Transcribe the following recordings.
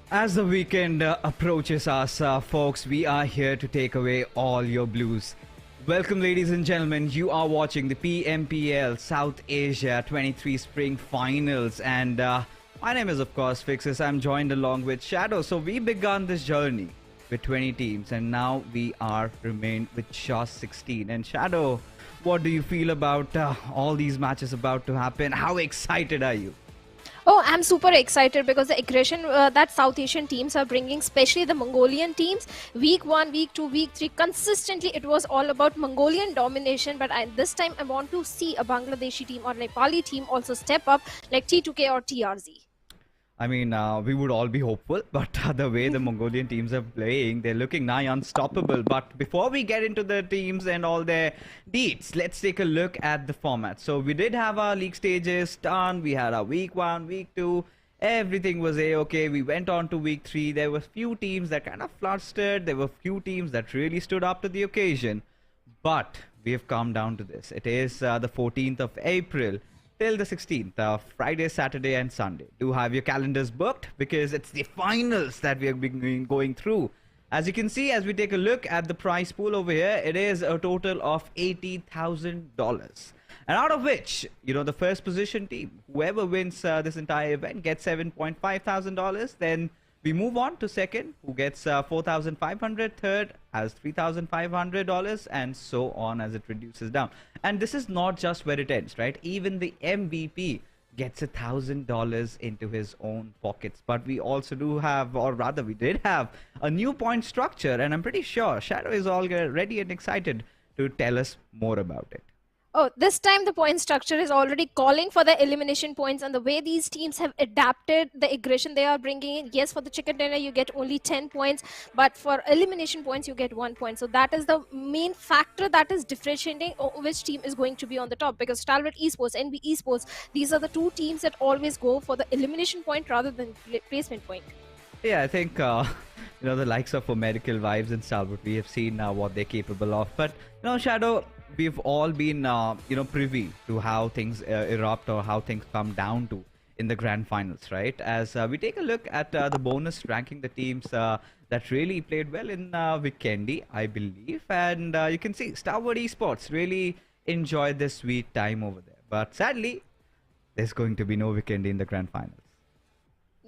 As the weekend approaches us, folks, we are here to take away all your blues. Welcome, ladies and gentlemen. You are watching the PMPL South Asia 23 Spring Finals, and my name is, of course, Fixes. I'm joined along with Shadow. So we begun this journey with 20 teams, and now we are remained with just 16. And Shadow, what do you feel about all these matches about to happen? How excited are you? Oh, I'm super excited because the aggression that South Asian teams are bringing, especially the Mongolian teams, week 1, week 2, week 3, consistently it was all about Mongolian domination. But this time I want to see a Bangladeshi team or Nepali team also step up like T2K or TRZ. I mean, we would all be hopeful, but the way the Mongolian teams are playing, they're looking nigh unstoppable. But before we get into the teams and all their deeds, let's take a look at the format. So we did have our league stages done. We had our week 1, week 2. Everything was A-okay. We went on to week 3. There were few teams that kind of flustered. There were few teams that really stood up to the occasion. But we have come down to this. It is the 14th of April. Till the 16th, Friday, Saturday and Sunday. Do have your calendars booked because it's the finals that we are going through. As you can see, as we take a look at the prize pool over here, it is a total of $80,000. And out of which, you know, the first position team, whoever wins this entire event gets $7.5 thousand. Then we move on to second, who gets $4,500. Third has $3,500, and so on as it reduces down. And this is not just where it ends, right? Even the MVP gets $1,000 into his own pockets. But we also do have, or rather we did have, a new point structure, and I'm pretty sure Shadow is all ready and excited to tell us more about it. Oh, this time the point structure is already calling for the elimination points, and the way these teams have adapted the aggression they are bringing in. Yes, for the chicken dinner you get only 10 points, but for elimination points you get 1 point. So that is the main factor that is differentiating which team is going to be on the top, because Stalwart Esports, NB Esports, these are the two teams that always go for the elimination point rather than placement point. Yeah, I think you know, the likes of Medical Vibes and Stalwart, we have seen what they're capable of. But you know, Shadow, we've all been you know, privy to how things erupt or how things come down to in the grand finals, right? As we take a look at the bonus ranking, the teams that really played well in Weekendy, I believe, and you can see Stalwart Esports really enjoyed this sweet time over there. But sadly, there's going to be no Weekendy in the grand finals.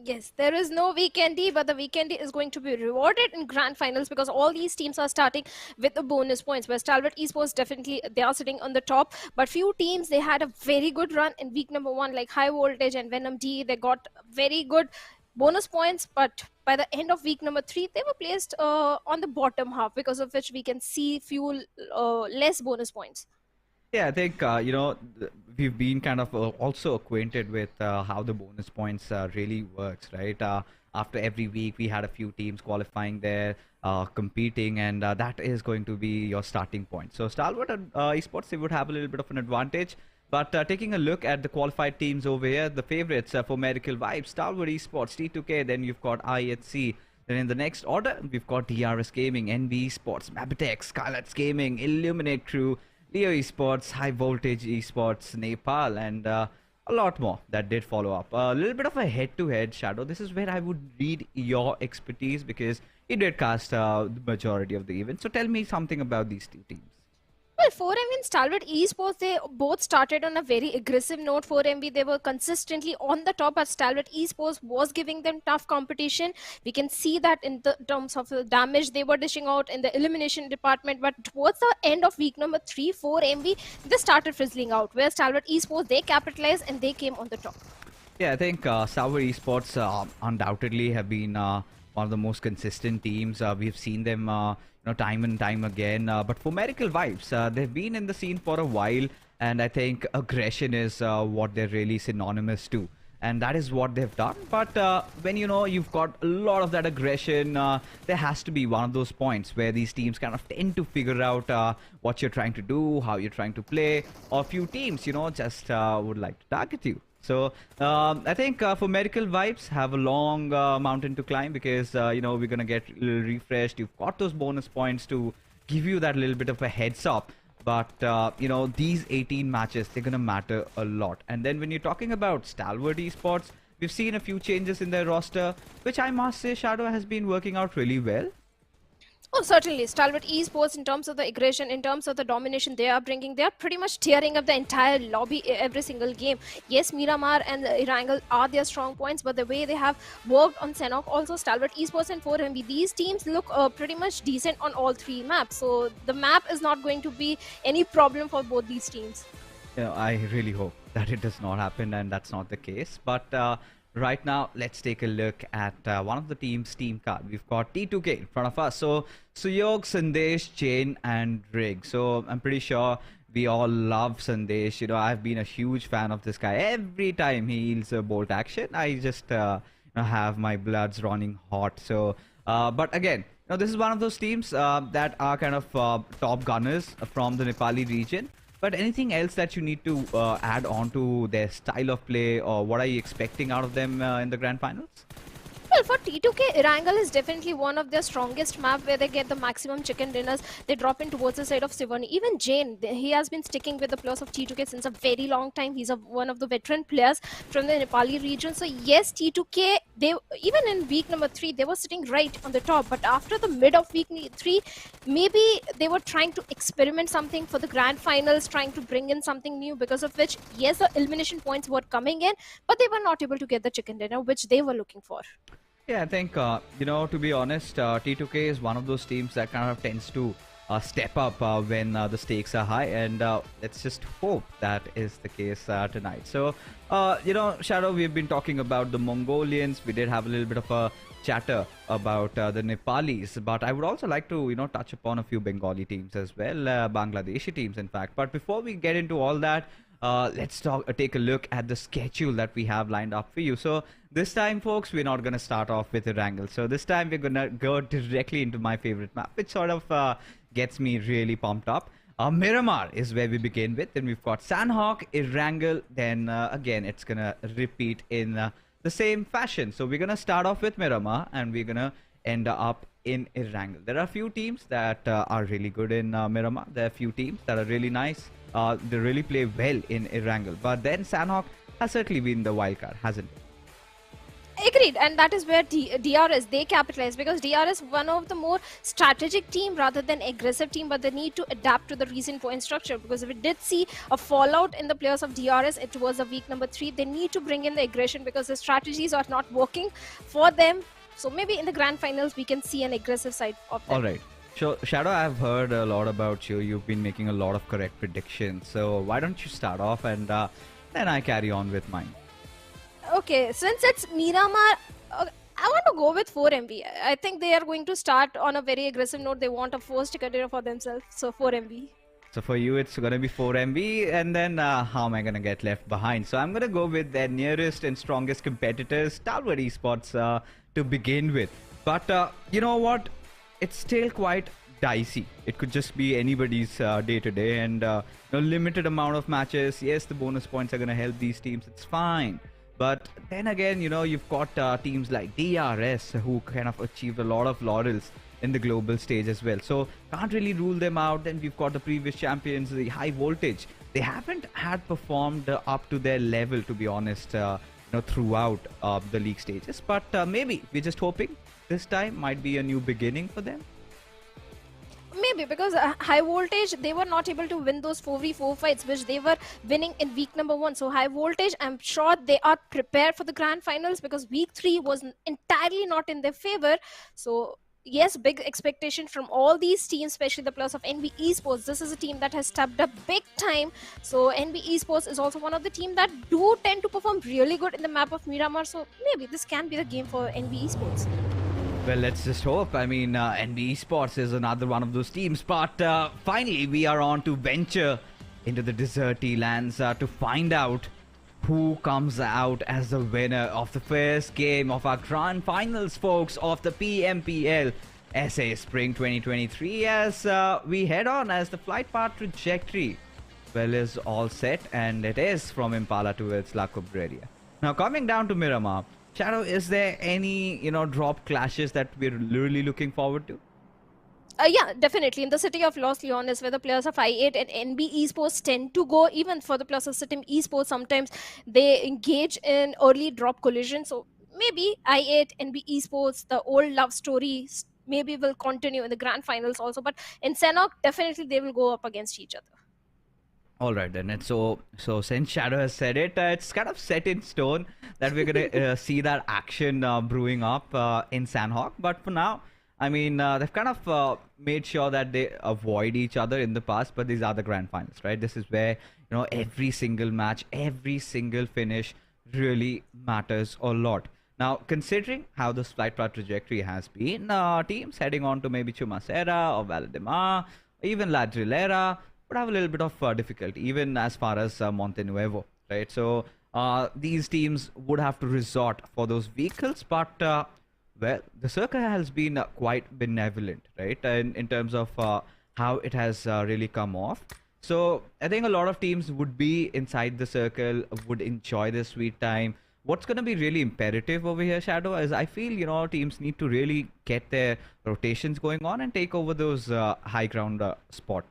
Yes, there is no Weekendy, but the Weekendy is going to be rewarded in grand finals because all these teams are starting with the bonus points. Where Stalwart Esports, definitely they are sitting on the top, but few teams, they had a very good run in week number 1, like HighVoltage and Venom D. They got very good bonus points, but by the end of week number 3 they were placed on the bottom half, because of which we can see few less bonus points. Yeah, I think, you know, we've been kind of also acquainted with how the bonus points really works, right? After every week, we had a few teams qualifying there, competing, and that is going to be your starting point. So Stalwart Esports, they would have a little bit of an advantage. But taking a look at the qualified teams over here, the favorites for Medical Vibes, Stalwart Esports, T2K, then you've got IHC. Then in the next order, we've got DRS Gaming, NB Esports, Mabetex, Skylightz Gaming, Illumin8 Crew, Leo Esports, HighVoltage Esports, Nepal, and a lot more that did follow up. A little bit of a head-to-head, Shadow. This is where I would need your expertise because you did cast the majority of the event. So tell me something about these two teams. Well, 4MV and Stalwart Esports, they both started on a very aggressive note. 4MV, they were consistently on the top, but Stalwart Esports was giving them tough competition. We can see that in the terms of the damage they were dishing out in the elimination department. But towards the end of week number 3, 4MV, they started fizzling out, where Stalwart Esports, they capitalized and they came on the top. Yeah, I think Stalwart Esports undoubtedly have been one of the most consistent teams. We've seen them you know, time and time again. But for Medical Vibes, they've been in the scene for a while, and I think aggression is what they're really synonymous to. And that is what they've done. But when, you know, you've got a lot of that aggression, there has to be one of those points where these teams kind of tend to figure out what you're trying to do, how you're trying to play, or a few teams, you know, just would like to target you. So I think for Medical Vibes, have a long mountain to climb because, you know, we're going to get a little refreshed. You've got those bonus points to give you that little bit of a heads up. But, you know, these 18 matches, they're going to matter a lot. And then when you're talking about Stalwart Esports, we've seen a few changes in their roster, which I must say Shadow has been working out really well. Oh, certainly. Stalwart Esports, in terms of the aggression, in terms of the domination they are bringing, they are pretty much tearing up the entire lobby every single game. Yes, Miramar and Erangel are their strong points, but the way they have worked on Sanhok, also Stalwart Esports and 4MB, these teams look pretty much decent on all three maps. So the map is not going to be any problem for both these teams. I really hope that it does not happen and that's not the case. But right now, let's take a look at one of the team's team card. We've got T2K in front of us. So Suyog, Sandesh, Jane, and Rig. So I'm pretty sure we all love Sandesh. You know, I've been a huge fan of this guy. Every time he heals a bolt action, I just have my bloods running hot. So, but again, this is one of those teams that are kind of top gunners from the Nepali region. But anything else that you need to add on to their style of play, or what are you expecting out of them in the grand finals? Well, for T2K, Erangel is definitely one of their strongest map where they get the maximum chicken dinners. They drop in towards the side of Sivani. Even Jane, he has been sticking with the players of T2K since a very long time. He's one of the veteran players from the Nepali region. So yes, T2K, they even in week number 3, they were sitting right on the top. But after the mid of week 3, maybe they were trying to experiment something for the grand finals, trying to bring in something new, because of which, yes, the elimination points were coming in, but they were not able to get the chicken dinner, which they were looking for. Yeah, I think, to be honest, T2K is one of those teams that kind of tends to step up when the stakes are high, and let's just hope that is the case tonight. So, Shadow, we've been talking about the Mongolians. We did have a little bit of a chatter about the Nepalis, but I would also like to, touch upon a few Bengali teams as well, Bangladeshi teams, in fact. But before we get into all that, let's take a look at the schedule that we have lined up for you. So this time, folks, we're not going to start off with Erangel. So this time we're going to go directly into my favorite map, which sort of gets me really pumped up. Miramar is where we begin with. Then we've got Sanhok, Erangel. Then again, it's going to repeat in the same fashion. So we're going to start off with Miramar and we're going to end up in Erangel. There are a few teams that are really good in Miramar. There are a few teams that are really nice. They really play well in Erangel. But then Sanhok has certainly been the wildcard, hasn't it? Agreed, and that is where DRS, they capitalize, because DRS one of the more strategic team rather than aggressive team, but they need to adapt to the recent point structure, because we did see a fallout in the players of DRS. It was a week number 3. They need to bring in the aggression because the strategies are not working for them. So maybe in the grand finals we can see an aggressive side of them. Alright. So, Shadow, I've heard a lot about you. You've been making a lot of correct predictions. So why don't you start off and then I carry on with mine. Okay, since it's Miramar, I want to go with 4MB. I think they are going to start on a very aggressive note. They want a first ticket for themselves, so 4MB. So for you, it's going to be 4MB, and then how am I going to get left behind? So I'm going to go with their nearest and strongest competitors, Stalwart Esports, to begin with. But you know what? It's still quite dicey. It could just be anybody's day to day, and limited amount of matches. Yes, the bonus points are going to help these teams. It's fine. But then again, you've got teams like DRS who kind of achieved a lot of laurels in the global stage as well. So can't really rule them out. Then we've got the previous champions, the HighVoltage. They haven't had performed up to their level, to be honest, throughout the league stages. But maybe we're just hoping this time might be a new beginning for them. Maybe, because HighVoltage, they were not able to win those 4v4 fights which they were winning in week number 1. So HighVoltage, I'm sure they are prepared for the grand finals, because week 3 was entirely not in their favor. So yes, big expectation from all these teams, especially the players of NB Esports. This is a team that has stepped up big time. So NB Esports is also one of the teams that do tend to perform really good in the map of Miramar. So maybe this can be the game for NB Esports. Well, let's just hope. I mean, NB Esports is another one of those teams. But finally, we are on to venture into the deserty lands to find out who comes out as the winner of the first game of our grand finals, folks, of the PMPL SA Spring 2023, as we head on as the flight path trajectory is all set, and it is from Impala towards La Cubrera. Now, coming down to Miramar, Shadow, is there any, drop clashes that we're really looking forward to? Yeah, definitely. In the city of Los Leones, where the players of I8 and NB Esports tend to go, even for the players of SITM Esports, sometimes they engage in early drop collision. So maybe I8, NB Esports, the old love story, maybe will continue in the grand finals also. But in Sanhok, definitely they will go up against each other. All right then. And so since Shadow has said it, it's kind of set in stone that we're gonna see that action brewing up in Sanhok. But for now, I mean, they've kind of made sure that they avoid each other in the past. But these are the grand finals, right? This is where every single match, every single finish really matters a lot. Now, considering how this flight path trajectory has been, teams heading on to maybe Chumacera or Valdemar, even La Drillera would have a little bit of difficulty, even as far as Monte Nuevo, right? So these teams would have to resort for those vehicles, but well, the circle has been quite benevolent, right? In terms of how it has really come off. So I think a lot of teams would be inside the circle, would enjoy the sweet time. What's going to be really imperative over here, Shadow, is I feel, teams need to really get their rotations going on and take over those high ground spot.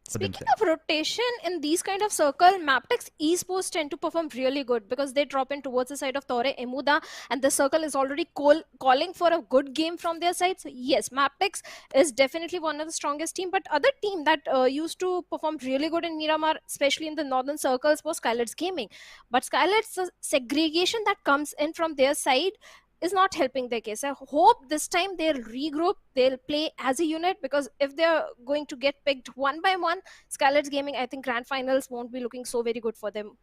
Speaking of rotation, in these kind of circle, Mabetex Esports tend to perform really good because they drop in towards the side of Torre Emuda and the circle is already calling for a good game from their side. So yes, Mabetex is definitely one of the strongest team, but other team that used to perform really good in Miramar, especially in the northern circles, was Skylightz Gaming. But Skylightz, the segregation that comes in from their side is not helping their case. I hope this time they'll regroup, they'll play as a unit, because if they're going to get picked one by one, Skylightz Gaming, I think grand finals won't be looking so very good for them.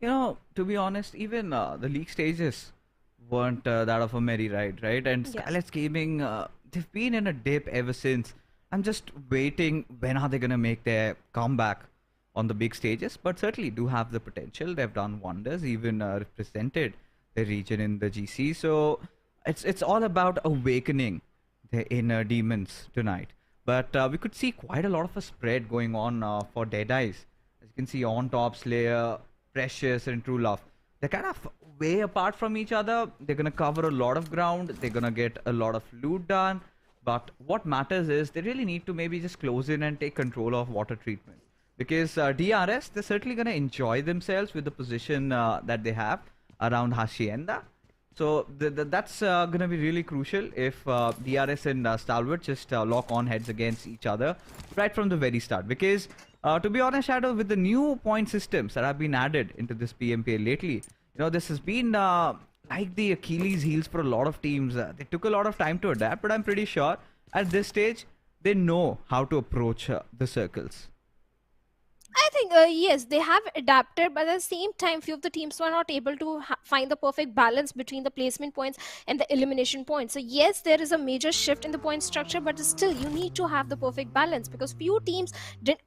To be honest, even the league stages weren't that of a merry ride, right? And Skylightz Gaming, they've been in a dip ever since. I'm just waiting, when are they going to make their comeback on the big stages? But certainly do have the potential. They've done wonders, even represented the region in the GC. So it's all about awakening the inner demons tonight. But we could see quite a lot of a spread going on for Deadeyes. As you can see, on top, Slayer, Precious, and True Love. They're kind of way apart from each other. They're going to cover a lot of ground. They're going to get a lot of loot done. But what matters is they really need to maybe just close in and take control of water treatment. Because DRS, they're certainly going to enjoy themselves with the position that they have around Hacienda. So that's going to be really crucial if DRS and Stalwart just lock on heads against each other right from the very start. Because to be honest, Shadow, with the new point systems that have been added into this PMPL lately, this has been like the Achilles heels for a lot of teams. They took a lot of time to adapt, but I'm pretty sure at this stage they know how to approach the circles. I think, yes, they have adapted, but at the same time, few of the teams were not able to find the perfect balance between the placement points and the elimination points. So yes, there is a major shift in the point structure, but still you need to have the perfect balance, because few teams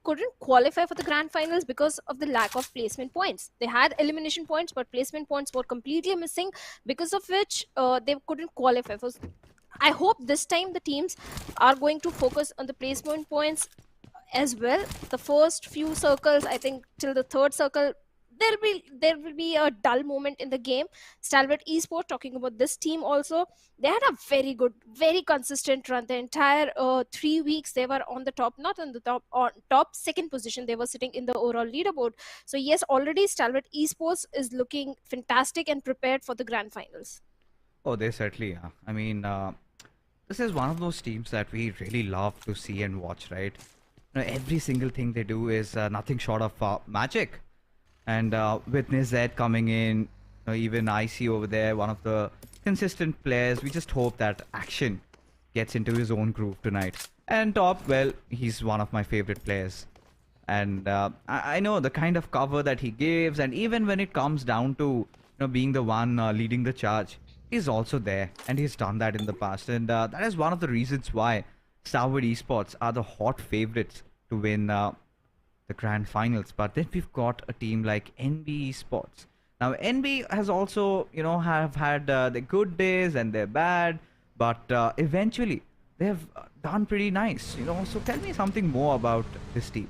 couldn't qualify for the grand finals because of the lack of placement points. They had elimination points, but placement points were completely missing, because of which they couldn't qualify. I hope this time the teams are going to focus on the placement points as well. The first few circles, I think till the third circle, there will be a dull moment in the game. Stalwart Esports, talking about this team also, they had a very good, very consistent run. The entire 3 weeks they were on the top, not on the top, on top second position. They were sitting in the overall leaderboard. So yes, already Stalwart Esports is looking fantastic and prepared for the grand finals. Oh, they certainly are. I mean, this is one of those teams that we really love to see and watch, right? Every single thing they do is nothing short of magic. And with Nizet coming in, even IC over there, one of the consistent players, we just hope that Action gets into his own groove tonight. And Top, well, he's one of my favorite players. And I know the kind of cover that he gives, and even when it comes down to being the one leading the charge, he's also there, and he's done that in the past. And that is one of the reasons why Stalwart Esports are the hot favorites to win the grand finals. But then we've got a team like NB Esports. Now NB has also have had their good days and their bad, but eventually they have done pretty nice. So tell me something more about this team.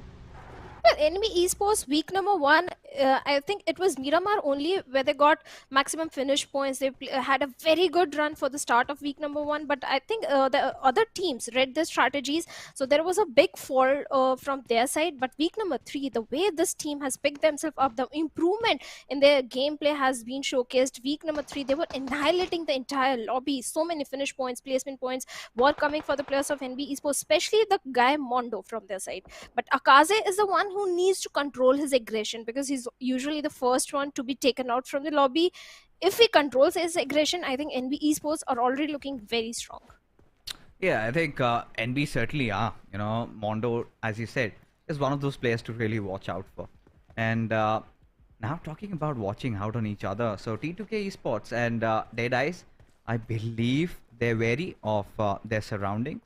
Well, NB Esports week number 1 I think it was Miramar only where they got maximum finish points. They had a very good run for the start of week number 1, but I think the other teams read the strategies, so there was a big fall from their side. But week number 3, the way this team has picked themselves up, the improvement in their gameplay has been showcased. Week number 3, they were annihilating the entire lobby. So many finish points, placement points were coming for the players of NB Esports, especially the guy Mondo from their side. But Akaze is the one who needs to control his aggression, because he's usually the first one to be taken out from the lobby. If he controls his aggression, I think NB Esports are already looking very strong. Yeah, I think NB certainly are. You know, Mondo, as you said, is one of those players to really watch out for. And now talking about watching out on each other, so T2K Esports and Deadeyes, I believe they're wary of their surroundings.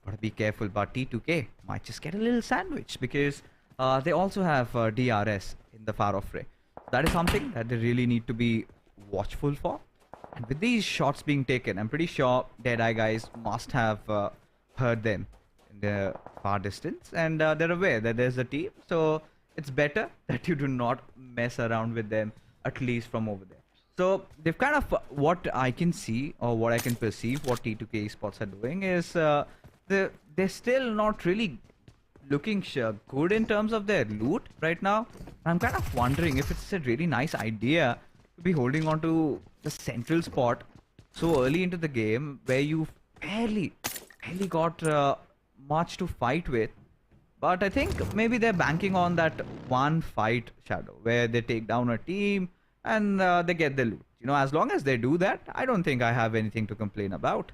Gotta be careful, but T2K might just get a little sandwich, because they also have DRS in the far off fray. That is something that they really need to be watchful for. And with these shots being taken, I'm pretty sure Deadeye Guys must have heard them in the far distance, and they're aware that there's a team, so it's better that you do not mess around with them, at least from over there. So they've kind of, what I can see or what I can perceive what T2K Esports are doing is they're still not really looking good in terms of their loot right now. I'm kind of wondering if it's a really nice idea to be holding on to the central spot so early into the game, where you barely got much to fight with. But I think maybe they're banking on that one fight, Shadow, where they take down a team and they get the loot. You know, as long as they do that, I don't think I have anything to complain about.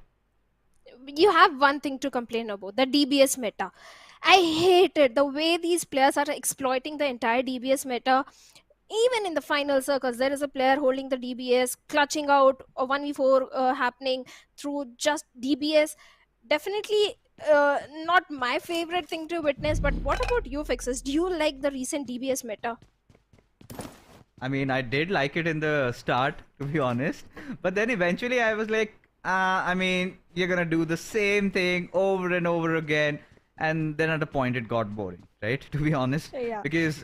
You have one thing to complain about: the DBS meta. I hate it, the way these players are exploiting the entire DBS meta. Even in the final circles, there is a player holding the DBS, clutching out a 1v4 happening through just DBS. Definitely not my favorite thing to witness. But what about you, Fixes? Do you like the recent DBS meta? I mean, I did like it in the start, to be honest. But then eventually I was like, I mean, you're gonna do the same thing over and over again. And then at a point it got boring, right? To be honest. Yeah. Because,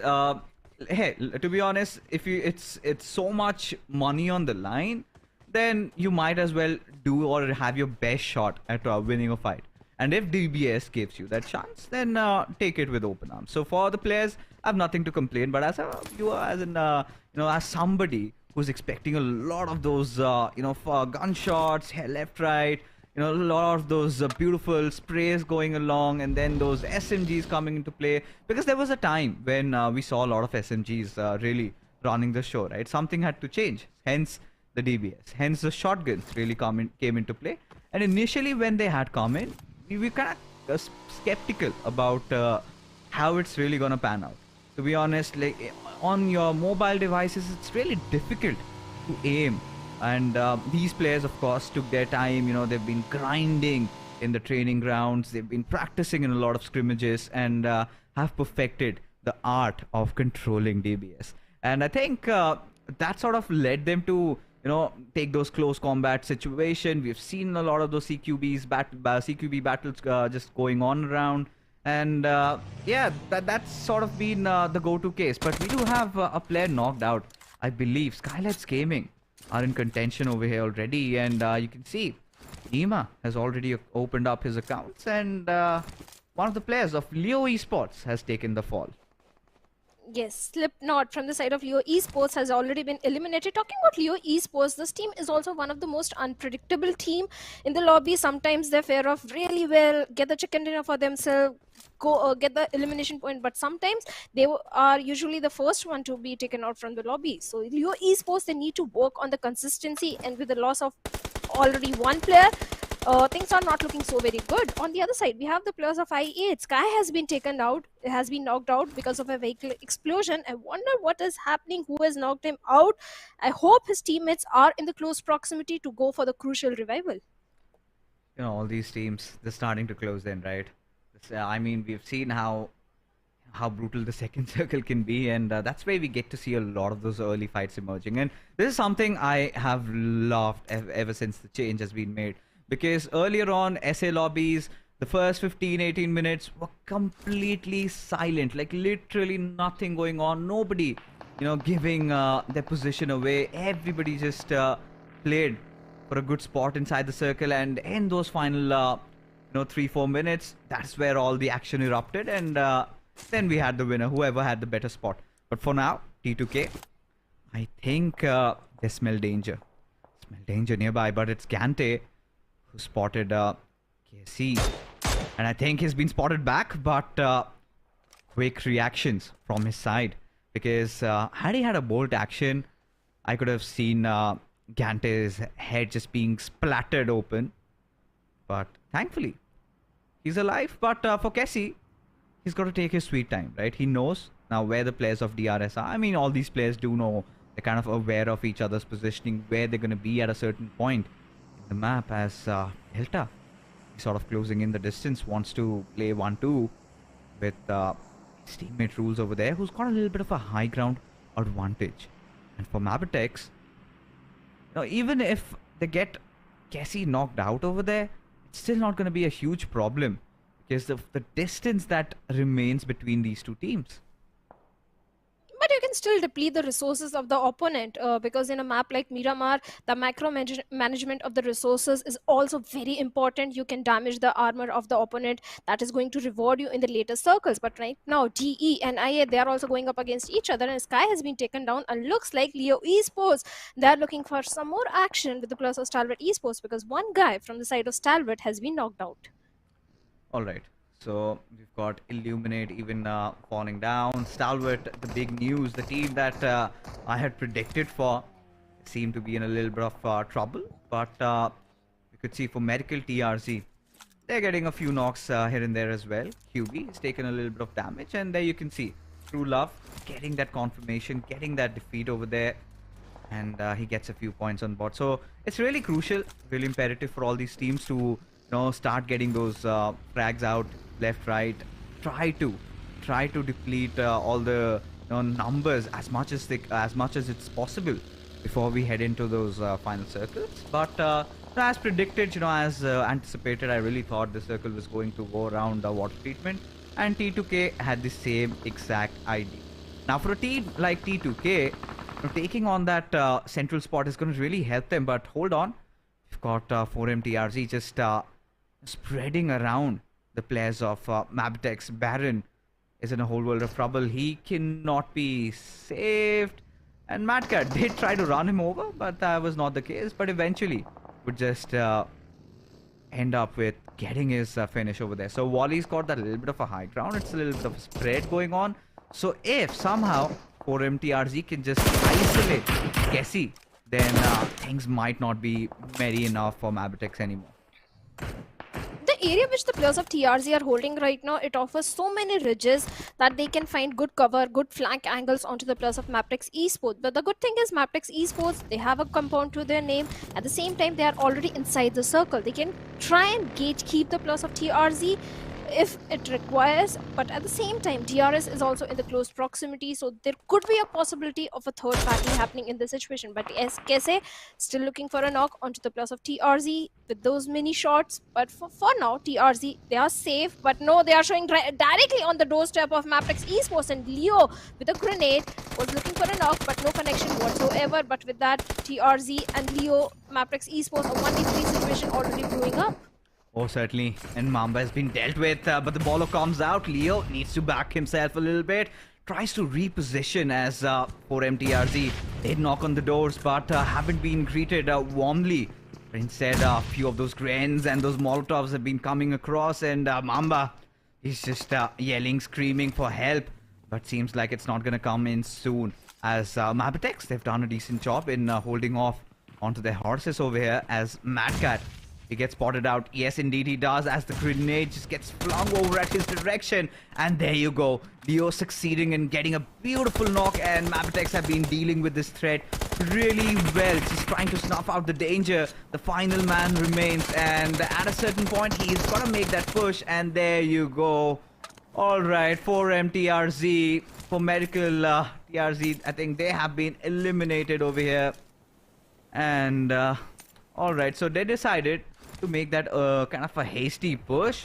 hey, to be honest, if it's so much money on the line, then you might as well do or have your best shot at winning a fight. And if DBS gives you that chance, then take it with open arms. So for the players, I have nothing to complain. But as a viewer, as somebody who's expecting a lot of those, for gunshots, left, right, a lot of those beautiful sprays going along, and then those SMGs coming into play. Because there was a time when we saw a lot of SMGs really running the show, right? Something had to change. Hence the DBS. Hence the shotguns really came into play. And initially when they had come in, we were kind of skeptical about how it's really gonna pan out. To be honest, like on your mobile devices, it's really difficult to aim. And these players, of course, took their time. They've been grinding in the training grounds. They've been practicing in a lot of scrimmages, and have perfected the art of controlling DBS. And I think that sort of led them to, take those close combat situation. We've seen a lot of those CQB battles just going on around. And yeah, that's sort of been the go-to case. But we do have a player knocked out. I believe Skylightz Gaming are in contention over here already, and you can see Nima has already opened up his accounts, and one of the players of Leo Esports has taken the fall. Yes, Slipknot from the side of Leo Esports has already been eliminated. Talking about Leo Esports, this team is also one of the most unpredictable team in the lobby. Sometimes they fare off really well, get the chicken dinner for themselves, go get the elimination point, but sometimes they are usually the first one to be taken out from the lobby. So Leo Esports, they need to work on the consistency, and with the loss of already one player, things are not looking so very good. On the other side, we have the players of I8. Sky has been taken out, has been knocked out because of a vehicle explosion. I wonder what is happening, who has knocked him out. I hope his teammates are in the close proximity to go for the crucial revival. All these teams, they're starting to close in, right? I mean, we've seen how brutal the second circle can be, and that's where we get to see a lot of those early fights emerging. And this is something I have loved ever since the change has been made. Because earlier on, SA lobbies, the first 15-18 minutes were completely silent. Like literally nothing going on. Nobody giving their position away. Everybody just played for a good spot inside the circle, and in those final 3-4 minutes, that's where all the action erupted, and then we had the winner, whoever had the better spot. But for now, T2K, I think they smell danger. Nearby, but it's Gante who spotted KC, and I think he's been spotted back, but quick reactions from his side, because had he had a bolt action, I could have seen Gante's head just being splattered open, but thankfully he's alive. But for Kessie, he's got to take his sweet time, right? He knows now where the players of DRS are. I mean, all these players do know. They're kind of aware of each other's positioning, where they're going to be at a certain point in the map. As Delta, he's sort of closing in the distance, wants to play 1-2 with his teammate Rules over there, who's got a little bit of a high ground advantage. And for Mabetex, even if they get Kessie knocked out over there, it's still not going to be a huge problem, because of the distance that remains between these two teams. But you can still deplete the resources of the opponent, because in a map like Miramar, the management of the resources is also very important. You can damage the armor of the opponent. That is going to reward you in the later circles. But right now, GE and IA, they are also going up against each other, and Sky has been taken down, and looks like Leo Esports, they are looking for some more action with the players of Stalwart Esports, because one guy from the side of Stalwart has been knocked out. All right. So we've got Illumin8 even falling down. Stalwart, the big news, the team that I had predicted for, seemed to be in a little bit of trouble. But you could see for Medical TRZ, they're getting a few knocks here and there as well. QB has taken a little bit of damage, and there you can see True Love getting that confirmation, getting that defeat over there, and he gets a few points on board. So it's really crucial, really imperative for all these teams to start getting those frags out left, right. Try to deplete all the numbers as much as it's possible before we head into those final circles. But as predicted, as anticipated, I really thought the circle was going to go around water treatment, and T2K had the same exact idea. Now for a team like T2K, taking on that central spot is going to really help them. But hold on, we've got 4M TRZ just spreading around the players of Mabetex. Baron is in a whole world of trouble. He cannot be saved. And Madcat did try to run him over, but that was not the case. But eventually would just end up with getting his finish over there. So Wally's got that little bit of a high ground. It's a little bit of a spread going on. So if somehow 4MTRZ can just isolate Kessie, then things might not be merry enough for Mabetex anymore. The area which the players of TRZ are holding right now, it offers so many ridges that they can find good cover, good flank angles onto the players of Mabetex Esports. But the good thing is Mabetex Esports, they have a compound to their name. At the same time, they are already inside the circle. They can try and gatekeep the players of TRZ if it requires, but at the same time DRS is also in the close proximity, so there could be a possibility of a third party happening in this situation. But SKSA still looking for a knock onto the plus of TRZ with those mini shots. But for now, TRZ, they are safe, but no, they are showing directly on the doorstep of Mabetex Esports, and Leo with a grenade was looking for a knock, but no connection whatsoever. But with that, TRZ and Leo, Mabetex Esports, a 1v3 situation already brewing up. Oh, certainly. And Mamba has been dealt with, but the baller comes out. Leo needs to back himself a little bit. Tries to reposition as 4MTRZ did knock on the doors, but haven't been greeted warmly. But instead, a few of those grenades and those molotovs have been coming across, and Mamba is just yelling, screaming for help. But seems like it's not going to come in soon. As Mabetex, they've done a decent job in holding off onto their horses over here. As Madcat, he gets spotted out. Yes, indeed he does, as the grenade just gets flung over at his direction. And there you go. Leo succeeding in getting a beautiful knock, and Mabetex have been dealing with this threat really well. Just trying to snuff out the danger. The final man remains, and at a certain point, he's got to make that push. And there you go. Alright, 4MTRZ. For medical TRZ, I think they have been eliminated over here. And alright, so they decided to make that kind of a hasty push,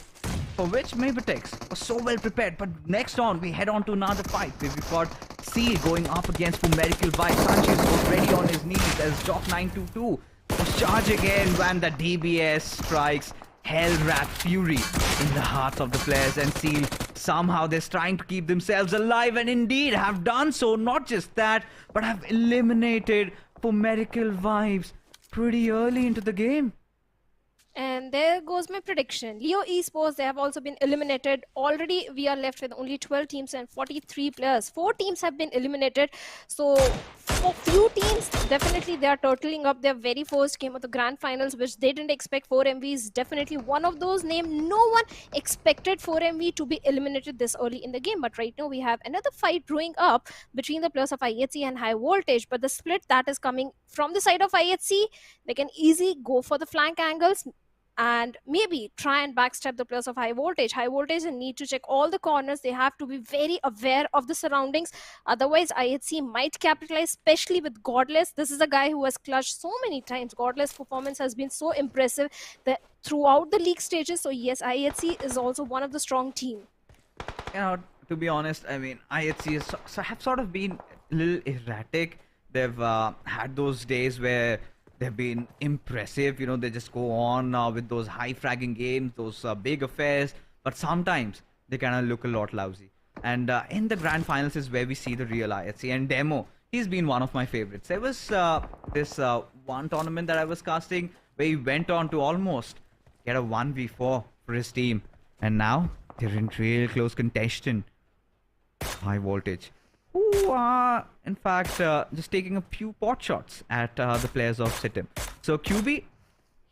for which Mabetex was so well prepared. But next on, we head on to another fight where we've got Seal going up against Fumerical Vibe. Sanchez already on his knees as Doc922 was charging in when the DBS strikes Hell-Rat Fury in the hearts of the players, and Seal somehow they're trying to keep themselves alive and indeed have done so. Not just that, but have eliminated Fumerical Vibes pretty early into the game. And there goes my prediction. Leo Esports, they have also been eliminated. Already we are left with only 12 teams and 43 players. 4 teams have been eliminated. So for few teams, definitely they are turtling up their very first game of the grand finals, which they didn't expect. 4MV is definitely one of those names. No one expected 4MV to be eliminated this early in the game. But right now we have another fight brewing up between the players of IHC and HighVoltage. But the split that is coming from the side of IHC, they can easily go for the flank angles and maybe try and backstab the players of HighVoltage. HighVoltage need to check all the corners. They have to be very aware of the surroundings. Otherwise, IHC might capitalize, especially with Godless. This is a guy who has clutched so many times. Godless performance has been so impressive that throughout the league stages. So yes, IHC is also one of the strong team. You know, to be honest, I mean, IHC have sort of been a little erratic. They've had those days where they've been impressive, you know, they just go on with those high fragging games, those big affairs, but sometimes they kind of look a lot lousy. And in the grand finals is where we see the real IHC. And Demo, he's been one of my favorites. There was this one tournament that I was casting where he went on to almost get a 1v4 for his team. And now they're in real close contention. HighVoltage, who are in fact just taking a few pot shots at the players of SITM. So QB,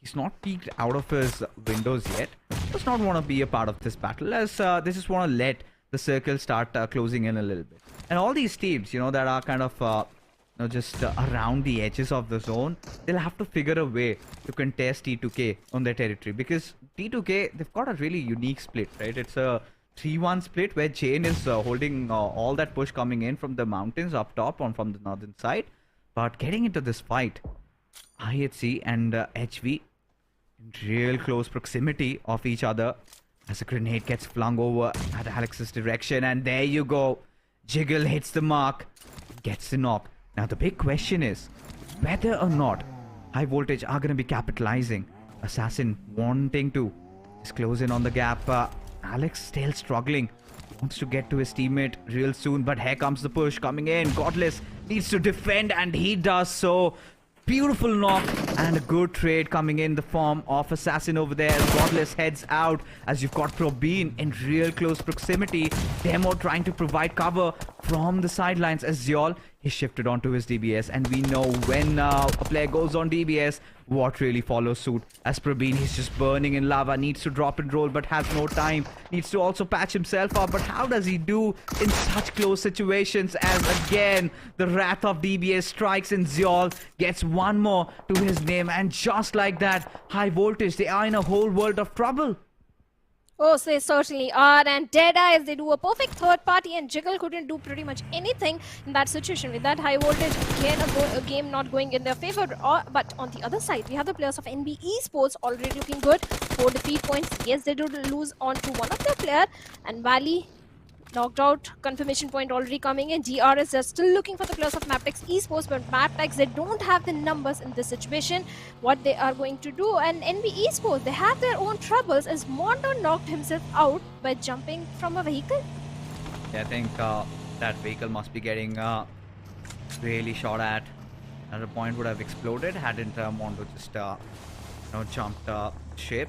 he's not peeked out of his windows yet. Does not want to be a part of this battle, as they just want to let the circle start closing in a little bit. And all these teams, you know, that are kind of you know, just around the edges of the zone, they'll have to figure a way to contest T2K on their territory, because T2K, they've got a really unique split, right? It's a 3-1 split where Jane is holding all that push coming in from the mountains up top on from the northern side. But getting into this fight, IHC and HV in real close proximity of each other as a grenade gets flung over at Alex's direction, and there you go. Jiggle hits the mark, gets the knock. Now the big question is whether or not HighVoltage are going to be capitalizing. Assassin wanting to just close in on the gap. Alex still struggling, wants to get to his teammate real soon, but here comes the push coming in. Godless needs to defend, and he does so. Beautiful knock and a good trade coming in the form of Assassin over there. Godless heads out as you've got Probeen in real close proximity. Demo trying to provide cover from the sidelines as Ziol is shifted onto his DBS, and we know when a player goes on DBS, what really follows suit. As Probeen, he's just burning in lava, needs to drop and roll but has no time, needs to also patch himself up, but how does he do in such close situations as again the wrath of DBS strikes and Ziol gets one more to his name, and just like that, HighVoltage, they are in a whole world of trouble. Oh, so they certainly are. And Deadeyes, they do a perfect third party, and Jiggle couldn't do pretty much anything in that situation. With that HighVoltage, again a game not going in their favor. But on the other side, we have the players of NB Esports already looking good. 4 defeat points. Yes, they did lose on to one of their players. And Valley knocked out, confirmation point already coming in. DRS are still looking for the players of Mabetex Esports, but Mabetex, they don't have the numbers in this situation. What they are going to do, and NB Esports, they have their own troubles as Mondo knocked himself out by jumping from a vehicle. Yeah, I think that vehicle must be getting really shot at. Another point would have exploded hadn't Mondo just you know, jumped ship.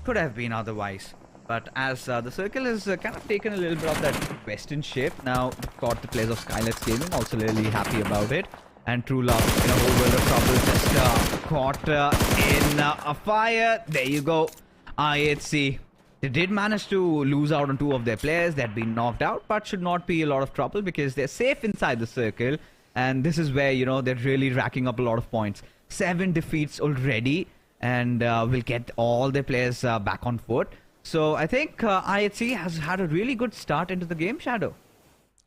Could have been otherwise. But as the circle has kind of taken a little bit of that western ship, now got the players of Skylightz Gaming also really happy about it. And True Love in a whole world of trouble, just caught in a fire. There you go. IHC. They did manage to lose out on 2 of their players. They had been knocked out, but should not be a lot of trouble because they're safe inside the circle. And this is where, you know, they're really racking up a lot of points. 7 defeats already, and will get all their players back on foot. So I think IHC has had a really good start into the game, Shadow.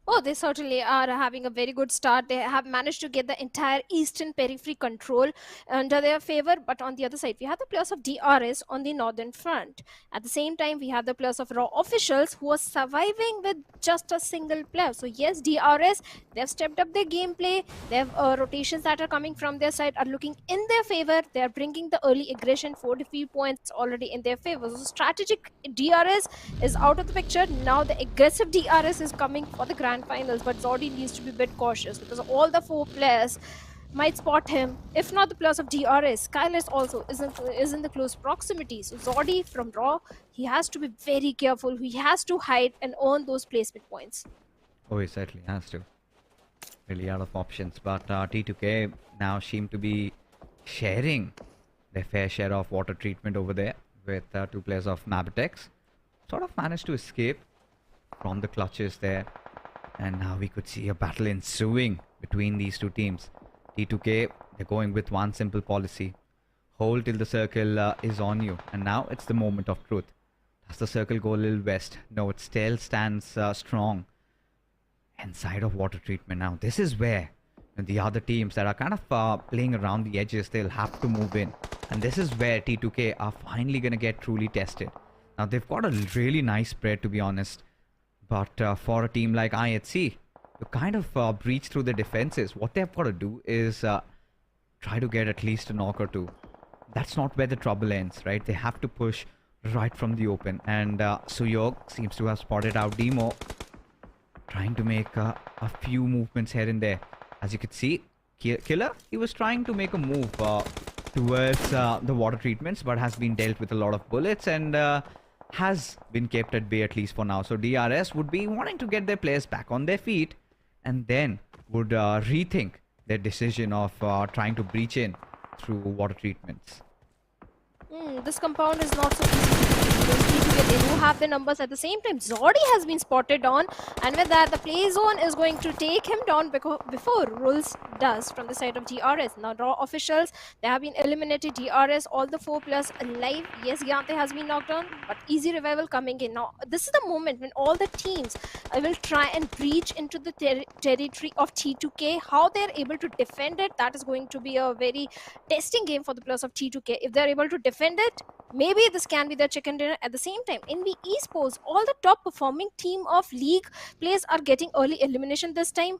Oh, they certainly are having a very good start. They have managed to get the entire eastern periphery control under their favor. But on the other side, we have the players of DRS on the northern front. At the same time, we have the players of Raw officials who are surviving with just a single player. So yes, DRS, they've stepped up their gameplay. They have rotations that are coming from their side are looking in their favor. They are bringing the early aggression, 4 defeat points already in their favor. So strategic DRS is out of the picture. Now the aggressive DRS is coming for the grand finals, but Zordi needs to be a bit cautious because all the 4 players might spot him. If not the players of DRS, Skylightz also is in the close proximity. So Zordi from Raw, he has to be very careful. He has to hide and earn those placement points. Oh, he certainly has to. Really out of options. But T2K now seem to be sharing their fair share of water treatment over there with 2 players of Mabetex. Sort of managed to escape from the clutches there. And now we could see a battle ensuing between these 2 teams. T2K, they're going with one simple policy. Hold till the circle is on you. And now it's the moment of truth. Does the circle go a little west? No, it still stands strong inside of water treatment. Now this is where the other teams that are kind of playing around the edges, they'll have to move in. And this is where T2K are finally going to get truly tested. Now they've got a really nice spread, to be honest. But for a team like IHC, to kind of breach through the defenses, what they've got to do is try to get at least a knock or 2. That's not where the trouble ends, right? They have to push right from the open. And Suyog seems to have spotted out Demo, trying to make a few movements here and there. As you could see, Killer, he was trying to make a move towards the water treatments, but has been dealt with a lot of bullets and has been kept at bay at least for now. So DRS would be wanting to get their players back on their feet and then would rethink their decision of trying to breach in through water treatments. This compound is not so easy to get. They do have the numbers at the same time. Zordi has been spotted on, and with that, the play zone is going to take him down before Rules does from the side of DRS. Now, Raw officials, they have been eliminated. DRS, all the 4 players alive. Yes, Gyante has been knocked down, but easy revival coming in. Now, this is the moment when all the teams will try and breach into the territory of T2K. How they're able to defend it, that is going to be a very testing game for the players of T2K. If they're able to defend it, maybe this can be their chicken dinner. At the same time, NV Esports, all the top performing team of league players are getting early elimination this time.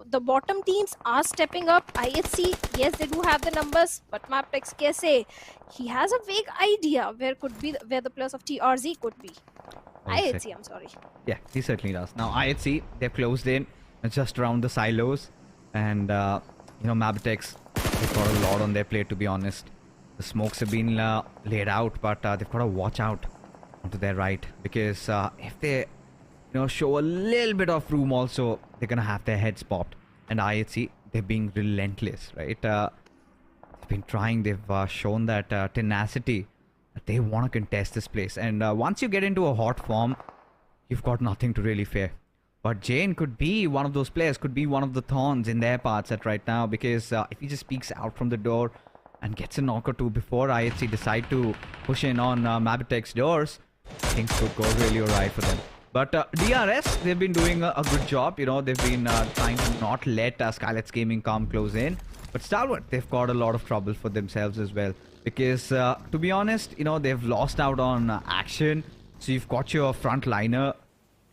The bottom teams are stepping up. IHC, yes, they do have the numbers, but Mabetex Kese, he has a vague idea where the players of TRZ could be. IHC, I'm sorry. Yeah, he certainly does. Now IHC, they've closed in just around the silos, and Mabetex, they've got a lot on their plate, to be honest. The smokes have been laid out, but they've got to watch out onto their right, because if they show a little bit of room also, they're gonna have their heads popped. And IHC, they're being relentless, right? They've been trying, they've shown that tenacity that they want to contest this place. And once you get into a hot form, you've got nothing to really fear. But Jane could be one of those players, could be one of the thorns in their paths at right now, because if he just peeks out from the door and gets a knock or 2 before IHC decide to push in on Mabetex doors, things could go really alright for them. But DRS, they've been doing a good job. They've been trying to not let Skylightz Gaming come close in. But Stalwart, they've got a lot of trouble for themselves as well. Because, to be honest, they've lost out on action. So you've got your front liner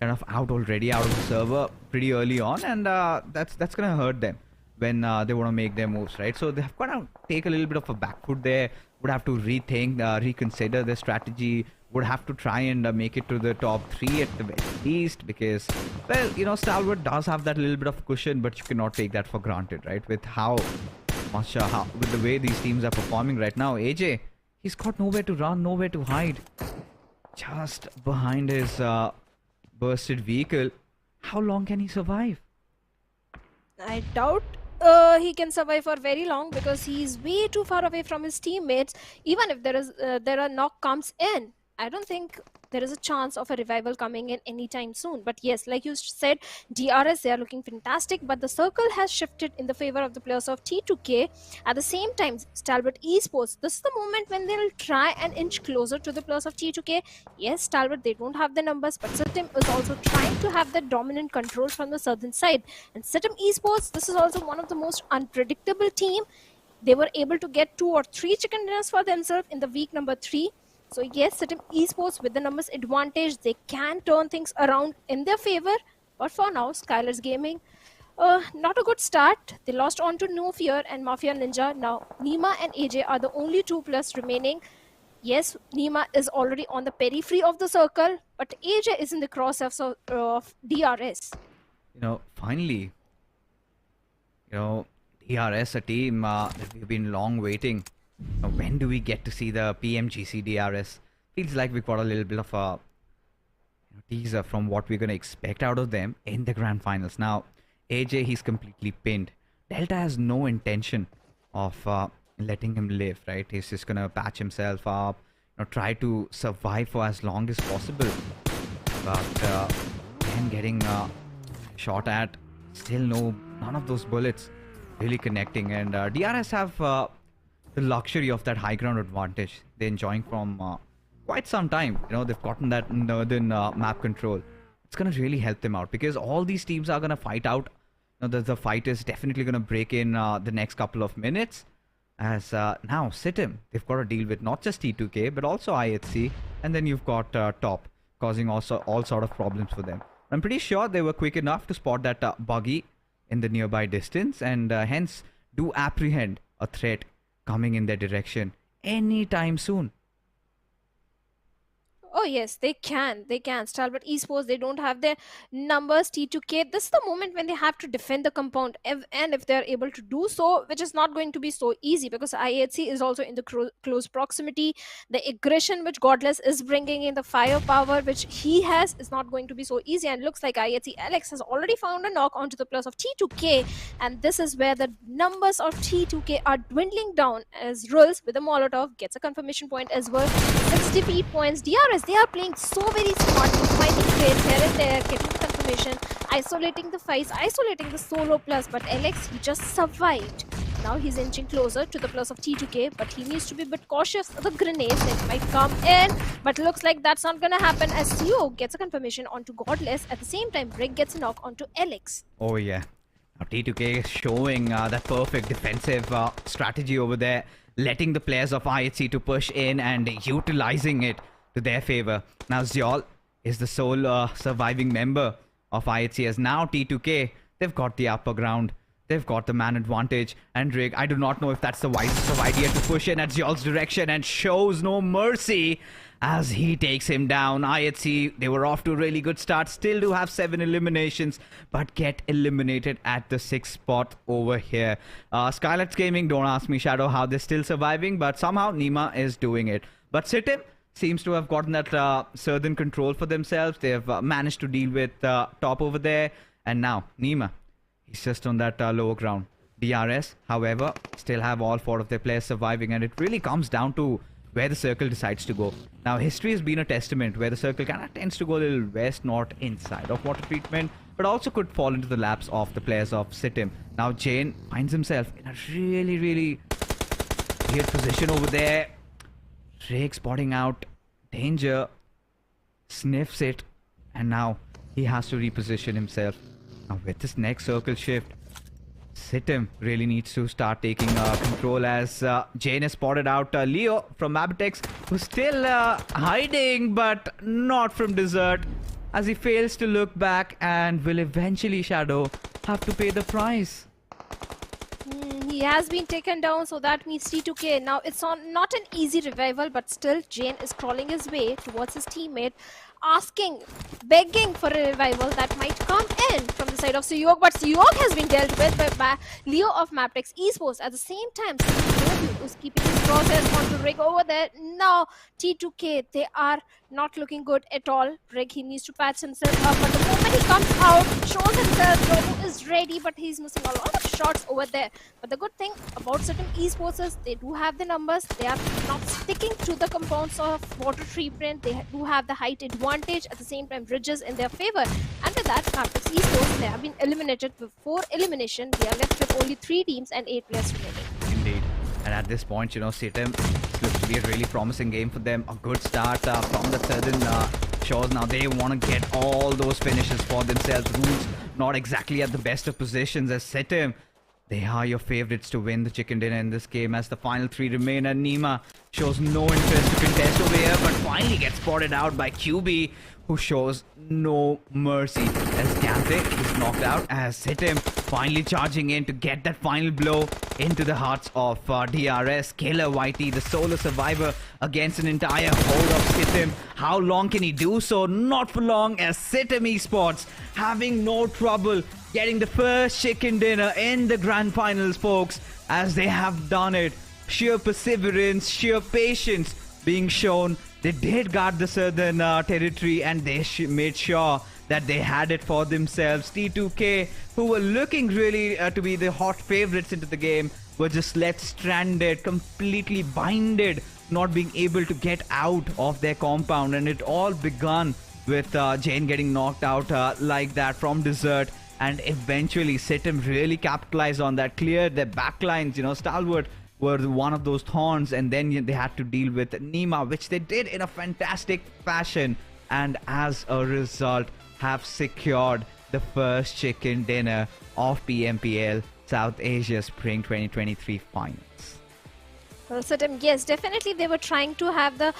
kind of out already, out of the server pretty early on. And that's going to hurt them when they want to make their moves, right? So they've got to take a little bit of a back foot there. Would have to rethink, reconsider their strategy. Would have to try and make it to the top 3 at the very least, because, well, Stalwart does have that little bit of cushion, but you cannot take that for granted, right? With with the way these teams are performing right now, AJ, he's got nowhere to run, nowhere to hide, just behind his bursted vehicle. How long can he survive? I doubt he can survive for very long, because he's way too far away from his teammates. Even if there are knock comes in, I don't think there is a chance of a revival coming in anytime soon. But yes, like you said, DRS, they are looking fantastic, but the circle has shifted in the favor of the players of T2K. At the same time, Stalwart Esports, this is the moment when they'll try and inch closer to the players of T2K. Yes, Stalwart, they don't have the numbers, but SITM is also trying to have the dominant control from the southern side. And SITM Esports, this is also one of the most unpredictable team. They were able to get 2 or 3 chicken dinners for themselves in the week number 3. So yes, SITM Esports with the numbers advantage, they can turn things around in their favor. But for now, Skylightz Gaming, not a good start. They lost on to No Fear and Mafia Ninja. Now, Nima and AJ are the only 2 players remaining. Yes, Nima is already on the periphery of the circle, but AJ is in the crosshairs of DRS. Finally, DRS, a team that we've been long waiting. Now, when do we get to see the PMGC DRS? Feels like we've got a little bit of a teaser from what we're going to expect out of them in the grand finals. Now, AJ, he's completely pinned. Delta has no intention of letting him live, right? He's just going to patch himself up, try to survive for as long as possible. But then getting shot at, still none of those bullets really connecting. And DRS have the luxury of that high ground advantage they're enjoying from quite some time. They've gotten that northern map control. It's going to really help them out because all these teams are going to fight out. The fight is definitely going to break in the next couple of minutes. As now SITM, they've got to deal with not just T2K but also IHC, and then you've got Top causing also all sort of problems for them. I'm pretty sure they were quick enough to spot that buggy in the nearby distance, and hence do apprehend a threat coming in their direction anytime soon. Oh yes, they can. Stalwart Esports, they don't have their numbers. T2K, this is the moment when they have to defend the compound. And if they're able to do so, which is not going to be so easy because IHC is also in the close proximity. The aggression which Godless is bringing in, the firepower which he has, is not going to be so easy. And looks like IHC Alex has already found a knock onto the plus of T2K. And this is where the numbers of T2K are dwindling down as Rules with a Molotov gets a confirmation point as well. 6 defeat points. DRS, they are playing so very smart, finding trades here and there, getting the confirmation, isolating the fights, isolating the solo plus, but Alex, he just survived. Now he's inching closer to the plus of T2K, but he needs to be a bit cautious of the grenades that might come in, but looks like that's not gonna happen as CEO gets a confirmation onto Godless. At the same time, Rick gets a knock onto Alex. Oh yeah, now T2K is showing that perfect defensive strategy over there, letting the players of IHC to push in and utilizing it to their favor. Now Zyol is the sole surviving member of IHC, as now T2K, they've got the upper ground, they've got the man advantage, and Rig, I do not know if that's the wisest of idea to push in at Zyol's direction, and shows no mercy as he takes him down. IHC, they were off to a really good start, still do have 7 eliminations, but get eliminated at the 6th spot over here. Skylightz Gaming, don't ask me, Shadow, how they're still surviving, but somehow Nima is doing it. But SITM seems to have gotten that southern control for themselves. They have managed to deal with Top over there, and now Nima, he's just on that lower ground. DRS, however, still have all 4 of their players surviving, and it really comes down to where the circle decides to go. Now, history has been a testament where the circle kind of tends to go a little west, north, inside of water treatment, but also could fall into the laps of the players of SITM. Now, Jane finds himself in a really, really weird position over there. Drake spotting out danger, sniffs it, and now he has to reposition himself. Now, with this next circle shift, SITM really needs to start taking control, as Jane has spotted out Leo from Mabetex, who's still hiding, but not from Desert, as he fails to look back and will eventually, Shadow, have to pay the price. He has been taken down, so that means T2K. Now, it's not an easy revival, but still, Jane is crawling his way towards his teammate, asking, begging for a revival that might come in from the side of Sanhok, but Sanhok has been dealt with by Leo of Mabetex Esports. At the same time, Sanhok is keeping his crosshairs onto Rig over there. Now, T2K, they are not looking good at all. Rig, he needs to patch himself up, but the moment he comes out, shows himself, Robo is ready, but he's missing a lot of shots over there. But the good thing about SITM Esports is they do have the numbers. They are not sticking to the compounds of water treatment. They do have the height advantage. At the same time, ridges in their favor. And with that, Mabetex Esports, they have been eliminated with 4 elimination. They are left with only 3 teams and 8 players remaining. Indeed. And at this point, you know, SITM looks to be a really promising game for them. A good start from the southern shores. Now they want to get all those finishes for themselves. Rules not exactly at the best of positions as SITM. They are your favorites to win the chicken dinner in this game as the final 3 remain, and Nima shows no interest to contest over here, but finally gets spotted out by QB, who shows no mercy as Gante is knocked out as SITM finally charging in to get that final blow into the hearts of DRS. Killer Whitey, the solo survivor against an entire horde of SITM. How long can he do so? Not for long, as SITM Esports having no trouble getting the first chicken dinner in the grand finals, folks, as they have done it. Sheer perseverance, sheer patience being shown. They did guard the southern territory, and they made sure that they had it for themselves. T2K, who were looking really to be the hot favorites into the game, were just left stranded, completely binded, not being able to get out of their compound. And it all begun with Jane getting knocked out like that from Desert. And eventually SITM really capitalized on that, cleared their backlines. You know, Stalwart were one of those thorns, and then they had to deal with Nima, which they did in a fantastic fashion, and as a result have secured the first chicken dinner of PMPL South Asia Spring 2023 finals. Well, SITM, yes, definitely they were trying to have the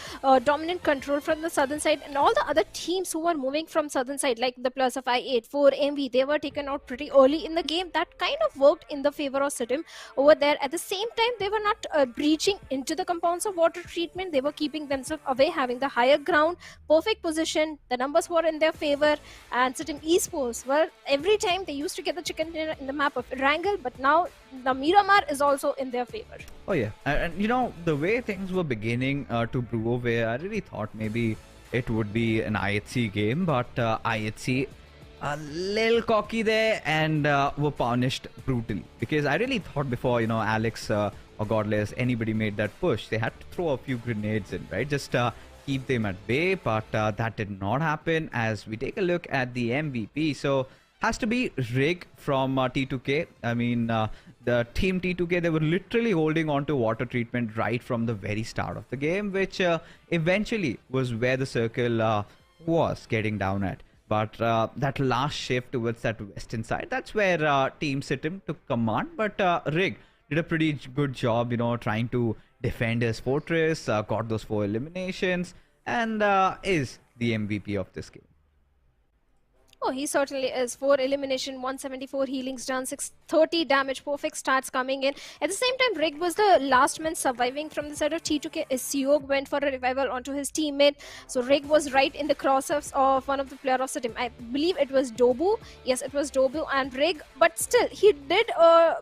dominant control from the southern side, and all the other teams who were moving from southern side, like the players of I8, 4, MV, they were taken out pretty early in the game. That kind of worked in the favor of SITM over there. At the same time, they were not breaching into the compounds of water treatment. They were keeping themselves away, having the higher ground, perfect position. The numbers were in their favor, and SITM Esports were, every time they used to get the chicken dinner in the map of Erangel, but now the Miramar is also in their favor. Oh yeah, and you know, the way things were beginning to brew over here, I really thought maybe it would be an IHC game, but IHC a little cocky there and were punished brutally, because I really thought before, you know, Alex or Godless, anybody made that push, they had to throw a few grenades in, right? Just keep them at bay, but that did not happen. As we take a look at the MVP, so has to be Rig from T2K. I mean, the team T2K, they were literally holding on to water treatment right from the very start of the game, which eventually was where the circle was getting down at. But that last shift towards that western side, that's where Team SITM took command. But Rig did a pretty good job, you know, trying to defend his fortress, got those 4 eliminations, and is the MVP of this game. Oh, he certainly is. 4 elimination, 174 healings done, 630 damage, perfect stats coming in. At the same time, Rig was the last man surviving from the side of T2K. Siog went for a revival onto his teammate. So Rig was right in the crosshairs of one of the players of SITM. I believe it was Dobu. Yes, it was Dobu and Rig. But still, he did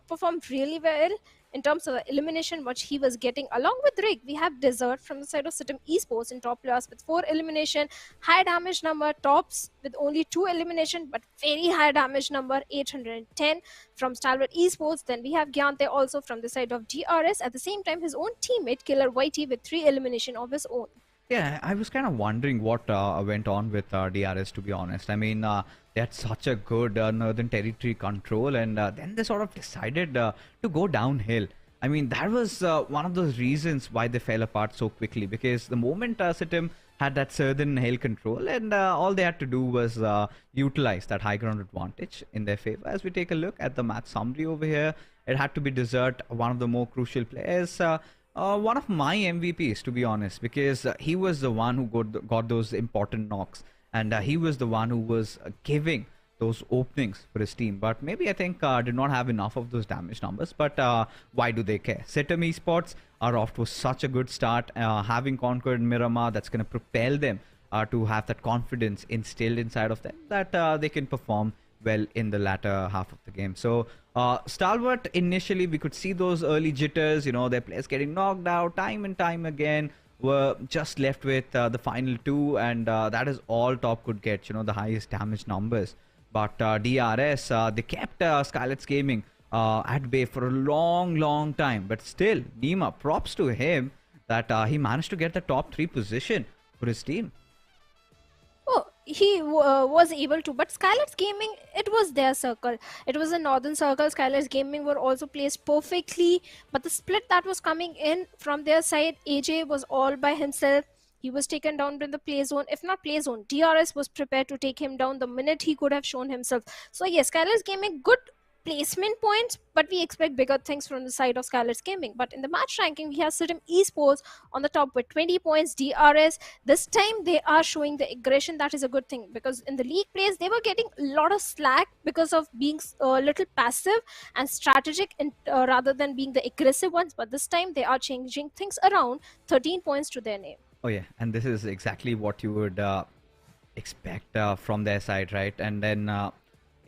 perform really well in terms of the elimination which he was getting. Along with Rig, we have Desert from the side of SITM Esports in top players with 4 elimination, high damage number, tops with only 2 elimination, but very high damage number, 810 from Stalwart Esports. Then we have Gyante also from the side of DRS. At the same time, his own teammate Killer Whitey with 3 elimination of his own. Yeah, I was kind of wondering what went on with DRS, to be honest. I mean, they had such a good northern territory control, and then they sort of decided to go downhill. I mean, that was one of those reasons why they fell apart so quickly, because the moment SITM had that southern hill control, and all they had to do was utilize that high ground advantage in their favor. As we take a look at the match summary over here, it had to be Desert, one of the more crucial players. One of my MVPs, to be honest, because he was the one who got those important knocks, and he was the one who was giving those openings for his team. But maybe I think did not have enough of those damage numbers, but why do they care? SITM Esports are off to such a good start, having conquered Miramar. That's going to propel them to have that confidence instilled inside of them, that they can perform well in the latter half of the game. So Stalwart, initially we could see those early jitters, you know, their players getting knocked out time and time again, were just left with the final 2, and that is all top could get, you know, the highest damage numbers. But DRS, they kept Skylightz Gaming at bay for a long time. But still, Nima, props to him that he managed to get the top 3 position for his team. Oh, he was able to, but Skylightz Gaming, it was their circle. It was a northern circle. Skylightz Gaming were also placed perfectly, but the split that was coming in from their side, AJ was all by himself. He was taken down in the play zone. If not play zone, DRS was prepared to take him down the minute he could have shown himself. So yes, Skylightz Gaming, good placement points, but we expect bigger things from the side of Skylightz Gaming. But in the match ranking, we have SITM Esports on the top with 20 points. DRS, this time they are showing the aggression. That is a good thing, because in the league plays, they were getting a lot of slack because of being a little passive and strategic rather than being the aggressive ones. But this time they are changing things around. 13 points to their name. Oh yeah, and this is exactly what you would expect from their side, right? And then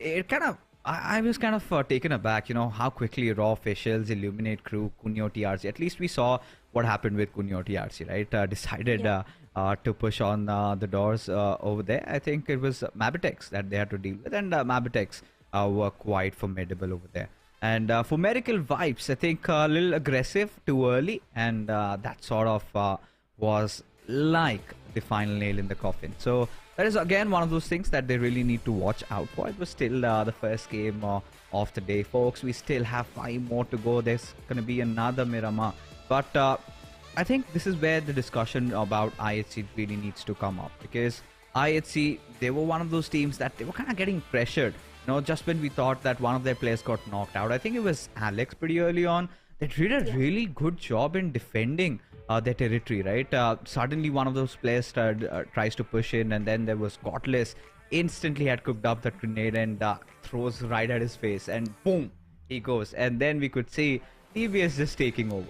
it kind of, I was kind of taken aback, you know, how quickly raw officials, Illumin8 Crew, Kunyo TRZ, at least we saw what happened with Kunyo TRZ, right? Decided to push on the doors over there. I think it was Mabetex that they had to deal with, and Mabetex were quite formidable over there. And for Miracle Vibes, I think a little aggressive too early, and that sort of was like the final nail in the coffin. So that is again one of those things that they really need to watch out for. It was still the first game of the day, folks. We still have 5 more to go. There's gonna be another Miramar, but I think this is where the discussion about IHC really needs to come up, because IHC, they were one of those teams that they were kind of getting pressured, you know, just when we thought that one of their players got knocked out. I think it was Alex pretty early on. They did a really good job in defending their territory, right? Suddenly one of those players tries to push in, and then there was Godless, instantly had cooked up that grenade and throws right at his face, and boom, he goes. And then we could see TBS just taking over.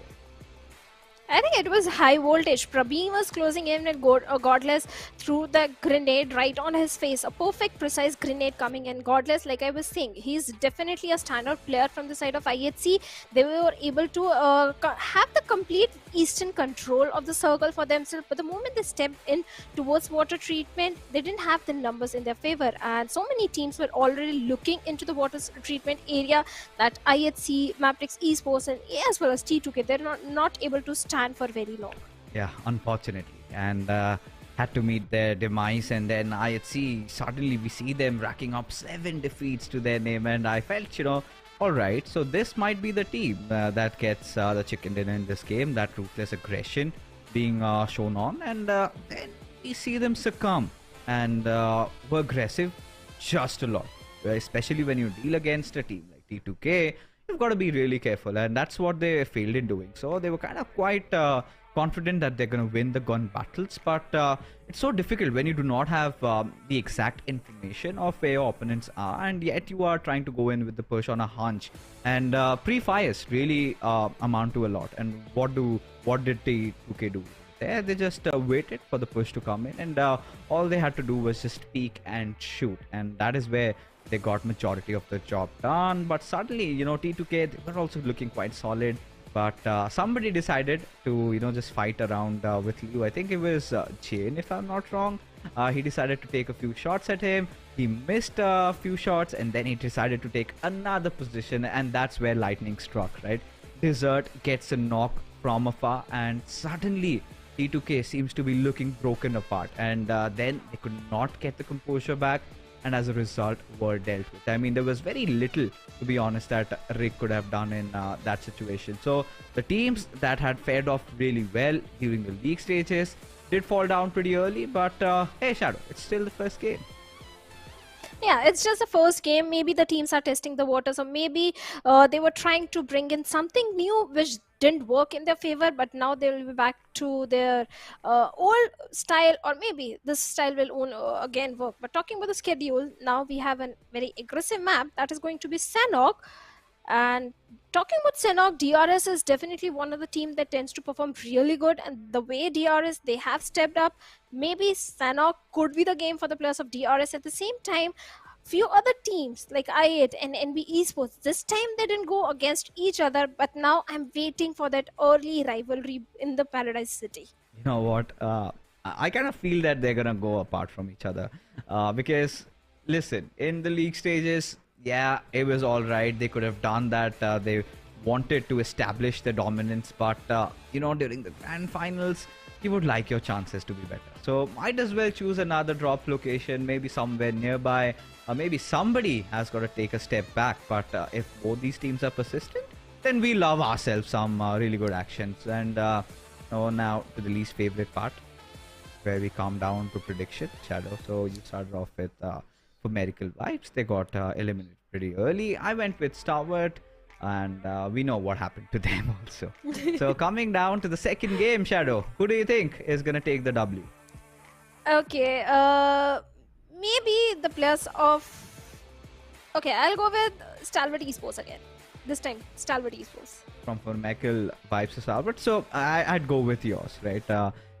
I think it was HighVoltage. Prabeen was closing in and Godless threw the grenade right on his face. A perfect, precise grenade coming in. Godless, like I was saying, he's definitely a standout player from the side of IHC. They were able to have the complete eastern control of the circle for themselves. But the moment they stepped in towards water treatment, they didn't have the numbers in their favor. And so many teams were already looking into the water treatment area that IHC, Mabetex Esports, and as well as T2K, they're not able to stand for very long. Yeah, unfortunately. And had to meet their demise. And then IHC, suddenly we see them racking up 7 defeats to their name. And I felt, you know, alright, so this might be the team that gets the chicken dinner in this game. That ruthless aggression being shown on. And then we see them succumb and were aggressive just a lot. Especially when you deal against a team like T2K, you've got to be really careful, and that's what they failed in doing. So they were kind of quite confident that they're going to win the gun battles, but it's so difficult when you do not have the exact information of where your opponents are, and yet you are trying to go in with the push on a hunch. And pre-fires really amount to a lot. And what did T2K do? They just waited for the push to come in, and all they had to do was just peek and shoot, and that is where they got majority of the job done. But suddenly, you know, T2K, they were also looking quite solid, but somebody decided to, you know, just fight around with you. I think it was Jane, if I'm not wrong. He decided to take a few shots at him. He missed a few shots, and then he decided to take another position, and that's where lightning struck, right? Desert gets a knock from afar, and suddenly T2K seems to be looking broken apart, and then they could not get the composure back, and as a result were dealt with. I mean, there was very little, to be honest, that Rick could have done in that situation. So the teams that had fared off really well during the league stages did fall down pretty early, but hey Shadow, it's still the first game. Yeah, it's just the first game. Maybe the teams are testing the waters, or maybe they were trying to bring in something new which didn't work in their favor, but now they will be back to their old style, or maybe this style will again work. But talking about the schedule, now we have a very aggressive map that is going to be Sanhok. And talking about Sanhok, DRS is definitely one of the teams that tends to perform really good, and the way DRS, they have stepped up, maybe Sanhok could be the game for the players of DRS. At the same time, few other teams like I8 and NB Esports, this time they didn't go against each other, but now I'm waiting for that early rivalry in the Paradise City. You know what? I kind of feel that they're gonna go apart from each other because listen, in the league stages, yeah, it was all right. They could have done that. They wanted to establish the dominance, but during the grand finals, you would like your chances to be better. So might as well choose another drop location, maybe somewhere nearby, or maybe somebody has got to take a step back. But if both these teams are persistent, then we love ourselves some really good actions. And now to the least favorite part, where we come down to prediction, Shadow. So you started off with for Miracle Vibes. They got eliminated pretty early. I went with Stalwart, and we know what happened to them also. So coming down to the second game, Shadow, who do you think is going to take the W? Okay, maybe the players of... Okay, I'll go with Stalwart Esports again. This time, Stalwart Esports. From Miracle Vibes to Stalwart. So I'd go with yours, right?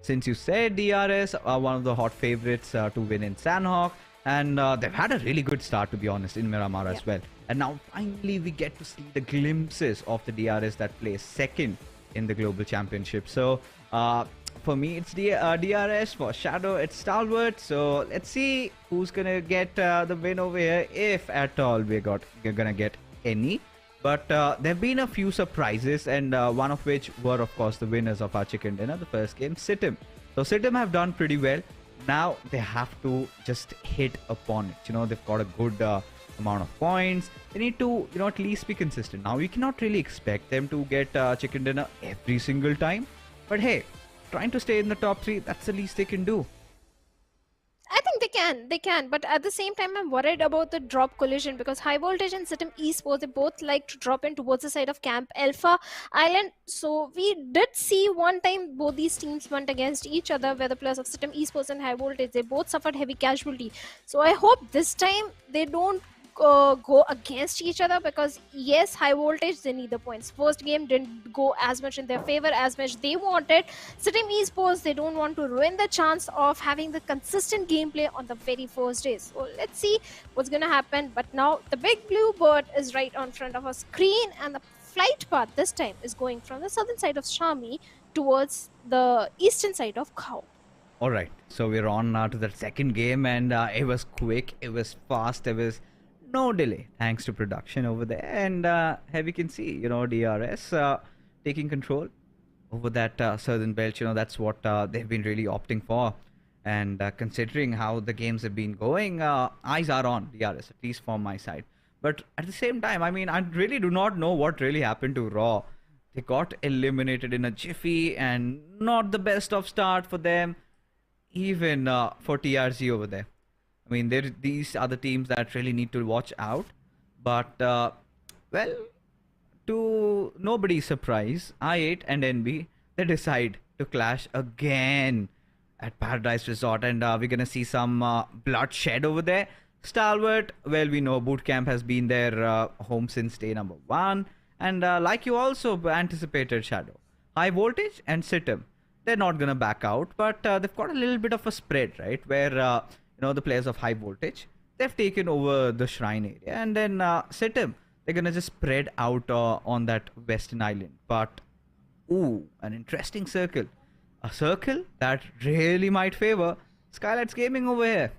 Since you said DRS are one of the hot favorites to win in Sanhok, and they've had a really good start, to be honest, in Miramar as well. And now finally we get to see the glimpses of the DRS that plays second in the global championship. So for me, it's DRS. For Shadow, it's Stalwart. So let's see who's gonna get the win over here, if at all we're gonna get any. But there have been a few surprises, and one of which were, of course, the winners of our chicken dinner, the first game, SITM. So SITM have done pretty well. Now they have to just hit upon it. They've got a good amount of points. They need to, at least be consistent. Now, we cannot really expect them to get chicken dinner every single time. But hey, trying to stay in the top 3, that's the least they can do. I think they can, but at the same time, I'm worried about the drop collision, because HighVoltage and SITM Esports, they both like to drop in towards the side of Camp Alpha Island. So we did see one time both these teams went against each other, where the players of SITM Esports and HighVoltage, they both suffered heavy casualty. So I hope this time they don't go against each other, because yes, HighVoltage, they need the points. First game didn't go as much in their favor as much they wanted. SITM Esports, they don't want to ruin the chance of having the consistent gameplay on the very first day. So let's see what's gonna happen. But now the big blue bird is right on front of our screen, and the flight path this time is going from the southern side of Shami towards the eastern side of Khao. Alright, so we're on now to the second game, and it was quick, it was fast, it was no delay, thanks to production over there. And here we can see, DRS taking control over that southern belt. That's what they've been really opting for. And considering how the games have been going, eyes are on DRS, at least from my side. But at the same time, I mean, I really do not know what really happened to Raw. They got eliminated in a jiffy, and not the best of start for them, even for TRZ over there. I mean, these are the teams that really need to watch out. But, well, to nobody's surprise, I8 and NB, they decide to clash again at Paradise Resort. And we're going to see some bloodshed over there. Stalwart, well, we know Bootcamp has been their home since day number 1. And like you also anticipated, Shadow, HighVoltage and SITM, they're not going to back out. But they've got a little bit of a spread, right? Where... the players of HighVoltage, they've taken over the shrine area, and then SITM, they're gonna just spread out on that western island. But ooh, an interesting circle, a circle that really might favor Skylightz Gaming over here.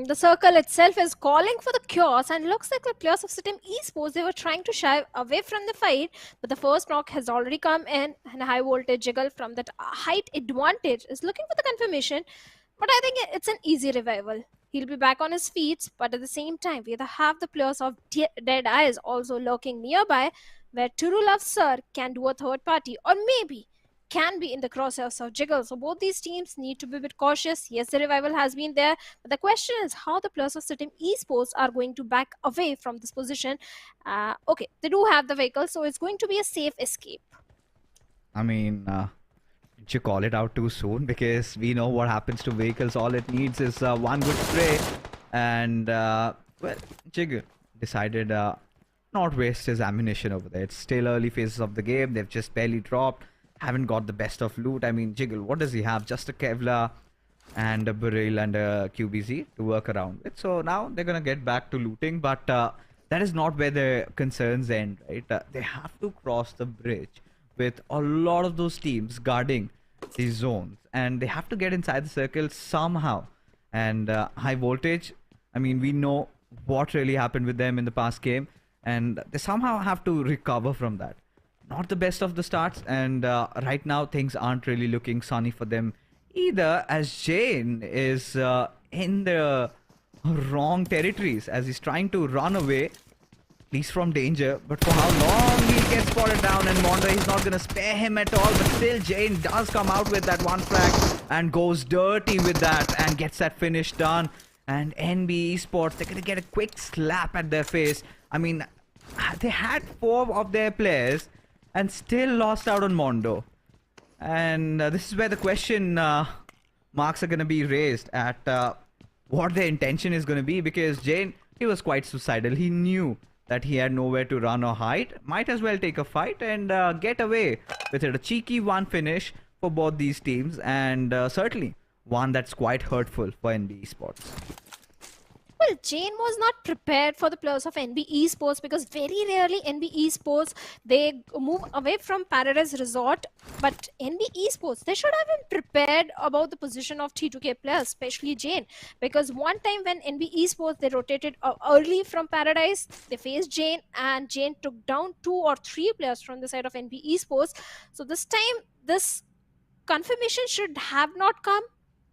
The circle itself is calling for the chaos, and looks like the players of SITM Esports, they were trying to shy away from the fight, but the first knock has already come in, and HighVoltage Jiggle from that height advantage is looking for the confirmation. But I think it's an easy revival. He'll be back on his feet, but at the same time, we have the players of Deadeyes also lurking nearby, where Turulov Sir can do a third party, or maybe can be in the crosshairs of Jiggle. So both these teams need to be a bit cautious. Yes, the revival has been there, but the question is how the players of SITM Esports are going to back away from this position. Okay, they do have the vehicle, so it's going to be a safe escape. I mean... did you call it out too soon? Because we know what happens to vehicles. All it needs is one good spray. And, well, Jiggle decided not waste his ammunition over there. It's still early phases of the game. They've just barely dropped. Haven't got the best of loot. I mean, Jiggle, what does he have? Just a Kevlar and a Barrel and a QBZ to work around with. So now they're going to get back to looting. But that is not where the concerns end, right? They have to cross the bridge with a lot of those teams guarding these zones, and they have to get inside the circle somehow. And HighVoltage, I mean, we know what really happened with them in the past game, and they somehow have to recover from that. Not the best of the starts, and right now things aren't really looking sunny for them either, as Jane is in the wrong territories as he's trying to run away, at least from danger. But for how long he'll get spotted down, and Mondo is not going to spare him at all. But still, Jane does come out with that one frag and goes dirty with that and gets that finish done. And NB Esports, they're going to get a quick slap at their face. I mean, they had 4 of their players and still lost out on Mondo. And this is where the question marks are going to be raised at what their intention is going to be, because Jane, he was quite suicidal. He knew that he had nowhere to run or hide. Might as well take a fight and get away with it. A cheeky one finish for both these teams, and certainly one that's quite hurtful for NB Esports. Well, Jane was not prepared for the players of NB Esports, because very rarely NB Esports, they move away from Paradise Resort. But NB Esports, they should have been prepared about the position of T2K players, especially Jane. Because one time when NB Esports, they rotated early from Paradise, they faced Jane, and Jane took down 2 or 3 players from the side of NB Esports. So this time, this confirmation should have not come.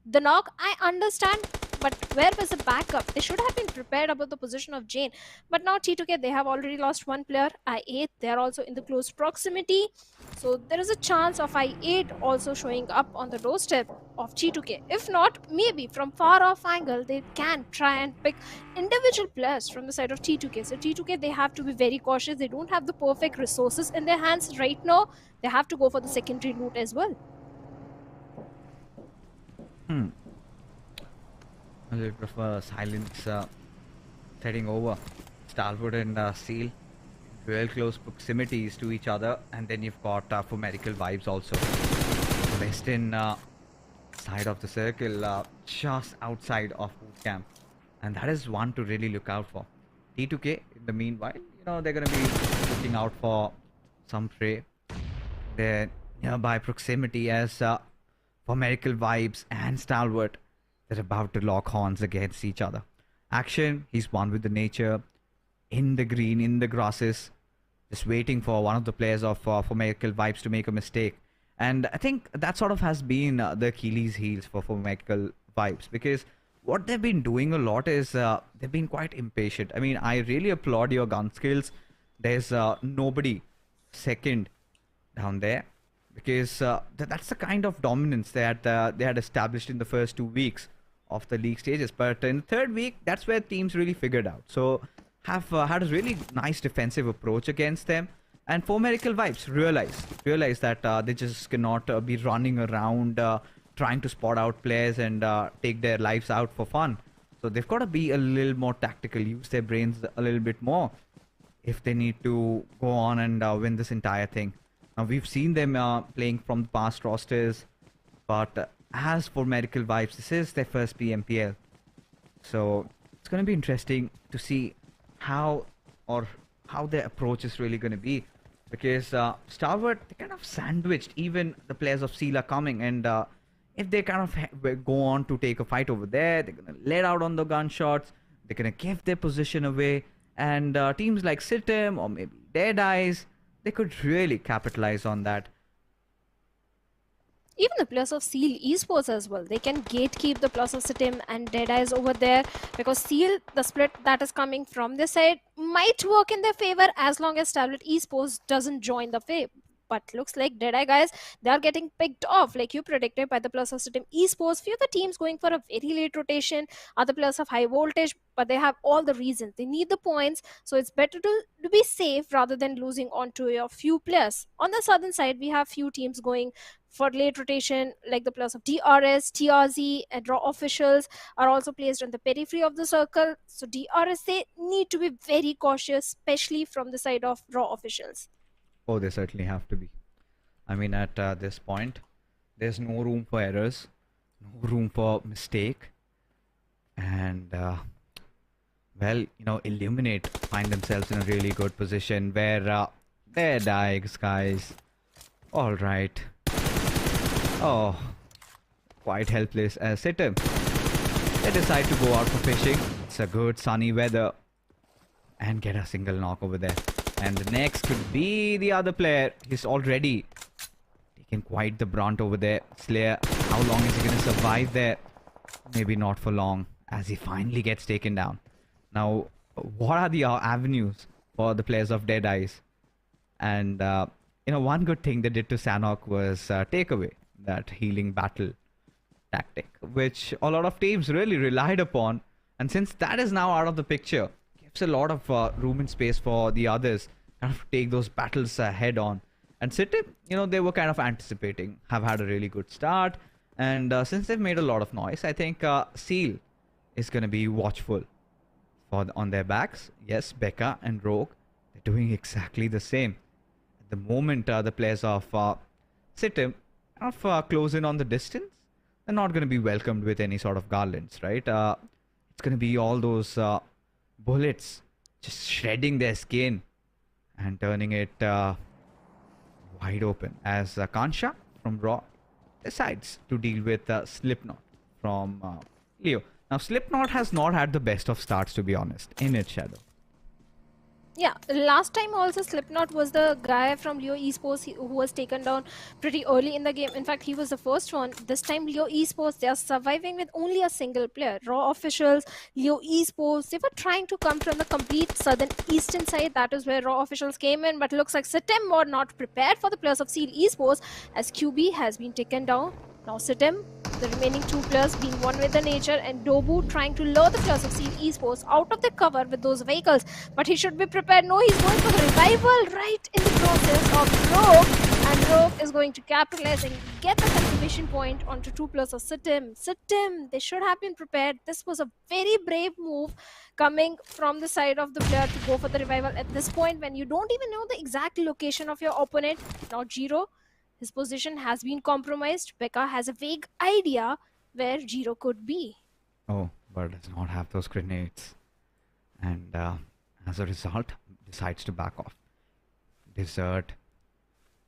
The knock, I understand, but where was the backup? They should have been prepared about the position of Jane. But now T2K, they have already lost 1 player, I8. They are also in the close proximity. So there is a chance of I8 also showing up on the doorstep of T2K. If not, maybe from far off angle, they can try and pick individual players from the side of T2K. So T2K, they have to be very cautious. They don't have the perfect resources in their hands right now. They have to go for the secondary loot as well. A little bit of a silence setting over. Stalwart and Seal, real close proximities to each other, and then you've got for medical vibes also. Western side of the circle, just outside of boot camp, and that is one to really look out for. T2K, in the meanwhile, you know, they're gonna be looking out for some prey. Their nearby proximity as for medical vibes and Stalwart, they're about to lock horns against each other. Action, he's one with the nature, in the green, in the grasses, just waiting for one of the players of for medical vibes to make a mistake. And I think that sort of has been the Achilles heels for medical vibes, because what they've been doing a lot is they've been quite impatient. I mean, I really applaud your gun skills. There's nobody second down there, because that's the kind of dominance that they had established in the first 2 weeks of the league stages. But in the 3rd week, that's where teams really figured out. So have had a really nice defensive approach against them. And for medical vibes, realize that they just cannot be running around trying to spot out players and take their lives out for fun. So they've got to be a little more tactical, use their brains a little bit more if they need to go on and win this entire thing. Now, we've seen them playing from the past rosters, but as for medical vibes, this is their first PMPL. So it's going to be interesting to see how their approach is really going to be, because Stalwart, they kind of sandwiched. Even the players of Seal are coming, and if they kind of go on to take a fight over there, they're going to let out on the gunshots, they're going to give their position away, and teams like SITM or maybe Deadeyes, they could really capitalize on that. Even the players of Seal Esports as well, they can gatekeep the players of SITM and Deadeyes over there, because Seal, the split that is coming from this side, might work in their favor as long as Stalwart Esports doesn't join the fray. But looks like Deadeye guys, they are getting picked off, like you predicted, by the players of SITM Esports. Few of the teams going for a very late rotation, other players of HighVoltage, but they have all the reasons. They need the points, so it's better to be safe rather than losing on to a few players. On the southern side, we have few teams going for late rotation, like the players of DRS, TRZ, and Raw officials are also placed on the periphery of the circle. So DRS, they need to be very cautious, especially from the side of Raw officials. Oh, they certainly have to be. I mean, at this point, there's no room for errors, no room for mistake. And, well, you know, Illumin8 find themselves in a really good position where they're Deadeyes Guys. All right. Oh, quite helpless as SITM. They decide to go out for fishing. It's a good sunny weather. And get a single knock over there. And the next could be the other player. He's already taken quite the brunt over there. Slayer, how long is he going to survive there? Maybe not for long, as he finally gets taken down. Now, what are the avenues for the players of Deadeyes? And, one good thing they did to Sanhok was take away that healing battle tactic, which a lot of teams really relied upon. And since that is now out of the picture, gives a lot of room and space for the others kind of take those battles head on. And SITM, they were kind of anticipating, have had a really good start. And since they've made a lot of noise, I think Seal is going to be watchful on their backs. Yes, Becca and Rogue, they're doing exactly the same. At the moment, the players of SITM kind of close in on the distance, they're not going to be welcomed with any sort of garlands, right? It's going to be all those bullets just shredding their skin and turning it wide open as Kansha from Raw decides to deal with Slipknot from Leo. Now, Slipknot has not had the best of starts, to be honest, in its shadow. Yeah, last time also Slipknot was the guy from Leo Esports who was taken down pretty early in the game. In fact, he was the first one. This time Leo Esports, they are surviving with only a single player. Raw officials, Leo Esports, they were trying to come from the complete southern eastern side. That is where Raw officials came in. But looks like SITM were not prepared for the players of Seal Esports as QB has been taken down. Now SITM, the remaining two players being one with the nature, and Dobu trying to lure the players of Seal Esports out of the cover with those vehicles. But he should be prepared. No, he's going for the revival right in the process of Rogue. And Rogue is going to capitalize and get the conservation point onto two players of SITM. SITM, they should have been prepared. This was a very brave move coming from the side of the player to go for the revival at this point when you don't even know the exact location of your opponent. Now Jiro, his position has been compromised. Becca has a vague idea where Jiro could be. Oh, but does not have those grenades. And as a result, decides to back off. Desert.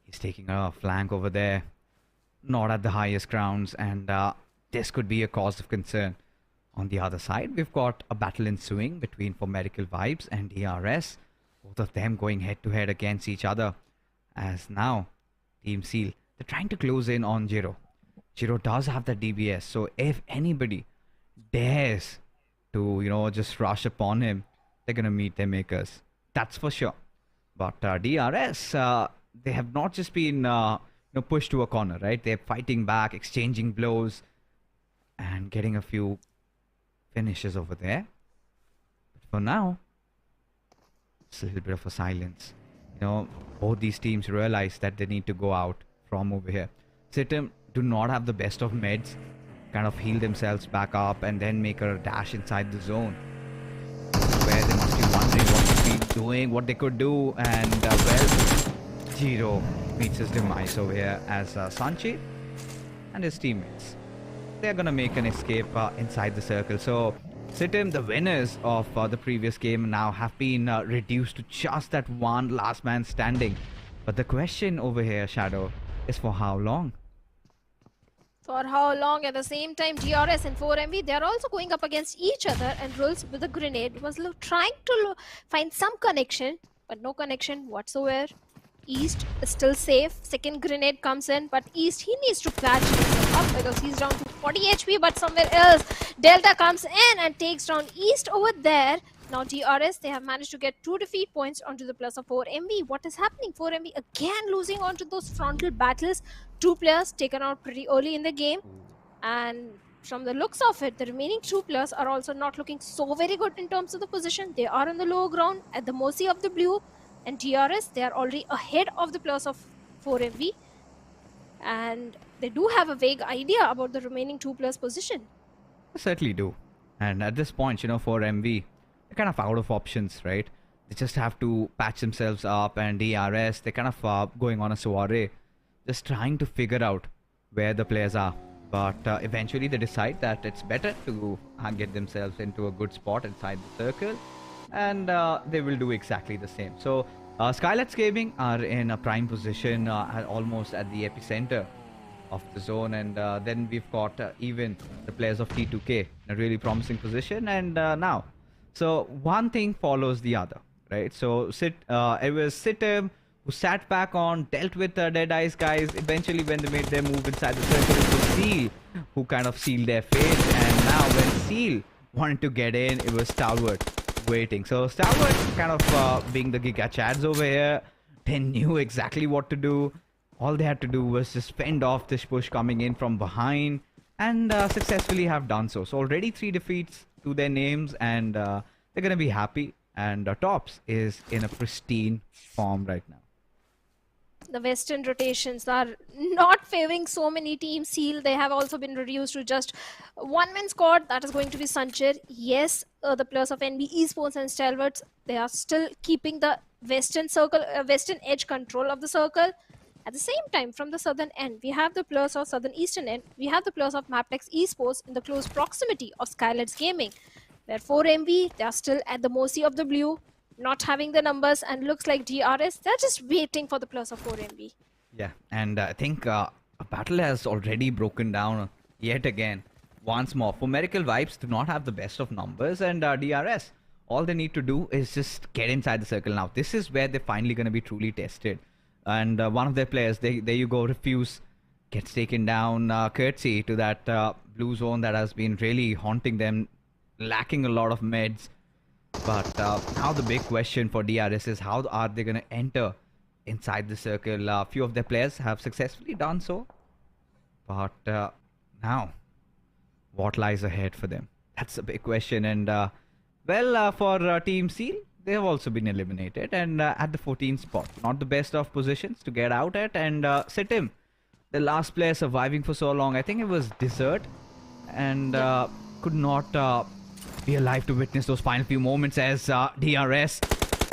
He's taking a flank over there. Not at the highest grounds. And this could be a cause of concern. On the other side, we've got a battle ensuing between For Medical Vibes and DRS. Both of them going head to head against each other. As now, Team Seal, they're trying to close in on Jiro. Jiro does have the DBS, so if anybody dares to, just rush upon him, they're going to meet their makers. That's for sure. But DRS, they have not just been pushed to a corner, right? They're fighting back, exchanging blows, and getting a few finishes over there. But for now, it's a little bit of a silence. Both these teams realize that they need to go out from over here. SITM do not have the best of meds, kind of heal themselves back up and then make a dash inside the zone. Where they must be wondering what to be doing, what they could do, and Jiro meets his demise over here as Sanchi and his teammates. They're gonna make an escape inside the circle. So SITM, the winners of the previous game, now have been reduced to just that one last man standing. But the question over here, Shadow, is for how long? For how long? At the same time, DRS and 4MV, they're also going up against each other, and Rules with a grenade was trying to find some connection, but no connection whatsoever. East is still safe. Second grenade comes in, but East, he needs to patch himself up because he's down to 40 HP, but somewhere else, Delta comes in and takes down East over there. Now DRS, they have managed to get 2 defeat points onto the plus of 4MV. What is happening? 4MV again losing onto those frontal battles. 2 players taken out pretty early in the game. And from the looks of it, the remaining 2 players are also not looking so very good in terms of the position. They are on the low ground at the mercy of the blue. And DRS, they are already ahead of the players of 4MV. And they do have a vague idea about the remaining 2 players' position. They certainly do. And at this point, 4MV, they're kind of out of options, right? They just have to patch themselves up, and DRS, they're kind of going on a soiree, just trying to figure out where the players are. But eventually they decide that it's better to get themselves into a good spot inside the circle. And they will do exactly the same. So Skylightz Gaming are in a prime position almost at the epicenter of the zone, and then we've got even the players of T2K in a really promising position. And now, so one thing follows the other, right? So it was SITM who sat back on, dealt with Deadeyes Guys. Eventually, when they made their move inside the circle, it was Seal who kind of sealed their fate. And now, when Seal wanted to get in, it was Stalwart waiting. So Stalwart kind of being the Giga Chads over here, they knew exactly what to do. All they had to do was just fend off this push coming in from behind, and successfully have done so. So already 3 defeats to their names, and they're going to be happy. And Tops is in a pristine form right now. The Western rotations are not favoring so many teams. Seal, they have also been reduced to just one-man squad. That is going to be Sanchir. Yes, the players of NB Esports and Stalwarts, they are still keeping the Western circle, Western edge control of the circle. At the same time, from the southern end, we have the players of southern eastern end. We have the players of Mabetex Esports in the close proximity of Skylightz Gaming. Where 4MB, they are still at the mercy of the blue, not having the numbers, and looks like DRS, they're just waiting for the plus of 4MB. Yeah, and I think a battle has already broken down yet again. Once more, for Miracle Vibes do not have the best of numbers, and DRS, all they need to do is just get inside the circle. Now, this is where they're finally going to be truly tested. And one of their players, there you go, Refuse, gets taken down, courtesy to that blue zone that has been really haunting them, lacking a lot of meds. But now the big question for DRS is how are they going to enter inside the circle? A few of their players have successfully done so. But now, what lies ahead for them? That's a big question. And for Team Seal, they have also been eliminated. And at the 14th spot, not the best of positions to get out at. And SITM, the last player surviving for so long, I think it was Desert. And could not be alive to witness those final few moments as DRS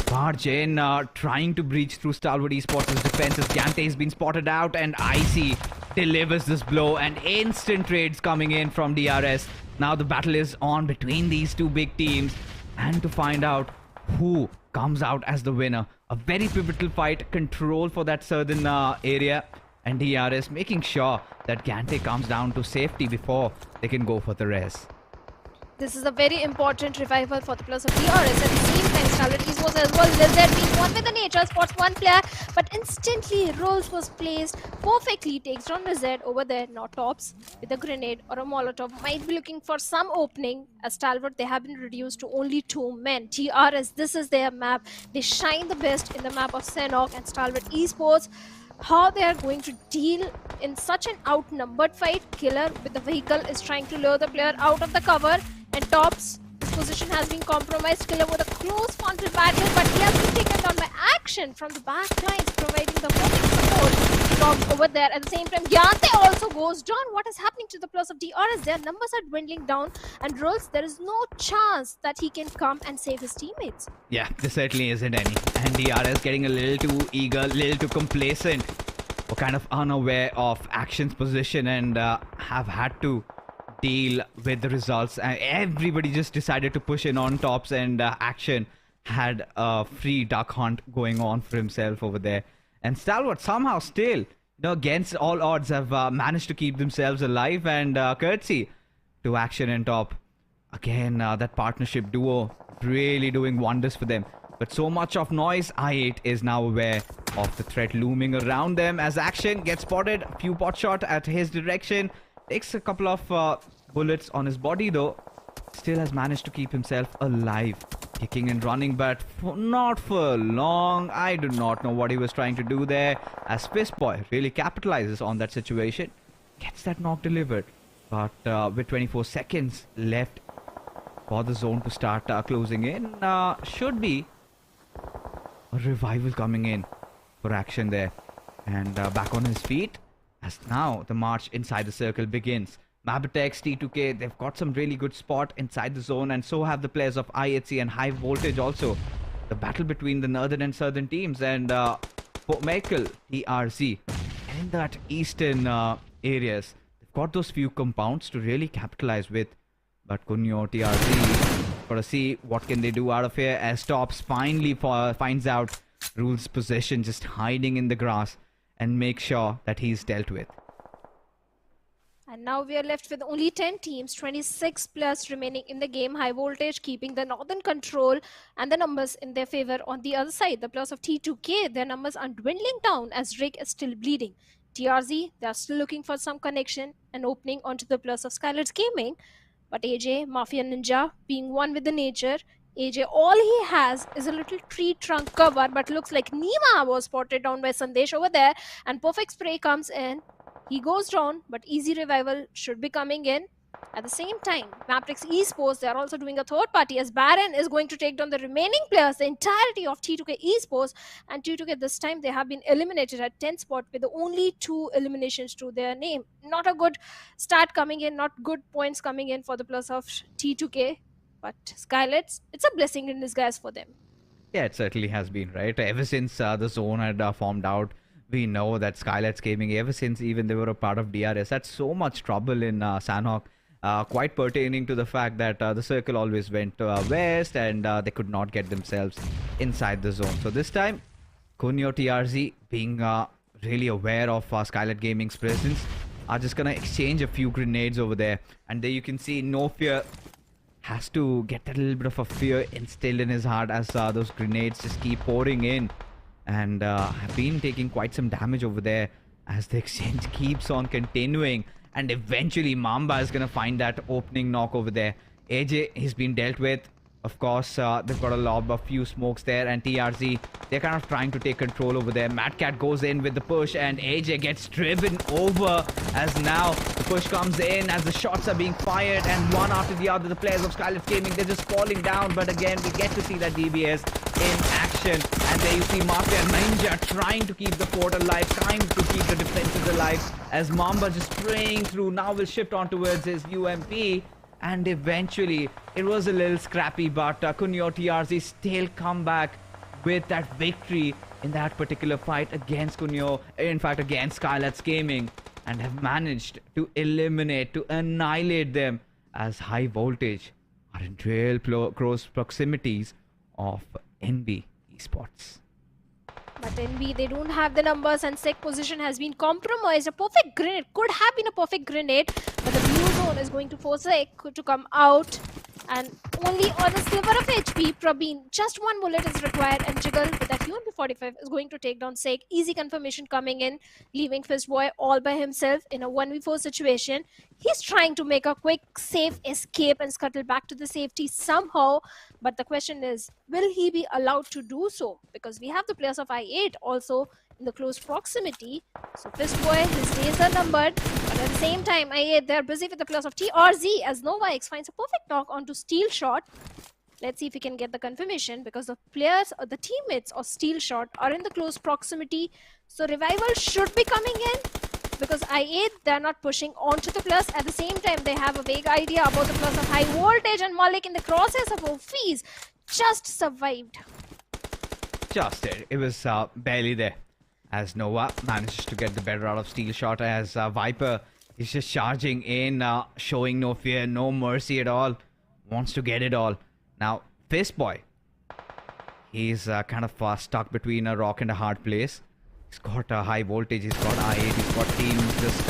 barge in, trying to breach through Stalwart Esports' defense as Gante has been spotted out, and IC delivers this blow, and instant trades coming in from DRS. Now the battle is on between these two big teams, and to find out who comes out as the winner. A very pivotal fight, control for that southern area, and DRS making sure that Gante comes down to safety before they can go for the rest. This is a very important revival for the players of DRS. At the same time, Stalwart Esports as well. Lizard being one with the nature, spots one player, but instantly Rolls was placed perfectly, takes down Lizard over there. Now Tops with a grenade or a Molotov might be looking for some opening. As Stalwart, they have been reduced to only 2 men. DRS, this is their map. They shine the best in the map of Sanhok, and Stalwart Esports, how they are going to deal in such an outnumbered fight. Killer with the vehicle is trying to lure the player out of the cover, and Tops, his position has been compromised. Killer with a close frontal battle, but he has been taken down by action from the back lines, providing the perfect support from over there. At the same time, Gyante also goes down. What is happening to the plus of DRS? Their numbers are dwindling down, and Rolls, there is no chance that he can come and save his teammates. Yeah, there certainly isn't any. And DRS getting a little too eager, a little too complacent, or kind of unaware of action's position, and have had to deal with the results. Everybody just decided to push in on Tops, and Action had a free duck hunt going on for himself over there. And Stalwart somehow still, against all odds, have managed to keep themselves alive, and courtesy to Action and Top. Again, that partnership duo really doing wonders for them. But so much of noise, i8 is now aware of the threat looming around them as Action gets spotted. A few pot shot at his direction. Takes a couple of bullets on his body though. Still has managed to keep himself alive. Kicking and running, but not for long. I do not know what he was trying to do there. As Fistboy really capitalizes on that situation. Gets that knock delivered. But with 24 seconds left for the zone to start closing in. Should be a revival coming in for Action there. And back on his feet. As now the march inside the circle begins. Mabetex, T2K, they've got some really good spot inside the zone, and so have the players of IHC and HighVoltage also. The battle between the northern and southern teams, and Michael TRZ in that eastern areas. They've got those few compounds to really capitalize with. But Kunyo TRZ, gotta see what can they do out of here as Tops finally finds out Rule's position, just hiding in the grass, and make sure that he's dealt with. And now we are left with only 10 teams, 26 plus remaining in the game. HighVoltage keeping the northern control and the numbers in their favor. On the other side, the players of T2K, their numbers are dwindling down as Rick is still bleeding. TRZ, they are still looking for some connection and opening onto the players of Skylightz Gaming. But AJ, Mafia Ninja, being one with the nature, AJ, all he has is a little tree trunk cover, but looks like Nima was spotted down by Sandesh over there, and perfect spray comes in. He goes down, but easy revival should be coming in. At the same time, Mabetex Esports, they are also doing a third party as Baron is going to take down the remaining players, the entirety of T2K Esports. And T2K this time, they have been eliminated at 10th spot with only 2 eliminations to their name. Not a good start coming in, not good points coming in for the players of T2K. But Skylightz, it's a blessing in disguise for them. Yeah, it certainly has been, right? Ever since the zone had formed out, we know that Skylightz Gaming, ever since even they were a part of DRS, had so much trouble in Sanhok. Quite pertaining to the fact that the circle always went west and they could not get themselves inside the zone. So this time, Kunyo TRZ, being really aware of Skylightz Gaming's presence, are just gonna exchange a few grenades over there. And there you can see No Fear has to get that little bit of a fear instilled in his heart as those grenades just keep pouring in. And have been taking quite some damage over there as the exchange keeps on continuing. And eventually Mamba is going to find that opening knock over there. AJ, he's been dealt with. Of course, they've got a lob, a few smokes there. And TRZ, they're kind of trying to take control over there. Mad Cat goes in with the push and AJ gets driven over as now the push comes in as the shots are being fired. And one after the other, the players of Skylightz Gaming, they're just falling down. But again, we get to see that DBS in action. And there you see Mafia Ninja trying to keep the fort alive, trying to keep the defenses alive. As Mamba just spraying through, now will shift on towards his UMP. And eventually, it was a little scrappy, but Kunyo TRZ still come back with that victory in that particular fight against Kunyo, in fact, against Skylightz Gaming, and have managed to eliminate, to annihilate them as HighVoltage are in real close proximities of NB Esports. But NB, they don't have the numbers and sec position has been compromised. A perfect grenade could have been a perfect grenade, but the blue zone is going to force sec to come out. And only on a sliver of HP, Prabeen, just one bullet is required, and Jiggle with that UMP45 is going to take down sec. Easy confirmation coming in, leaving Fistboy all by himself in a 1v4 situation. He's trying to make a quick, safe escape and scuttle back to the safety somehow. But the question is, will he be allowed to do so? Because we have the players of I8 also in the close proximity. So Fistboy, his days are numbered. But at the same time, I8, they're busy with the players of TRZ as Nova X finds a perfect knock onto Steel Shot. Let's see if we can get the confirmation, because the players or the teammates of Steel Shot are in the close proximity. So revival should be coming in, because I8, they're not pushing onto the plus. At the same time, they have a vague idea about the plus of HighVoltage, and Malik in the crosshairs of Ophies just survived. Just it was barely there, as Nova manages to get the better out of Steel Shot, as Viper is just charging in, showing no fear, no mercy at all, wants to get it all. Now, Fistboy, he's kind of stuck between a rock and a hard place. He's got HighVoltage, he's got I8, he's got teams just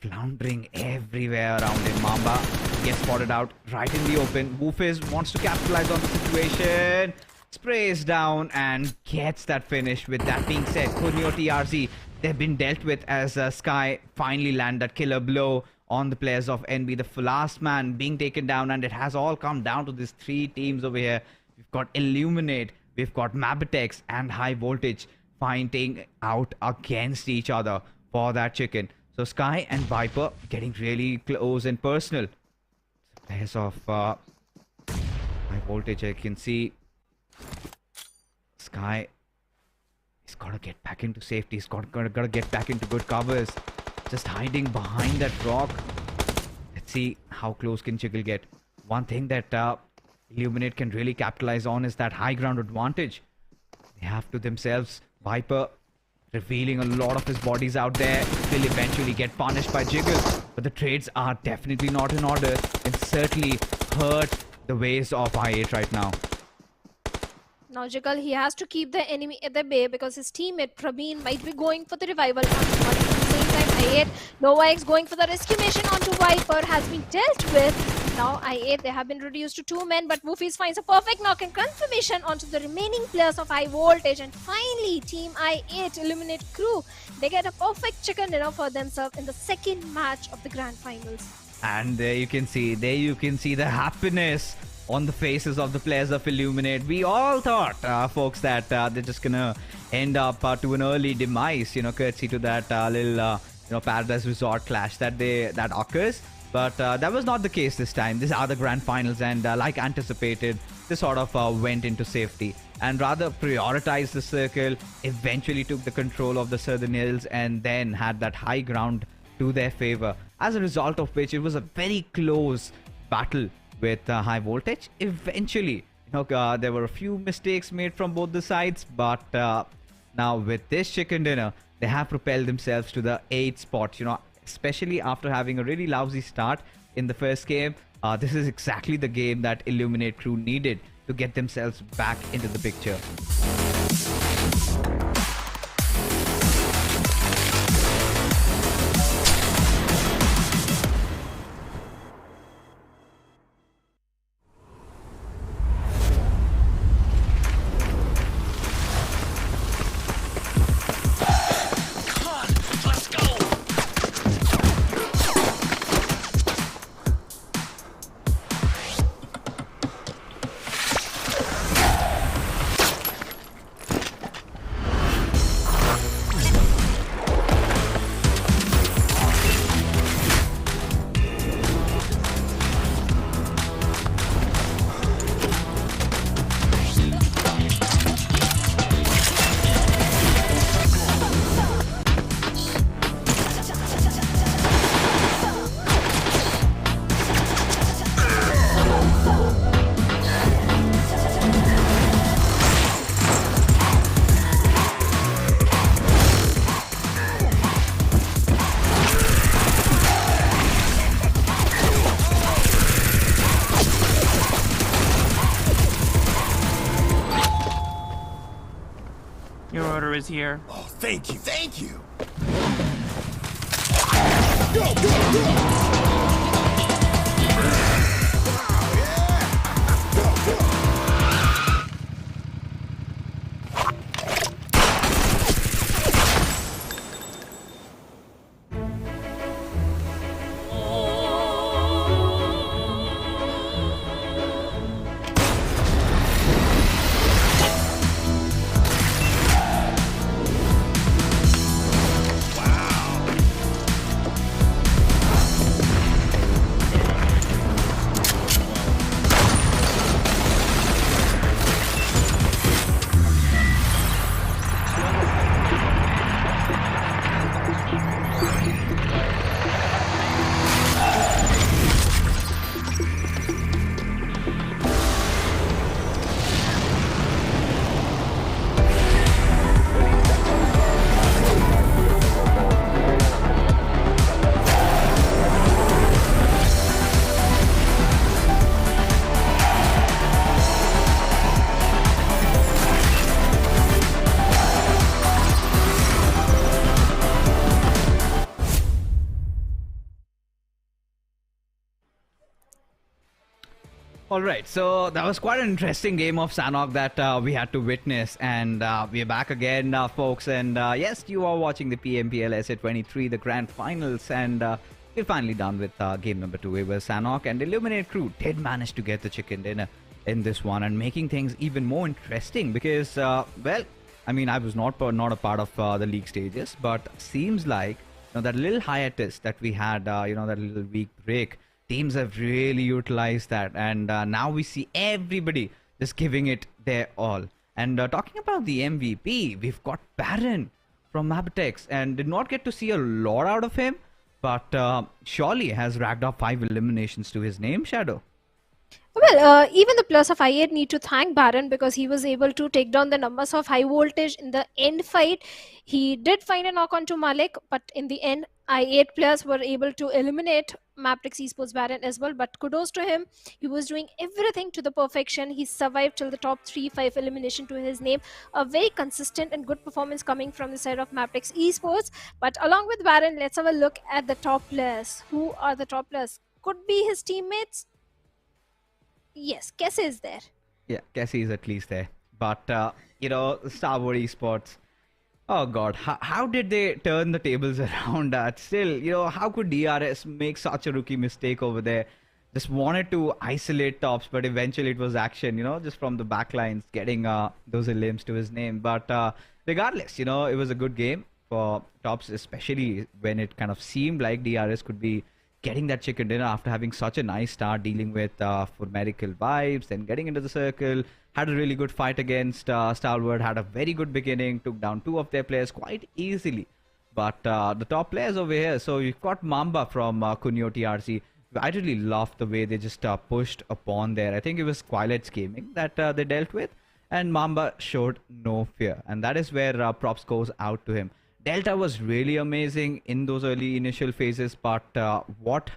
floundering everywhere around him. Mamba gets spotted out right in the open. Woofis wants to capitalize on the situation. Sprays down and gets that finish. With that being said, Kunyo TRZ, they've been dealt with as Sky finally land that killer blow on the players of NB. The last man being taken down, and it has all come down to these 3 teams over here. We've got Illumin8, we've got Mabetex, and HighVoltage fighting out against each other for that chicken. So Sky and Viper getting really close and personal. Players of HighVoltage, I can see Sky, he's got to get back into safety. He's got to get back into good covers. Just hiding behind that rock. Let's see how close can Jiggle get. One thing that Illumin8 can really capitalize on is that high ground advantage. They have to themselves. Viper revealing a lot of his bodies out there. Will eventually get punished by Jiggle. But the trades are definitely not in order. It certainly hurt the ways of I8 right now. Now Jiggle, he has to keep the enemy at the bay, because his teammate Prabeen might be going for the revival. At the same time, I8. Nova X going for the rescue mission onto Viper has been dealt with. Now I8, they have been reduced to 2 men, but Woofies finds a perfect knock and confirmation onto the remaining players of HighVoltage. And finally, Team I8, Illumin8 Crew, they get a perfect chicken dinner for themselves in the second match of the Grand Finals. And there you can see the happiness on the faces of the players of Illumin8. We all thought, folks, that they're just gonna end up to an early demise, courtesy to that little, Paradise Resort clash that occurs. But that was not the case this time. These are the Grand Finals, and like anticipated, they sort of went into safety and rather prioritized the circle, eventually took the control of the Southern Hills, and then had that high ground to their favor. As a result of which, it was a very close battle with HighVoltage. Eventually, there were a few mistakes made from both the sides, but now with this chicken dinner, they have propelled themselves to the 8th spot. Especially after having a really lousy start in the first game, this is exactly the game that Illumin8 Crew needed to get themselves back into the picture. is here. Oh, thank you. Thank you. Go, go, go! Alright, so that was quite an interesting game of Sanhok that we had to witness, and we're back again, folks, and yes, you are watching the PMPL SA23, the Grand Finals, and we're finally done with game number 2. It was Sanhok, and Illumin8 Crew did manage to get the chicken dinner in this one, and making things even more interesting, because, well, I mean, I was not a part of the league stages, but seems like, that little hiatus that we had, that little week break, teams have really utilized that, and now we see everybody just giving it their all. And talking about the MVP, we've got Baron from Mabetex, and did not get to see a lot out of him, but surely has racked up 5 eliminations to his name, Shadow. Well, even the players of I8 need to thank Baron, because he was able to take down the numbers of HighVoltage in the end fight. He did find a knock onto Malik, but in the end, I8 players were able to eliminate Mabetex Esports Baron as well, but kudos to him. He was doing everything to the perfection. He survived till the top 3-5 elimination to his name. A very consistent and good performance coming from the side of Mabetex Esports. But along with Baron, let's have a look at the top players. Who are the top players? Could be his teammates. Yes, Kesse is there. Yeah, Cassie is at least there. But, Stalwart Esports. Oh god, how did they turn the tables around? Still, how could DRS make such a rookie mistake over there? Just wanted to isolate Tops, but eventually it was action, just from the backlines, getting those limbs to his name. But regardless, it was a good game for Tops, especially when it kind of seemed like DRS could be getting that chicken dinner after having such a nice start dealing with formerical vibes, then getting into the circle. Had a really good fight against Stalwart, had a very good beginning, took down 2 of their players quite easily. But the top players over here, so you've got Mamba from Kunyo TRZ. I really loved the way they just pushed upon there. I think it was Skylightz Gaming that they dealt with, and Mamba showed no fear. And that is where props goes out to him. Delta was really amazing in those early initial phases, but what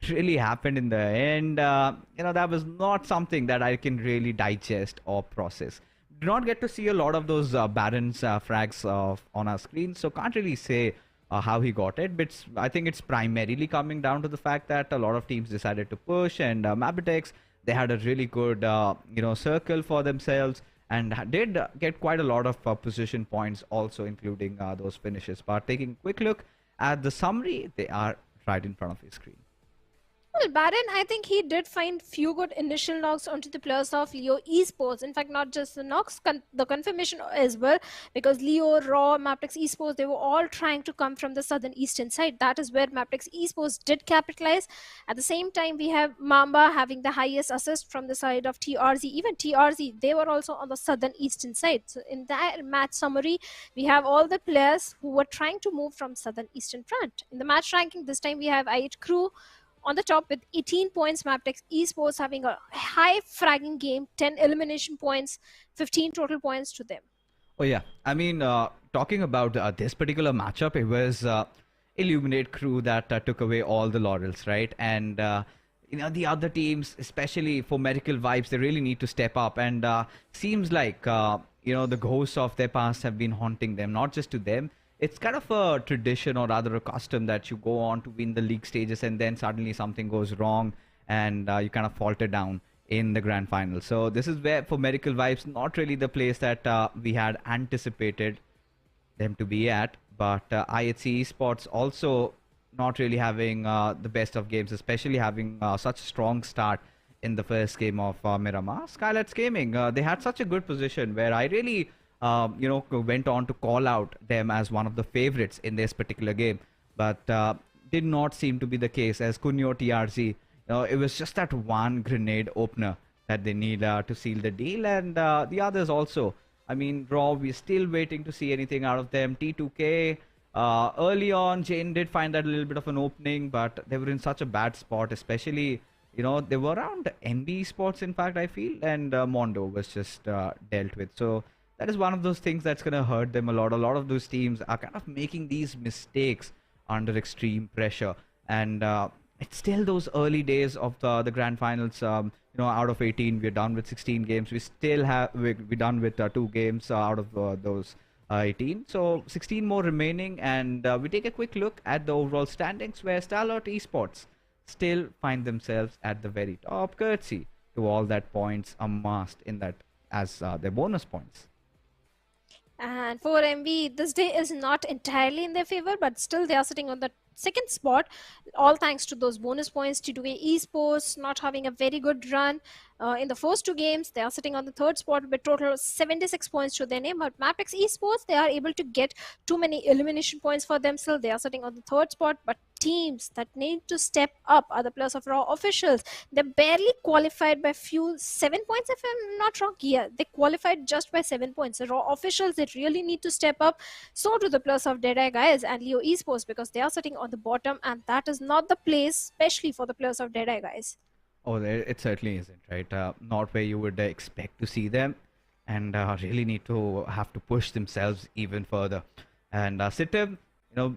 really happened in the end, that was not something that I can really digest or process. Do not get to see a lot of those Baron's frags on our screen, so can't really say how he got it. But I think it's primarily coming down to the fact that a lot of teams decided to push, and Mabetex, they had a really good circle for themselves, and did get quite a lot of position points also, including those finishes. But taking a quick look at the summary, they are right in front of your screen. Well, Baron, I think he did find few good initial knocks onto the players of Leo Esports. In fact, not just the knocks, the confirmation as well, because Leo, Raw, Mabetex Esports, they were all trying to come from the southern eastern side. That is where Mabetex Esports did capitalize. At the same time, we have Mamba having the highest assist from the side of TRZ. Even TRZ, they were also on the southern eastern side. So in that match summary, we have all the players who were trying to move from southern eastern front. In the match ranking, this time we have IHC Crew on the top with 18 points. Mabetex Esports having a high fragging game, 10 elimination points, 15 total points to them. Oh yeah, I mean, talking about this particular matchup, it was Illumin8 Crew that took away all the laurels, right? And the other teams, especially for medical vibes, they really need to step up. And seems like the ghosts of their past have been haunting them, not just to them. It's kind of a tradition, or rather a custom, that you go on to win the league stages and then suddenly something goes wrong and you kind of falter down in the grand final. So this is where, for medical vibes, not really the place that we had anticipated them to be at. But IHC Esports also not really having the best of games, especially having such a strong start in the first game of Miramar. Skylightz Gaming, they had such a good position where I really went on to call out them as one of the favorites in this particular game, but did not seem to be the case, as Kunyo TRZ, it was just that one grenade opener that they need to seal the deal, and the others also. I mean, Raw, we're still waiting to see anything out of them. T2K, early on, Jane did find that a little bit of an opening, but they were in such a bad spot, especially, they were around NB Esports, in fact, I feel, and Mondo was just dealt with. So that is one of those things that's going to hurt them a lot. A lot of those teams are kind of making these mistakes under extreme pressure. And it's still those early days of the grand finals. Out of 18, we're done with 16 games. We still have, we're done with 2 games out of those 18. So 16 more remaining. And we take a quick look at the overall standings, where Stalwart Esports still find themselves at the very top, courtesy to all that points amassed in that as their bonus points. And for MV, this day is not entirely in their favor, but still they are sitting on the second spot, all thanks to those bonus points. T2K Esports not having a very good run in the first 2 games. They are sitting on the third spot with total 76 points to their name. But Mabetex Esports, they are able to get too many elimination points for themselves. They are sitting on the third spot, but teams that need to step up are the players of Raw officials. They barely qualified by 7 points, if I'm not wrong. Yeah, they qualified just by 7 points. The Raw officials, they really need to step up. So do the players of Deadeyes Guys and Leo Esports, because they are sitting on the bottom, and that is not the place, especially for the players of Deadeyes Guys. Oh, it certainly isn't, right? Not where you would expect to see them, and really need to have to push themselves even further. And SITM,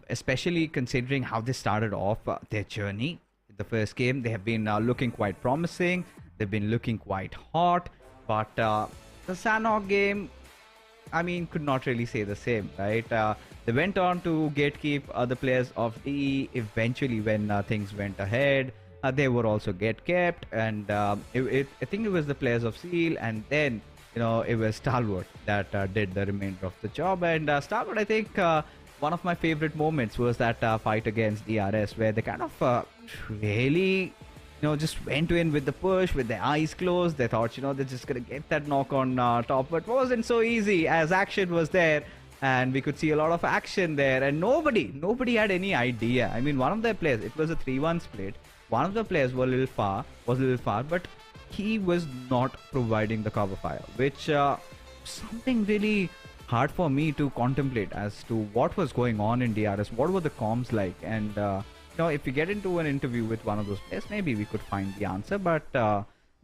especially considering how they started off their journey, the first game. They have been looking quite promising. They've been looking quite hot. But the Sanhok game, I mean, could not really say the same, right? They went on to gatekeep other players of DE. Eventually, when things went ahead, they were also get kept, and I think it was the players of Seal, and then it was Stalwart that did the remainder of the job. And Stalwart, I think one of my favorite moments was that fight against DRS, where they kind of really just went in with the push with their eyes closed. They thought they're just gonna get that knock on top, but it wasn't so easy, as action was there and we could see a lot of action there, and nobody had any idea. I mean, one of their players, it was a 3-1 split. One of the players was a little far, but he was not providing the cover fire, which something really hard for me to contemplate as to what was going on in DRS, what were the comms like. And if we get into an interview with one of those players, maybe we could find the answer, but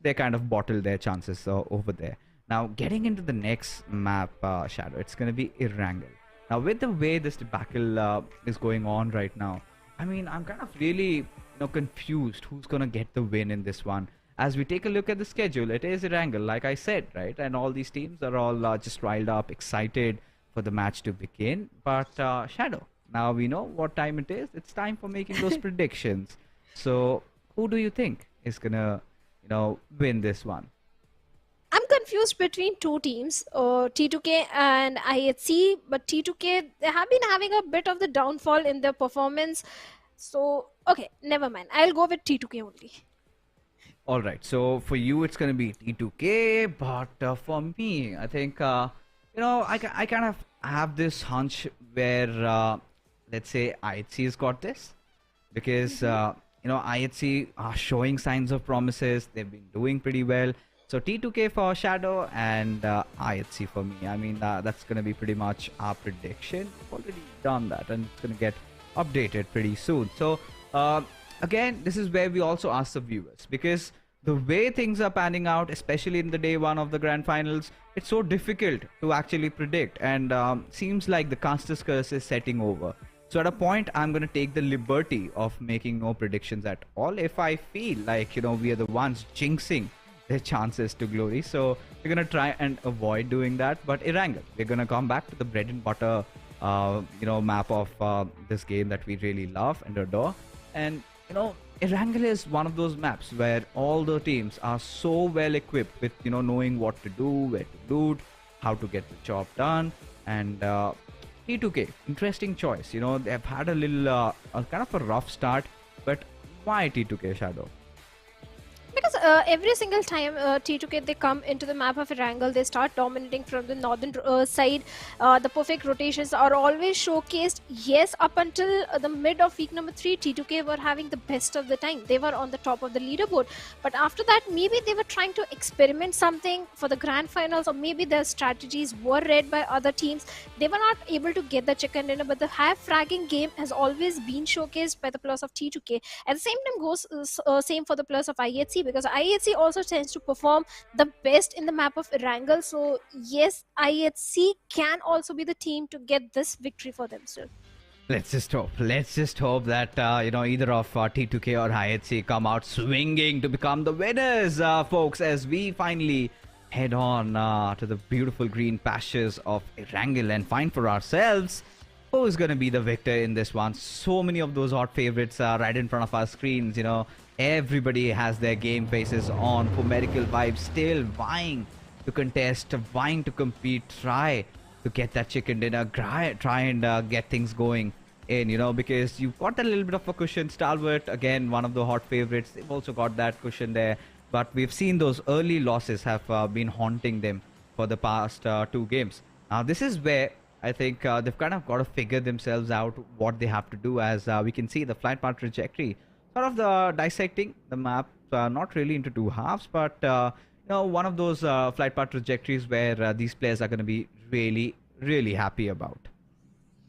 they kind of bottled their chances over there. Now, getting into the next map, Shadow, it's going to be Erangel. Now, with the way this debacle is going on right now, I mean, I'm kind of really confused who's going to get the win in this one. As we take a look at the schedule, it is Erangel, like I said, right? And all these teams are all just riled up, excited for the match to begin. But Shadow, now we know what time it is. It's time for making those predictions. So, who do you think is going to, win this one? I'm confused between two teams, T2K and IHC, but T2K, they have been having a bit of the downfall in their performance. So, okay, never mind. I'll go with T2K only. All right. So, for you, it's going to be T2K. But for me, I think, I kind of have this hunch where, let's say, IHC's got this. Because, IHC are showing signs of promises. They've been doing pretty well. So T2K for Shadow and IHC for me. I mean, that's going to be pretty much our prediction. We've already done that, and it's going to get updated pretty soon. So again, this is where we also ask the viewers, because the way things are panning out, especially in the day one of the grand finals, it's so difficult to actually predict, and seems like the caster's curse is setting over. So at a point, I'm going to take the liberty of making no predictions at all if I feel like we are the ones jinxing their chances to glory. So we're gonna try and avoid doing that. But Erangel, we're gonna come back to the bread and butter map of this game that we really love and adore. And Erangel is one of those maps where all the teams are so well equipped with knowing what to do, where to loot, how to get the job done. And T2K, interesting choice. They've had a little kind of a rough start, but why T2K, Shadow? Because every single time T2K they come into the map of Erangel, they start dominating from the northern side. The perfect rotations are always showcased. Yes, up until the mid of week number 3, T2K were having the best of the time. They were on the top of the leaderboard. But after that, maybe they were trying to experiment something for the grand finals, or maybe their strategies were read by other teams. They were not able to get the chicken dinner, but the high fragging game has always been showcased by the players of T2K. At the same time goes same for the players of IHC, because IHC also tends to perform the best in the map of Erangel. So yes, IHC can also be the team to get this victory for themselves. Let's just hope that either of T2K or IHC come out swinging to become the winners, folks, as we finally head on to the beautiful green pastures of Erangel and find for ourselves who's going to be the victor in this one. So many of those hot favorites are right in front of our screens. Everybody has their game faces on, for medical vibes, still vying to contest, vying to compete, try to get that chicken dinner, try and get things going in, because you've got a little bit of a cushion. Stalwart, again, one of the hot favorites, they've also got that cushion there. But we've seen those early losses have been haunting them for the past 2 games. Now, this is where I think they've kind of got to figure themselves out what they have to do, as we can see the flight path trajectory sort of dissecting the map, not really into 2 halves, but one of those flight path trajectories where these players are going to be really, really happy about.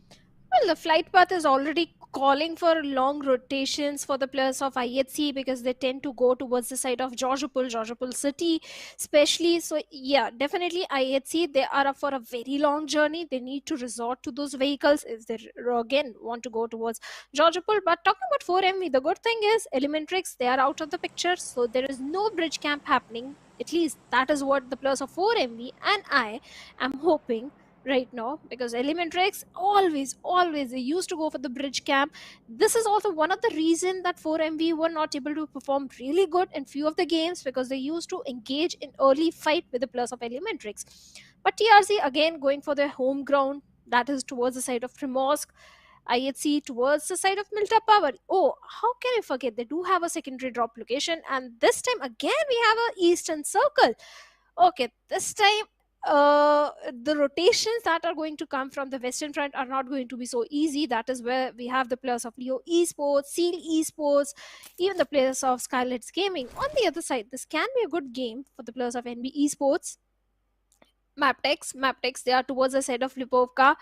Well, the flight path is already calling for long rotations for the players of IHC because they tend to go towards the side of Georgopol City, especially. So yeah, definitely IHC, they are up for a very long journey. They need to resort to those vehicles if they again want to go towards Georgopol. But talking about 4MV, the good thing is Illumin8 they are out of the picture, so there is no bridge camp happening. At least that is what the players of 4MV and I am hoping right now, because Illumin8 always they used to go for the bridge camp. This is also one of the reason that 4MV were not able to perform really good in few of the games, because they used to engage in early fight with the players of Illumin8. But TRZ again going for their home ground, that is towards the side of Primorsk. IHC towards the side of Milta Power. Oh, how can I forget? They do have a secondary drop location, and this time again we have a Eastern Circle. Okay, this time the rotations that are going to come from the Western Front are not going to be so easy. That is where we have the players of Leo Esports, Seal Esports, even the players of Skylightz Gaming. On the other side, this can be a good game for the players of NB Esports. Mabetex, they are towards the side of Lipovka.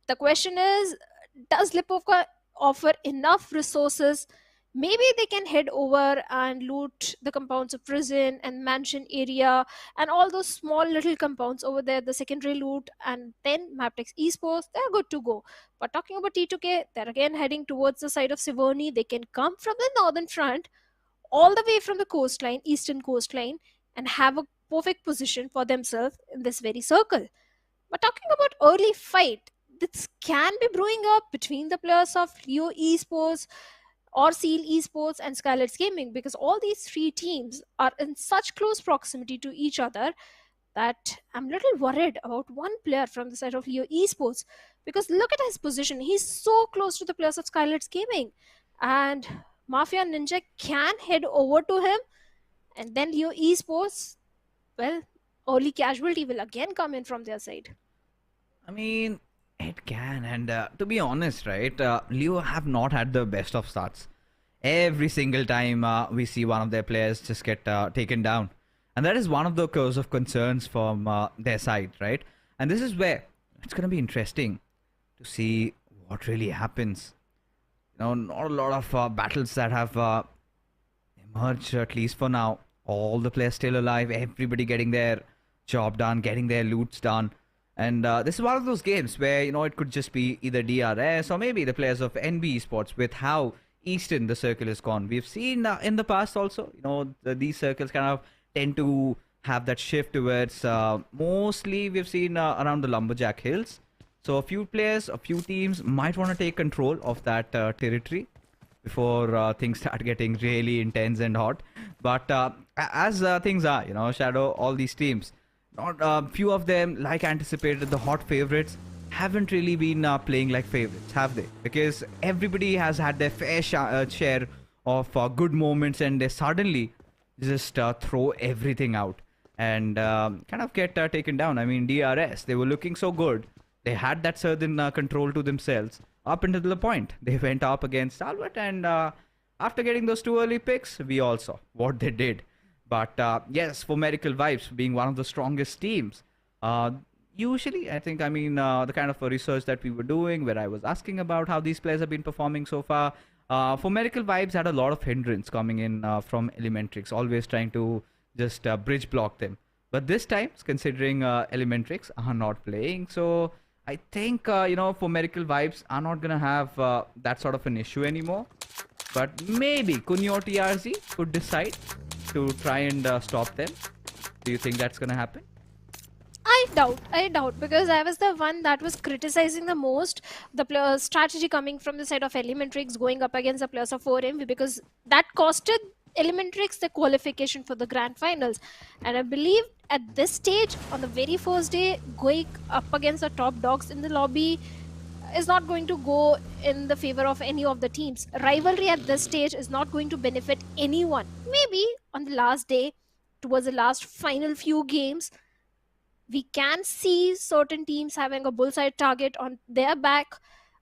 The question is, does Lipovka offer enough resources? Maybe they can head over and loot the compounds of prison and mansion area and all those small little compounds over there, the secondary loot, and then Mabetex Esports, they're good to go. But talking about T2K, they're again heading towards the side of Siverny. They can come from the northern front all the way from the coastline, eastern coastline, and have a perfect position for themselves in this very circle. But talking about early fight, this can be brewing up between the players of Leo Esports or Seal Esports and Skylightz Gaming, because all these three teams are in such close proximity to each other that I'm a little worried about one player from the side of Leo Esports, because look at his position. He's so close to the players of Skylightz Gaming, and Mafia Ninja can head over to him, and then Leo Esports, well, early casualty will again come in from their side. I mean, it can, and to be honest, right, Leo have not had the best of starts. Every single time we see one of their players just get taken down, and that is one of the cause of concerns from their side, right? And this is where it's going to be interesting to see what really happens. You know, not a lot of battles that have emerged, at least for now. All the players still alive, everybody getting their job done, getting their loots done. And this is one of those games where, you know, it could just be either DRS or maybe the players of NB Esports with how Eastern the circle is gone. We've seen in the past also, you know, these circles kind of tend to have that shift towards, mostly we've seen around the Lumberjack Hills. So a few players, a few teams might want to take control of that territory before things start getting really intense and hot. But as things are, you know, Shadow, all these teams, not few of them, like anticipated, the hot favorites haven't really been playing like favorites, have they? Because everybody has had their fair share of good moments, and they suddenly just throw everything out and kind of get taken down. I mean, DRS, they were looking so good. They had that certain control to themselves up until the point they went up against Stalwart, and after getting those two early picks, we all saw what they did. But yes, for Medical Vibes being one of the strongest teams, usually I think, I mean, the kind of research that we were doing where I was asking about how these players have been performing so far, for Medical Vibes had a lot of hindrance coming in from Illumin8, always trying to just bridge block them. But this time, considering Illumin8 are not playing, so I think, you know, for Medical Vibes are not going to have that sort of an issue anymore. But maybe Kunyo TRZ could decide to try and stop them. Do you think that's going to happen? I doubt, because I was the one that was criticizing the most the strategy coming from the side of Illumin8 going up against the players of 4MV, because that costed Illumin8 the qualification for the grand finals. And I believe at this stage, on the very first day, going up against the top dogs in the lobby is not going to go in the favor of any of the teams. Rivalry at this stage is not going to benefit anyone. Maybe on the last day, towards the last final few games, we can see certain teams having a bullseye target on their back.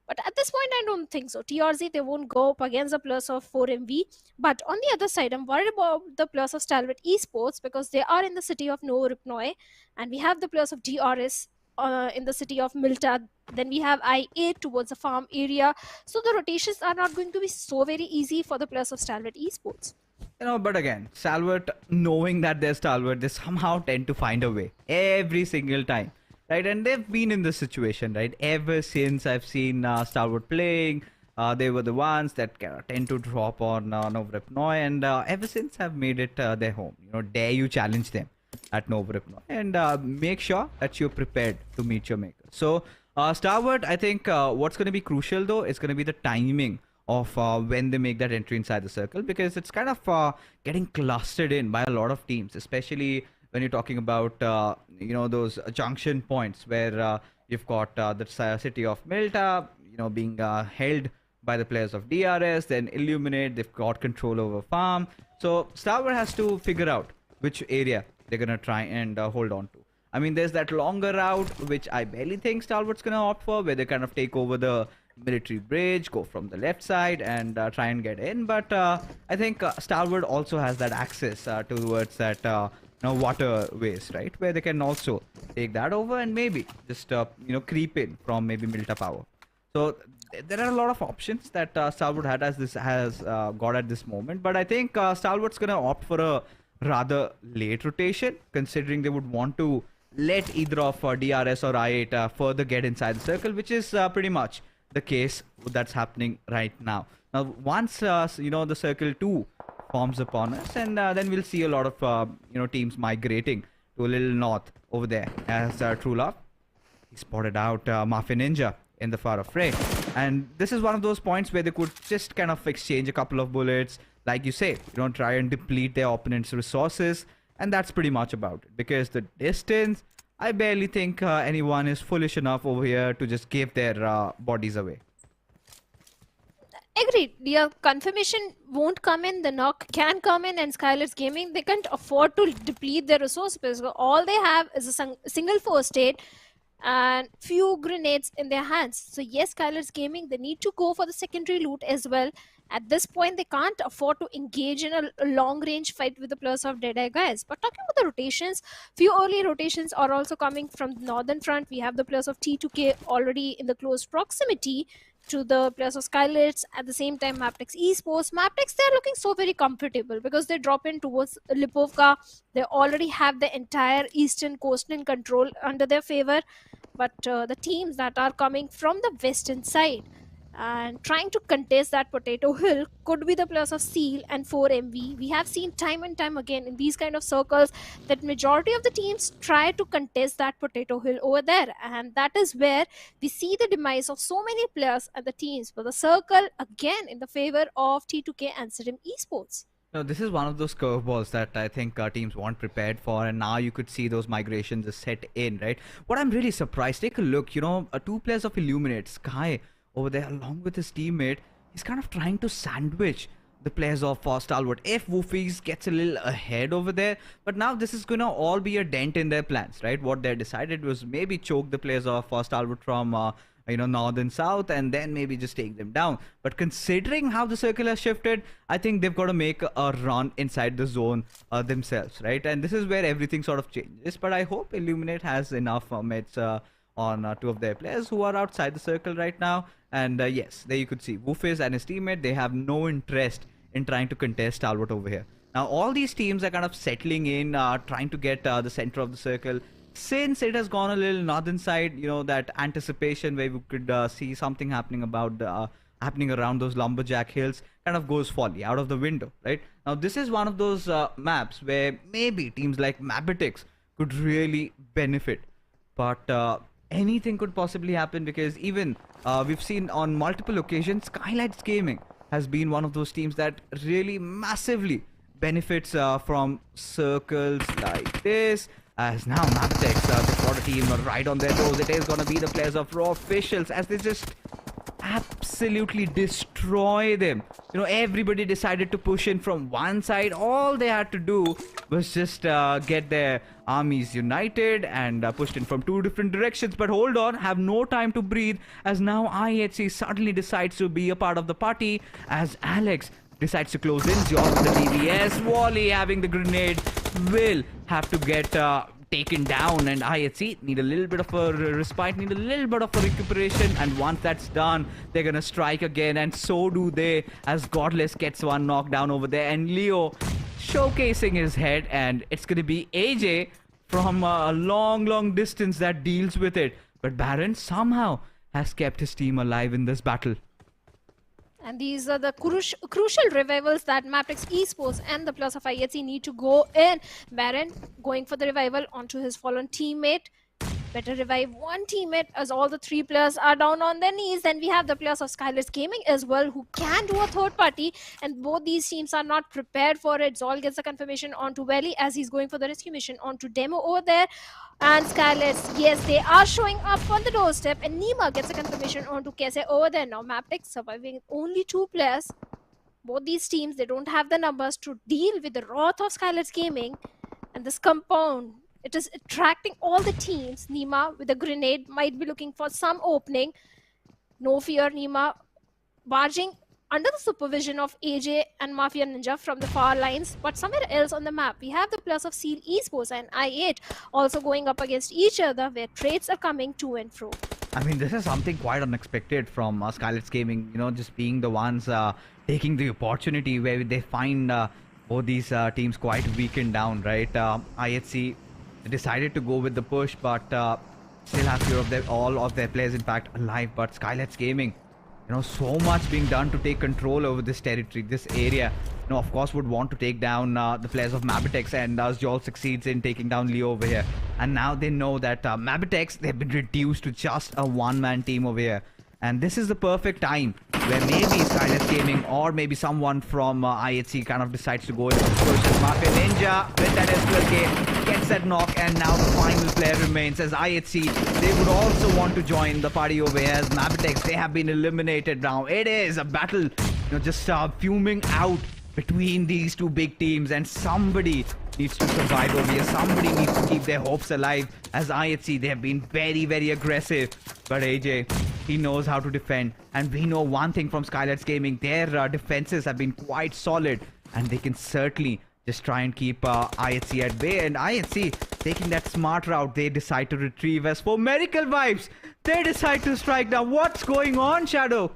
But at this point, I don't think so. TRZ, they won't go up against the players of 4MV. But on the other side, I'm worried about the players of Stalwart Esports, because they are in the city of Novorupnoi, and we have the players of DRS in the city of Milta. Then we have I8 towards the farm area. So the rotations are not going to be so very easy for the players of Stalwart Esports. But again, Stalwart, knowing that they're Stalwart, they somehow tend to find a way every single time, right? And they've been in this situation, right? Ever since I've seen Stalwart playing, they were the ones that tend to drop on Novrepnoy, and ever since I've made it their home. Dare you challenge them at Novrepnoy, and make sure that you're prepared to meet your maker. So, Stalwart, I think what's going to be crucial though is going to be the timing of when they make that entry inside the circle, because it's kind of getting clustered in by a lot of teams, especially when you're talking about those junction points where you've got the city of Milta being held by the players of DRS, then Illumin8, they've got control over farm. So Stalwart has to figure out which area they're gonna try and hold on to. I mean, there's that longer route which I barely think Stalwart's gonna opt for, where they kind of take over the military bridge, go from the left side and try and get in. But I think Stalwart also has that access towards that waterways, right, where they can also take that over and maybe just creep in from maybe Milta Power. So there are a lot of options that Stalwart has got at this moment, but I think Stalwart's gonna opt for a rather late rotation, considering they would want to let either of DRS or I8 further get inside the circle, which is pretty much the case that's happening right now. Now, once the circle 2 forms upon us, and then we'll see a lot of teams migrating to a little north over there, as True Love, he spotted out Mafia Ninja in the far fray, and this is one of those points where they could just kind of exchange a couple of bullets, like you say, try and deplete their opponent's resources, and that's pretty much about it. Because the distance, I barely think anyone is foolish enough over here to just give their bodies away. Agreed. Your confirmation won't come in, the knock can come in, and Skylightz Gaming, they can't afford to deplete their resources because all they have is a single first aid and few grenades in their hands. So yes, Skylightz Gaming, they need to go for the secondary loot as well. At this point, they can't afford to engage in a long-range fight with the players of Deadeyes Guys. But talking about the rotations, few early rotations are also coming from the northern front. We have the players of T2K already in the close proximity to the players of Skylightz. At the same time, Mabetex Esports. Mabetex, they're looking so very comfortable because they drop in towards Lipovka. They already have the entire eastern coast in control under their favor. But the teams that are coming from the western side and trying to contest that potato hill could be the players of Seal and 4MV. We have seen time and time again in these kind of circles that majority of the teams try to contest that potato hill over there, and that is where we see the demise of so many players and the teams. But the circle again in the favor of T2K and SITM Esports. No, this is one of those curveballs that I think teams weren't prepared for, and now you could see those migrations just set in, right? What I'm really surprised, take a look, two players of Illumin8, Sky over there along with his teammate, he's kind of trying to sandwich the players of Stalwart. If Woofies gets a little ahead over there, but now this is gonna all be a dent in their plans, right? What they decided was maybe choke the players of Stalwart from north and south, and then maybe just take them down. But considering how the circle has shifted, I think they've got to make a run inside the zone themselves, right? And this is where everything sort of changes. But I hope Illumin8 has enough mates on two of their players who are outside the circle right now. And yes, there you could see Woofis and his teammate, they have no interest in trying to contest Stalwart over here. Now all these teams are kind of settling in, trying to get the center of the circle. Since it has gone a little northern side, that anticipation where we could see something happening happening around those lumberjack hills kind of goes folly out of the window, right? Now this is one of those maps where maybe teams like Mabetex could really benefit, but anything could possibly happen, because even we've seen on multiple occasions Skylightz Gaming has been one of those teams that really massively benefits from circles like this. As now Mabetex, they've got a team right on their toes. It is going to be the players of Raw Officials as they just absolutely destroy them. Everybody decided to push in from one side. All they had to do was just get their armies united and pushed in from two different directions. But hold on, have no time to breathe, as now IHC suddenly decides to be a part of the party, as Alex decides to close in. John with the DBS, Wally having the grenade, will have to get taken down, and IHC need a little bit of a respite, need a little bit of a recuperation, and once that's done, they're gonna strike again, and so do they, as Godless gets one knocked down over there, and Leo showcasing his head, and it's gonna be AJ from a long distance that deals with it. But Baron somehow has kept his team alive in this battle. And these are the crucial revivals that Mabetex Esports and the Plus of IHC need to go in. Baron going for the revival onto his fallen teammate. Better revive one teammate as all the 3 players are down on their knees. Then we have the players of Skylightz Gaming as well, who can do a third party, and both these teams are not prepared for it. Zol gets the confirmation onto Valley as he's going for the rescue mission onto Demo over there. And Skylightz, yes, they are showing up on the doorstep, and Nima gets a confirmation onto Kese over there. Now Mabetex surviving only 2 players. Both these teams, they don't have the numbers to deal with the wrath of Skylightz Gaming. And this compound, it is attracting all the teams. Nima with a grenade might be looking for some opening. No fear, Nima barging under the supervision of AJ and Mafia Ninja from the far lines. But somewhere else on the map, we have the plus of SEAL Esports and I8 also going up against each other, where trades are coming to and fro. I mean, this is something quite unexpected from Skylightz Gaming, you know, just being the ones taking the opportunity where they find both these teams quite weakened down, right? IHC decided to go with the push, but still have few of all of their players, in fact, alive. But Skylightz Gaming, you know, so much being done to take control over this territory, this area. You know, of course, would want to take down the players of Mabetex, and Jol succeeds in taking down Leo over here. And now they know that Mabetex, they've been reduced to just a one-man team over here. And this is the perfect time where maybe Skylightz Gaming or maybe someone from IHC kind of decides to go into the push. Mafia Ninja with that S12K gets that knock, and now the final player remains as IHC. They would also want to join the party over here as Mabetex, they have been eliminated now. It is a battle, you know, just fuming out between these 2 big teams, and somebody needs to survive over here. Somebody needs to keep their hopes alive as IHC, they have been very aggressive. But AJ, he knows how to defend, and we know one thing from Skylightz Gaming, their defenses have been quite solid, and they can certainly just try and keep IHC at bay. And IHC taking that smart route, they decide to retrieve. As for Miracle Vibes, they decide to strike. Now what's going on, Shadow?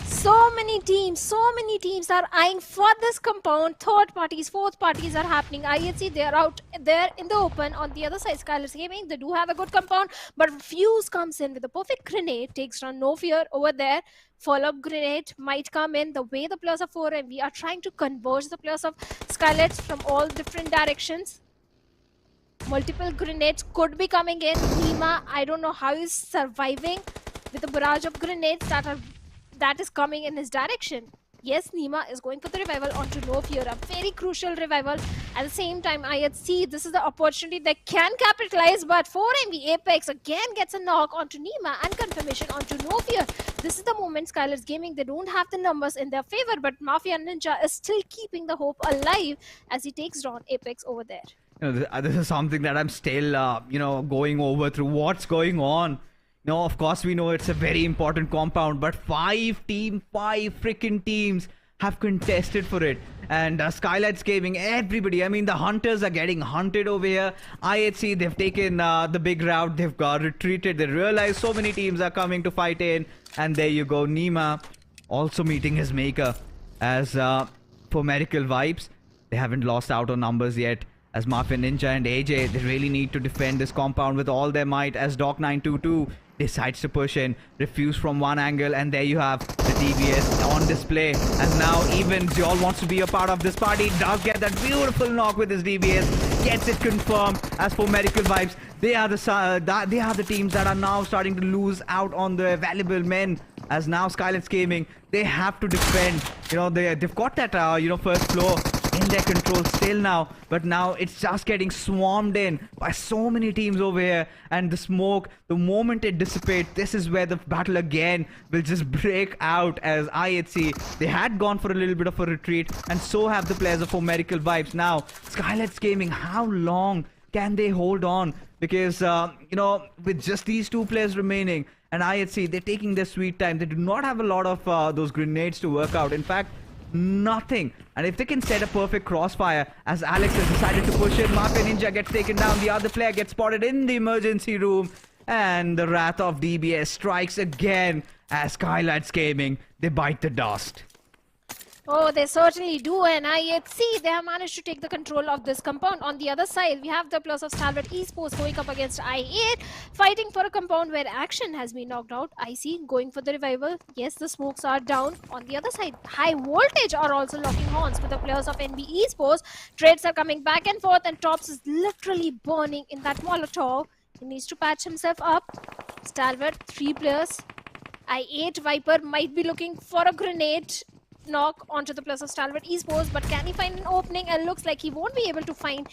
So many teams are eyeing for this compound. Third parties, fourth parties are happening. IHC, they are out there in the open. On the other side, Skylightz Gaming, they do have a good compound, but Fuse comes in with a perfect grenade, takes down No Fear over there. Follow-up grenade might come in. The way the players are 4, and we are trying to converge the players of Skylightz from all different directions. Multiple grenades could be coming in. Nima, I don't know how he's surviving with a barrage of grenades that is coming in his direction. Yes, Nima is going for the revival onto No Fear, a very crucial revival. At the same time, IHC, this is the opportunity they can capitalize, but 4MV Apex again gets a knock onto Nima and confirmation onto No Fear. This is the moment Skylightz Gaming, they don't have the numbers in their favor, but Mafia Ninja is still keeping the hope alive as he takes down Apex over there. You know, this is something that I'm still, you know, going over through. What's going on? No, of course we know it's a very important compound, but 5 freaking teams have contested for it. And Skylightz Gaming, everybody, I mean, the hunters are getting hunted over here. IHC, they've taken the big route, they've got retreated, they realize so many teams are coming to fight in. And there you go, Nima also meeting his maker. As for Miracle Vibes, they haven't lost out on numbers yet. As Mafia Ninja and AJ, they really need to defend this compound with all their might. As Doc922 decides to push in, refuse from one angle, and there you have the DBS on display. And now even Jol wants to be a part of this party, does get that beautiful knock with his DBS, gets it confirmed. As for Miracle Vibes, they are the teams that are now starting to lose out on the valuable men. As now Skylightz Gaming, they have to defend. You know, they've got that you know, first floor in their control still now, but now it's just getting swarmed in by so many teams over here. And the smoke, the moment it dissipates, this is where the battle again will just break out. As IHC, they had gone for a little bit of a retreat, and so have the players of Miracle Vibes. Now Skylightz Gaming, how long can they hold on? Because you know, with just these 2 players remaining, and IHC, they're taking their sweet time. They do not have a lot of those grenades to work out. In fact, nothing. And if they can set a perfect crossfire, as Alex has decided to push in, Marco Ninja gets taken down. The other player gets spotted in the emergency room. And the wrath of DBS strikes again as Skylightz Gaming, they bite the dust. Oh, they certainly do, and IHC, they have managed to take the control of this compound. On the other side, we have the players of Stalwart Esports going up against I8, fighting for a compound where action has been knocked out. IC going for the revival. Yes, the smokes are down. On the other side, HighVoltage are also locking horns with the players of NB Esports. Trades are coming back and forth, and Tops is literally burning in that Molotov. He needs to patch himself up. Stalwart, 3 players. I8 Viper might be looking for a grenade knock onto the plus of Stalwart Esports, but can he find an opening? And looks like he won't be able to find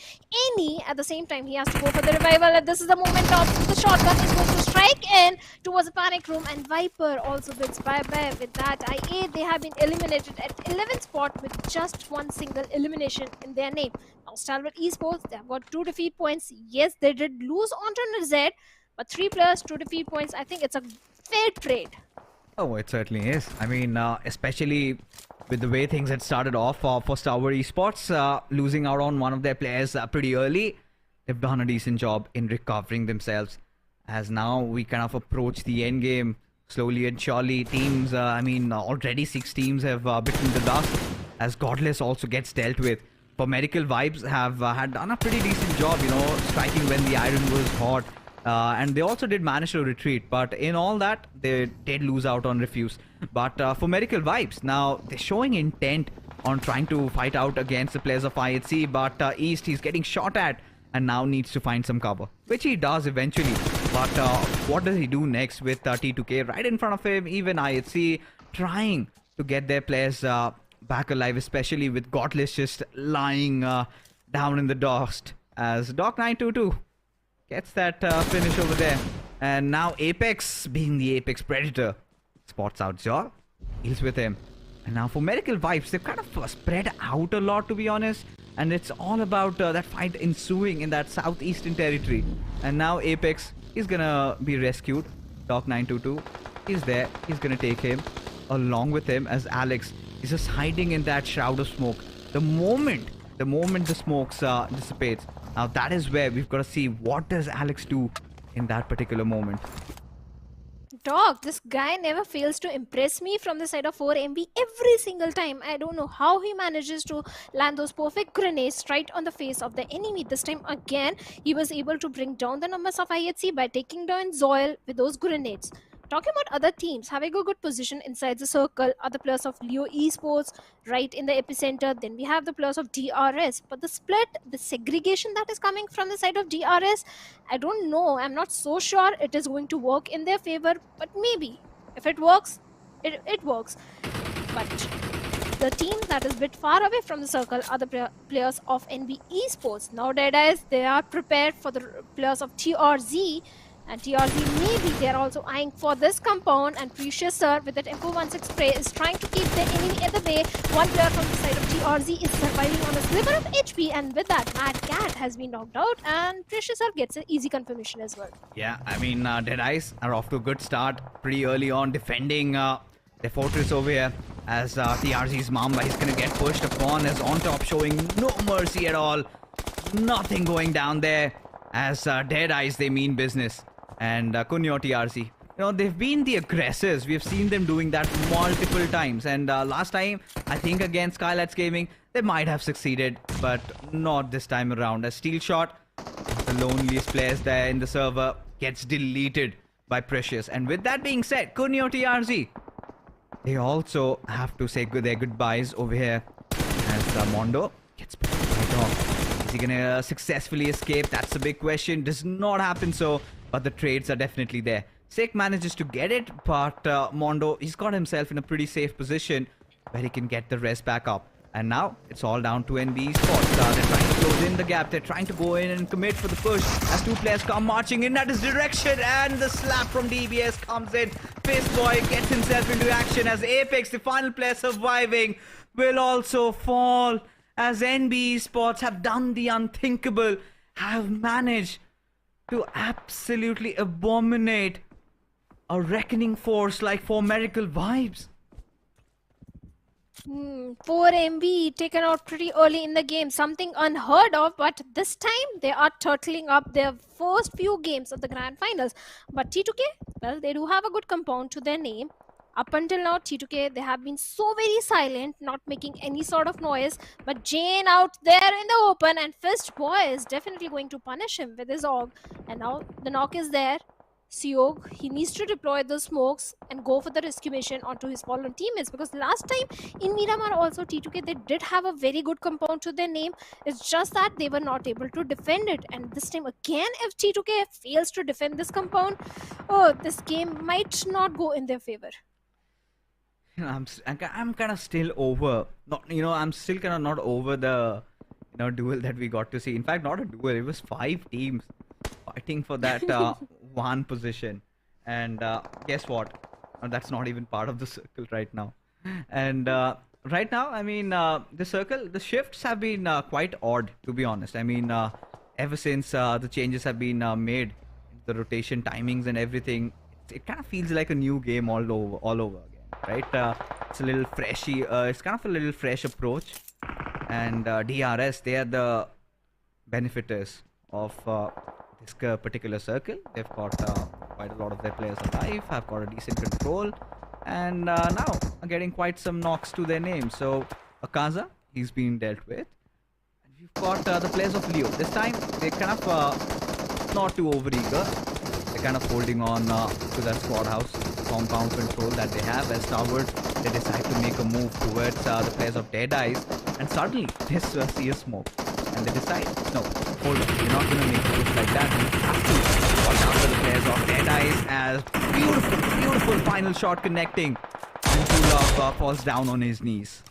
any. At the same time, he has to go for the revival, and this is the moment of the shotgun is going to strike in towards the panic room, and Viper also gets bye-bye with that. I8, they have been eliminated at 11th spot with just one single elimination in their name. Now Stalwart Esports, they have got 2 defeat points. Yes, they did lose onto NZ, but 3 players, 2 defeat points. I think it's a fair trade. Oh, it certainly is. I mean, especially with the way things had started off for Stalwart Esports, losing out on one of their players pretty early. They've done a decent job in recovering themselves. As now we kind of approach the end game slowly and surely. Teams, I mean, already 6 teams have bitten the dust, as Godless also gets dealt with. For Medical Vibes have had done a pretty decent job, you know, striking when the iron was hot. And they also did manage to retreat, but in all that they did lose out on Refuse. But for Medical Vibes, now they're showing intent on trying to fight out against the players of IHC, but East, he's getting shot at and now needs to find some cover, which he does eventually. But what does he do next with T2K right in front of him? Even IHC trying to get their players back alive, especially with Godless just lying down in the dust, as Doc922 gets that finish over there. And now Apex, being the Apex Predator, spots out Jaw. He's with him. And now for Medical Vibes, they've kind of spread out a lot, to be honest. And it's all about that fight ensuing in that southeastern territory. And now Apex, he's gonna be rescued. Doc922, he's there. He's gonna take him along with him, as Alex is just hiding in that shroud of smoke. The moment the smokes dissipates, now that is where we've got to see what does Alex do in that particular moment. Dog, this guy never fails to impress me from the side of 4MB every single time. I don't know how he manages to land those perfect grenades right on the face of the enemy. This time again, he was able to bring down the numbers of IHC by taking down Zoil with those grenades. Talking about other teams having a good position inside the circle are the players of Leo Esports right in the epicenter. Then we have the players of DRS. But the split, the segregation that is coming from the side of DRS, I don't know. I'm not so sure it is going to work in their favor. But maybe. If it works, it works. But the team that is a bit far away from the circle are the players of NB Esports. Now Deadeyes, they are prepared for the players of TRZ. And TRZ, maybe they are also eyeing for this compound, and Precious Sir with that M416 spray is trying to keep the enemy at the bay. One player from the side of TRZ is surviving on a sliver of HP, and with that, Mad Cat has been knocked out, and Precious Sir gets an easy confirmation as well. Yeah, I mean, Deadeyes are off to a good start pretty early on, defending their fortress over here, as TRZ's Mamba is going to get pushed upon, as on top showing no mercy at all. Nothing going down there, as Deadeyes, they mean business. And Kunyo TRZ, you know, they've been the aggressors. We've seen them doing that multiple times. And last time, I think against Skylightz Gaming, they might have succeeded, but not this time around. As Steel Shot, the loneliest players there in the server, gets deleted by Precious. And with that being said, Kunyo TRZ, they also have to say their goodbyes over here, as Mondo gets put right off. Is he gonna successfully escape? That's the big question. Does not happen so. But the trades are definitely there. Sek manages to get it, but Mondo, he's got himself in a pretty safe position where he can get the rest back up. And now, it's all down to NB Esports. They're trying to close in the gap. They're trying to go in and commit for the push as 2 players come marching in at his direction. And the slap from DBS comes in. Fistboy gets himself into action as Apex, the final player surviving, will also fall. As NB Esports have done the unthinkable, have managed to absolutely abominate a reckoning force like for Medical Vibes. Poor MB taken out pretty early in the game, something unheard of, but this time they are turtling up their first few games of the grand finals. But T2K, well, they do have a good compound to their name. Up until now, T2K, they have been so very silent, not making any sort of noise. But Jane out there in the open, and Fist Boy is definitely going to punish him with his AUG. And now the knock is there. Siog, he needs to deploy the smokes and go for the rescue mission onto his fallen teammates, because last time in Miramar also T2K, they did have a very good compound to their name. It's just that they were not able to defend it, and this time again if T2K fails to defend this compound, oh, this game might not go in their favor. I'm kind of still over. I'm still kind of not over the duel that we got to see. In fact, not a duel. It was 5 teams fighting for that one position. And guess what? That's not even part of the circle right now. And right now, I mean, the shifts have been quite odd, to be honest. I mean, ever since the changes have been made, the rotation timings and everything, it kind of feels like a new game all over again. Right, it's a little freshy. It's kind of a little fresh approach, and DRS, they are the benefiters of this particular circle. They've got quite a lot of their players alive, have got a decent control, and now are getting quite some knocks to their name. So Akaza, he's being dealt with, and we've got the players of Leo. This time they kind of not too overeager. They're kind of holding on to that squad house compound control that they have. As Stalwart, they decide to make a move towards the players of Deadeyes, and suddenly they see a smoke, and they decide, no, hold on, we're not going to make a push like that. We have to watch out for the players of Deadeyes, as beautiful final shot connecting, and Tulov falls down on his knees.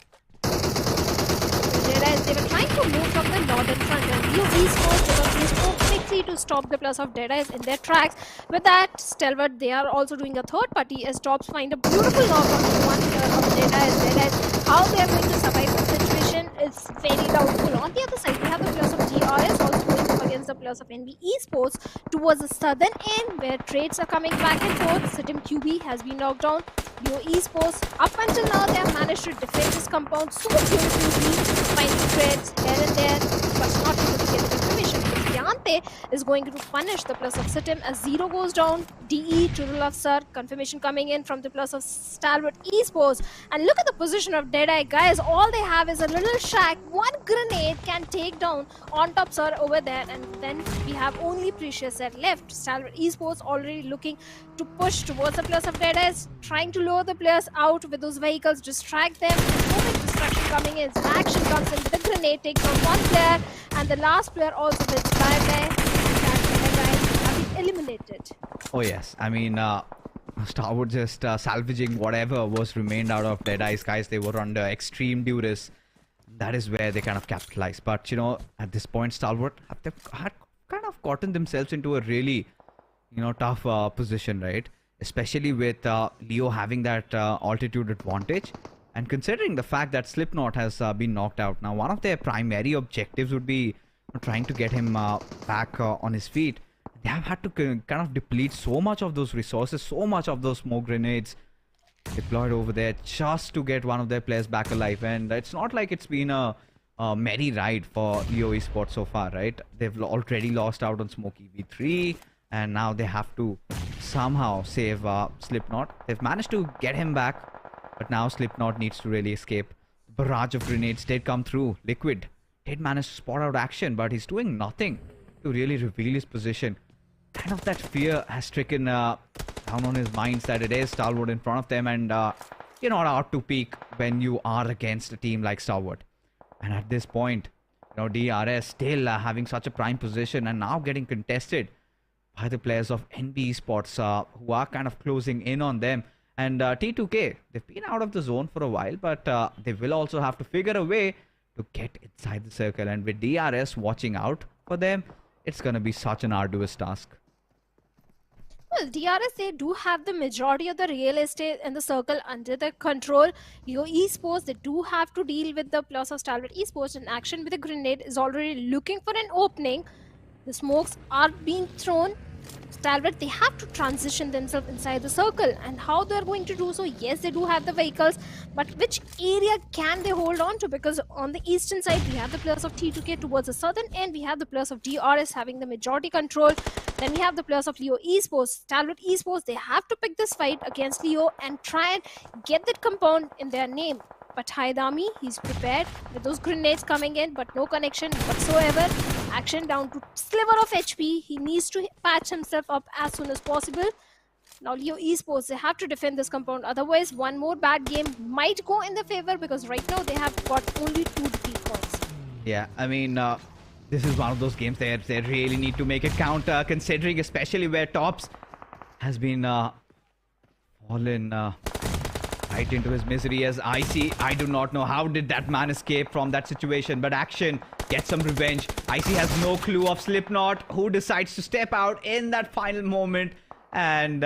Deadeyes, they were trying to move from the northern front, and Leo Esports, because they spoke quickly to stop the players of Deadeyes in their tracks. With that, Stalwart, they are also doing a third party, as Tops find a beautiful knock on one player of Deadeyes. How they are going to survive the situation is very doubtful. On the other side, we have the players of DRS also going up against the players of NB Esports towards the southern end, where trades are coming back and forth. SITM QB has been knocked down. Leo Esports, up until now, they have managed to defend this compound so beautifully, finding trades here and there, but not able to get the information. Yante is going to punish the plus of SITM as 0 goes down. DE to the left, sir. Confirmation coming in from the plus of Stalwart Esports. And look at the position of Deadeye, guys. All they have is a little shack. One grenade can take down on top, sir, over there. And then we have only Precious set left. Stalwart Esports already looking to push towards the plus of Deadeye, trying to lure the players out with those vehicles, distract them. So much distraction coming in. Action comes in with a grenade, takes on one player, and the last player also with fire there. And guys have been eliminated. Oh yes, I mean, Stalwart just salvaging whatever was remained out of Deadeyes guys. They were under extreme duress. That is where they kind of capitalized. But at this point, Stalwart had kind of gotten themselves into a really tough position, right? Especially with Leo having that altitude advantage, and considering the fact that Slipknot has been knocked out. Now, one of their primary objectives would be trying to get him back on his feet. They have had to kind of deplete so much of those resources, so much of those smoke grenades deployed over there just to get one of their players back alive. And it's not like it's been a merry ride for Leo Esports so far, right? They've already lost out on Smokey V3, and now they have to somehow save Slipknot. They've managed to get him back, but now Slipknot needs to really escape. The barrage of grenades did come through. Liquid did manage to spot out action, but he's doing nothing to really reveal his position. Kind of that fear has stricken down on his minds that it is Stalwart in front of them, and you're not out to peak when you are against a team like Stalwart. And at this point, DRS still having such a prime position, and now getting contested by the players of NB Esports, who are kind of closing in on them. And T2K, they've been out of the zone for a while, but they will also have to figure a way to get inside the circle. And with DRS watching out for them, it's going to be such an arduous task. Well, DRS, they do have the majority of the real estate and the circle under their control. Leo Esports, they do have to deal with the plus of Stalwart Esports in action with a grenade, is already looking for an opening. The smokes are being thrown. Stalwart, they have to transition themselves inside the circle, and how they're going to do so? Yes, they do have the vehicles, but which area can they hold on to? Because on the eastern side we have the players of T2K, towards the southern end we have the players of DRS having the majority control. Then we have the players of Leo Esports. Stalwart Esports, they have to pick this fight against Leo and try and get that compound in their name. But Haidami, he's prepared with those grenades coming in, but no connection whatsoever. Action down to sliver of HP. He needs to patch himself up as soon as possible. Now Leo Esports, they have to defend this compound. Otherwise, one more bad game might go in their favor, because right now they have got only 2 defeat points. Yeah, I mean, this is one of those games that they really need to make it count, considering especially where Tops has been fallen right into his misery as IC. I do not know how did that man escape from that situation, but Action gets some revenge. IC has no clue of Slipknot, who decides to step out in that final moment and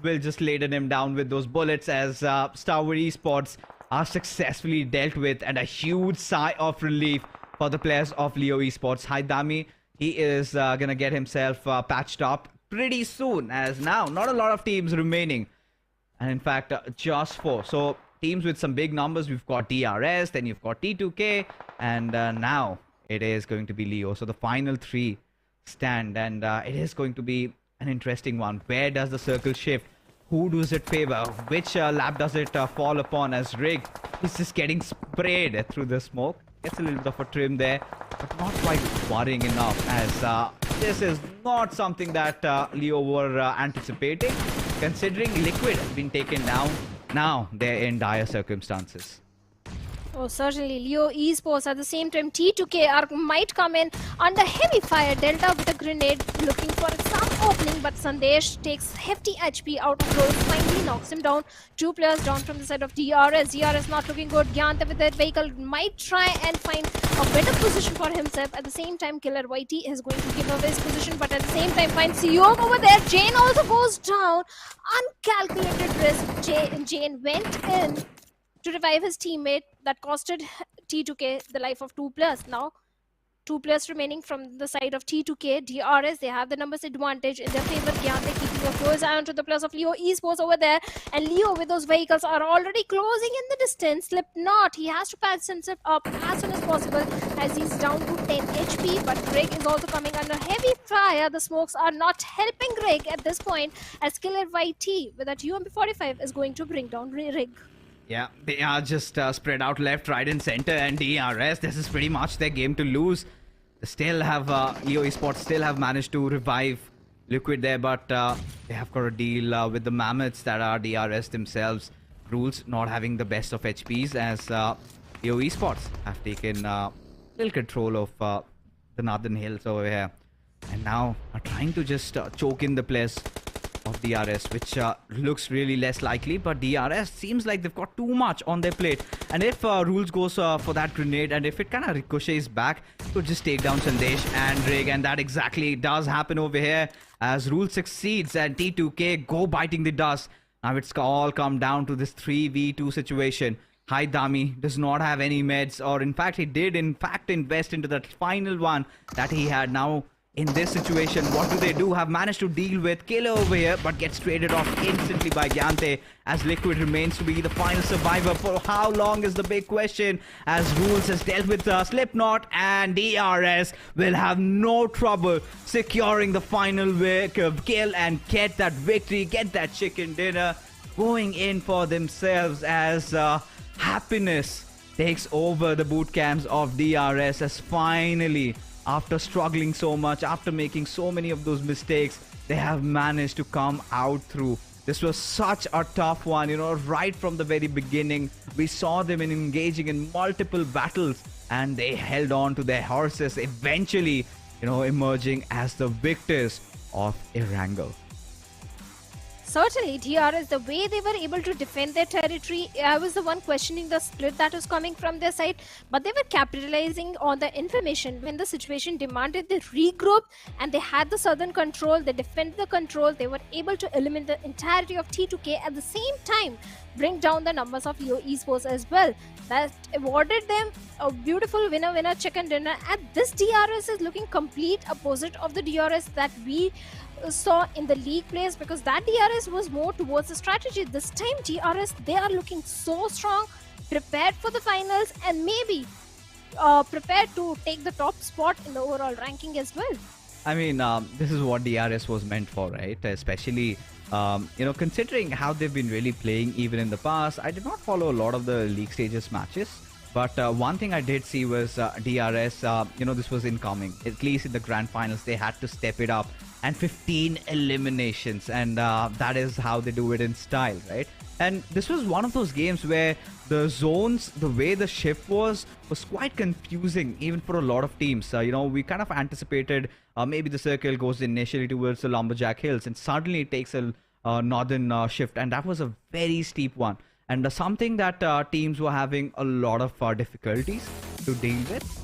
will just laden him down with those bullets as Stalwart Esports are successfully dealt with, and a huge sigh of relief for the players of Leo Esports. Haidami, he is gonna get himself patched up pretty soon, as now not a lot of teams remaining. And in fact, just 4. So teams with some big numbers, we've got DRS, then you've got T2K, and now it is going to be Leo. So the final 3 stand, and it is going to be an interesting one. Where does the circle shift? Who does it favor? Which lap does it fall upon, as Rig is just getting sprayed through the smoke? Gets a little bit of a trim there, but not quite worrying enough, as this is not something that Leo were anticipating. Considering Liquid has been taken down, now they're in dire circumstances. Oh, certainly. Leo Esports, at the same time, T2K might come in under heavy fire. Delta with a grenade, looking for some opening, but Sandesh takes hefty HP out of Rose, finally knocks him down. 2 players down from the side of DRS. DRS not looking good. Gyanta with that vehicle might try and find a better position for himself. At the same time, Killer YT is going to give away his position, but at the same time finds Siog over there. Jane also goes down. Uncalculated risk. Jane went in to revive his teammate. That costed T2K the life of 2 players. Now 2 players remaining from the side of T2K. DRS, they have the numbers advantage in their favor. Gyante keeping a close eye onto the players of Leo Esports over there, and Leo with those vehicles are already closing in the distance. Slipknot, he has to patch himself up as soon as possible as he's down to 10 HP, but Greg is also coming under heavy fire. The smokes are not helping Greg at this point, as Killer YT with that UMP45 is going to bring down Rig. Yeah, they are just spread out left, right, and center, and DRS, this is pretty much their game to lose. They still have, Leo Esports still have managed to revive Liquid there, but they have got to deal with the mammoths that are DRS themselves. Rules not having the best of HPs, as Leo Esports have taken little control of the northern hills over here, and now are trying to just choke in the players of DRS, which looks really less likely, but DRS seems like they've got too much on their plate. And if Rules goes for that grenade, and if it kind of ricochets back, to just take down Sandesh and Rig, and that exactly does happen over here as Rules succeeds and T2K go biting the dust. Now it's all come down to this 3v2 situation. Haidami does not have any meds, or in fact he did invest into that final one that he had. Now in this situation, what do? Have managed to deal with Killer over here, but gets traded off instantly by Gyante, as Liquid remains to be the final survivor. For how long is the big question, as Rules has dealt with Slipknot, and DRS will have no trouble securing the final kill and get that victory, get that chicken dinner, going in for themselves, as happiness takes over the boot camps of DRS, as finally, after struggling so much, after making so many of those mistakes, they have managed to come out through. This was such a tough one, you know, right from the very beginning. We saw them engaging in multiple battles, and they held on to their horses, eventually, you know, emerging as the victors of Erangel. Certainly, DRS, the way they were able to defend their territory, I was the one questioning the split that was coming from their side, but they were capitalizing on the information. When the situation demanded, they regrouped and they had the southern control, they defended the control, they were able to eliminate the entirety of T2K, at the same time bring down the numbers of Leo Esports as well. That awarded them a beautiful winner-winner chicken dinner, and this DRS is looking complete opposite of the DRS that we saw in the league plays, because that DRS was more towards the strategy. This time DRS, they are looking so strong, prepared for the finals, and maybe prepared to take the top spot in the overall ranking as well. I mean, this is what DRS was meant for, right? Especially, considering how they've been really playing even in the past. I did not follow a lot of the league stages matches, but one thing I did see was DRS, this was incoming. At least in the grand finals, they had to step it up. And 15 eliminations, and that is how they do it in style, right? And this was one of those games where the zones, the way the shift was quite confusing even for a lot of teams. We kind of anticipated maybe the circle goes initially towards the Lumberjack Hills and suddenly it takes a northern shift, and that was a very steep one. And something that teams were having a lot of difficulties to deal with.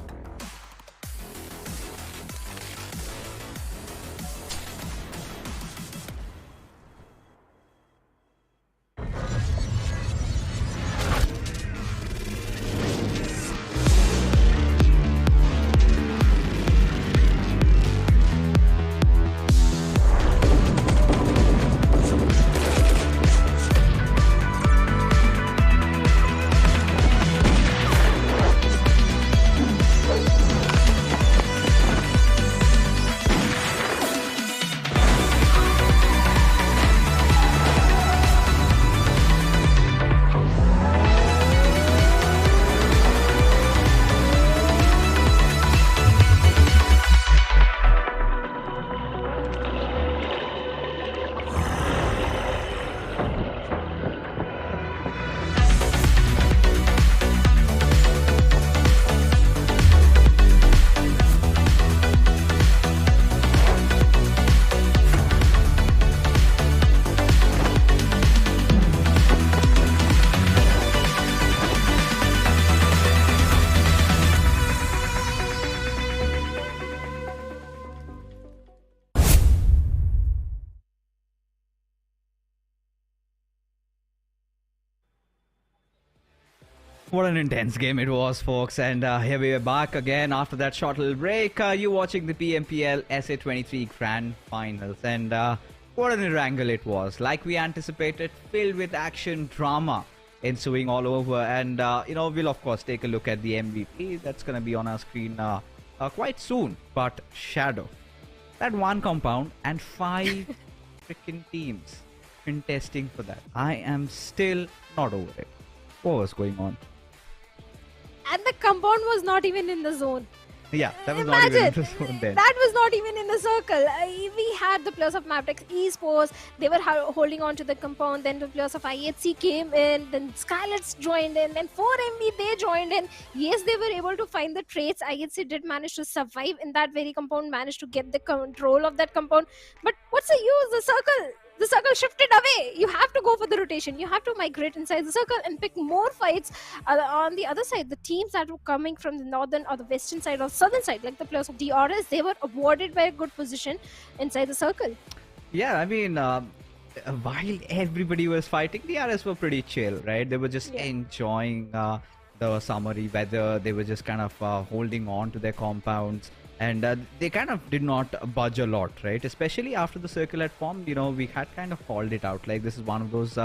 What an intense game it was, folks, and here we are back again after that short little break. You're watching the PMPL SA23 Grand Finals, and what an Erangel it was. Like we anticipated, filled with action, drama ensuing all over, and we'll of course take a look at the MVP. That's going to be on our screen quite soon. But Shadow, that one compound and 5 freaking teams contesting for that. I am still not over it. What was going on? And the compound was not even in the zone. Yeah, that was not even in the zone then. That was not even in the circle. We had the players of Mabetex Esports. They were holding on to the compound. Then the players of IHC came in. Then Skylightz joined in. Then 4MB, they joined in. Yes, they were able to find the traits. IHC did manage to survive in that very compound, managed to get the control of that compound. But what's the use? The circle shifted away. You have to go for the rotation. You have to migrate inside the circle and pick more fights on the other side. The teams that were coming from the northern or the western side or southern side, like the players of DRS, they were awarded by a good position inside the circle. Yeah, I mean, while everybody was fighting, DRS were pretty chill, right? They were just enjoying the summery weather. They were just kind of holding on to their compounds. And they kind of did not budge a lot, right? Especially after the circle had formed, we had kind of called it out. Like, this is one of those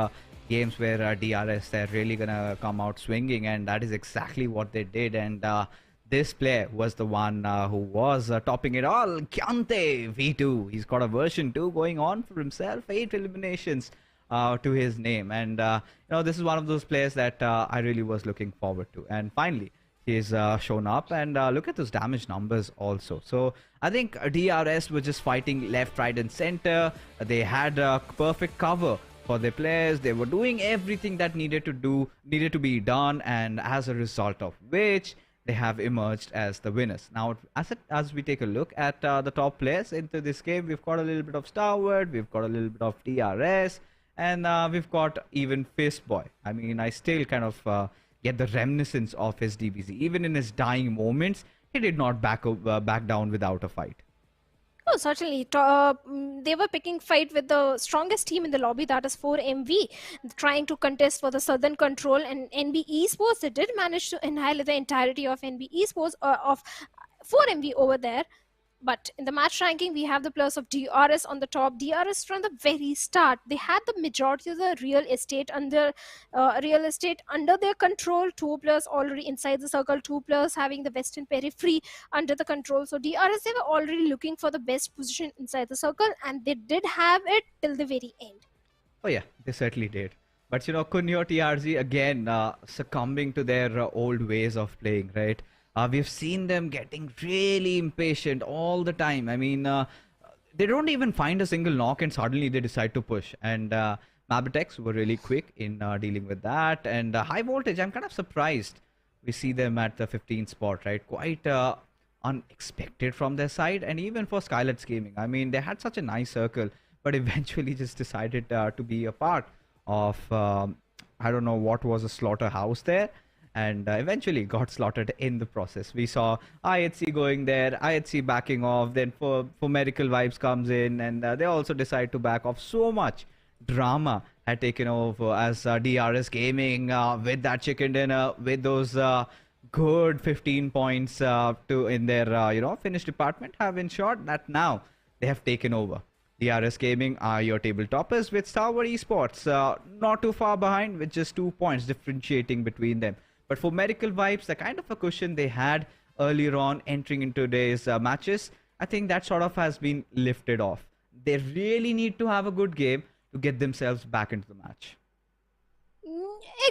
games where DRS, they're really going to come out swinging. And that is exactly what they did. And this player was the one who was topping it all. Kyante V2. He's got a version 2 going on for himself. 8 eliminations to his name. And, this is one of those players that I really was looking forward to. And finally, he's shown up, and look at those damage numbers also. So I think DRS were just fighting left, right and center. They had perfect cover for their players. They were doing everything that needed to be done, and as a result of which they have emerged as the winners. Now as we take a look at the top players into this game, we've got a little bit of Stalwart, we've got a little bit of DRS, and we've got even Fistboy. I mean, I still kind of get the reminiscence of his DBZ. Even in his dying moments, he did not back down without a fight. Oh, certainly. They were picking fight with the strongest team in the lobby, that is 4MV, trying to contest for the southern control. And NB Esports, they did manage to annihilate the entirety of NB Esports, of 4MV over there. But in the match ranking, we have the players of DRS on the top. DRS from the very start, they had the majority of the real estate under their control. Two players already inside the circle, two players having the western periphery under the control. So DRS, they were already looking for the best position inside the circle, and they did have it till the very end. Oh yeah, they certainly did. But Kunyo TRZ again succumbing to their old ways of playing, right? We've seen them getting really impatient all the time. I mean, they don't even find a single knock and suddenly they decide to push. And Mabetex were really quick in dealing with that. And HighVoltage, I'm kind of surprised we see them at the 15th spot, right? Quite unexpected from their side. And even for Skylightz Gaming, I mean, they had such a nice circle, but eventually just decided to be a part of, I don't know what was a slaughterhouse there. And eventually got slaughtered in the process. We saw IHC going there, IHC backing off, then for Medical Vibes comes in, and they also decide to back off. So much drama had taken over as DRS Gaming with that chicken dinner, with those good 15 points in their finish department, have ensured that now they have taken over. DRS Gaming are your table toppers with Stalwart Esports not too far behind with just 2 points differentiating between them. But for Medical Vibes, the kind of a cushion they had earlier on entering into today's matches, I think that sort of has been lifted off. They really need to have a good game to get themselves back into the match.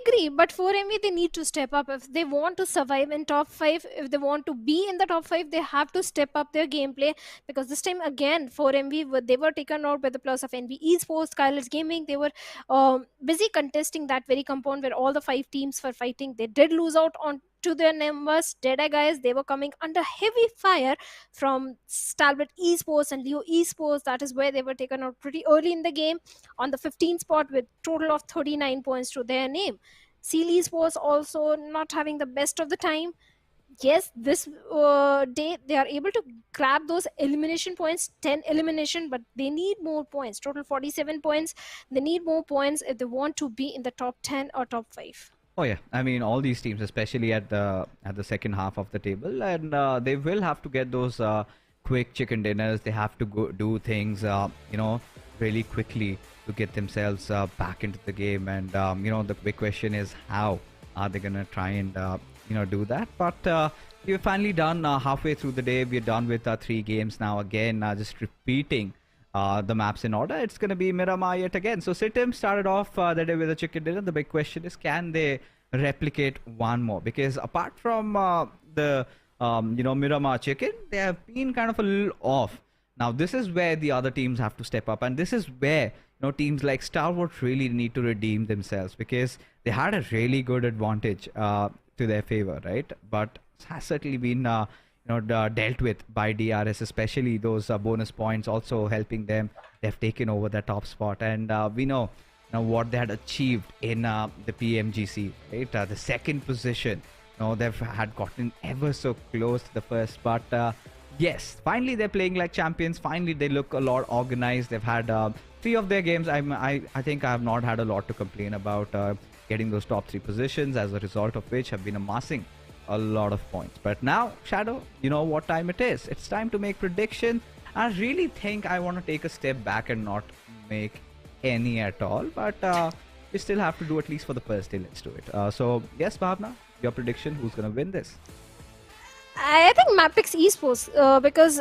Agree, but 4MV, they need to step up. If they want to survive in top 5, if they want to be in the top 5, they have to step up their gameplay, because this time again 4MV, they were taken out by the plus of NB Esports, Skylightz Gaming. They were busy contesting that very compound where all the 5 teams were fighting. They did lose out on to their numbers. Deadeyes Guys, they were coming under heavy fire from Stalwart Esports and Leo Esports. That is where they were taken out pretty early in the game on the 15th spot with total of 39 points to their name. Seal Esports also not having the best of the time. Yes, this day they are able to grab those elimination points, 10 elimination, but they need more points. Total 47 points. They need more points if they want to be in the top 10 or top 5. Oh yeah, I mean all these teams, especially at the second half of the table, and they will have to get those quick chicken dinners. They have to go do things, really quickly to get themselves back into the game. And the big question is, how are they gonna try and do that? But we're finally done halfway through the day. We're done with 3 games now. Again, just repeating the maps in order. It's going to be Miramar yet again. So SITM started off the day with a chicken dinner. The big question is, can they replicate one more? Because apart from the Miramar chicken, they have been kind of a little off. Now this is where the other teams have to step up, and this is where teams like Stalwart really need to redeem themselves, because they had a really good advantage to their favor, right? But it has certainly been dealt with by DRS, especially those bonus points also helping them. They've taken over the top spot, and we know what they had achieved in the PMGC, right? The second position. They've had gotten ever so close to the first, but yes, finally they're playing like champions. Finally they look a lot organized. They've had 3 of their games. I think I have not had a lot to complain about getting those top 3 positions, as a result of which have been amassing a lot of points. But now, Shadow, you know what time it is. It's time to make predictions. I really think I want to take a step back and not make any at all, but we still have to do at least for the first day. Let's do it. So yes, Bhavna, your prediction, who's gonna win this? I think Mabetex Esports, because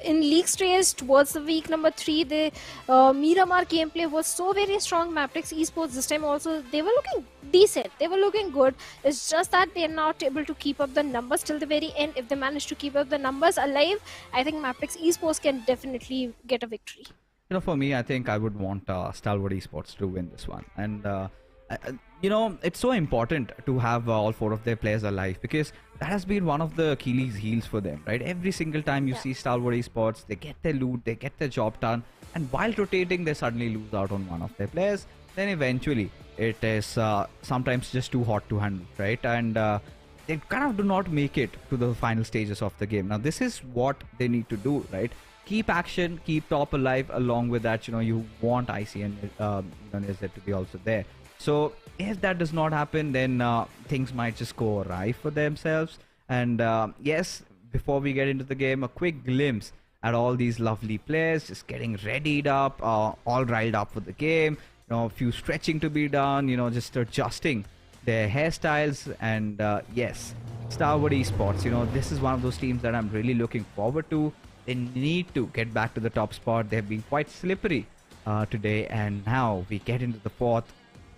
in league stage towards the week number 3, the Miramar gameplay was so very strong. Mabetex Esports this time also, they were looking decent, they were looking good. It's just that they are not able to keep up the numbers till the very end. If they manage to keep up the numbers alive, I think Mabetex Esports can definitely get a victory. For me, I think I would want Stalwart Esports to win this one. And it's so important to have all 4 of their players alive, because that has been one of the Achilles heels for them, right? Every single time you see Stalwart Esports, they get their loot, they get their job done, and while rotating, they suddenly lose out on one of their players. Then eventually, it is sometimes just too hot to handle, right? And they kind of do not make it to the final stages of the game. Now, this is what they need to do, right? Keep action, keep top alive. Along with that, you want IC and NZ to be also there. So if that does not happen, then things might just go awry for themselves. And yes, before we get into the game, a quick glimpse at all these lovely players just getting readied up, all riled up for the game. A few stretching to be done, just adjusting their hairstyles. And yes, Stalwart Esports, this is one of those teams that I'm really looking forward to. They need to get back to the top spot. They've been quite slippery today, and now we get into the fourth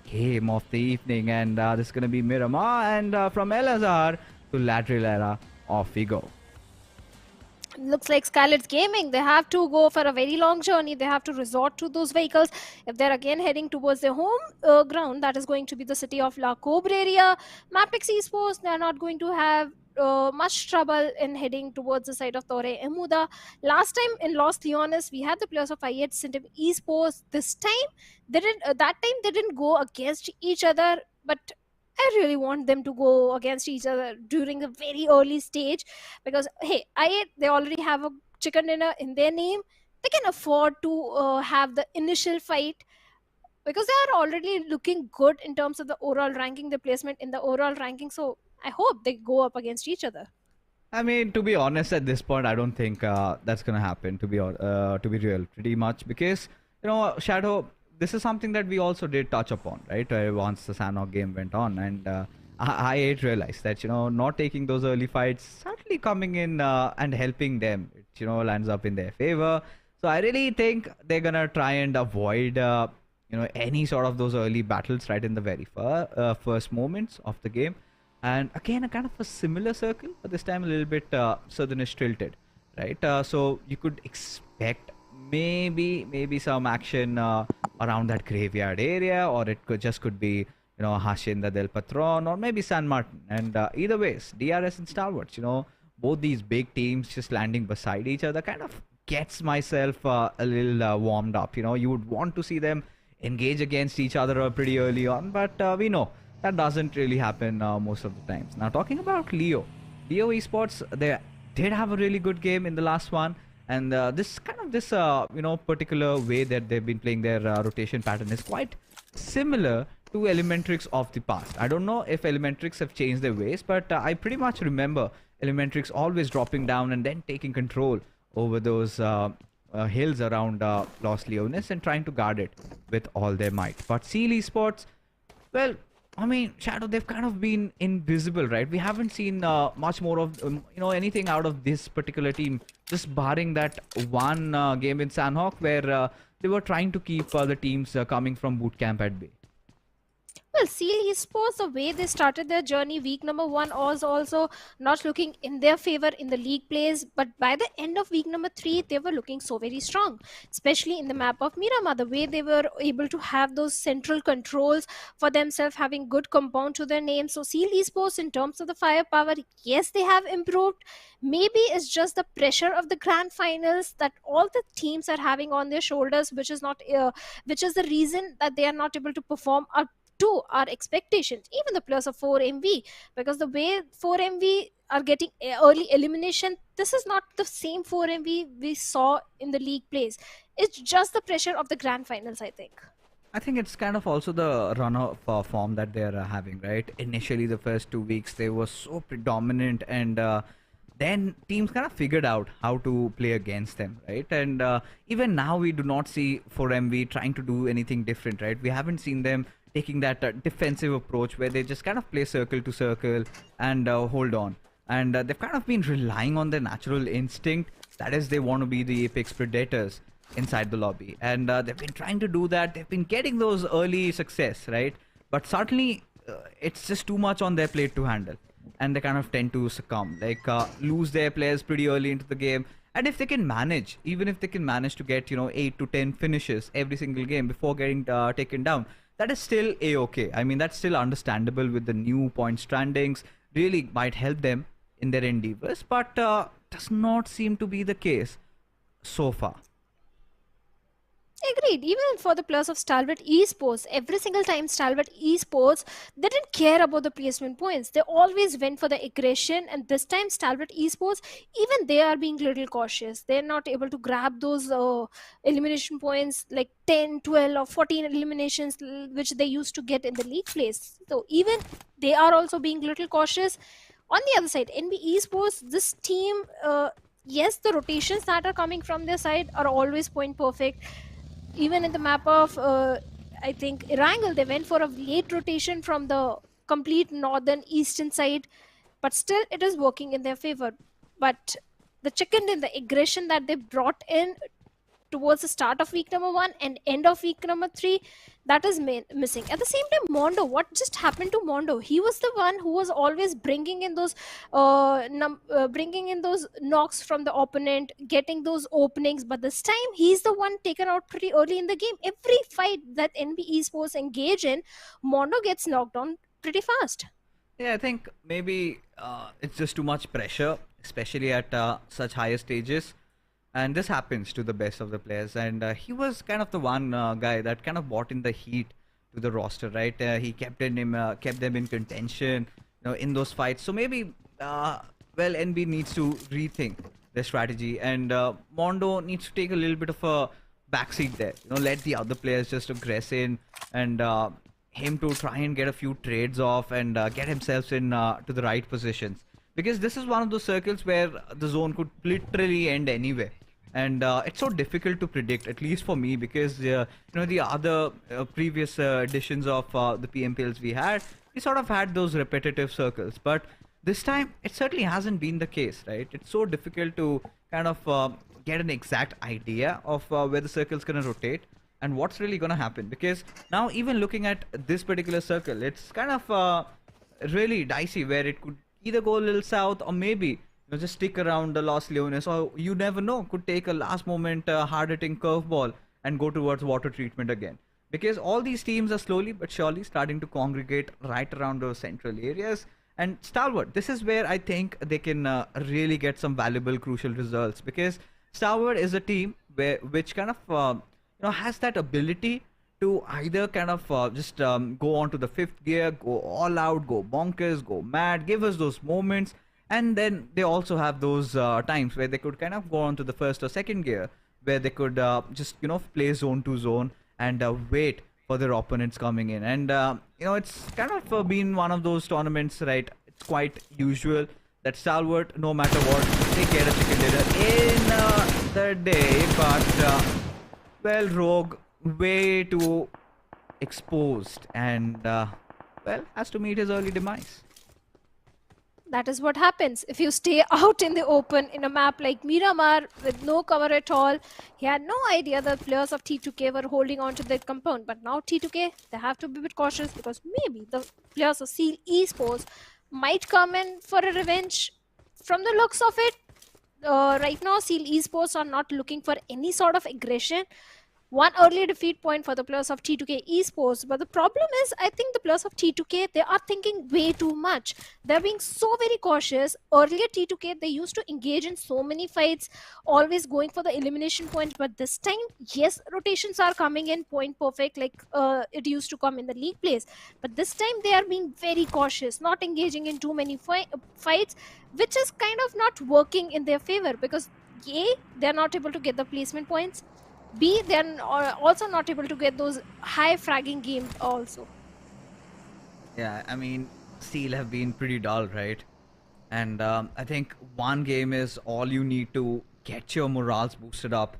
game of the evening, and this is going to be Miramar, and from Elazar to Lateral Era, off we go. Looks like Skylightz Gaming, they have to go for a very long journey. They have to resort to those vehicles if they're again heading towards their home ground. That is going to be the city of La Cobre area. Mabetex Esports, they're not going to have much trouble in heading towards the side of Torre Emuda. Last time in Los Leones, we had the players of IHC Esports. This time, that time they didn't go against each other, but I really want them to go against each other during a very early stage, because hey, they already have a chicken dinner in their name. They can afford to have the initial fight, because they are already looking good in terms of the overall ranking, the placement in the overall ranking. So I hope they go up against each other. I mean, to be honest, at this point, I don't think that's gonna happen. To be real, pretty much, because Shadow, this is something that we also did touch upon, right? Once the Sanhok game went on, and I realized that not taking those early fights, certainly coming in and helping them, it lands up in their favor. So I really think they're gonna try and avoid any sort of those early battles right in the very first moments of the game. And again, a kind of a similar circle, but this time a little bit southernish tilted, right? So you could expect maybe some action around that graveyard area, or it could be Hacienda del Patron, or maybe San Martin. And either ways, DRS and Stalwarts, both these big teams just landing beside each other kind of gets myself a little warmed up. You would want to see them engage against each other pretty early on, but we know that doesn't really happen most of the times. Now, talking about Leo Esports, they did have a really good game in the last one. And this particular way that they've been playing their rotation pattern is quite similar to Illumin8 of the past. I don't know if Illumin8 have changed their ways, but I pretty much remember Illumin8 always dropping down and then taking control over those hills around Los Leones and trying to guard it with all their might. But Seal Esports, well, I mean, Shadow, they've kind of been invisible, right? We haven't seen much more of, anything out of this particular team, just barring that one game in Sanhok where they were trying to keep the teams coming from boot camp at bay. Well, Seal Esports, the way they started their journey, week number 1 was also not looking in their favor in the league plays. But by the end of week number 3, they were looking so very strong, especially in the map of Miramar. The way they were able to have those central controls for themselves, having good compound to their name. So Seal Esports, in terms of the firepower, yes, they have improved. Maybe it's just the pressure of the grand finals that all the teams are having on their shoulders, which is the reason that they are not able to perform up to our expectations, even the players of 4MV, because the way 4MV are getting early elimination, this is not the same 4MV we saw in the league plays. It's just the pressure of the grand finals, I think. I think it's kind of also the run of form that they're having, right? Initially, the first 2 weeks, they were so predominant, and then teams kind of figured out how to play against them, right? And even now, we do not see 4MV trying to do anything different, right? We haven't seen them taking that defensive approach where they just kind of play circle to circle and hold on. And they've kind of been relying on their natural instinct. That is, they want to be the apex predators inside the lobby. And they've been trying to do that. They've been getting those early success, right? But certainly, it's just too much on their plate to handle. And they kind of tend to succumb, like lose their players pretty early into the game. And if they can manage, even if they can manage to get, 8 to 10 finishes every single game before getting taken down, that is still a-okay. I mean, that's still understandable with the new point standings. Really might help them in their endeavors, but does not seem to be the case so far. Agreed. Even for the players of Stalwart Esports, every single time Stalwart Esports, they didn't care about the placement points. They always went for the aggression, and this time Stalwart Esports, even they are being a little cautious. They're not able to grab those elimination points like 10, 12 or 14 eliminations which they used to get in the league plays. So even they are also being a little cautious. On the other side, NB Esports, this team, yes, the rotations that are coming from their side are always point perfect. Even in the map of, I think, Erangel, they went for a late rotation from the complete northern eastern side, but still it is working in their favor. But the chicken and the aggression that they brought in towards the start of week number 1 and end of week number 3, that is missing. At the same time, Mondo, what just happened to Mondo? He was the one who was always bringing in those knocks from the opponent, getting those openings, but this time he's the one taken out pretty early in the game. Every fight that NB Esports engage in, Mondo gets knocked down pretty fast. Yeah, I think maybe it's just too much pressure, especially at such higher stages. And this happens to the best of the players. And he was kind of the one guy that kind of brought in the heat to the roster, right? He kept them in contention, in those fights. So maybe, NB needs to rethink their strategy, and Mondo needs to take a little bit of a backseat there. Let the other players just aggress in, and him to try and get a few trades off and get himself in to the right positions. Because this is one of those circles where the zone could literally end anywhere. And it's so difficult to predict, at least for me, because the other previous editions of the PMPLs we sort of had those repetitive circles. But this time, it certainly hasn't been the case, right? It's so difficult to kind of get an exact idea of where the circle's going to rotate and what's really going to happen. Because now, even looking at this particular circle, it's kind of really dicey, where it could either go a little south, or maybe just stick around the Los Leones, or you never know, could take a last moment hard-hitting curveball and go towards water treatment again. Because all these teams are slowly but surely starting to congregate right around those central areas. And Stalwart, this is where I think they can really get some valuable, crucial results. Because Stalwart is a team which kind of has that ability to either kind of just go on to the 5th gear, go all out, go bonkers, go mad, give us those moments. And then they also have those times where they could kind of go on to the 1st or 2nd gear, where they could just play zone to zone and wait for their opponents coming in. And it's kind of been one of those tournaments, right? It's quite usual that Stalwart, no matter what, they get a chicken dinner in the day. But Rogue, way too exposed, and has to meet his early demise. That is what happens if you stay out in the open in a map like Miramar with no cover at all. He had no idea that players of T2K were holding on to that compound. But now T2K, they have to be a bit cautious, because maybe the players of SEAL Esports might come in for a revenge. From the looks of it, right now SEAL Esports are not looking for any sort of aggression. One early defeat point for the players of T2K Esports. But the problem is, I think the players of T2K, they are thinking way too much. They're being so very cautious. Earlier T2K, they used to engage in so many fights, always going for the elimination points. But this time, yes, rotations are coming in point perfect, like it used to come in the league plays. But this time, they are being very cautious, not engaging in too many fights, which is kind of not working in their favor, because A, they're not able to get the placement points. B, they're also not able to get those high fragging games also. Yeah, I mean, Steel have been pretty dull, right? And I think one game is all you need to get your morals boosted up.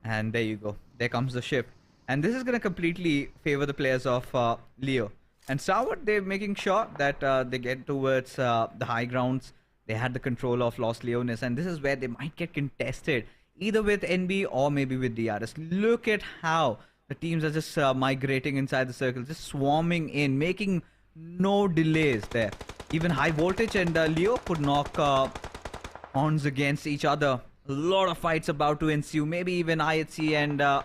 And there you go. There comes the shift. And this is going to completely favor the players of Leo. And Stalwart, they're making sure that they get towards the high grounds. They had the control of Los Leones. And this is where they might get contested, either with NB or maybe with DRS. Look at how the teams are just migrating inside the circle, just swarming in, making no delays there. Even HighVoltage and Leo could knock horns against each other. A lot of fights about to ensue. Maybe even IHC and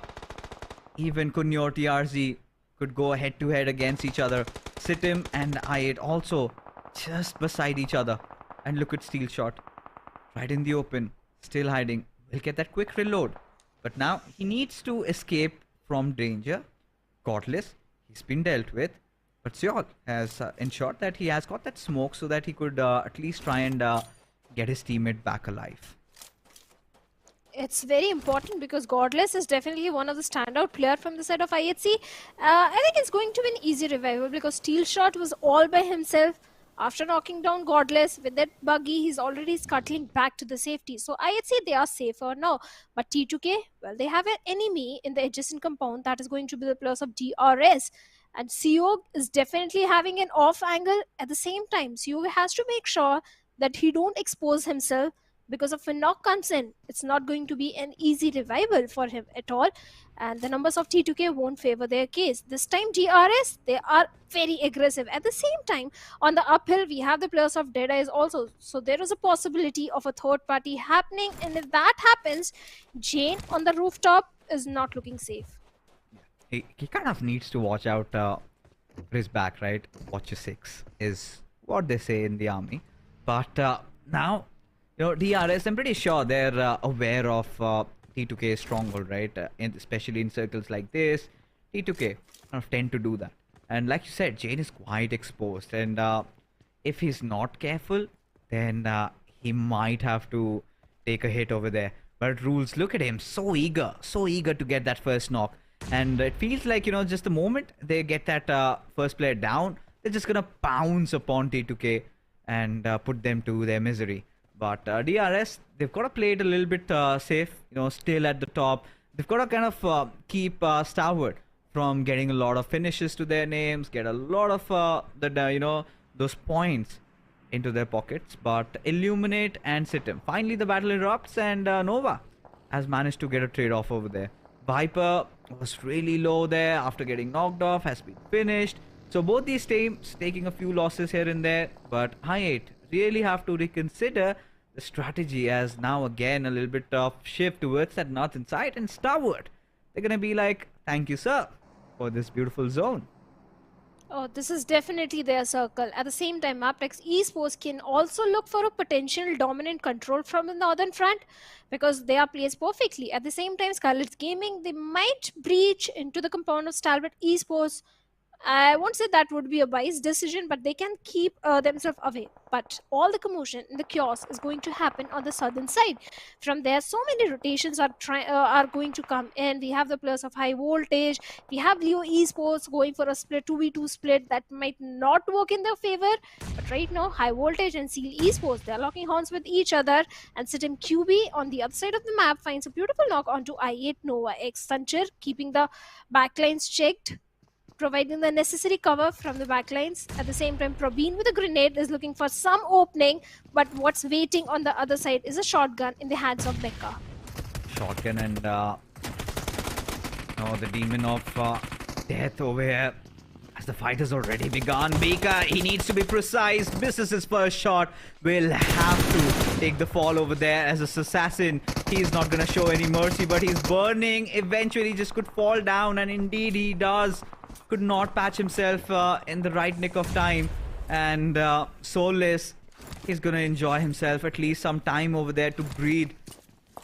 even Kunyo TRZ could go head-to-head against each other. SITM and I8 also just beside each other. And look at Steel Shot. Right in the open. Still hiding. Will get that quick reload. But now he needs to escape from danger. Godless, he's been dealt with. But Seol has ensured that he has got that smoke so that he could at least try and get his teammate back alive. It's very important, because Godless is definitely one of the standout player from the side of IHC. I think it's going to be an easy revival, because Steel Shot was all by himself. After knocking down Godless with that buggy, he's already scuttling back to the safety. So IHC, they are safer now. But T2K, well, they have an enemy in the adjacent compound that is going to be the players of DRS. And Seog is definitely having an off angle. At the same time, Seog has to make sure that he don't expose himself, because if a knock comes in, it's not going to be an easy revival for him at all. And the numbers of T2K won't favor their case. This time DRS, they are very aggressive. At the same time, on the uphill, we have the players of Deadeyes also. So there is a possibility of a third party happening. And if that happens, Jane on the rooftop is not looking safe. He kind of needs to watch out for his back, right? Watch your six is what they say in the army. But now, you know, DRS, I'm pretty sure they're aware of T2K's stronghold, right? Especially in circles like this, T2K kind of tend to do that. And like you said, Jane is quite exposed. And if he's not careful, then he might have to take a hit over there. But Rules, look at him, so eager to get that first knock. And it feels like, you know, just the moment they get that first player down, they're just gonna pounce upon T2K and put them to their misery. But DRS, they've got to play it a little bit safe, you know, still at the top. They've got to kind of keep Stalwart from getting a lot of finishes to their names, get a lot of you know, those points into their pockets. But Illumin8 and SITM, finally the battle erupts, and Nova has managed to get a trade off over there. Viper was really low there after getting knocked off, has been finished. So both these teams taking a few losses here and there, but Hi8 really have to reconsider the strategy, as now again a little bit of shift towards that northern side, and Stalwart, they're gonna be like, thank you sir for this beautiful zone. Oh, this is definitely their circle. At the same time, Mabetex Esports can also look for a potential dominant control from the northern front, because they are placed perfectly. At the same time, Skylightz Gaming, they might breach into the compound of Stalwart Esports. I won't say that would be a wise decision, but they can keep themselves away. But all the commotion in the chaos is going to happen on the southern side. From there, so many rotations are going to come in. We have the players of HighVoltage. We have Leo Esports going for a split 2v2 split that might not work in their favor. But right now, HighVoltage and Seal Esports, they're locking horns with each other. And SITM QB on the other side of the map finds a beautiful knock onto I8 Nova X Sancher, keeping the backlines checked, providing the necessary cover from the backlines. At the same time, Probeen with a grenade is looking for some opening, but what's waiting on the other side is a shotgun in the hands of Becca. Shotgun and the demon of death over here, as the fight has already begun. Becca, he needs to be precise, misses his first shot, will have to take the fall over there as a assassin. He's not gonna show any mercy, but he's burning. Eventually just could fall down, and indeed he does. Could not patch himself in the right nick of time, and Soulless, he's gonna enjoy himself at least some time over there to breathe,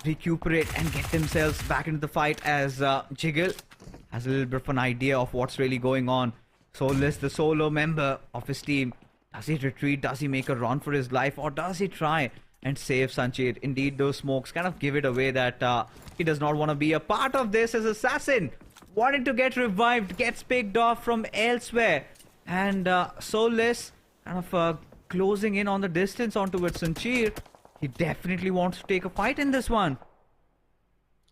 recuperate, and get themselves back into the fight, as Jiggle has a little bit of an idea of what's really going on. Soulless, the solo member of his team, does he retreat, does he make a run for his life, or does he try and save Sanchit? Indeed, those smokes kind of give it away that he does not want to be a part of this as assassin. Wanted to get revived, gets picked off from elsewhere, and Soulless kind of closing in on the distance onto Sanchir. He definitely wants to take a fight in this one.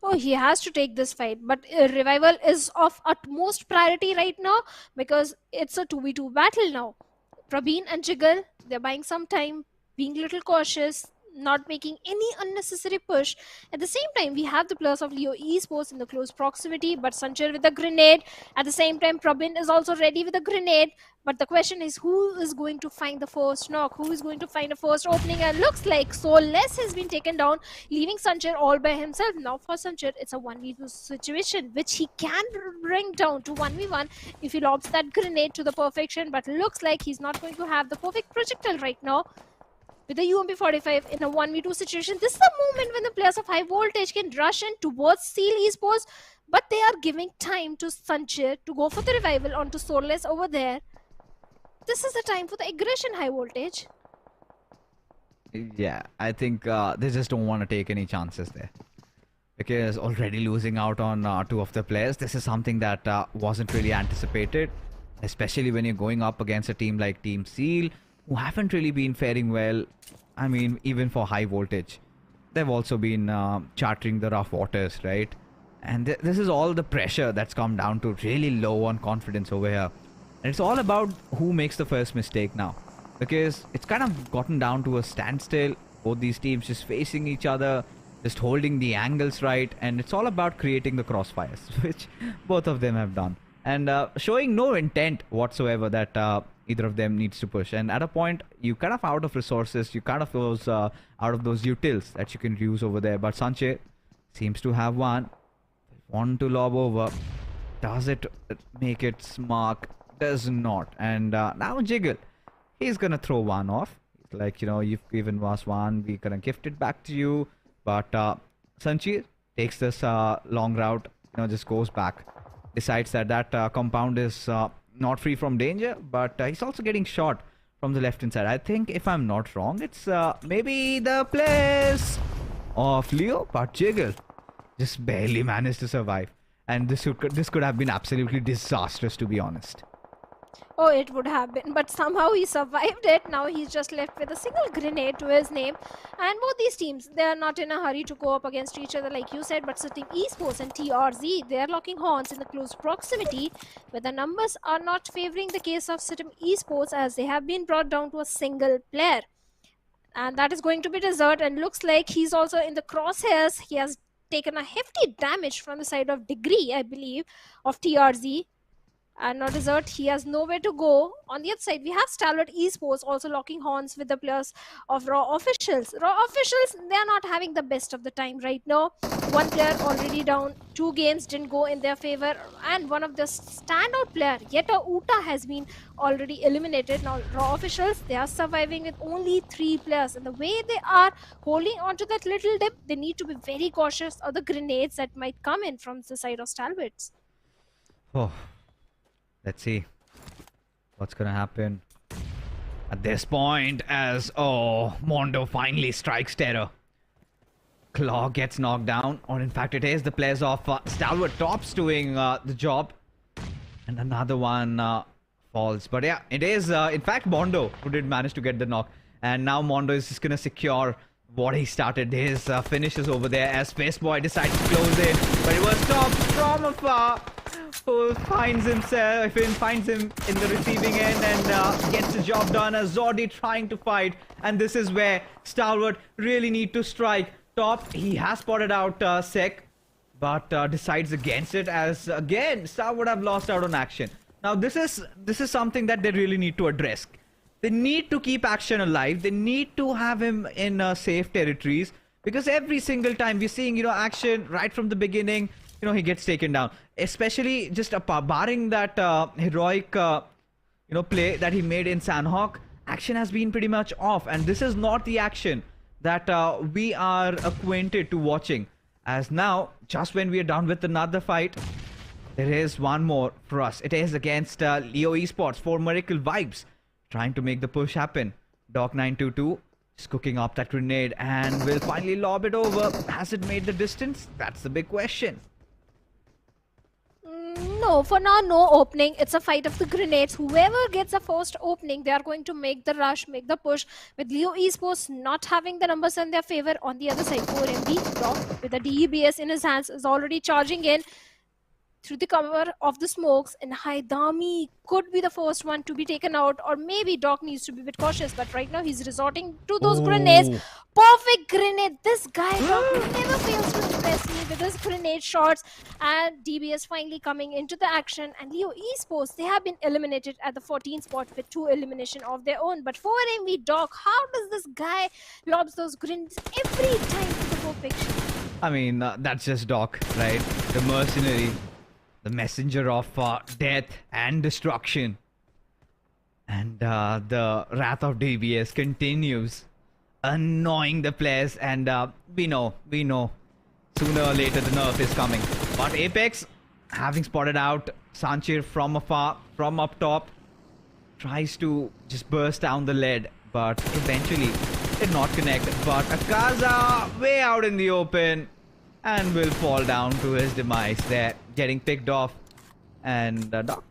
Oh, he has to take this fight, but revival is of utmost priority right now, because it's a 2v2 battle now. Probeen and Jiggle, they're buying some time, being a little cautious, not making any unnecessary push. At the same time, we have the players of Leo Esports in the close proximity, but Sanchar with a grenade. At the same time, Probin is also ready with a grenade. But the question is, who is going to find the first knock? Who is going to find the first opening? And looks like Soulless has been taken down, leaving Sanchar all by himself. Now for Sanchar, it's a 1v2 situation, which he can bring down to 1v1 if he lobs that grenade to the perfection. But looks like he's not going to have the perfect projectile right now. With the UMP45 in a 1v2 situation, this is the moment when the players of HighVoltage can rush in towards Seal Esports, but they are giving time to Sanchar to go for the revival onto Soulless over there. This is the time for the aggression, HighVoltage. Yeah, I think they just don't want to take any chances there, because already losing out on two of the players, this is something that wasn't really anticipated, especially when you're going up against a team like Team Seal, who haven't really been faring well. I mean, even for HighVoltage, they've also been chartering the rough waters, right? And this is all the pressure that's come down to really low on confidence over here. And it's all about who makes the first mistake now. Because it's kind of gotten down to a standstill. Both these teams just facing each other, just holding the angles right. And it's all about creating the crossfires, which both of them have done. And showing no intent whatsoever that either of them needs to push. And at a point, you kind of out of resources, you kind of those out of those utils that you can use over there. But Sanche seems to have one. Want to lob over. Does it make its mark? Does not. And now Jiggle. He's gonna throw one off. It's like, you know, you've given us one, we're gonna gift it back to you. But Sanchi takes this long route, you know, just goes back. Decides that that compound is not free from danger, but he's also getting shot from the left hand side. I think, if I'm not wrong, it's maybe the place of Leo, but Jiggle just barely managed to survive. And this could have been absolutely disastrous, to be honest. Oh, it would have been, but somehow he survived it. Now he's just left with a single grenade to his name. And both these teams, they are not in a hurry to go up against each other like you said, but SITM Esports and TRZ, they are locking horns in the close proximity, where the numbers are not favoring the case of SITM Esports, as they have been brought down to a single player. And that is going to be Desert, and looks like he's also in the crosshairs. He has taken a hefty damage from the side of Degree, I believe, of TRZ. And now Desert, he has nowhere to go. On the other side, we have Stalwart Esports also locking horns with the players of Raw Officials. Raw Officials, they are not having the best of the time right now. One player already down, 2 games didn't go in their favor, and one of the standout player, Yeta Uta, has been already eliminated. Now Raw Officials, they are surviving with only 3 players, and the way they are holding onto that little dip, they need to be very cautious of the grenades that might come in from the side of Stalwarts. Oh. Let's see what's gonna happen at this point, as Mondo finally strikes terror. Claw gets knocked down, or in fact it is the players of Stalwart Tops doing the job, and another one falls. But yeah, it is in fact Mondo who did manage to get the knock, and now Mondo is just gonna secure what he started. His finishes over there as Space Boy decides to close in, but it was stopped from afar. Who finds him in the receiving end and gets the job done, as Zordi trying to fight. And this is where Stalwart really need to strike. Top, he has spotted out Sek, but decides against it, as again Stalwart have lost out on action. Now this is something that they really need to address. They need to keep action alive. They need to have him in safe territories, because every single time we're seeing, you know, action right from the beginning, you know, he gets taken down. Especially just barring that heroic, you know, play that he made in Sanhok, action has been pretty much off. And this is not the action that we are acquainted to watching. As now, just when we are done with another fight, there is one more for us. It is against Leo Esports for Miracle Vibes, trying to make the push happen. Doc922 is cooking up that grenade and will finally lob it over. Has it made the distance? That's the big question. No, for now, no opening. It's a fight of the grenades. Whoever gets the first opening, they are going to make the rush, make the push. With Leo Esports not having the numbers in their favor, on the other side, 4MB, Doc, with the DEBS in his hands, is already charging in through the cover of the smokes, and Haidami could be the first one to be taken out, or maybe Doc needs to be a bit cautious, but right now he's resorting to those grenades. Perfect grenade. This guy, Doc, never fails to impress me with his grenade shots, and DBS finally coming into the action, and Leo Esports, they have been eliminated at the 14th spot with 2 elimination of their own. But 4MV Doc, how does this guy lobs those grenades every time to the perfection? I mean, that's just Doc, right? The mercenary. The messenger of death and destruction. And the wrath of DBS continues, annoying the players. And we know, sooner or later the nerf is coming. But Apex, having spotted out Sanchir from afar, from up top, tries to just burst down the lead, but eventually did not connect. But Akaza way out in the open, and will fall down to his demise there, getting picked off. And Doc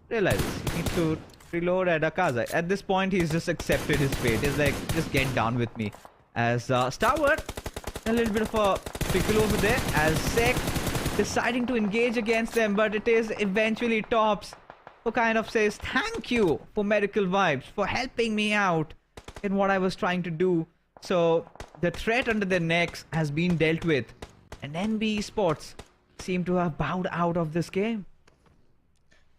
realizes he needs to reload at Akaza. At this point, he's just accepted his fate. He's like, just get down with me. As Stalwart, a little bit of a pickle over there. As Sek deciding to engage against them, but it is eventually Tops who kind of says, thank you for Medical Vibes for helping me out in what I was trying to do. So the threat under their necks has been dealt with, and NB Esports seem to have bowed out of this game.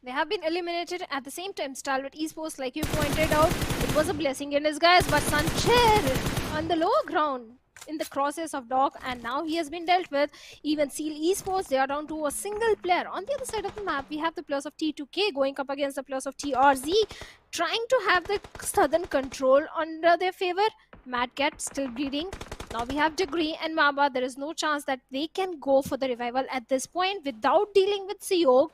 They have been eliminated. At the same time, Stalwart Esports, like you pointed out, it was a blessing in disguise, but Sancher on the lower ground in the crosses of Doc, and now he has been dealt with. Even Seal Esports, they are down to a single player. On the other side of the map, we have the players of T2K going up against the players of TRZ, trying to have the southern control under their favor. Mad Cat still bleeding. Now we have Degree and Maba. There is no chance that they can go for the revival at this point without dealing with Seog.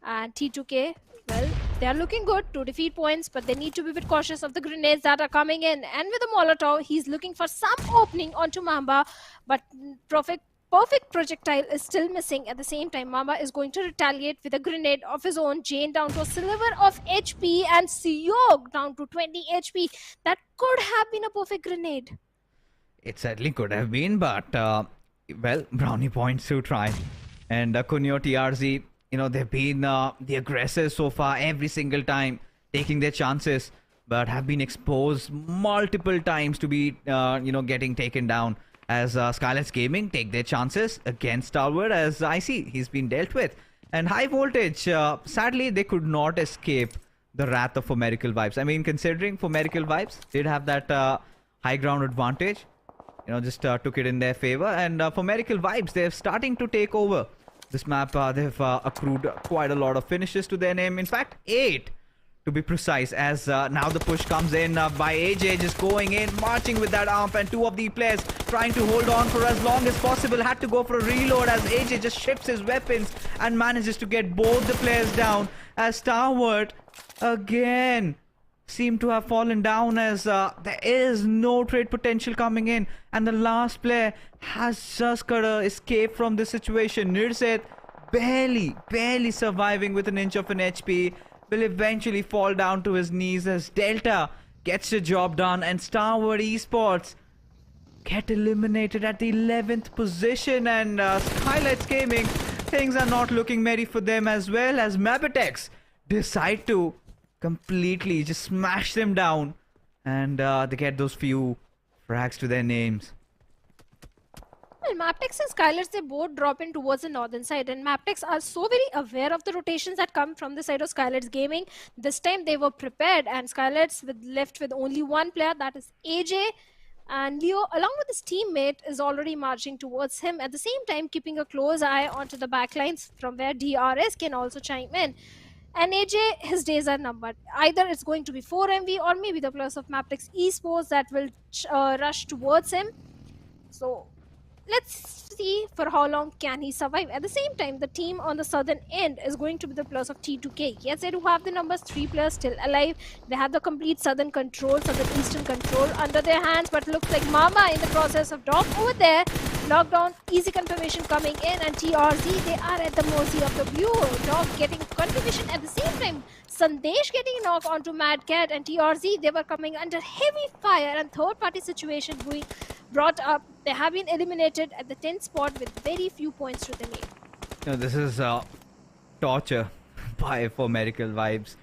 And T2K, well, they are looking good to defeat points, but they need to be a bit cautious of the grenades that are coming in. And with the Molotov, he's looking for some opening onto Mamba, but perfect projectile is still missing. At the same time, Mamba is going to retaliate with a grenade of his own. Jane down to a sliver of HP, and Seog down to 20 HP. That could have been a perfect grenade. It certainly could have been, but, well, Brownie points to try. And Kunyo TRZ, you know, they've been the aggressors so far every single time, taking their chances, but have been exposed multiple times to be, you know, getting taken down. As Skylightz Gaming take their chances against Stalwart, as I see he's been dealt with. And HighVoltage, sadly, they could not escape the wrath of Formerical Vibes. I mean, considering Formerical Vibes did have that high ground advantage, you know, just took it in their favor. And Formerical Vibes, they're starting to take over this map. They've accrued quite a lot of finishes to their name. In fact, 8 to be precise, as now the push comes in by AJ, just going in, marching with that AMP, and 2 of the players trying to hold on for as long as possible. Had to go for a reload as AJ just shifts his weapons and manages to get both the players down, as Stalwart again seem to have fallen down, as there is no trade potential coming in, and the last player has just got to escape from this situation. Nirset barely surviving with an inch of an HP, will eventually fall down to his knees as Delta gets the job done, and Stalwart Esports get eliminated at the 11th position. And Skylightz Gaming, things are not looking merry for them, as well as Mabetex decide to completely just smash them down, and they get those few frags to their names. Well, Mabetex and Skylightz, they both drop in towards the northern side, and Mabetex are so very aware of the rotations that come from the side of Skylightz Gaming. This time they were prepared, and Skylightz left with only one player, that is AJ, and Leo, along with his teammate, is already marching towards him, at the same time keeping a close eye onto the backlines from where DRS can also chime in. And AJ, his days are numbered. Either it's going to be 4MV or maybe the players of Mabetex Esports that will rush towards him. So let's see for how long can he survive. At the same time, the team on the southern end is going to be the players of T2K. Yes, they do have the numbers, 3 players still alive. They have the complete southern control, southern eastern control under their hands, but looks like Mama in the process of Doc over there. Lockdown, easy confirmation coming in, and TRZ, they are at the mercy of the blue. Doc getting confirmation at the same time. Sandesh getting a knock onto Mad Cat, and TRZ, they were coming under heavy fire, and third party situation being brought up. They have been eliminated at the 10th spot with very few points to the name. You know, this is torture by Formerical Vibes,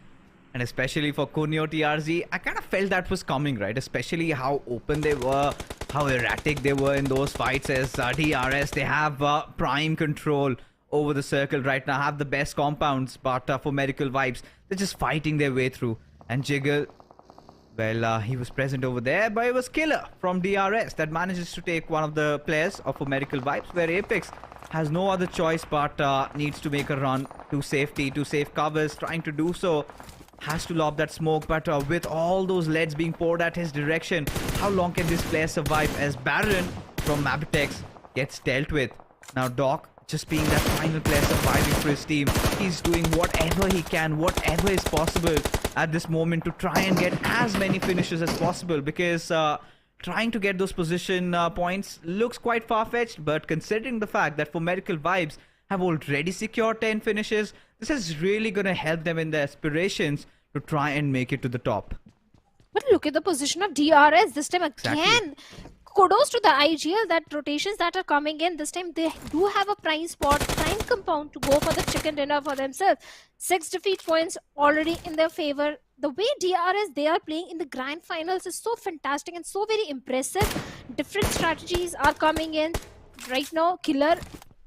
and especially for Kunyo TRZ. I kind of felt that was coming, right? Especially how open they were, how erratic they were in those fights, as DRS, they have prime control over the circle right now, have the best compounds, but Formerical Vibes, they're just fighting their way through. And Jiggle, well, he was present over there, but it was Killer from DRS that manages to take one of the players of Formerical Vibes, where Apex has no other choice but needs to make a run to safety, to safe covers, trying to do so. Has to lob that smoke, but with all those leads being poured at his direction, how long can this player survive, as Baron from Mabetex gets dealt with. Now Doc, just being that final player surviving for his team, he's doing whatever he can, whatever is possible at this moment to try and get as many finishes as possible, because trying to get those position points looks quite far-fetched, but considering the fact that Formerical Vibes have already secured 10 finishes, this is really going to help them in their aspirations to try and make it to the top. But look at the position of DRS this time again. Exactly. Kudos to the IGL that rotations that are coming in this time, they do have a prime spot, prime compound to go for the chicken dinner for themselves. 6 defeat points already in their favor. The way DRS they are playing in the grand finals is so fantastic and so very impressive. Different strategies are coming in right now. Killer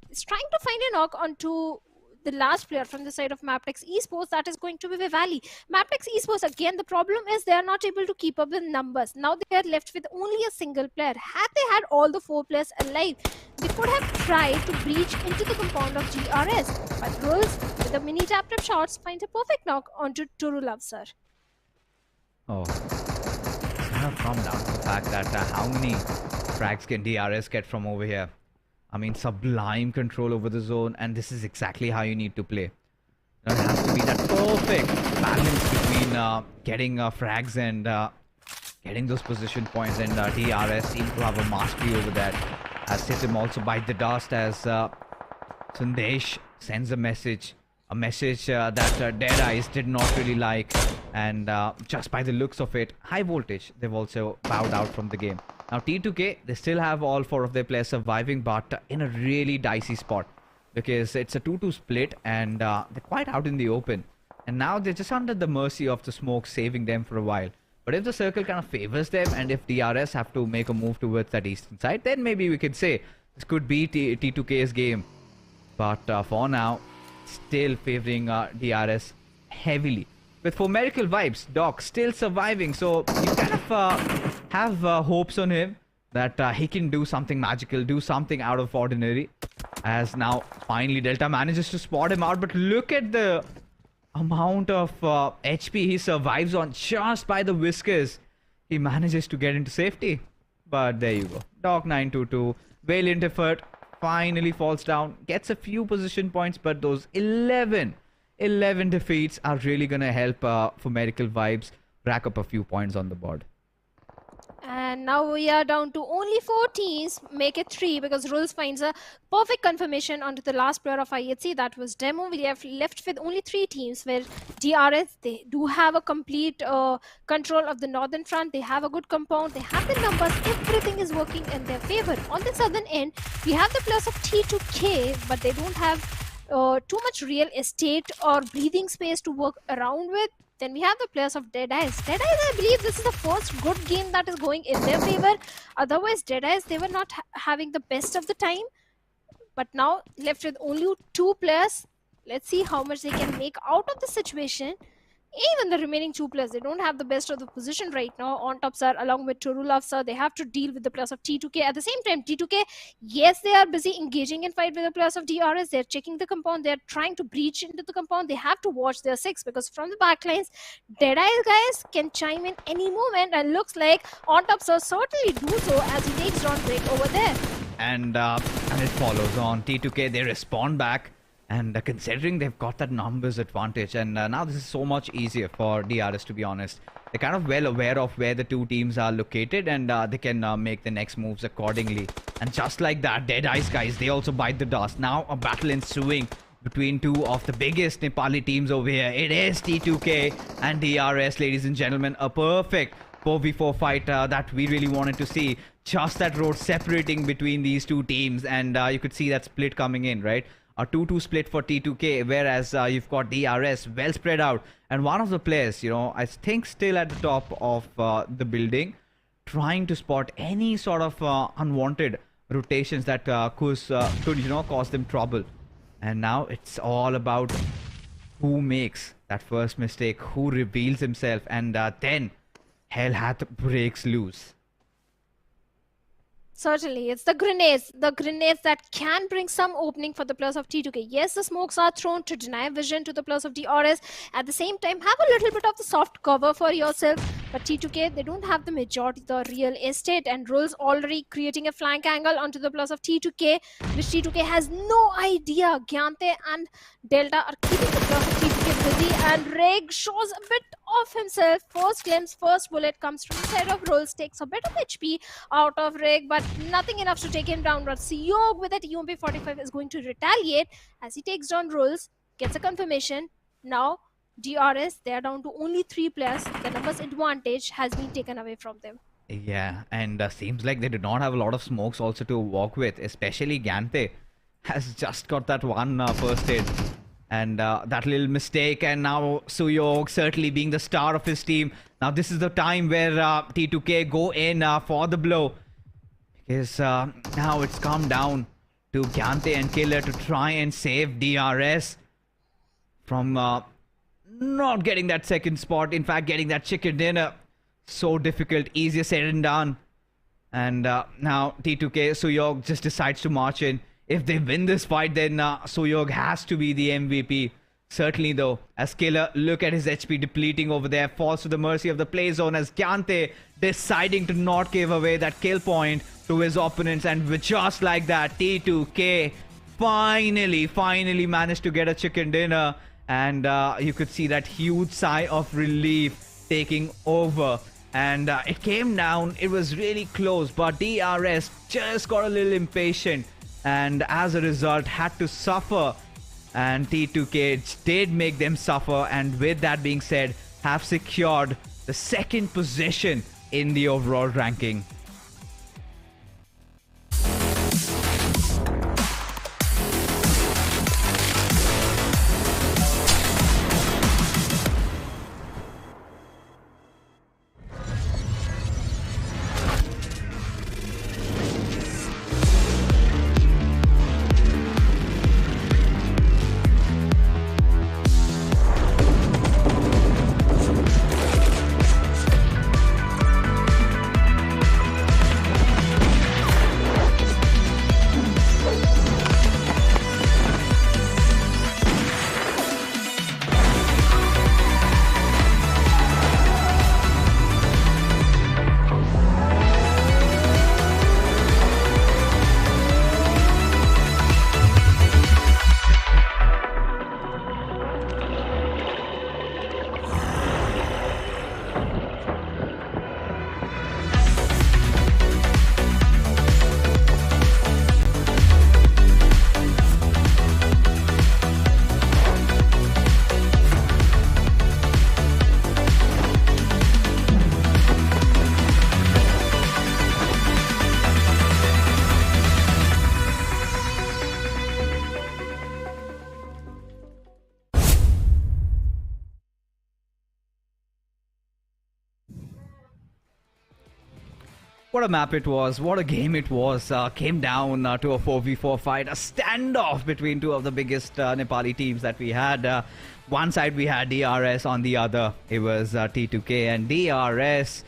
is trying to find a knock onto the last player from the side of Mabetex Esports, that is going to be Vivali. Mabetex Esports, again, the problem is they are not able to keep up with numbers. Now they are left with only a single player. Had they had all the 4 players alive, they could have tried to breach into the compound of DRS. But Rules, with the mini tap-tap shots, finds a perfect knock onto Turulav, sir. Oh, it's kind of come down to the fact that how many frags can DRS get from over here? I mean, sublime control over the zone, and this is exactly how you need to play. There has to be that perfect balance between getting frags and getting those position points, and DRS seem to have a mastery over that. As SITM also bite the dust as Sandesh sends a message that Deadeyes did not really like, and just by the looks of it, HighVoltage, they've also bowed out from the game. Now T2K, they still have all 4 of their players surviving, but in a really dicey spot because it's a 2-2 split, and they're quite out in the open, and now they're just under the mercy of the smoke saving them for a while. But if the circle kind of favors them, and if DRS have to make a move towards that eastern side, then maybe we could say this could be T2K's game. But for now, still favoring DRS heavily. With For Miracle Vibes, Doc still surviving, so you kind of have hopes on him that he can do something magical, do something out of ordinary. As now, finally, Delta manages to spot him out, but look at the amount of HP he survives on just by the whiskers. He manages to get into safety. But there you go. Doc 922, valiant effort, finally falls down, gets a few position points, but those 11 defeats are really gonna help For Miracle Vibes rack up a few points on the board. And now we are down to only 4 teams, make it 3 because Rules finds a perfect confirmation onto the last player of IHC, that was Demo. We have left with only 3 teams where DRS, they do have a complete control of the northern front, they have a good compound, they have the numbers, everything is working in their favor. On the southern end, we have the players of T2K, but they don't have too much real estate or breathing space to work around with. Then we have the players of Deadeyes. Deadeyes, I believe this is the first good game that is going in their favor. Otherwise, Deadeyes, they were not having the best of the time. But now, left with only 2 players. Let's see how much they can make out of the situation. Even the remaining 2 players, they don't have the best of the position right now. On top, sir, along with Turulav, sir, they have to deal with the players of T2K. At the same time, T2K, yes, they are busy engaging in fight with the players of DRS. They're checking the compound. They're trying to breach into the compound. They have to watch their 6 because from the backlines, Deadeyes guys can chime in any moment. And looks like On top, sir, certainly do so as he takes down Break over there. And it follows on. T2K, they respond back. And considering they've got that numbers advantage, and now this is so much easier for DRS, to be honest. They're kind of well aware of where the 2 teams are located, and they can make the next moves accordingly. And just like that, Deadeyes guys, they also bite the dust. Now a battle ensuing between 2 of the biggest Nepali teams over here. It is T2K and DRS, ladies and gentlemen. A perfect 4v4 fight that we really wanted to see. Just that road separating between these 2 teams, and you could see that split coming in, right? A 2-2 split for T2K, whereas you've got DRS well spread out. And one of the players, you know, I think still at the top of the building, trying to spot any sort of unwanted rotations that could, you know, cause them trouble. And now it's all about who makes that first mistake, who reveals himself, and then hell hath breaks loose. Certainly, it's the grenades that can bring some opening for the players of T2K. Yes, the smokes are thrown to deny vision to the players of DRS. At the same time, have a little bit of the soft cover for yourself. But T2K, they don't have the majority of the real estate, and Rules already creating a flank angle onto the players of T2K, which T2K has no idea. Gyante and Delta are keeping the players of T2K busy, and Reg shows a bit of himself. First glimpse, first bullet comes from the side of Rules, takes a bit of HP out of Reg, but nothing enough to take him down. But Siog with that UMP45 is going to retaliate as he takes down Rules, gets a confirmation. Now DRS, they are down to only 3 players. The numbers advantage has been taken away from them. Yeah, and seems like they did not have a lot of smokes also to work with, especially Gante has just got that one first hit. And that little mistake, and now Suyog certainly being the star of his team. Now this is the time where T2K go in for the blow. Because now it's come down to Gante and Killer to try and save DRS from not getting that second spot. In fact, getting that chicken dinner. So difficult, easier said than done. And now T2K, Suyog just decides to march in. If they win this fight, then Suyog has to be the MVP. Certainly though, as Killer, look at his HP depleting over there, falls to the mercy of the play zone as Gante deciding to not give away that kill point to his opponents. And with just like that, T2K finally managed to get a chicken dinner. And you could see that huge sigh of relief taking over. And it came down, it was really close, but DRS just got a little impatient. And as a result had to suffer, and T2K did make them suffer, and with that being said have secured the second position in the overall ranking. What a map it was, what a game it was. Came down to a 4v4 fight, a standoff between two of the biggest Nepali teams that we had. One side we had DRS, on the other it was T2K, and DRS,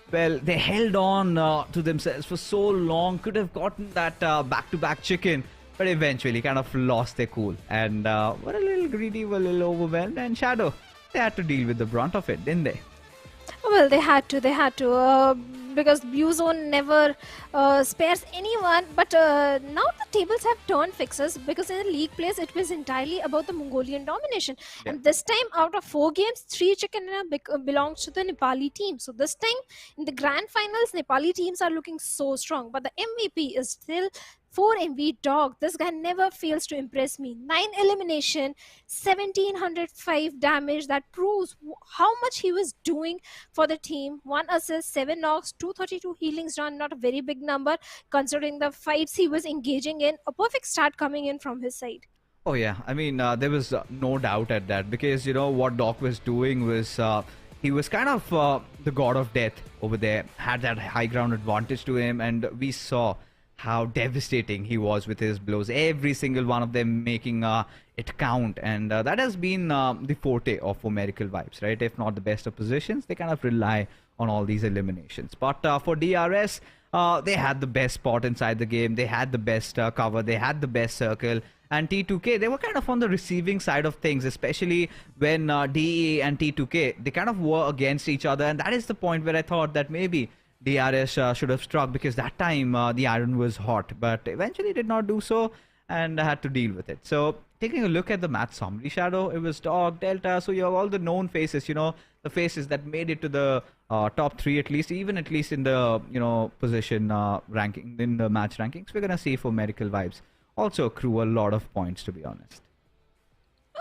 well, they held on to themselves for so long, could have gotten that back-to-back chicken, but eventually kind of lost their cool and were a little greedy, were a little overwhelmed, and Shadow, they had to deal with the brunt of it, didn't they? Well, they had to, because Blue Zone never spares anyone. But now the tables have turned fixes, because in the league plays it was entirely about the Mongolian domination. Yeah. And this time, out of 4 games, 3 chicken belongs to the Nepali team. So this time in the grand finals, Nepali teams are looking so strong. But the MVP is still 4MV Dog. This guy never fails to impress me. 9 elimination, 1705 damage. That proves how much he was doing for the team. 1 assist, 7 knocks, 232 healings done. Not a very big number considering the fights he was engaging in. A perfect start coming in from his side. Oh yeah, I mean, there was no doubt at that, because you know what Doc was doing was he was kind of the god of death over there, had that high ground advantage to him, and we saw how devastating he was with his blows, every single one of them making it count. And that has been the forte of Miracle Vibes, right? If not the best of positions, they kind of rely on all these eliminations. But for DRS, they had the best spot inside the game, they had the best cover, they had the best circle. And T2K, they were kind of on the receiving side of things, especially when DE and T2K, they kind of were against each other. And that is the point where I thought that maybe DRS should have struck, because that time the iron was hot, but eventually did not do so, and I had to deal with it. So taking a look at the match summary, Shadow, it was Dog, Delta, so you have all the known faces, you know, the faces that made it to the top 3 at least, even at least in the, you know, position ranking, in the match rankings. We're gonna see for Miracle Vibes also accrue a lot of points, to be honest.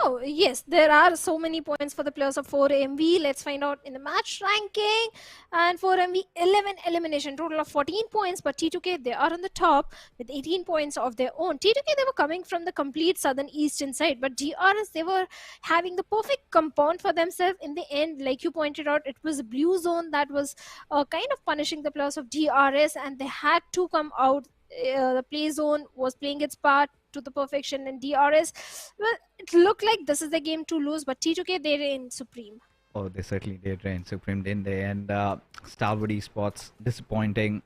Oh, yes, there are so many points for the players of 4MV. Let's find out in the match ranking. And 4MV, 11 elimination, total of 14 points. But T2K, they are on the top with 18 points of their own. T2K, they were coming from the complete southern eastern side. But DRS, they were having the perfect compound for themselves. In the end, like you pointed out, it was a blue zone that was kind of punishing the players of DRS. And they had to come out. The play zone was playing its part to the perfection, and DRS, well, it looked like this is the game to lose, but T2K, they reign supreme. Oh, they certainly did reign supreme, didn't they? And Stalwart Esports, disappointing.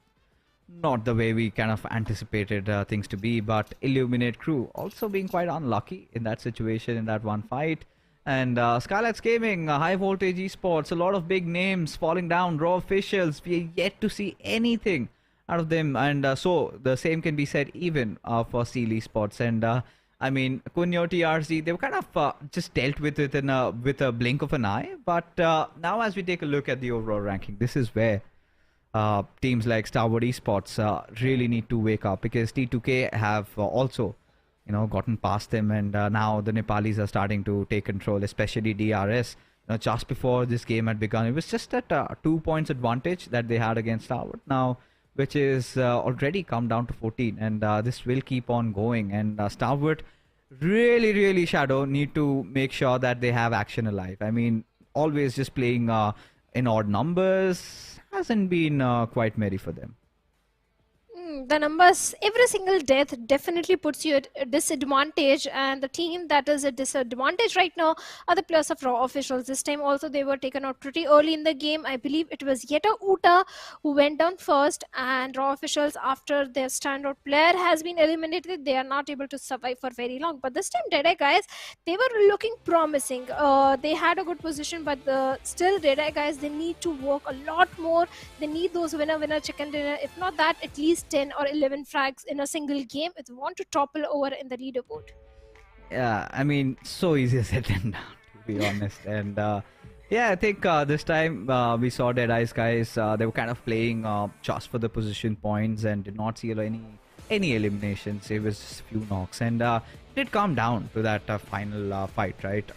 Not the way we kind of anticipated things to be, but Illumin8 Crew also being quite unlucky in that situation, in that one fight. And Skylightz Gaming, HighVoltage Esports, a lot of big names falling down, raw officials. We are yet to see anything out of them, and so the same can be said even for SITM Esports. And I mean, Kunyo TRZ, they were kind of just dealt with it with a blink of an eye. But now, as we take a look at the overall ranking, this is where teams like Stalwart Esports really need to wake up, because T2K have also, gotten past them, and now the Nepalis are starting to take control, especially DRS. Just before this game had begun, it was just at 2 points advantage that they had against Stalwart. Now, which is already come down to 14, and this will keep on going. And Stalwart really Shadow need to make sure that they have action alive. I mean, always just playing in odd numbers hasn't been quite merry for them. The numbers, every single death definitely puts you at a disadvantage, and the team that is at disadvantage right now are the players of raw officials. This time also they were taken out pretty early in the game. I believe it was Yeta Uta who went down first, and raw officials, after their standout player has been eliminated, they are not able to survive for very long. But this time Deadeyes Guys, they were looking promising. They had a good position, but still Deadeyes Guys, they need to work a lot more. They need those winner chicken dinner. If not that, at least 10 or 11 frags in a single game if they want to topple over in the leaderboard. Yeah, I mean, so easy said than done, to be honest. And yeah, I think this time we saw Deadeyes Guys. They were kind of playing just for the position points and did not see any eliminations. It was just a few knocks, and it did come down to that final fight, right?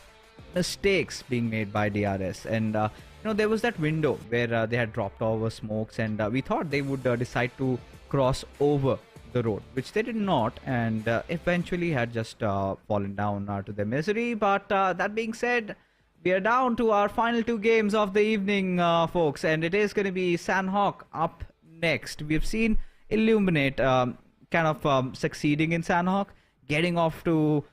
Mistakes being made by DRS, and there was that window where they had dropped over smokes, and we thought they would decide to cross over the road, which they did not, and eventually had just fallen down to their misery. But that being said, we are down to our final 2 games of the evening, folks, and it is going to be Sanhok up next. We've seen Illumin8 kind of succeeding in Sanhok, getting off to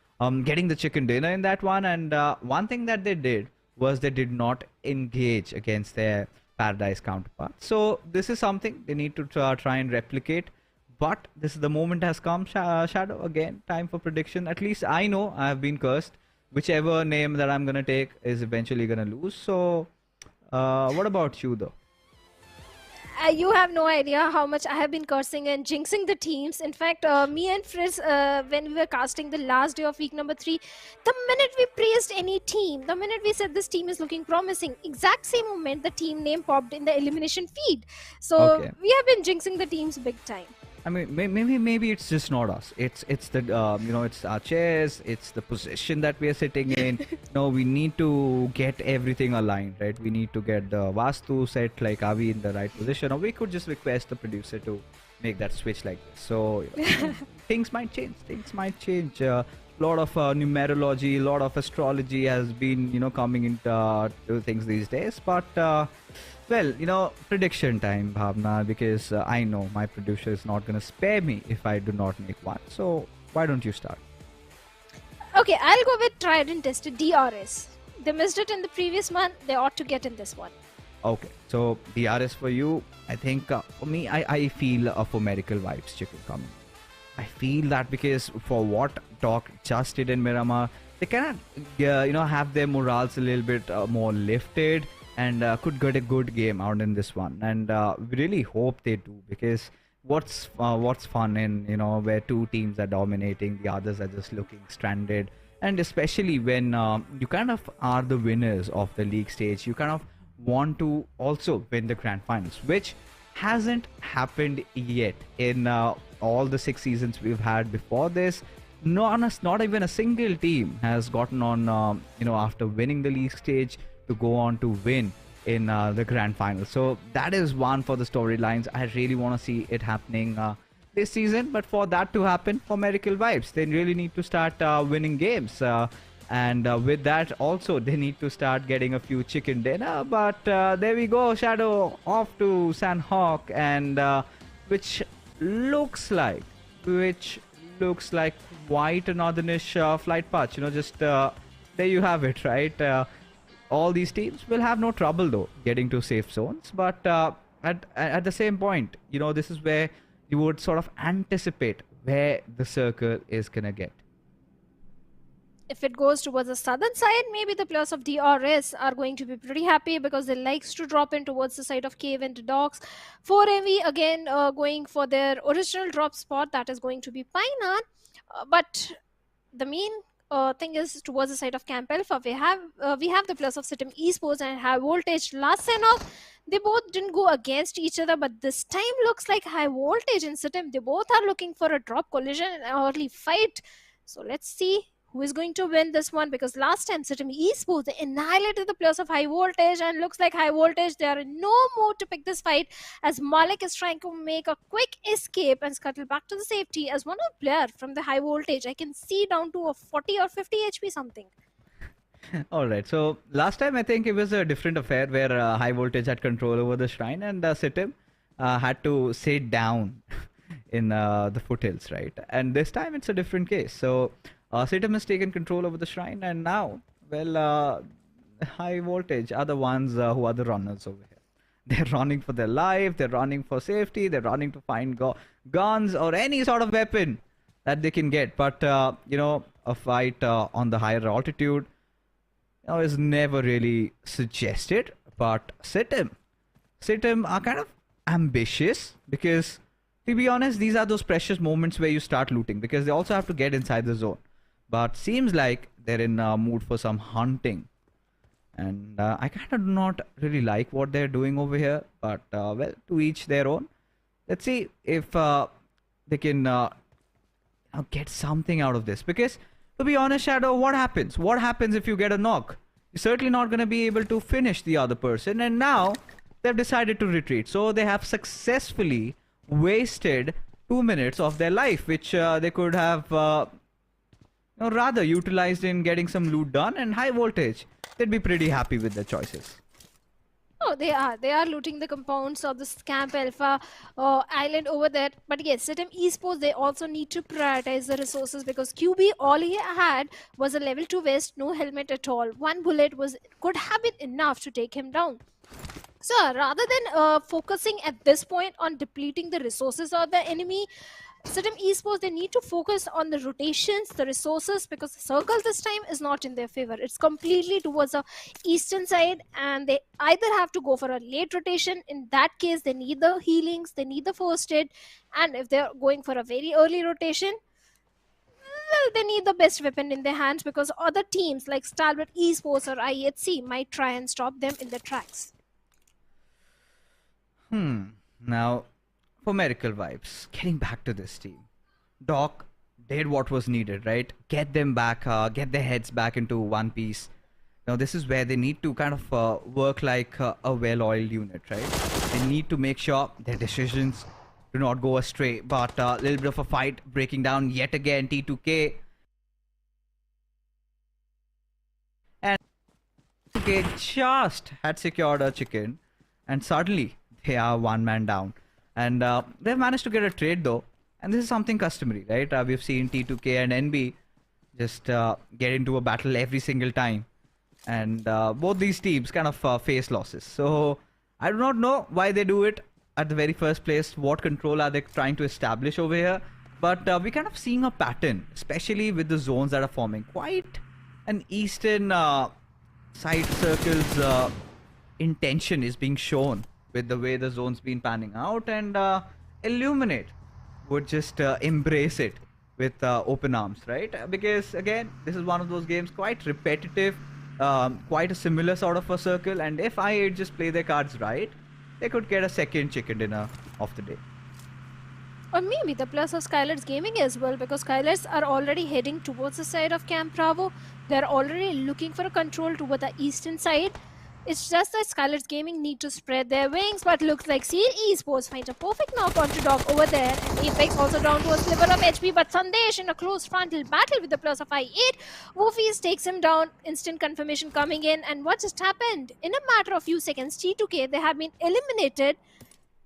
getting the chicken dinner in that one. And one thing that they did was they did not engage against their Paradise counterpart. So this is something they need to try and replicate. But this is the moment has come, Shadow. Again, time for prediction. At least I know I have been cursed. Whichever name that I'm gonna take is eventually gonna lose. So what about you though? You have no idea how much I have been cursing and jinxing the teams. In fact, me and Fritz, when we were casting the last day of week number 3, the minute we praised any team, the minute we said this team is looking promising, exact same moment the team name popped in the elimination feed. So we have been jinxing the teams big time. I mean, maybe it's just not us. It's the it's our chairs, it's the position that we are sitting in. No, we need to get everything aligned, right? We need to get the Vastu set, like, are we in the right position? Or we could just request the producer to make that switch like this. So things might change. Things might change. A lot of numerology, a lot of astrology has been coming into things these days. But well, prediction time, Bhavna, because I know my producer is not going to spare me if I do not make one. So why don't you start? Okay, I'll go with tried and tested DRS. They missed it in the previous month. They ought to get in this one. Okay, so DRS for you. I think for me, I feel for Miracle Vibes chicken coming. I feel that because for what Talk just did in Miramar, they cannot have their morals a little bit more lifted, and could get a good game out in this one. And we really hope they do, because what's fun in where 2 teams are dominating, the others are just looking stranded. And especially when you kind of are the winners of the league stage, you kind of want to also win the grand finals, which hasn't happened yet in all the 6 seasons we've had before this. not even a single team has gotten on, after winning the league stage to go on to win in the grand final. So that is one for the storylines. I really want to see it happening this season. But for that to happen, for Miracle Vibes, they really need to start winning games. And with that also, they need to start getting a few chicken dinner. But there we go, Shadow off to Sanhok, and which looks like quite a northernish flight path. Just there you have it, right? All these teams will have no trouble though getting to safe zones, but at the same point, this is where you would sort of anticipate where the circle is gonna get. If it goes towards the southern side, maybe the players of DRS are going to be pretty happy because they likes to drop in towards the side of cave and docks. 4MV again going for their original drop spot, that is going to be Painan. But the main thing is towards the side of Camp Alpha. We have the players of SITM Esports and HighVoltage. Last Sanhok, they both didn't go against each other, but this time looks like HighVoltage and SITM, they both are looking for a drop collision and an early fight. So let's see who is going to win this one, because last time SITM Esports, they annihilated the players of HighVoltage, and looks like HighVoltage, they are in no mood to pick this fight, as Malik is trying to make a quick escape and scuttle back to the safety. As one of player from the HighVoltage, I can see down to a 40 or 50 HP something. All right, so last time I think it was a different affair where HighVoltage had control over the shrine, and SITM had to sit down in the foothills, right? And this time it's a different case. So SITM has taken control over the shrine, and now, well, HighVoltage are the ones who are the runners over here. They're running for their life, they're running for safety, they're running to find guns or any sort of weapon that they can get. But, a fight on the higher altitude is never really suggested. But SITM are kind of ambitious, because, to be honest, these are those precious moments where you start looting, because they also have to get inside the zone. But seems like they're in a mood for some hunting. And I kind of do not really like what they're doing over here. But, well, to each their own. Let's see if they can get something out of this. Because, to be honest, Shadow, what happens? What happens if you get a knock? You're certainly not going to be able to finish the other person. And now, they've decided to retreat. So, they have successfully wasted 2 minutes of their life, which they could have rather utilized in getting some loot done. And HighVoltage, they'd be pretty happy with their choices. Oh, they are looting the compounds of this Camp Alpha island over there. But yes, SITM Esports, they also need to prioritize the resources, because QB, all he had was a level 2 vest, no helmet at all. One bullet could have been enough to take him down. So rather than focusing at this point on depleting the resources of the enemy, SITM Esports, they need to focus on the rotations, the resources, because the circle this time is not in their favor. It's completely towards the eastern side, and they either have to go for a late rotation. In that case, they need the healings, they need the first aid, and if they're going for a very early rotation, well, they need the best weapon in their hands, because other teams like Stalwart Esports or IHC might try and stop them in their tracks. Now, for Miracle Vibes, getting back to this team, Doc did what was needed, right? Get them back, get their heads back into one piece. Now, this is where they need to kind of work like a well-oiled unit, right? They need to make sure their decisions do not go astray. But a little bit of a fight breaking down yet again. T2K and T2K just had secured a chicken, and suddenly they are one man down. And they've managed to get a trade though, and this is something customary, right? We've seen T2K and NB just get into a battle every single time, and both these teams kind of face losses. So I do not know why they do it at the very first place. What control are they trying to establish over here? But we're kind of seeing a pattern, especially with the zones that are forming. Quite an eastern side circle's intention is being shown with the way the zone's been panning out, and Illumin8 would just embrace it with open arms, right? Because again, this is one of those games, quite repetitive, quite a similar sort of a circle, and if I8 just play their cards right, they could get a second chicken dinner of the day. Or maybe the plus of Skylightz Gaming as well, because Skylightz are already heading towards the side of Camp Bravo. They're already looking for a control toward the eastern side. It's just that Skylightz Gaming need to spread their wings, but looks like CL Esports finds a perfect knock onto Dog over there. And Apex also down to a sliver of HP, but Sandesh in a close frontal battle with the plus of I8. Wolfies takes him down, instant confirmation coming in, and what just happened? In a matter of few seconds, T2K, they have been eliminated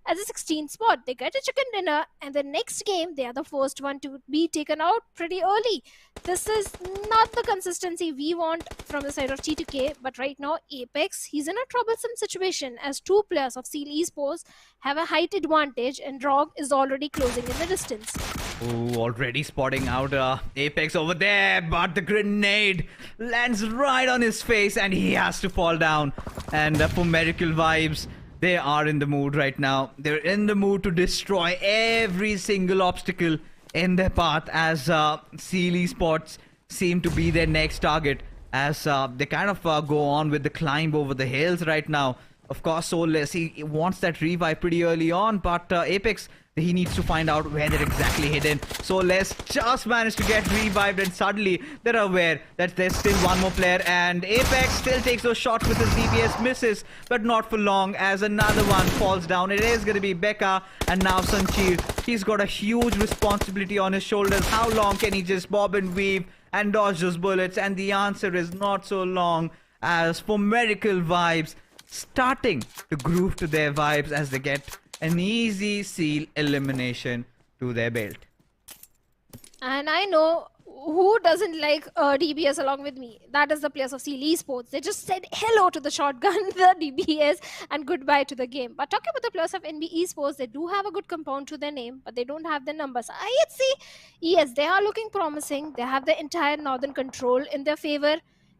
at the 16th spot. They get a chicken dinner, and the next game they are the first one to be taken out pretty early. This is not the consistency we want from the side of T2K, but right now Apex, he's in a troublesome situation as two players of CL Esports have a height advantage and Rog is already closing in the distance. Oh, already spotting out Apex over there, but the grenade lands right on his face and he has to fall down. And for Miracle Vibes, they are in the mood right now. They're in the mood to destroy every single obstacle in their path as CL Esports seem to be their next target as they kind of go on with the climb over the hills right now. Of course, Soulless, he wants that revive pretty early on, but Apex, he needs to find out where they're exactly hidden. Soulless just managed to get revived and suddenly they're aware that there's still one more player and Apex still takes those shots with his DPS, misses, but not for long as another one falls down. It is going to be Becca and now Sanchir. He's got a huge responsibility on his shoulders. How long can he just bob and weave and dodge those bullets? And the answer is not so long as for Miracle Vibes, starting to groove to their vibes as they get an easy seal elimination to their belt. And I know who doesn't like DBS along with me. That is the players of CL Esports. They just said hello to the shotgun, the DBS, and goodbye to the game. But talking about the players of NB Esports, they do have a good compound to their name, but they don't have the numbers. IHC, yes, they are looking promising. They have the entire northern control in their favor.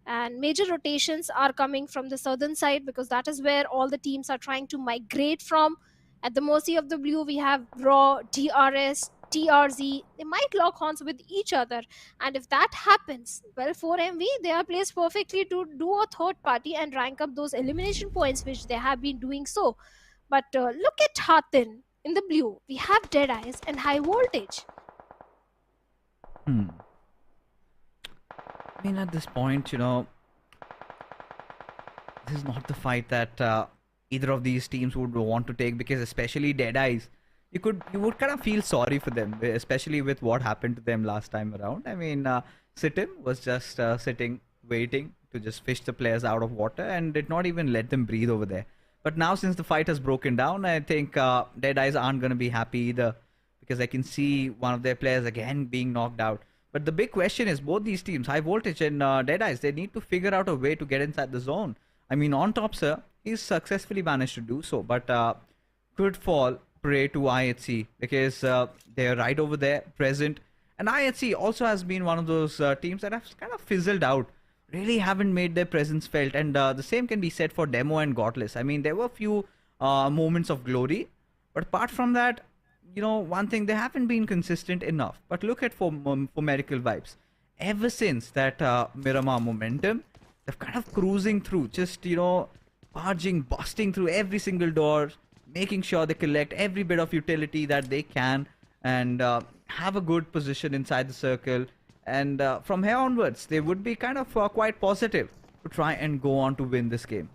And major rotations are coming from the southern side because that is where all the teams are trying to migrate from. At the mercy of the blue, we have Raw, DRS, TRZ. They might lock horns with each other. And if that happens, well, 4MV, they are placed perfectly to do a third party and rank up those elimination points, which they have been doing so. But look at Hatin in the blue. We have Deadeyes and HighVoltage. I mean, at this point, you know, this is not the fight that either of these teams would want to take, because especially Deadeyes, you would kind of feel sorry for them, especially with what happened to them last time around. I mean, SITM was just sitting, waiting to just fish the players out of water and did not even let them breathe over there. But now, since the fight has broken down, I think Deadeyes aren't going to be happy either, because I can see one of their players again being knocked out. But the big question is, both these teams, HighVoltage and Deadeyes, they need to figure out a way to get inside the zone. I mean, on top, sir, he's successfully managed to do so, but could fall prey to IHC because they're right over there, present. And IHC also has been one of those teams that have kind of fizzled out, really haven't made their presence felt. And the same can be said for Demo and Godless. I mean, there were a few moments of glory, but apart from that, you know, one thing, they haven't been consistent enough. But look at for Miracle Vibes. Ever since that Miramar momentum, they're kind of cruising through, just, you know, barging, busting through every single door, making sure they collect every bit of utility that they can and have a good position inside the circle. And from here onwards, they would be kind of quite positive to try and go on to win this game.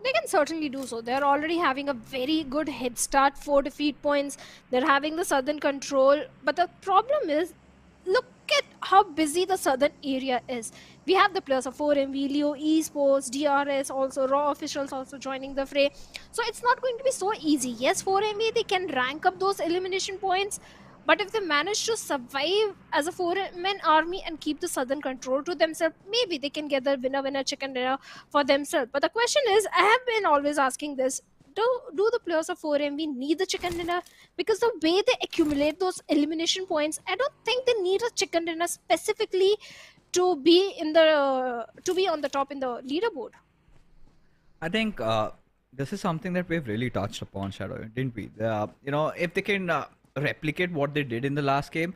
They can certainly do so. They're already having a very good head start, 4 defeat points. They're having the southern control. But the problem is, look at how busy the southern area is. We have the players of 4MV, Leo Esports, DRS, also Raw officials also joining the fray. So it's not going to be so easy. Yes, 4MV, they can rank up those elimination points. But if they manage to survive as a 4-man army and keep the southern control to themselves, maybe they can get the winner chicken dinner for themselves. But the question is, I have been always asking this, do the players of 4MV need the chicken dinner? Because the way they accumulate those elimination points, I don't think they need a chicken dinner specifically to be on the top in the leaderboard. I think this is something that we've really touched upon, Shadow, didn't we? You know, if they can replicate what they did in the last game,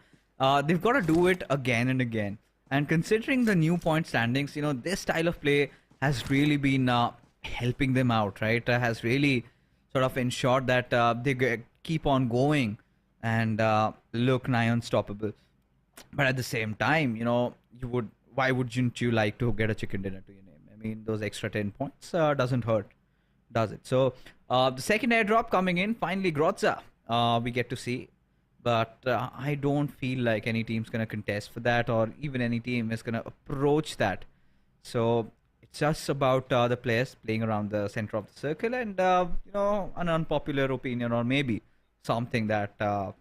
they've got to do it again and again. And considering the new point standings, you know, this style of play has really been helping them out, right? Has really sort of ensured that they keep on going and look nigh unstoppable. But at the same time, you know, why wouldn't you like to get a chicken dinner to your name? I mean, those extra 10 points doesn't hurt, does it? So the second airdrop coming in, finally Grotza, we get to see. But I don't feel like any team's going to contest for that, or even any team is going to approach that. So it's just about the players playing around the center of the circle, and you know, an unpopular opinion, or maybe something that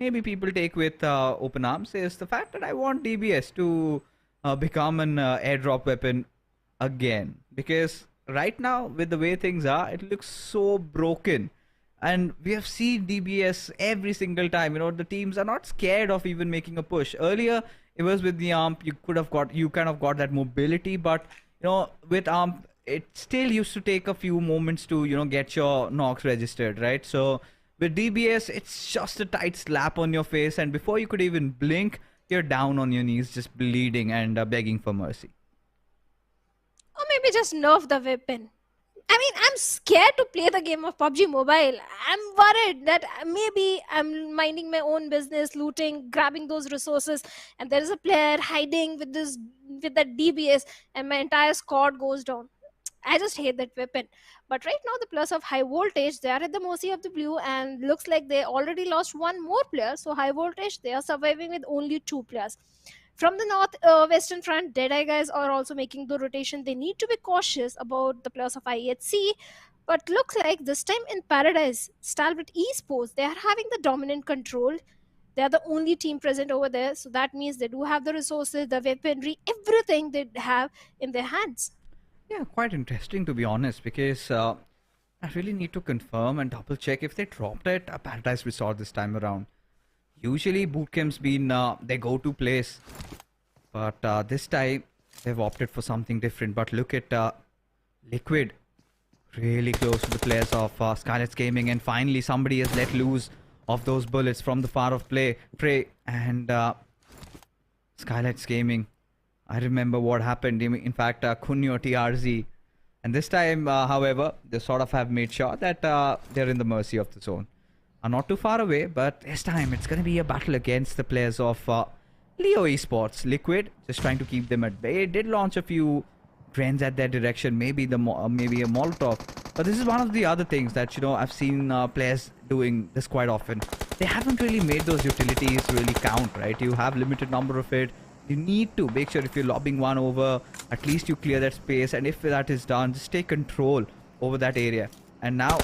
maybe people take with open arms, is the fact that I want DBS to become an airdrop weapon again, because right now with the way things are, it looks so broken. And we have seen DBS every single time. You know, the teams are not scared of even making a push. Earlier, it was with the AMP, you kind of got that mobility, but you know, with AMP, it still used to take a few moments to, you know, get your knocks registered, right? So with DBS, it's just a tight slap on your face, and before you could even blink, you're down on your knees, just bleeding and begging for mercy. Or maybe just nerf the weapon. I mean, I'm scared to play the game of PUBG Mobile. I'm worried that maybe I'm minding my own business, looting, grabbing those resources, and there is a player hiding with that DBS, and my entire squad goes down. I just hate that weapon. But right now, the players of HighVoltage, they are at the mercy of the blue, and looks like they already lost one more player. So HighVoltage, they are surviving with only 2 players. From the north western front, Deadeyes Guys are also making the rotation. They need to be cautious about the players of IHC. But looks like this time in Paradise, Stalwart Esports, they are having the dominant control. They are the only team present over there. So that means they do have the resources, the weaponry, everything they have in their hands. Yeah, quite interesting to be honest, because I really need to confirm and double check if they dropped it at Paradise Resort this time around. Usually bootcamp's been their go-to place, but this time they've opted for something different. But look at Liquid, really close to the players of Skylightz Gaming, and finally somebody has let loose of those bullets from the far off prey, and Skylightz Gaming, I remember what happened. In fact, Kunyo TRZ, and this time, however, they sort of have made sure that they're in the mercy of the zone. Are not too far away, but this time it's going to be a battle against the players of Leo Esports. Liquid just trying to keep them at bay. Did launch a few trends at their direction, maybe maybe a Molotov. But this is one of the other things that, you know, I've seen players doing this quite often. They haven't really made those utilities really count, right? You have limited number of it. You need to make sure if you're lobbing one over, at least you clear that space, and if that is done, just take control over that area. And now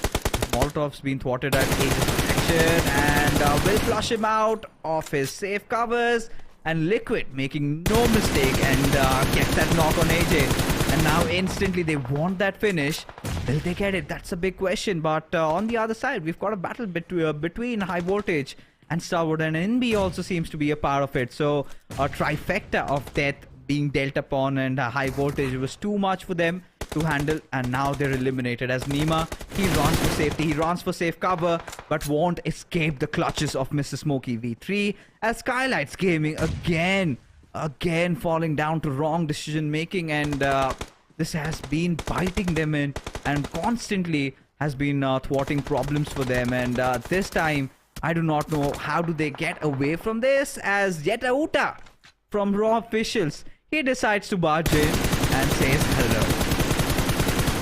Molotov's been thwarted at Aegis and will flush him out of his safe covers, and Liquid making no mistake and gets that knock on AJ, and now instantly they want that finish. Will they get it? That's a big question. But on the other side, we've got a battle between HighVoltage and Stalwart, and NB also seems to be a part of it. So a trifecta of death being dealt upon, and HighVoltage was too much for them to handle, and now they're eliminated as Nima, he runs for safety, he runs for safe cover, but won't escape the clutches of Mr. Smokey V3, as Skylightz Gaming again falling down to wrong decision making, and this has been biting them in and constantly has been thwarting problems for them. And this time I do not know how do they get away from this, as Yetauta from Raw Officials, he decides to barge in and says hello.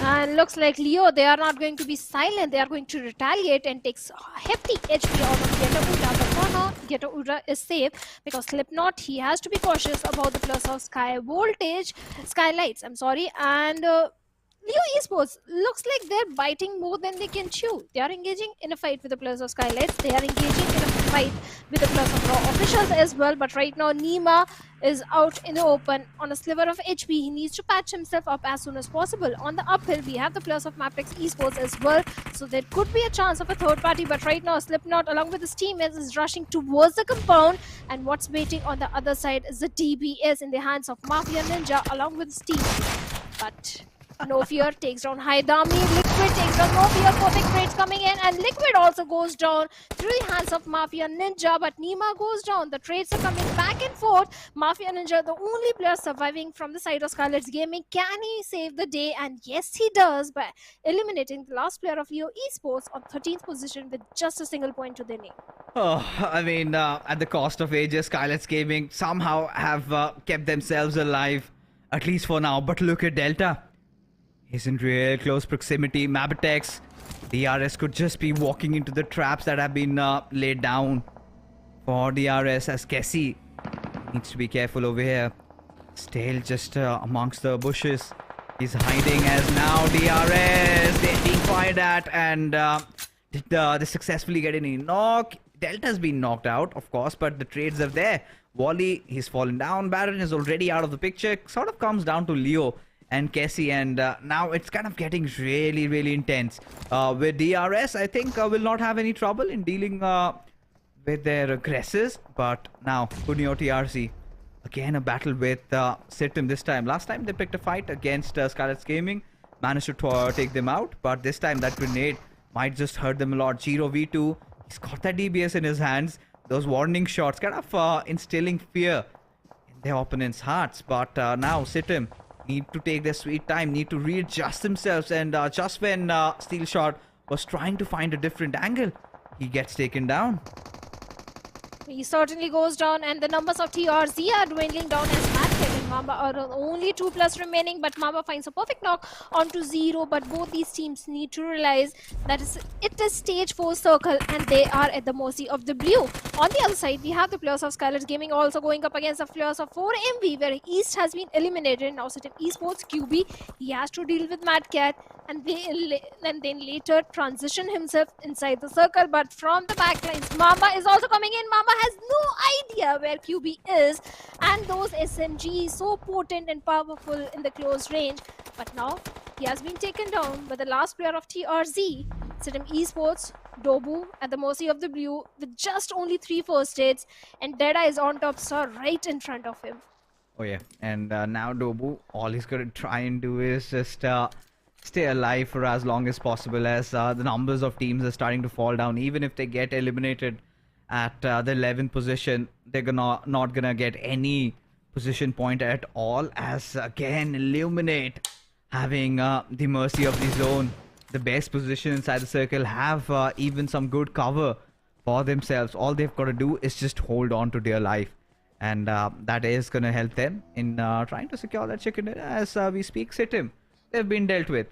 And looks like Leo, they are not going to be silent. They are going to retaliate and takes hefty HP out of Yetauta. But for now, Yetauta is safe because Slipknot, he has to be cautious about the plus of Skylightz, and Leo Esports looks like they're biting more than they can chew. They are engaging in a fight with the players of Skylightz. They are engaging in a fight with the players of Raw Officials as well. But right now, Nima is out in the open on a sliver of HP. He needs to patch himself up as soon as possible. On the uphill, we have the players of Mabetex Esports as well. So there could be a chance of a third party. But right now, Slipknot along with his teammates is rushing towards the compound. And what's waiting on the other side is the DBS in the hands of Mafia Ninja along with his team. But No Fear takes down Haidami. Liquid takes down No Fear. Perfect trades coming in, and Liquid also goes down through the hands of Mafia Ninja. But Nima goes down. The trades are coming back and forth. Mafia Ninja, the only player surviving from the side of Skylightz Gaming. Can he save the day? And yes, he does by eliminating the last player of EO Esports on 13th position with just a single point to their name. Oh, I mean, at the cost of ages, Skylightz Gaming somehow have kept themselves alive, at least for now. But look at Delta. He's in real close proximity. Mabetex, DRS could just be walking into the traps that have been laid down for DRS, as Kessie needs to be careful over here. Still just amongst the bushes. He's hiding as now DRS. They're being fired at, and did they successfully get any knock? Delta's been knocked out, of course, but the trades are there. Wally, he's fallen down. Baron is already out of the picture. Sort of comes down to Leo and Kessie, and now it's kind of getting really, really intense. With DRS, I think will not have any trouble in dealing with their aggressors, but now Kunyo TRZ, again a battle with SITM this time. Last time they picked a fight against Skylightz Gaming, managed to take them out, but this time that grenade might just hurt them a lot. 0v2, he's got that DBS in his hands. Those warning shots kind of instilling fear in their opponents' hearts, but now SITM need to take their sweet time, need to readjust themselves, and just when Steel Shot was trying to find a different angle, he gets taken down. He certainly goes down, and the numbers of TRZ are dwindling down as Madcat and Mamba are only 2+ remaining, but Mamba finds a perfect knock onto 0, but both these teams need to realize that it is stage 4 circle and they are at the mercy of the blue. On the other side, we have the players of Skylightz Gaming also going up against the players of 4MV, where East has been eliminated. Now SITM Esports, QB, he has to deal with Madcat, and then later transition himself inside the circle, but from the backlines, Mamba is also coming in. Mamba has no idea where QB is, and those SMGs so potent and powerful in the close range, but now he has been taken down by the last player of TRZ. SITM Esports, Dobu at the mercy of the blue with just only 3 first aids, and Deadeyes on top, sir, right in front of him. Oh yeah, and now Dobu, all he's going to try and do is just stay alive for as long as possible, as the numbers of teams are starting to fall down. Even if they get eliminated at the 11th position, they're not gonna get any position point at all, as again Illumin8 having the mercy of the zone, the best position inside the circle, have even some good cover for themselves. All they've got to do is just hold on to their life, and that is gonna help them in trying to secure that chicken dinner. As we speak, SITM, they've been dealt with.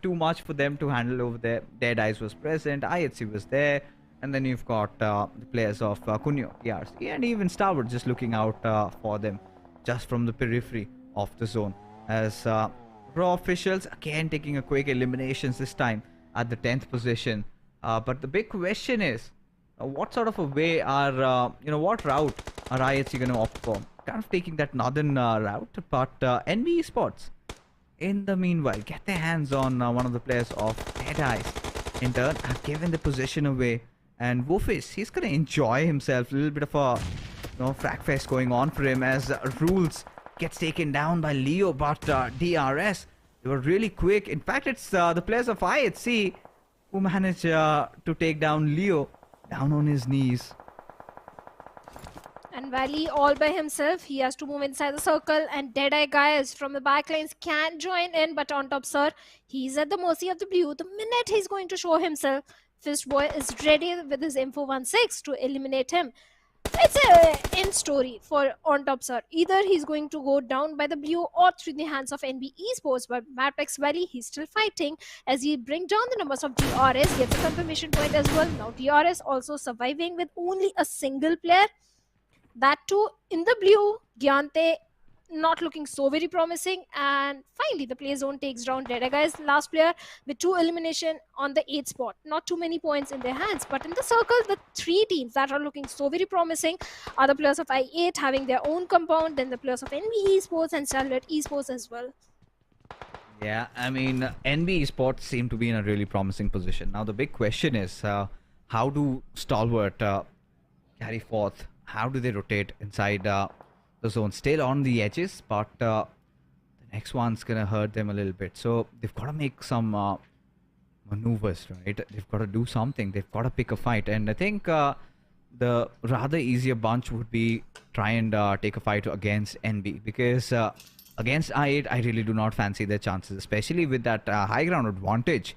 Too much for them to handle over there. Deadeyes was present, IHC was there, and then you've got the players of Kunyo TRZ, and even Stalwart just looking out for them just from the periphery of the zone. As Raw officials again taking a quick eliminations, this time at the 10th position. But the big question is, what sort of a way are, what route are IHC going to opt for? Kind of taking that northern route, but NV Esports, in the meanwhile, get their hands on one of the players of Deadeyes. In turn, have given the position away. And Wolfish, he's going to enjoy himself. A little bit of a frag fest going on for him, as Rules gets taken down by Leo. But DRS, they were really quick. In fact, it's the players of IHC who managed to take down Leo down on his knees. And Valley all by himself, he has to move inside the circle, and Deadeyes Guys from the backlines can join in, but on top, sir, he's at the mercy of the blue. The minute he's going to show himself, Fistboy is ready with his M416 to eliminate him. It's a end story for on top, sir. Either he's going to go down by the blue or through the hands of NB Esports, but Mabetex Valley, he's still fighting as he brings down the numbers of DRS, gets a confirmation point as well. Now DRS also surviving with only a single player. That too in the blue. Gyante not looking so very promising, and finally the play zone takes down Deadeyes Guys, last player with 2 elimination on the 8th spot. Not too many points in their hands, but in the circle, the 3 teams that are looking so very promising are the players of I8 having their own compound, then the players of NB Esports and Stalwart Esports as well. Yeah, I mean, NB Esports seem to be in a really promising position. Now the big question is, how do Stalwart carry forth? How do they rotate inside the zone? Still on the edges, but the next one's gonna hurt them a little bit. So they've got to make some maneuvers, right? They've got to do something. They've got to pick a fight. And I think the rather easier bunch would be try and take a fight against NB, because against I8, I really do not fancy their chances, especially with that high ground advantage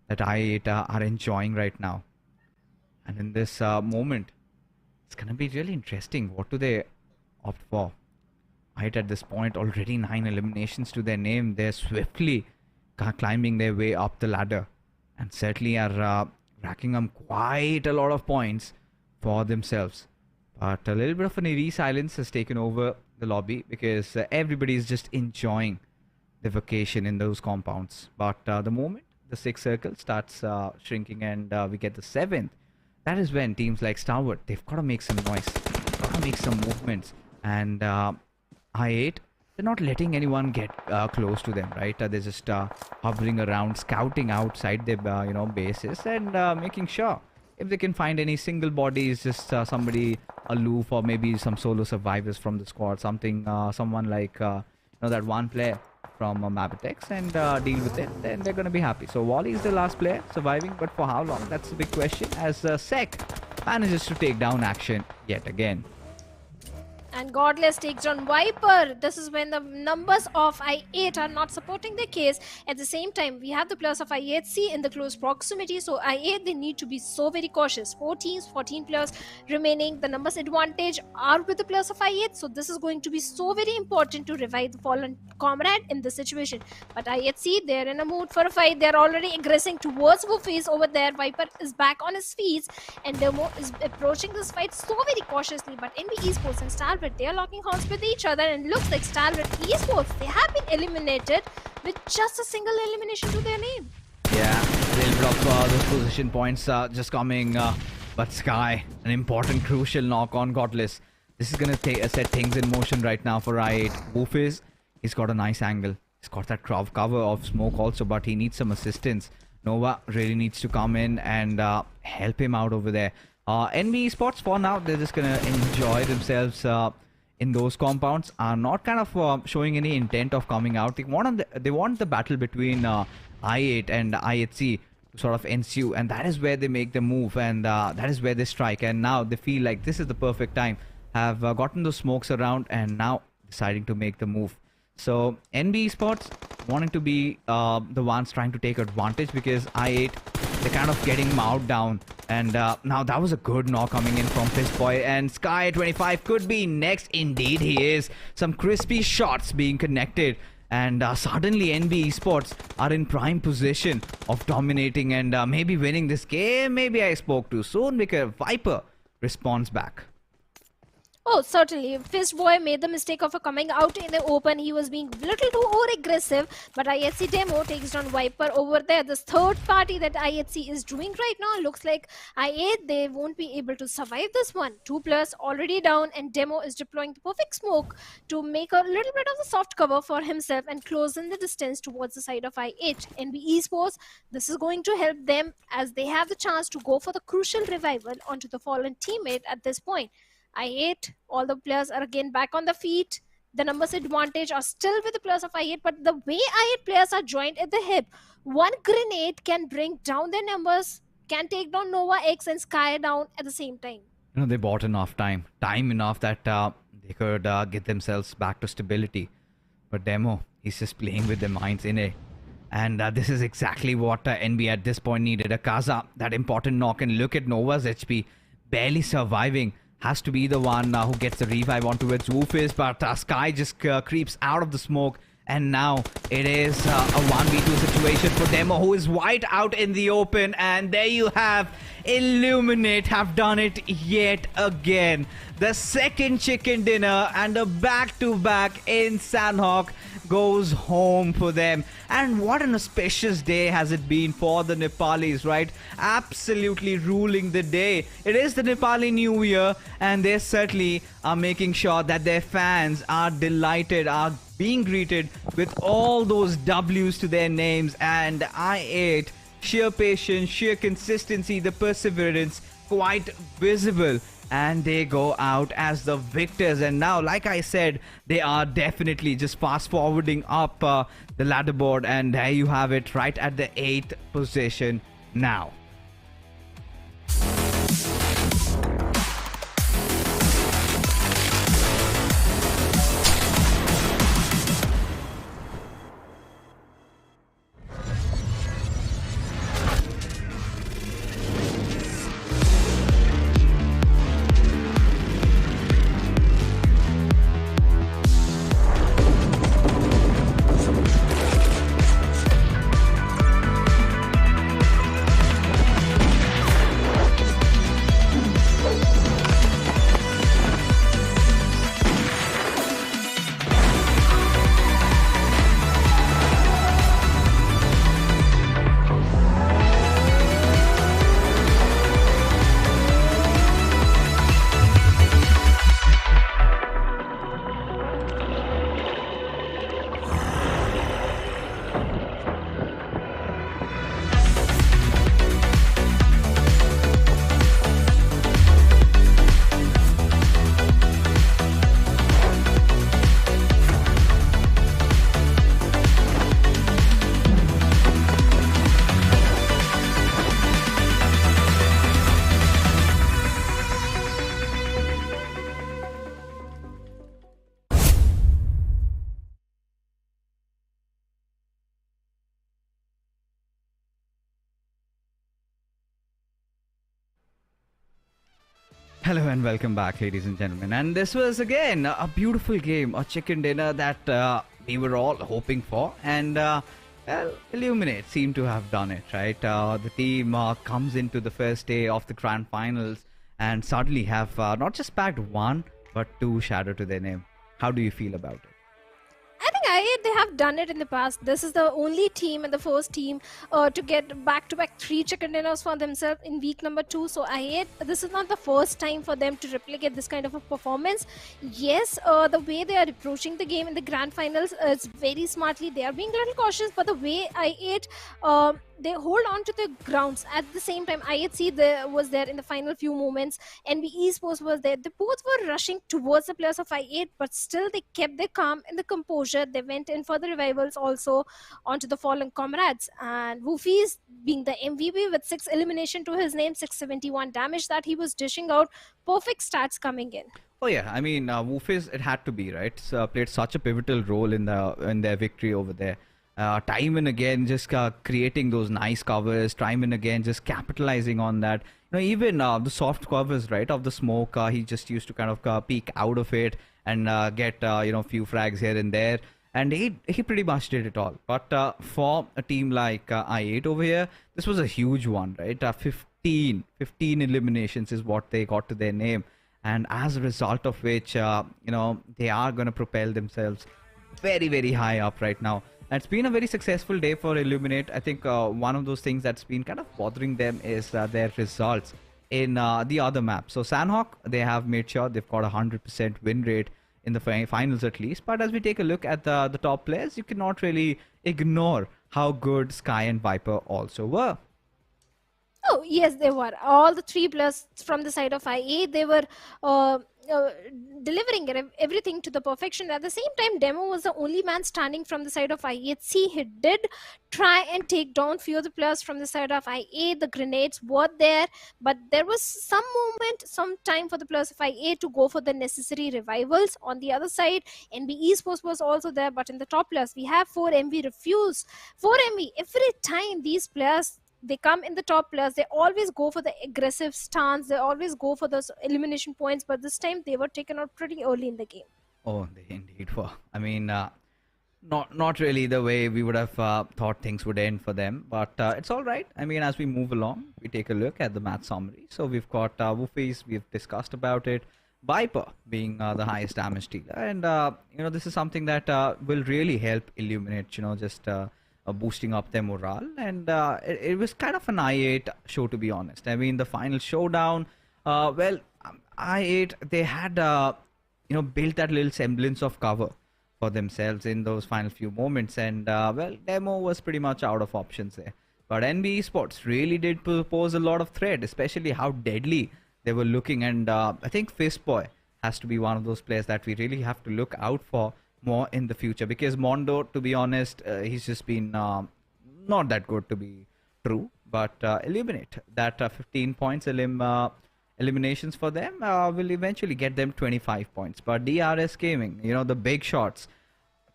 that I8 are enjoying right now. And in this moment, it's gonna be really interesting. What do they opt for? I8 at this point, already 9 eliminations to their name. They're swiftly climbing their way up the ladder, and certainly are racking up quite a lot of points for themselves. But a little bit of an eerie silence has taken over the lobby, because everybody is just enjoying the vacation in those compounds. But the moment the 6th circle starts shrinking and we get the 7th, that is when teams like Stalwart, they've got to make some noise, got to make some movements. And I8, they're not letting anyone get close to them, right? They're just hovering around, scouting outside their bases, and making sure if they can find any single bodies, just somebody aloof, or maybe some solo survivors from the squad, something, someone like that one player from Mabetex, and deal with it, then they're going to be happy. So Wally is the last player surviving, but for how long? That's the big question, as Sek manages to take down action yet again. And Godless takes on Viper. This is when the numbers of I8 are not supporting the case. At the same time, we have the players of IHC in the close proximity. So I8, they need to be so very cautious. 4 teams, 14 players remaining. The numbers advantage are with the players of I8. So this is going to be so very important to revive the fallen comrade in this situation. But IHC, they're in a mood for a fight. They're already aggressing towards Woofies over there. Viper is back on his feet, and Demo is approaching this fight so very cautiously. But NB Esports and Stalwart, they are locking horns with each other, and looks like Stalwart Esports, they have been eliminated with just a single elimination to their name. Yeah, a little bit of those position points just coming, but Sky, an important crucial knock on Godless. This is gonna set things in motion right now for I8. Woofies, he's got a nice angle. He's got that cover of smoke also, but he needs some assistance. Nova really needs to come in and help him out over there. NB Esports, for now, they're just gonna enjoy themselves in those compounds. Are not kind of showing any intent of coming out. They want the battle between I8 and IHC to sort of ensue, and that is where they make the move, and that is where they strike. And now they feel like this is the perfect time. Have gotten those smokes around, and now deciding to make the move. So NB Esports wanting to be the ones trying to take advantage, because I8, they're kind of getting mowed down. And now that was a good knock coming in from Fistboy, and Sky 25 could be next. Indeed he is. Some crispy shots being connected, and suddenly NB Esports are in prime position of dominating and maybe winning this game. Maybe I spoke too soon, because Viper responds back. Oh, certainly. Fistboy made the mistake of coming out in the open. He was being a little too over-aggressive. But IHC Demo takes down Viper over there. This third party that IHC is doing right now looks like I8, they won't be able to survive this one. 2 players already down, and Demo is deploying the perfect smoke to make a little bit of a soft cover for himself and close in the distance towards the side of I8. NB Esports, this is going to help them as they have the chance to go for the crucial revival onto the fallen teammate at this point. I8, all the players are again back on the feet. The numbers advantage are still with the players of I8, but the way I8 players are joined at the hip, one grenade can bring down their numbers, can take down Nova X and Sky down at the same time. They bought enough time enough that they could get themselves back to stability. But Demo, he's just playing with their minds in it. And this is exactly what NB at this point needed. A Kaza, that important knock, and look at Nova's HP, barely surviving. Has to be the one who gets the revive onto its Woofies, but Sky just creeps out of the smoke, and now it is a 1v2 situation for Demo, who is wide out in the open. And there you have Illumin8 have done it yet again. The second chicken dinner and a back-to-back in Sanhok goes home for them. And what an auspicious day has it been for the Nepalis, right? Absolutely ruling the day. It is the Nepali New Year, and they certainly are making sure that their fans are delighted, are being greeted with all those W's to their names. And I8, sheer patience, sheer consistency, the perseverance, quite visible and they go out as the victors. And now, like I said, they are definitely just fast forwarding up the ladder board, and there you have it, right at the 8th position now. Hello and welcome back, ladies and gentlemen. And this was again a beautiful game, a chicken dinner that we were all hoping for. And well, Illumin8 seemed to have done it, right? The team comes into the first day of the grand finals and suddenly have not just bagged one, but two shadow to their name. How do you feel about it? I think they have done it in the past. This is the only team and the first team to get back-to-back 3 chicken dinners for themselves in week number 2. So this is not the first time for them to replicate this kind of a performance. Yes, the way they are approaching the game in the grand finals is very smartly. They are being a little cautious, but the way I8 they hold on to the grounds. At the same time, IHC was there in the final few moments. NB Esports was there. They both were rushing towards the players of I8, but still they kept their calm and the composure. They went in for the revivals also onto the fallen comrades. And Woofy's being the MVP with 6 elimination to his name, 671 damage that he was dishing out. Perfect stats coming in. Oh yeah, I mean, Woofy's, it had to be, right? So, played such a pivotal role in their victory over there. Time and again just creating those nice covers, time and again just capitalizing on that. You know, even the soft covers, right, of the smoke, he just used to kind of peek out of it and get few frags here and there, and he pretty much did it all. But for a team like I8 over here, this was a huge one, right? 15 eliminations is what they got to their name, and as a result of which they are going to propel themselves very, very high up right now. It's been a very successful day for Illumin8. I think one of those things that's been kind of bothering them is their results in the other map. So Sanhok, they have made sure they've got a 100% win rate in the finals at least. But as we take a look at the top players, you cannot really ignore how good Sky and Viper also were. Oh, yes, they were. All the 3 players from the side of IA, they were delivering everything to the perfection. At the same time, Demo was the only man standing from the side of IHC. He did try and take down few of the players from the side of IA. The grenades were there, but there was some time for the players of IA to go for the necessary revivals. On the other side, NB Esports was also there, but in the top players, we have 4MV refuse. 4MV, every time these players they come in the top players, they always go for the aggressive stance, they always go for those elimination points, but this time they were taken out pretty early in the game. Oh, they indeed were. I mean, not really the way we would have thought things would end for them, but it's all right. I mean, as we move along, we take a look at the match summary. So we've got Woofy's, we've discussed about it. Viper being the highest damage dealer, and this is something that will really help Illumin8, just boosting up their morale. And it was kind of an I8 show, to be honest. I mean, the final showdown, I8, they had built that little semblance of cover for themselves in those final few moments, and Demo was pretty much out of options there. But NB Esports really did pose a lot of threat, especially how deadly they were looking, and I think Fistboy has to be one of those players that we really have to look out for more in the future, because Mondo, to be honest, he's just been not that good to be true. But Illumin8, that 15 points eliminations for them will eventually get them 25 points. But DRS Gaming, the big shots,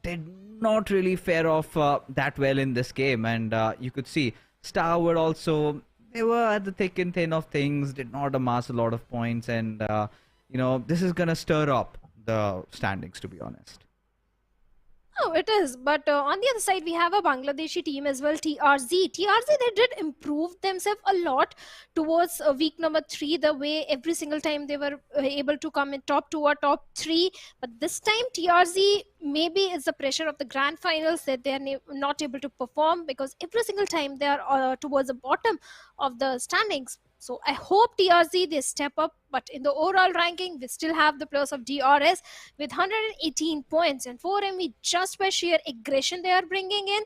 did not really fare off that well in this game. And you could see Stalwart also, they were at the thick and thin of things, did not amass a lot of points. And, this is going to stir up the standings, to be honest. Oh, it is. But on the other side, we have a Bangladeshi team as well, TRZ. They did improve themselves a lot towards week number 3, the way every single time they were able to come in top 2 or top 3. But this time, TRZ, maybe it's the pressure of the grand finals that they are not able to perform, because every single time they are towards the bottom of the standings. So I hope TRZ, they step up. But in the overall ranking, we still have the players of DRS with 118 points. And 4MV, just by sheer aggression they are bringing in,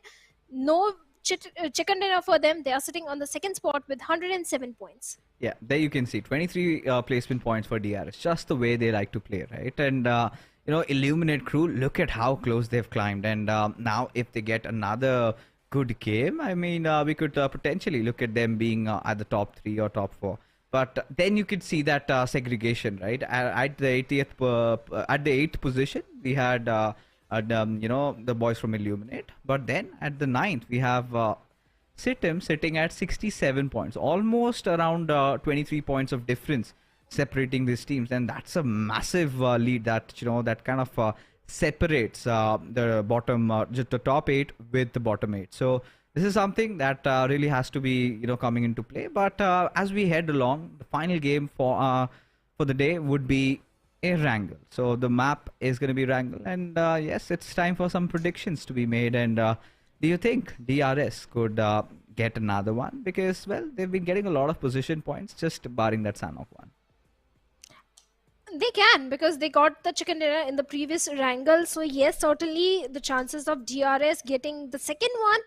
no chicken dinner for them. They are sitting on the second spot with 107 points. Yeah, there you can see 23 placement points for DRS, just the way they like to play, right? And, Illumin8 Crew, look at how close they've climbed. And now if they get another good game, I mean, we could potentially look at them being at the top 3 or top 4. But then you could see that segregation, right? At the 8th position, we had the boys from Illumin8. But then at the 9th, we have SITM sitting at 67 points, almost around 23 points of difference separating these teams. And that's a massive lead that that kind of separates the bottom, just the top 8 with the bottom 8. So this is something that really has to be coming into play. But as we head along, the final game for the day would be Erangel. So the map is going to be Erangel, and yes, it's time for some predictions to be made. And do you think DRS could get another one? Because, well, they've been getting a lot of position points, just barring that Sanhok one. They can, because they got the chicken dinner in the previous Erangel. So yes, certainly the chances of DRS getting the second one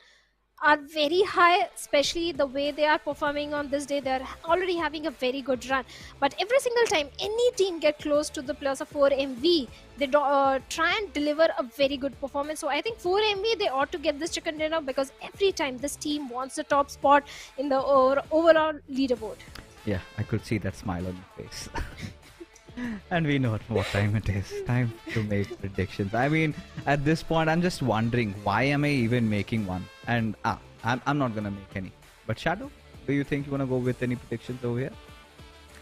are very high, especially the way they are performing on this day. They are already having a very good run. But every single time any team get close to the plus of 4MV, they try and deliver a very good performance. So I think 4MV, they ought to get this chicken dinner, because every time this team wants the top spot in the overall leaderboard. Yeah, I could see that smile on your face. And we know what time it is. Time to make predictions. I mean, at this point, I'm just wondering, why am I even making one? And I'm not gonna make any. But Shadow, do you think you wanna go with any predictions over here?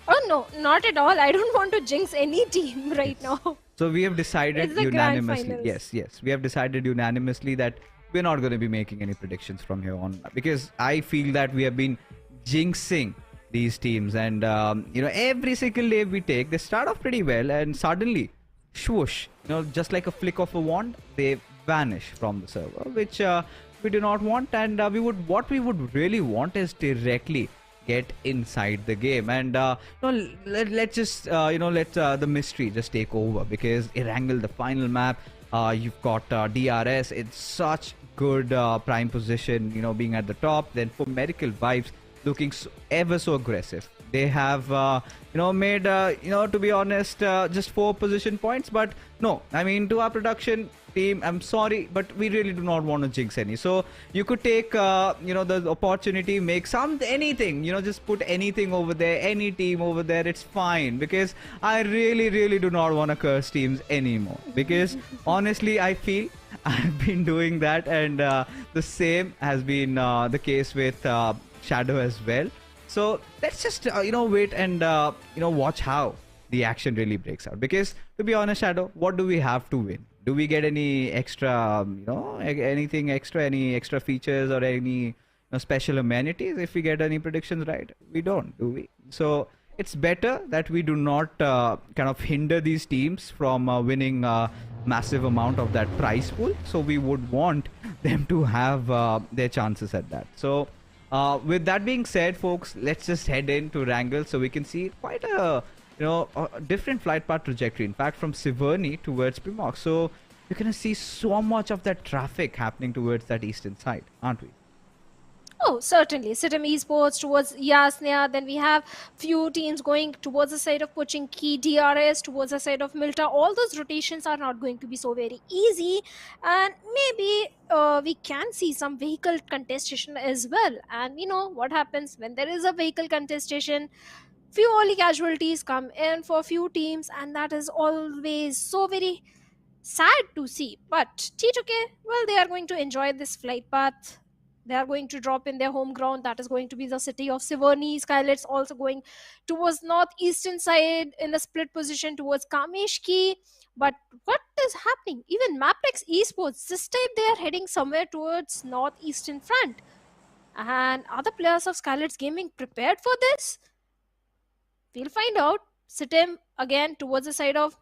Oh no, not at all. I don't want to jinx any team right now. So we have decided It's the unanimously. grand Yes, we have decided unanimously that we're not going to be making any predictions from here on, because I feel that we have been jinxing these teams, and every single day we take, they start off pretty well, and suddenly, swoosh, just like a flick of a wand, they vanish from the server, which we do not want. And what we would really want is directly get inside the game, and let's just let the mystery just take over, because Erangel, the final map, you've got DRS, it's such good prime position, being at the top. Then for medical vibes, looking ever so aggressive. They have made to be honest, just 4 position points. But no, I mean, to our production team, I'm sorry, but we really do not want to jinx any. So you could take the opportunity, make anything, just put anything over there, any team over there, it's fine, because I really do not want to curse teams anymore, because honestly I feel I've been doing that, and the same has been the case with Shadow as well. So let's just wait and watch how the action really breaks out, because to be honest, Shadow, what do we have to win? Do we get any extra anything extra, any extra features or any special amenities if we get any predictions right? We don't, do we? So it's better that we do not kind of hinder these teams from winning a massive amount of that prize pool. So we would want them to have their chances at that. So with that being said, folks, let's just head into Erangel so we can see quite a a different flight path trajectory. In fact, from Siverny towards Primok. So you're gonna see so much of that traffic happening towards that eastern side, aren't we? Oh, No, certainly. SITM Esports towards Yasnia. Then we have few teams going towards the side of Pochinki, DRS towards the side of Milta. All those rotations are not going to be so very easy. And maybe we can see some vehicle contestation as well. And you know what happens when there is a vehicle contestation? Few only casualties come in for few teams, and that is always so very sad to see. But T2K, well, they are going to enjoy this flight path. They are going to drop in their home ground. That is going to be the city of Siverny. Skylightz also going towards northeastern side in the split position towards Kameshki. But what is happening? Even Mabetex Esports, this time they are heading somewhere towards northeastern front. And are the players of Skylightz Gaming prepared for this? We'll find out. SITM again towards the side of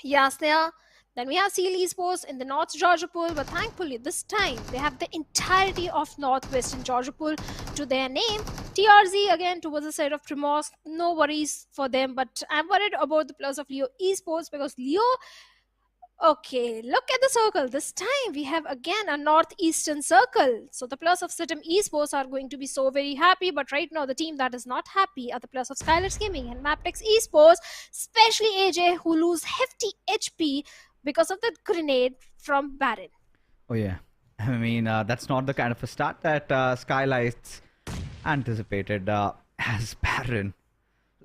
Yasnia. Then we have Seal Esports in the North Georgiapol, but thankfully this time they have the entirety of Northwestern Georgiapol to their name. TRZ again towards the side of Primorsk. No worries for them, but I'm worried about the players of Leo Esports because Leo. Okay, look at the circle. This time we have again a northeastern circle. So the players of SITM Esports are going to be so very happy. But right now the team that is not happy are the players of Skylightz Gaming and Mabetex Esports, especially AJ, who lose hefty HP because of the grenade from Baron. Oh yeah, I mean that's not the kind of a start that Skylightz anticipated. As Baron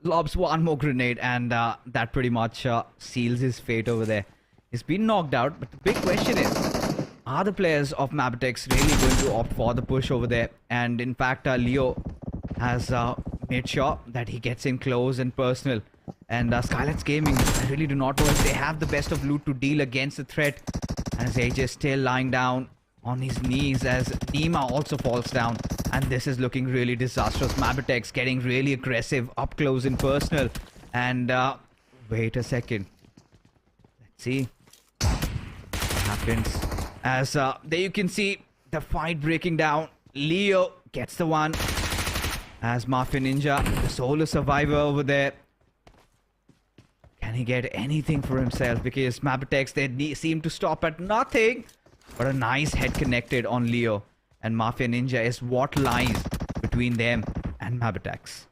lobs one more grenade, and that pretty much seals his fate over there. He's been knocked out, but the big question is, are the players of Mabetex really going to opt for the push over there? And in fact, Leo has made sure that he gets in close and personal. And Skylightz Gaming, I really do not know if they have the best of loot to deal against the threat. As AJ is still lying down on his knees as Nima also falls down. And this is looking really disastrous. Mabetex getting really aggressive up close and personal. And wait a second. Let's see what happens. As there you can see the fight breaking down. Leo gets the one. As Mafia Ninja, the solo survivor over there. Can he get anything for himself? Because Mabetex, they seem to stop at nothing. But a nice head connected on Leo. And Mafia Ninja is what lies between them and Mabetex.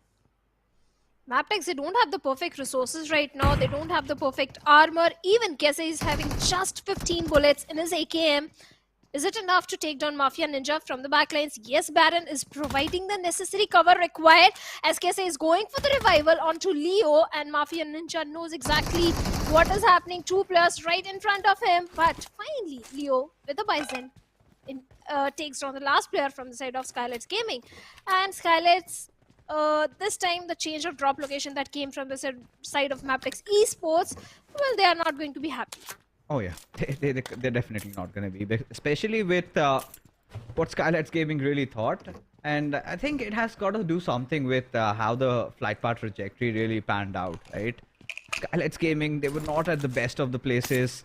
Mabetex, they don't have the perfect resources right now. They don't have the perfect armor. Even Kese is having just 15 bullets in his AKM. Is it enough to take down Mafia Ninja from the backlines? Yes, Baron is providing the necessary cover required as Kese is going for the revival onto Leo, and Mafia Ninja knows exactly what is happening. Two players right in front of him, but finally Leo with the Bison takes down the last player from the side of Skylightz Gaming. And Skylightz, this time the change of drop location that came from the side of Mabetex Esports, well, they are not going to be happy. Oh yeah, they're definitely not going to be, especially with what Skylightz Gaming really thought. And I think it has got to do something with how the flight path trajectory really panned out, right? Skylightz Gaming, they were not at the best of the places,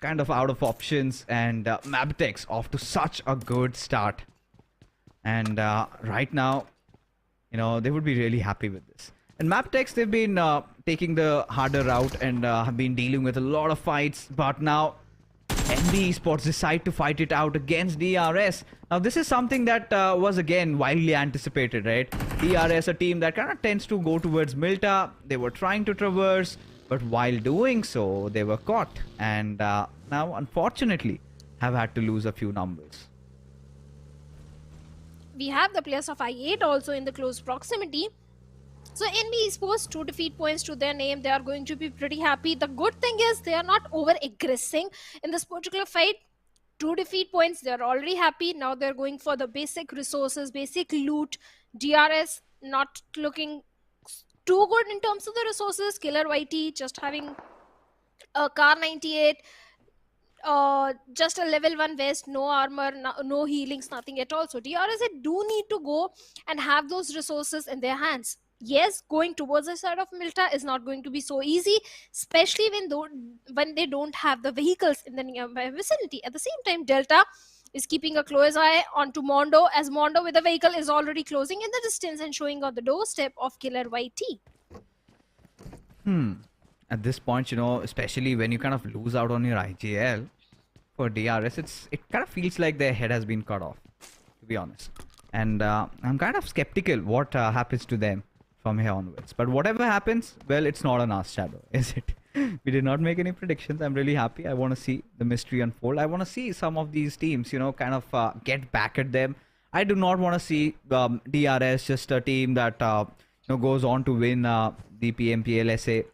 kind of out of options, and Mabetex off to such a good start. And right now, you know, they would be really happy with this. And Mabetex, they've been taking the harder route and have been dealing with a lot of fights. But now, ND Esports decide to fight it out against DRS. Now, this is something that was, again, widely anticipated, right? DRS, a team that kind of tends to go towards Milta. They were trying to traverse, but while doing so, they were caught. And now, unfortunately, have had to lose a few numbers. We have the players of I8 also in the close proximity. So NB Esports, 2 defeat points to their name. They are going to be pretty happy. The good thing is they are not over-aggressing in this particular fight. 2 defeat points, they are already happy. Now they're going for the basic resources, basic loot. DRS not looking too good in terms of the resources. Killer YT just having a Car 98. Just a level 1 vest, no armor, no healings, nothing at all. So DRS do need to go and have those resources in their hands. Yes, going towards the side of Milta is not going to be so easy, especially when they don't have the vehicles in the nearby vicinity. At the same time, Delta is keeping a close eye onto Mondo, as Mondo with the vehicle is already closing in the distance and showing on the doorstep of Killer YT. At this point, you know, especially when you kind of lose out on your IGL for DRS, it kind of feels like their head has been cut off, to be honest. And I'm kind of skeptical what happens to them from here onwards. But whatever happens, well, it's not on us, Shadow, is it? We did not make any predictions. I'm really happy. I want to see the mystery unfold. I want to see some of these teams, you know, kind of get back at them. I do not want to see DRS, just a team that you know, goes on to win the PMPL SA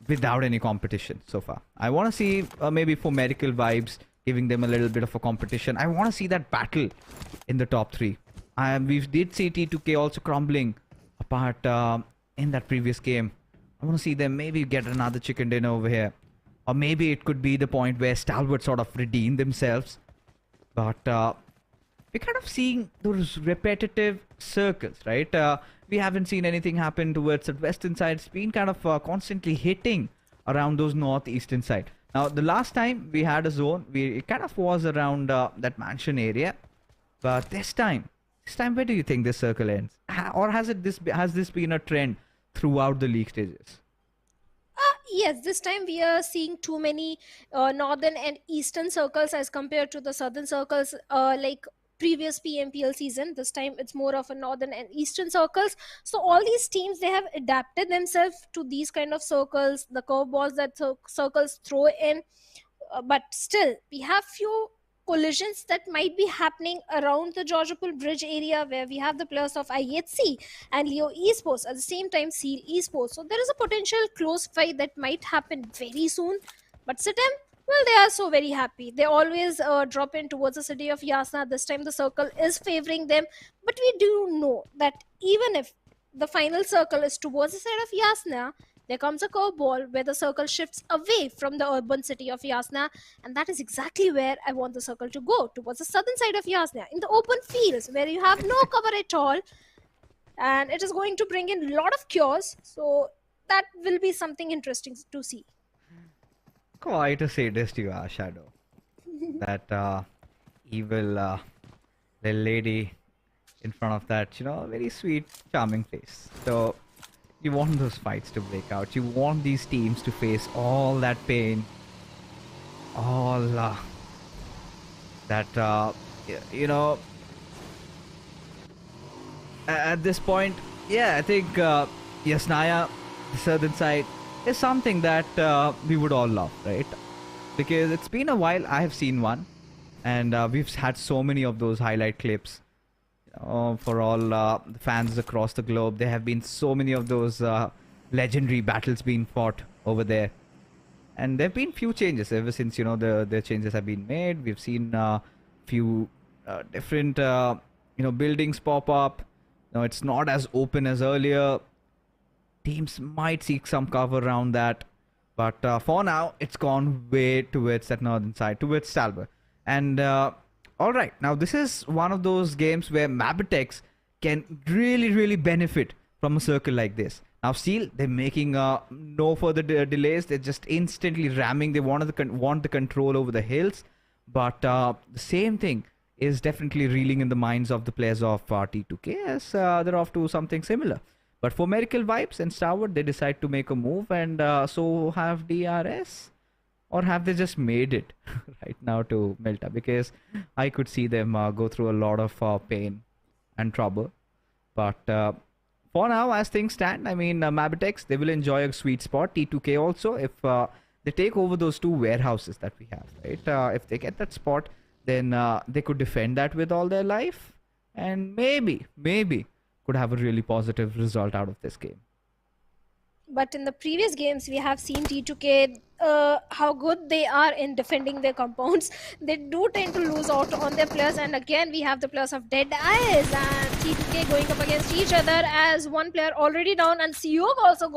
without any competition so far. I want to see maybe for medical vibes, giving them a little bit of a competition. I want to see that battle in the top 3. We did see T2K also crumbling apart in that previous game. I want to see them maybe get another chicken dinner over here. Or maybe it could be the point where Stalwart sort of redeem themselves. But we're kind of seeing those repetitive circles, right? We haven't seen anything happen towards the western side. It's been kind of constantly hitting around those northeastern side. Now, the last time we had a zone, it kind of was around that mansion area. But this time, where do you think this circle ends? Or has this been a trend throughout the league stages? Yes, this time we are seeing too many northern and eastern circles as compared to the southern circles like previous PMPL season. This time it's more of a northern and eastern circles. So all these teams, they have adapted themselves to these kind of circles, the curveballs that circles throw in. But still, we have few collisions that might be happening around the Georgopol Bridge area, where we have the players of IHC and Leo Esports, at the same time Seal Esports. So there is a potential close fight that might happen very soon. But SITM, well, they are so very happy. They always drop in towards the city of Yasna. This time the circle is favoring them. But we do know that even if the final circle is towards the side of Yasna, there comes a curveball where the circle shifts away from the urban city of Yasna, and that is exactly where I want the circle to go, towards the southern side of Yasna, in the open fields where you have no cover at all, and it is going to bring in a lot of cures. So that will be something interesting to see. Quite a sadist you are, Shadow. That evil little lady in front of that, you know, very sweet, charming face. So you want those fights to break out. You want these teams to face all that pain, all that, you know, at this point, yeah, I think Yasnaya, the southern side, is something that we would all love, right? Because it's been a while. I have seen one, and we've had so many of those highlight clips. For all the fans across the globe, there have been so many of those legendary battles being fought over there, and there have been few changes ever since, you know, the changes have been made. We've seen few different you know, buildings pop up. You know, it's not as open as earlier. Teams might seek some cover around that, but for now it's gone way towards that northern side, towards Stalwart. And alright, now this is one of those games where Mabetex can really benefit from a circle like this. Now Steel, they're making no further delays. They're just instantly ramming. They want the control over the hills. But the same thing is definitely reeling in the minds of the players of T2K, as they're off to something similar. But for Miracle Vibes and Stalwart, they decide to make a move, and so have DRS. Or have they just made it right now to Melta? Because I could see them go through a lot of pain and trouble. But for now, as things stand, I mean, Mabetex, they will enjoy a sweet spot. T2K also, if they take over those 2 warehouses that we have, right? If they get that spot, then they could defend that with all their life. And maybe could have a really positive result out of this game. But in the previous games, we have seen T2K, how good they are in defending their compounds. They do tend to lose out on their players, and again we have the players of Deadeyes and T2K going up against each other, as one player already down, and Sanhok also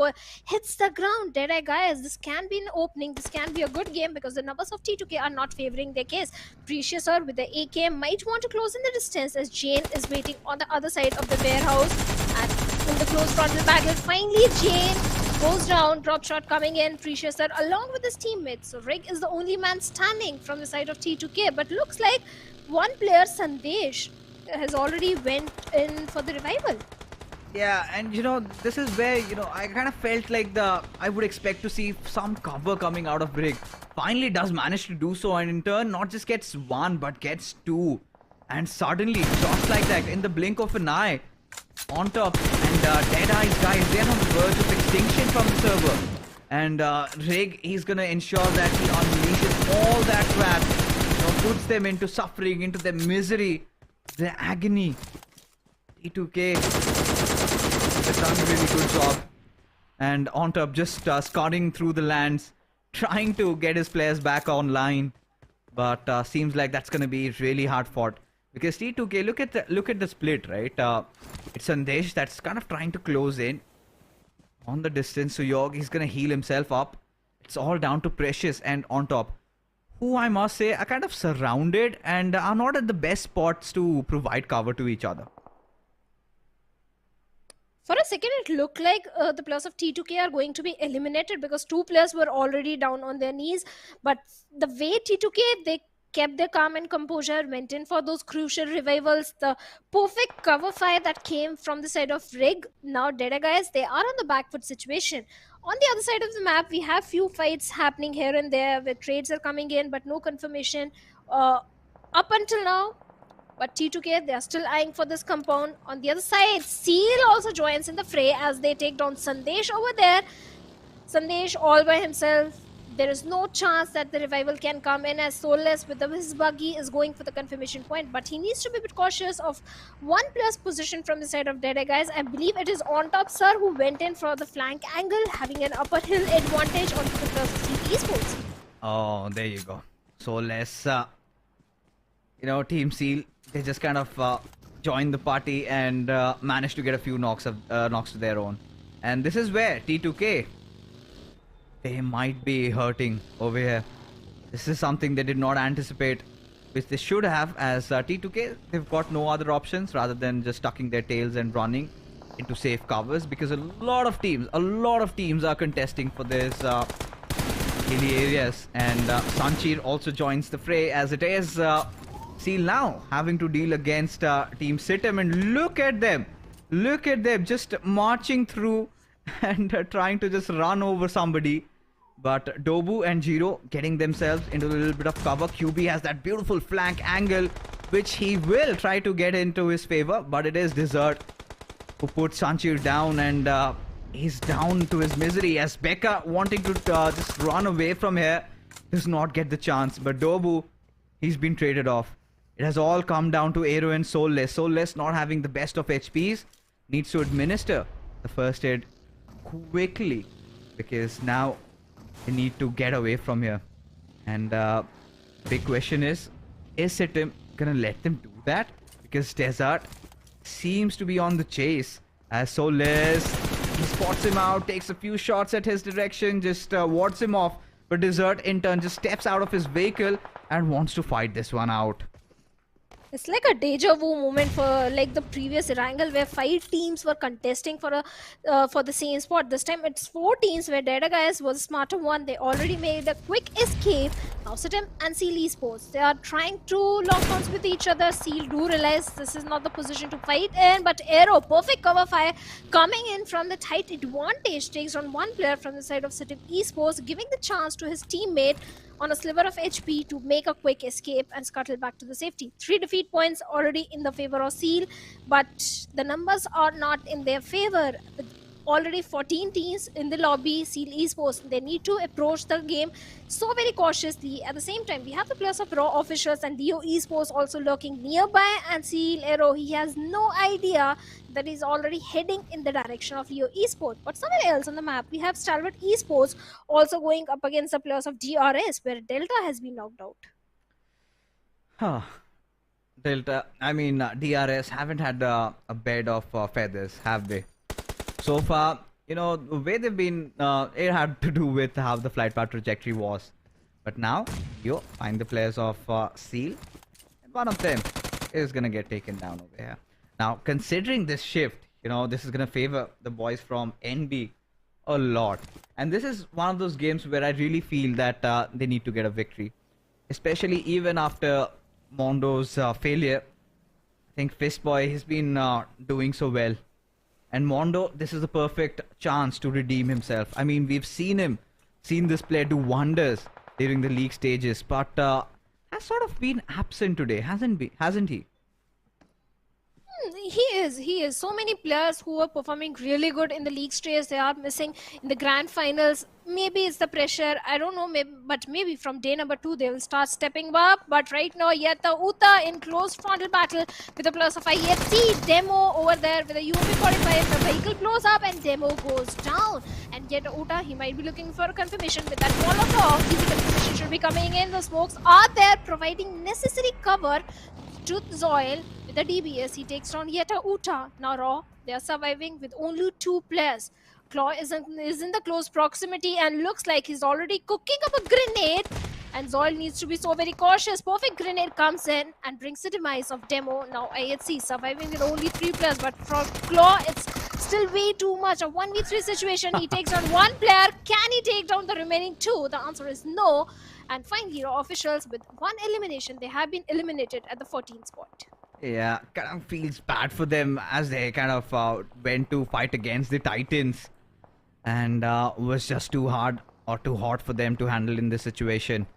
hits the ground. Deadeyes Guys, this can be an opening. This can be a good game because the numbers of T2K are not favoring their case. Precious with the AK might want to close in the distance, as Jane is waiting on the other side of the warehouse. And in the close frontal battle, finally Jane goes down. Drop shot coming in. Precious along with his teammates. So Rig is the only man standing from the side of T2K. But looks like one player, Sandesh, has already went in for the revival. Yeah, and you know, this is where, you know, I kind of felt like I would expect to see some cover coming out of Rig. Finally does manage to do so, and in turn not just gets 1 but gets 2. And suddenly, just like that, in the blink of an eye, on top, and Deadeyes Guys, they're on the verge of extinction from the server. And Rig, he's gonna ensure that he unleashes all that crap, puts them into suffering, into their misery, their agony. T2K has done a really good job. And on top, just scouting through the lands, trying to get his players back online. But seems like that's gonna be really hard fought. Because T2K, look at the split, right? It's Sandesh that's kind of trying to close in on the distance. So Yog, he's gonna heal himself up. It's all down to Precious and on top, who I must say are kind of surrounded and are not at the best spots to provide cover to each other. For a second, it looked like the players of T2K are going to be eliminated because two players were already down on their knees. But the way T2K, they kept their calm and composure, went in for those crucial revivals, the perfect cover fire that came from the side of Rig. Now Deadeyes Guys, they are on the back foot situation. On the other side of the map, we have few fights happening here and there where trades are coming in, but no confirmation up until now. But T2K, they are still eyeing for this compound. On the other side, Seal also joins in the fray as they take down Sandesh over there. Sandesh all by himself. There is no chance that the revival can come in as Soulless with his buggy is going for the confirmation point. But he needs to be a bit cautious of one plus position from the side of Deadeyes Guys. I believe it is on top, sir, who went in for the flank angle, having an upper hill advantage on the players of T2K Esports. Oh, there you go. Soulless, Team Seal, they just kind of joined the party and managed to get a few knocks to their own. And this is where T2K, they might be hurting over here. This is something they did not anticipate, which they should have, as T2K, they've got no other options rather than just tucking their tails and running into safe covers, because a lot of teams are contesting for this hilly areas. And Sanchir also joins the fray, as it is Seal now having to deal against Team SITM. And look at them just marching through and trying to just run over somebody. But Dobu and Jiro getting themselves into a little bit of cover. QB has that beautiful flank angle, which he will try to get into his favor. But it is Desert who puts Sanchir down, and he's down to his misery, as Becca, wanting to just run away from here, does not get the chance. But Dobu, he's been traded off. It has all come down to Aero and Soulless. Soulless, not having the best of HPs, needs to administer the first aid quickly, because now they need to get away from here. And big question is SITM gonna let them do that? Because Desert seems to be on the chase, as Soulless, he spots him out, takes a few shots at his direction, just wards him off. But Desert in turn just steps out of his vehicle and wants to fight this one out. It's like a deja vu moment for like the previous Erangel, where 5 teams were contesting for the same spot. This time it's 4 teams, where Deadeyes Guys was the smarter one. They already made a quick escape. Now SITM and Seal Esports, they are trying to lock horns with each other. Seal do realize this is not the position to fight in, but Aero, perfect cover fire coming in from the tight advantage, takes on one player from the side of SITM Esports, giving the chance to his teammate on a sliver of HP to make a quick escape and scuttle back to the safety. 3 defeat points already in the favor of Seal, but the numbers are not in their favor. With already 14 teams in the lobby, Seal Esports, they need to approach the game so very cautiously. At the same time, we have the players of Raw Officials and DO Esports also lurking nearby, and Seal Aero, he has no idea that he's already heading in the direction of DO Esports. But somewhere else on the map, we have Stalwart Esports also going up against the players of DRS, where Delta has been knocked out. Delta, I mean, DRS haven't had a bed of feathers, have they? So far, the way they've been, it had to do with how the flight path trajectory was. But now, you find the players of Seal, and one of them is going to get taken down over here. Now, considering this shift, this is going to favor the boys from NB a lot. And this is one of those games where I really feel that they need to get a victory. Especially even after Mondo's failure. I think Fistboy has been doing so well. And Mondo, this is a perfect chance to redeem himself. I mean, we've seen this player do wonders during the league stages, but has sort of been absent today, hasn't he? He is. So many players who are performing really good in the league stage, they are missing in the grand finals. Maybe it's the pressure. I don't know. Maybe from day number 2 they will start stepping up. But right now, Yeta Uta in close frontal battle with a plus of IHC. Demo over there with a UMP-45. The vehicle blows up and Demo goes down. And Yeta Uta, he might be looking for a confirmation with that Molotov. Easy confirmation should be coming in. The smokes are there, providing necessary cover to Zoil. With the DBS, he takes down Yeta Uta. Now Raw, they are surviving with only 2 players. Claw is in the close proximity and looks like he's already cooking up a grenade. And Zoil needs to be so very cautious. Perfect grenade comes in and brings the demise of Demo. Now IHC surviving with only 3 players, but for Claw, it's still way too much. A 1v3 situation. He takes down 1 player. Can he take down the remaining 2? The answer is no. And finally, Raw officials with 1 elimination, they have been eliminated at the 14th spot. Yeah, kind of feels bad for them as they kind of went to fight against the Titans. And was just too hard or too hot for them to handle in this situation.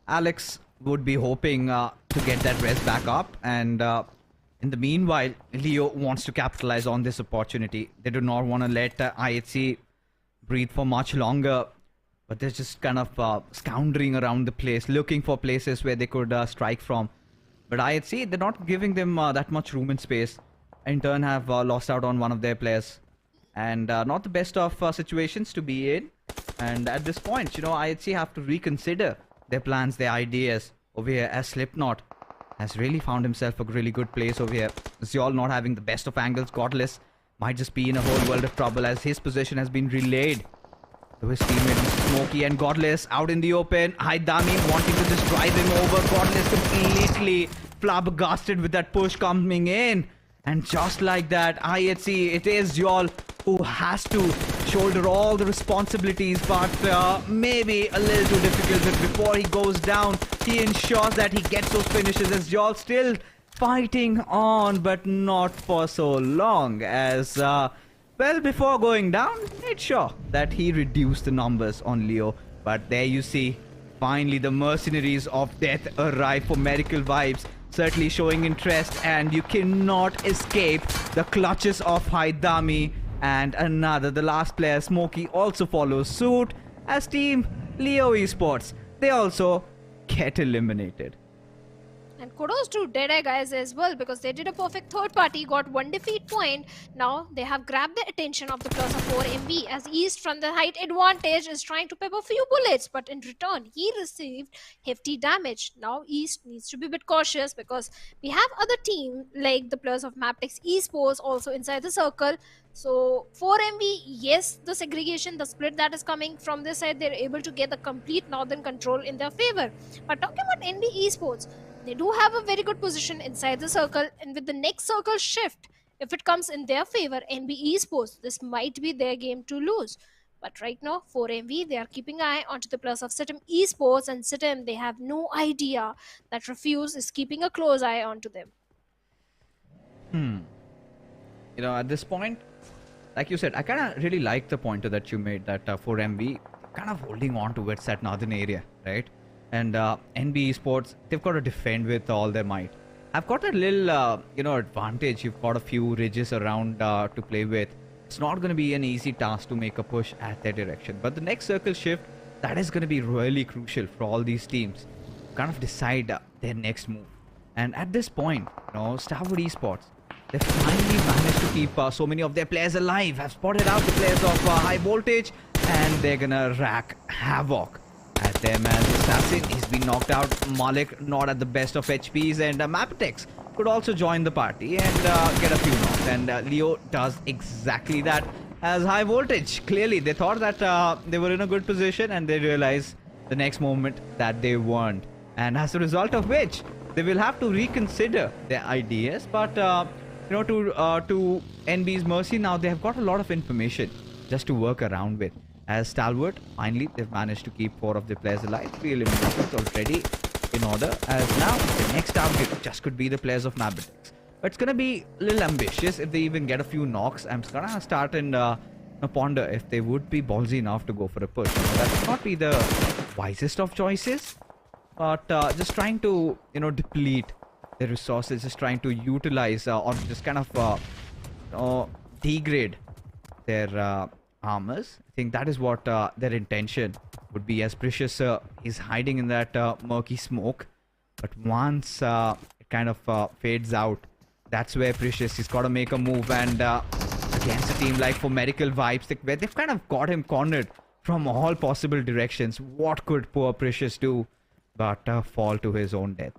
Alex would be hoping to get that rest back up, and in the meanwhile, Leo wants to capitalize on this opportunity. They do not want to let IHC breathe for much longer, but they're just kind of scoundering around the place, looking for places where they could strike from. But IHC, they're not giving them that much room and space. In turn, have lost out on one of their players. And not the best of situations to be in. And at this point, you know, IHC have to reconsider their plans, their ideas over here, as Slipknot has really found himself a really good place over here. Zyol not having the best of angles. Godless might just be in a whole world of trouble as his position has been relayed to his teammate Smokey, and Godless out in the open. HighDami wanting to just drive him over. Godless completely flabbergasted with that push coming in. And just like that, IHC, it is Zyol who has to shoulder all the responsibilities, but maybe a little too difficult. But before he goes down, he ensures that he gets those finishes, as Zyol still fighting on, but not for so long, as well, before going down, made sure that he reduced the numbers on Leo. But there you see, finally the mercenaries of death arrive for medical vibes, certainly showing interest, and you cannot escape the clutches of HighDami. And another, the last player, Smokey, also follows suit, as Team Leo Esports, they also get eliminated. And kudos to Deadeyes Guys as well, because they did a perfect third party, got 1 defeat point. Now they have grabbed the attention of the plus of 4 MB, as East from the height advantage is trying to pepper a few bullets, but in return he received hefty damage. Now East needs to be a bit cautious, because we have other team like the plus of Mabetex Esports also inside the circle. So 4MB, yes, the segregation, the split that is coming from this side, they're able to get the complete northern control in their favor. But talking about NB Esports, they do have a very good position inside the circle, and with the next circle shift, if it comes in their favor, NB Esports, this might be their game to lose. But right now, 4MV, they are keeping an eye onto the plus of SITM Esports, and SITM, they have no idea that Refuse is keeping a close eye onto them. You know, at this point, like you said, I kind of really like the pointer that you made, that 4MV kind of holding on towards that northern area, right? And NB Esports, they've got to defend with all their might. I've got a little, you know, advantage. You've got a few ridges around to play with. It's not going to be an easy task to make a push at their direction. But the next circle shift, that is going to be really crucial for all these teams to kind of decide their next move. And at this point, you know, Stalwart Esports, they finally managed to keep so many of their players alive. Have spotted out the players of HighVoltage, and they're going to rack havoc at them as Assassin. He's been knocked out. Malik not at the best of HPs, and Mabetex could also join the party and get a few knocks. And Leo does exactly that as HighVoltage. Clearly, they thought that they were in a good position, and they realized the next moment that they weren't. And as a result of which, they will have to reconsider their ideas. But you know, to NB's mercy, now they have got a lot of information just to work around with. As Stalwart, finally, they've managed to keep 4 of their players alive. 3 eliminations already in order. As now, the next target just could be the players of Mabetex. But it's going to be a little ambitious if they even get a few knocks. I'm going to start and ponder if they would be ballsy enough to go for a push. That would not be the wisest of choices. But just trying to, you know, deplete the resources, just trying to utilize or just kind of degrade their armors. I think that is what their intention would be, as Precious is hiding in that murky smoke. But once it kind of fades out, that's where Precious has got to make a move. And against a team like for Medical Vibes, where they've kind of got him cornered from all possible directions, what could poor Precious do but fall to his own death?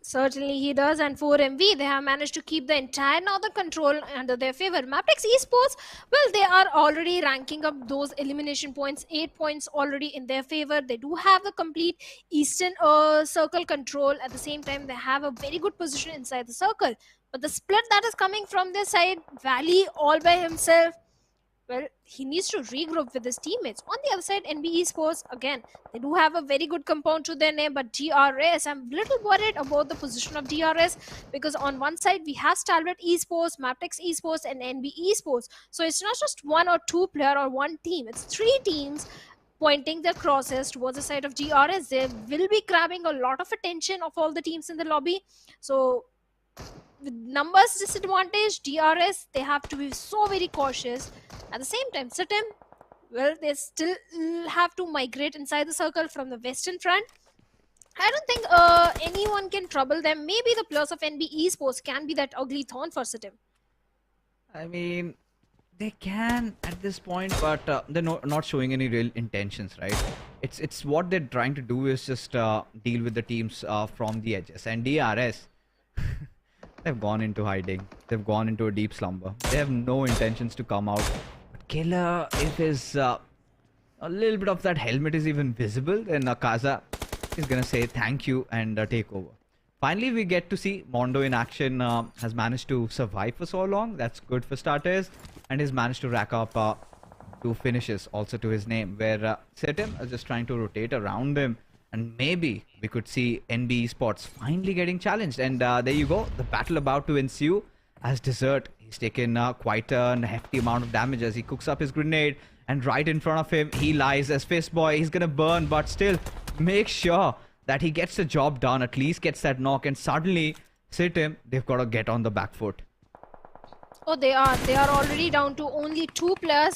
Certainly he does, and 4MV, they have managed to keep the entire northern control under their favor. Mabetex Esports, well, they are already ranking up those elimination points, 8 points already in their favor. They do have the complete eastern circle control. At the same time, they have a very good position inside the circle. But the split that is coming from their side, Valley all by himself, well, he needs to regroup with his teammates. On the other side, NB Esports, again, they do have a very good compound to their name, but DRS, I'm a little worried about the position of DRS, because on one side, we have Stalwart Esports, Mabetex Esports, and NB Esports. So it's not just one or two player or one team, it's 3 teams pointing their crosses towards the side of DRS. They will be grabbing a lot of attention of all the teams in the lobby. So with numbers disadvantage, DRS, they have to be so very cautious. At the same time, SITM, well, they still have to migrate inside the circle from the western front. I don't think anyone can trouble them. Maybe the players of NB Esports can be that ugly thorn for SITM. I mean, they can at this point, but they're not showing any real intentions, right? It's what they're trying to do is just deal with the teams from the edges. And DRS, they've gone into hiding. They've gone into a deep slumber. They have no intentions to come out. But Killer, if his a little bit of that helmet is even visible, then Kaza is gonna say thank you and take over. Finally, we get to see Mondo in action. Has managed to survive for so long. That's good for starters. And he's managed to rack up 2 finishes also to his name, where SITM is just trying to rotate around him. And maybe we could see NB Esports finally getting challenged. And there you go. The battle about to ensue. As Desert, he's taken quite a hefty amount of damage as he cooks up his grenade. And right in front of him, he lies as Fistboy. He's going to burn, but still make sure that he gets the job done. At least gets that knock. And suddenly, SITM, they've got to get on the back foot. Oh, they are already down to only 2 players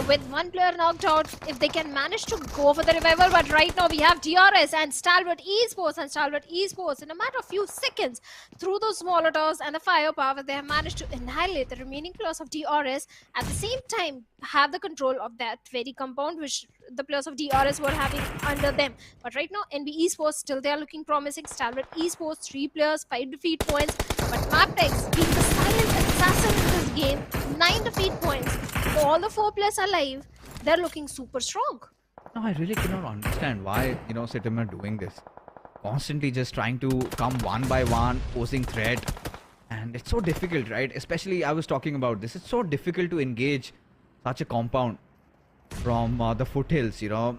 with 1 player knocked out. If they can manage to go for the revival, but right now we have DRS and Stalwart Esports in a matter of few seconds through those molotovs and the firepower, they have managed to annihilate the remaining players of DRS. At the same time, have the control of that very compound which the players of DRS were having under them. But right now, NB Esports, still they are looking promising. Stalwart Esports, 3 players, 5 defeat points. But Mabetex being the silent assassin in this game, 9 defeat points. So all the 4 players alive, they're looking super strong. No, I really cannot understand why, SITM are doing this. Constantly just trying to come one by one, posing threat. And it's so difficult, right? Especially, I was talking about this. It's so difficult to engage such a compound from the foothills, You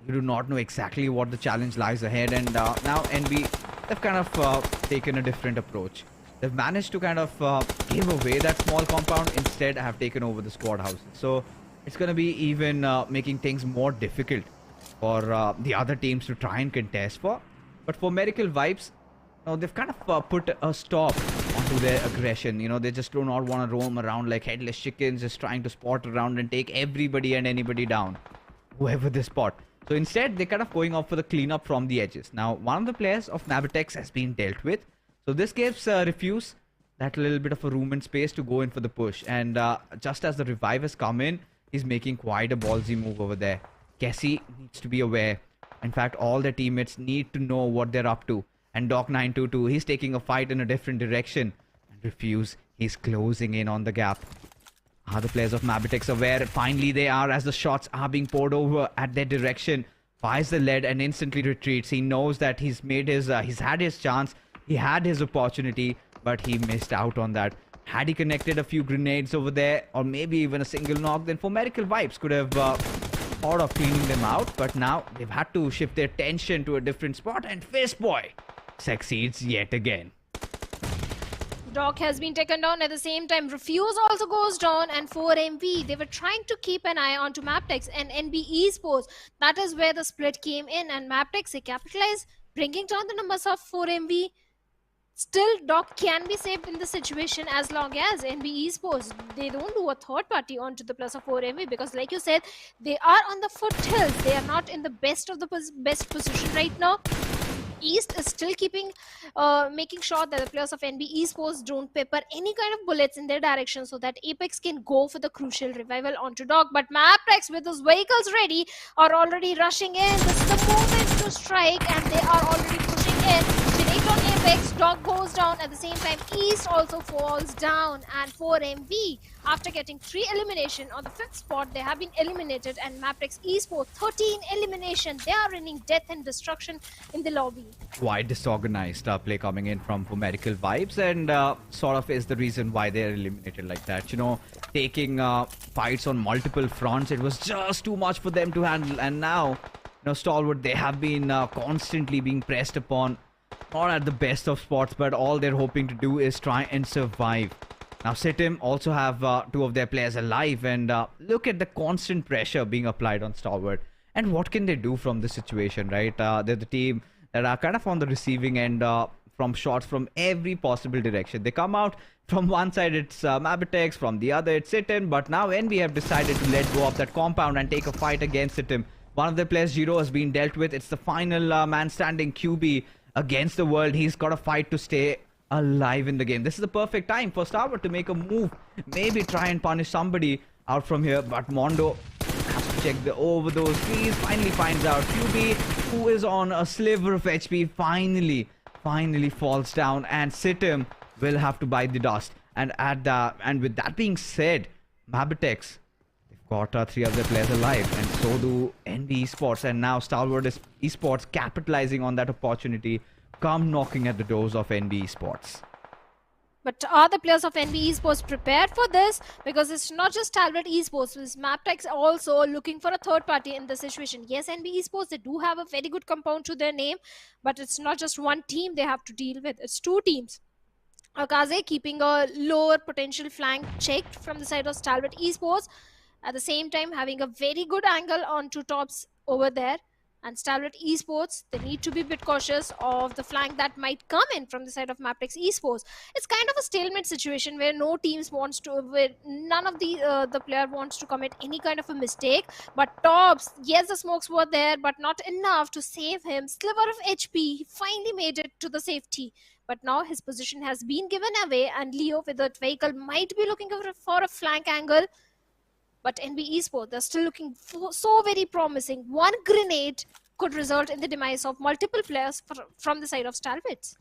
do not know exactly what the challenge lies ahead. And now NB, they've kind of taken a different approach. They've managed to kind of give away that small compound. Instead, have taken over the squad houses. So it's going to be even making things more difficult for the other teams to try and contest for. But for Medical Vibes, they've kind of put a stop onto their aggression. They just do not want to roam around like headless chickens, just trying to spot around and take everybody and anybody down, whoever they spot. So instead, they're kind of going off for the cleanup from the edges. Now, one of the players of Mabetex has been dealt with. So this gives Refuse that little bit of a room and space to go in for the push. And just as the revive has come in, he's making quite a ballsy move over there. Kessie needs to be aware. In fact, all their teammates need to know what they're up to. And Doc922, he's taking a fight in a different direction. And Refuse, he's closing in on the gap. Are the players of Mabetex aware? Finally they are, as the shots are being poured over at their direction. Fires the lead and instantly retreats. He knows that he's made his, he's had his chance. He had his opportunity, but he missed out on that. Had he connected a few grenades over there, or maybe even a single knock, then for Medical Vibes could have thought of cleaning them out. But now they've had to shift their attention to a different spot, and Fistboy succeeds yet again. Doc has been taken down. At the same time, Refuse also goes down, and 4MV, they were trying to keep an eye onto Mabetex and NB Esports. That is where the split came in, and Mabetex, they capitalized, bringing down the numbers of 4MV. Still, Doc can be saved in the situation as long as NB Esports, they don't do a third party onto the plus of 4 MV, because like you said, they are on the foothills. They are not in the best of the best position right now. East is still making sure that the players of NB Esports don't pepper any kind of bullets in their direction so that Apex can go for the crucial revival onto Dog. But Mabetex, with his vehicles ready, are already rushing in. This is the moment to strike, and they are already pushing in. Grenade on Apex, Dog goes down. At the same time, East also falls down, and 4MV, after getting 3 elimination on the 5th spot, they have been eliminated, and Mabetex Esports 13 elimination. They are running death and destruction in the lobby. Quite disorganized play coming in from Medical Vibes, and sort of is the reason why they're eliminated like that. You know, taking fights on multiple fronts, it was just too much for them to handle. And now, you know, Stalwart, they have been constantly being pressed upon, not at the best of spots, but all they're hoping to do is try and survive. Now, SITM also have 2 of their players alive, and look at the constant pressure being applied on Stalwart. And what can they do from this situation, right? They're the team that are kind of on the receiving end from shots from every possible direction. They come out from one side, it's Mabetex, from the other, it's SITM, but now NB have decided to let go of that compound and take a fight against SITM. One of their players, Giro, has been dealt with. It's the final man standing, QB, against the world. He's got a fight to stay alive in the game. This is the perfect time for Stalwart to make a move, maybe try and punish somebody out from here, but Mondo has to check over those trees. Finally finds out QB, who is on a sliver of HP, finally falls down, and SITM will have to bite the dust. And with that being said, Mabetex, they've got 3 of their players alive, and so do NB Esports, and now Stalwart Esports capitalizing on that opportunity, come knocking at the doors of NB Esports. But are the players of NB Esports prepared for this? Because it's not just Stalwart Esports, it's Mabetex also looking for a third party in the situation. Yes, NB Esports, they do have a very good compound to their name, but it's not just one team they have to deal with. It's 2 teams. Akaze keeping a lower potential flank checked from the side of Stalwart Esports. At the same time, having a very good angle onto tops over there. And Stalwart Esports, they need to be a bit cautious of the flank that might come in from the side of Mabetex Esports. It's kind of a stalemate situation where no teams wants to, where none of the player wants to commit any kind of a mistake. But tops, yes, the smokes were there, but not enough to save him. Sliver of HP, he finally made it to the safety. But now his position has been given away, and Leo with that vehicle might be looking for a flank angle. But NB Esports, they're still looking so very promising. One grenade could result in the demise of multiple players from the side of Stalwarts.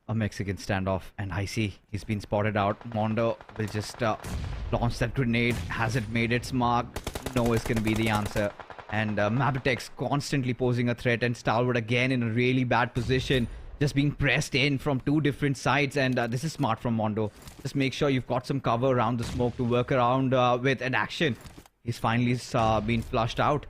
A Mexican standoff, and I see he's been spotted out. Mondo will just launch that grenade. Has it made its mark? No is going to be the answer. And Mabetex constantly posing a threat, and Stalwart again in a really bad position, just being pressed in from 2 different sides. And this is smart from Mondo. Just make sure you've got some cover around the smoke to work around with an action. He's finally been flushed out.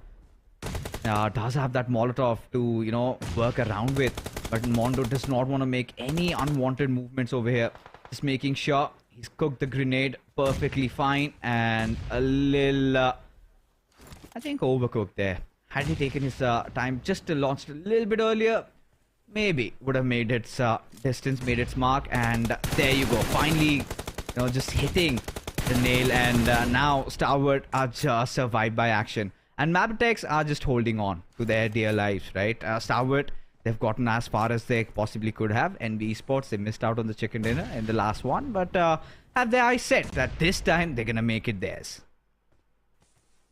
Does have that Molotov to, you know, work around with, but Mondo does not want to make any unwanted movements over here. Just making sure he's cooked the grenade perfectly fine, and a little, I think, overcooked there. Had he taken his time just to launch a little bit earlier, maybe would have made its distance, made its mark, and there you go. Finally, you know, just hitting the nail, and now Stalwart are just survived by action. And Mabetex are just holding on to their dear lives, right? Stalwart, they've gotten as far as they possibly could have. NB Esports, they missed out on the chicken dinner in the last one, but have their eyes set that this time they're gonna make it theirs.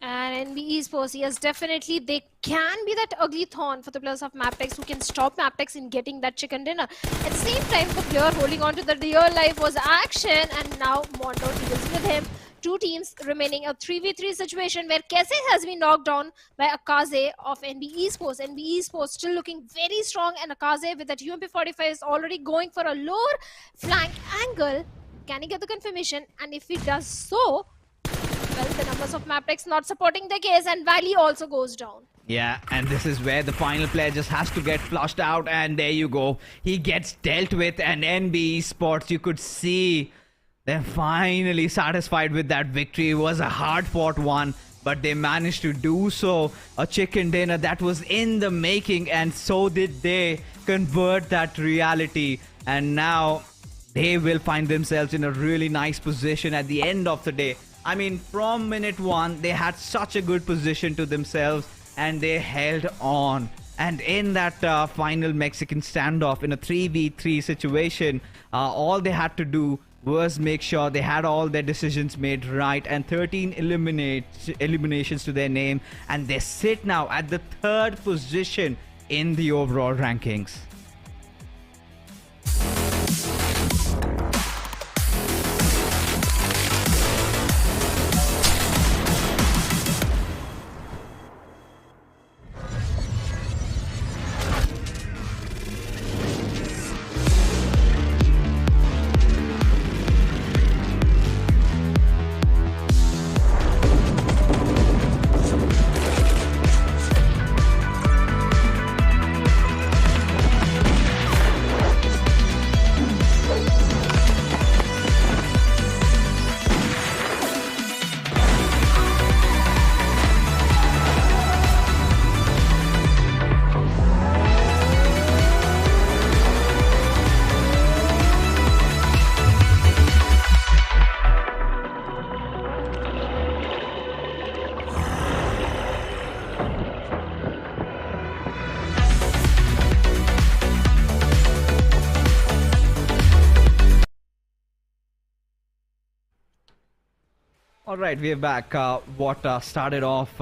And NB Esports, yes, definitely they can be that ugly thorn for the players of Mabetex who can stop Mabetex in getting that chicken dinner. At the same time, the player holding on to the dear life was action, and now Mondo deals with him. 2 teams remaining, a 3v3 situation where Kese has been knocked down by Akaze of NB Esports. NB Esports still looking very strong, and Akaze with that UMP45 is already going for a lower flank angle. Can he get the confirmation? And if he does so, well, the numbers of Mabetex not supporting the case, and Valley also goes down. Yeah, and this is where the final player just has to get flushed out, and there you go. He gets dealt with, and NB Esports, you could see they're finally satisfied with that victory. It was a hard-fought one, but they managed to do so. A chicken dinner that was in the making, and so did they convert that reality. and now they will find themselves in a really nice position at the end of the day. I mean, from minute one, they had such a good position to themselves and they held on. And in that final Mexican standoff, in a 3v3 situation, all they had to do was make sure they had all their decisions made right, and 13 eliminations to their name, and they sit now at the 3rd position in the overall rankings. All right, we are back. What started off,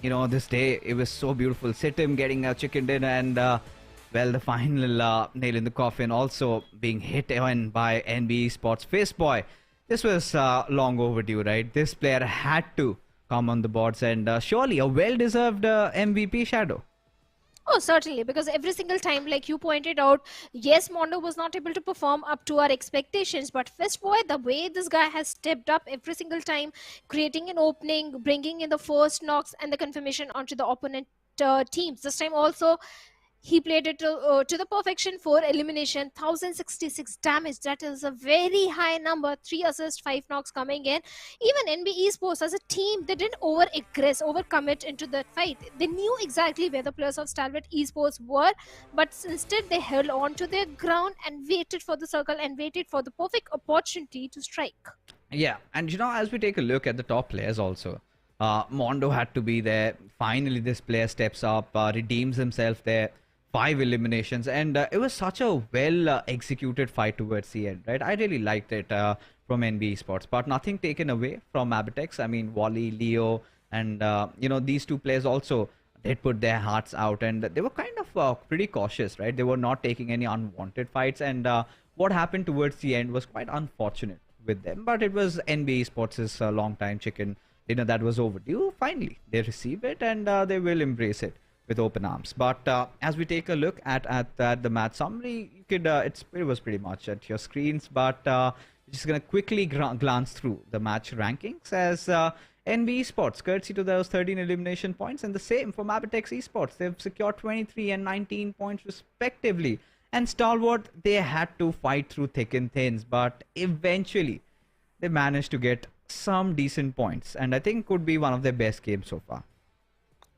this day, it was so beautiful. SITM getting a chicken dinner and, well, the final nail in the coffin also being hit on by NB Esports Fistboy. This was long overdue, right? This player had to come on the boards, and surely a well-deserved MVP, Shadow. Oh, certainly, because every single time, like you pointed out, yes, Mondo was not able to perform up to our expectations, but Fistboy, the way this guy has stepped up every single time, creating an opening, bringing in the first knocks and the confirmation onto the opponent teams. This time also, he played it to the perfection for elimination, 1066 damage. That is a very high number. 3 assists, 5 knocks coming in. Even NB Esports as a team, they didn't overcommit into that fight. They knew exactly where the players of Stalwart Esports were, but instead they held on to their ground and waited for the circle and waited for the perfect opportunity to strike. Yeah, and as we take a look at the top players also, Mondo had to be there. Finally, this player steps up, redeems himself there. 5 eliminations, and it was such a well executed fight towards the end, right? I really liked it from NB Esports, but nothing taken away from Mabetex. I mean, Wally, Leo, and these two players also did put their hearts out, and they were kind of pretty cautious, right? They were not taking any unwanted fights, and what happened towards the end was quite unfortunate with them, but it was NB Esports' long time chicken dinner that was overdue. Finally, they receive it, and they will embrace it with open arms. But as we take a look at the match summary, you could it was pretty much at your screens, but just gonna quickly glance through the match rankings as NB Esports, courtesy to those 13 elimination points, and the same for Mabetex Esports. They've secured 23 and 19 points respectively, and Stalwart, they had to fight through thick and thins, but eventually they managed to get some decent points, and I think could be one of their best games so far.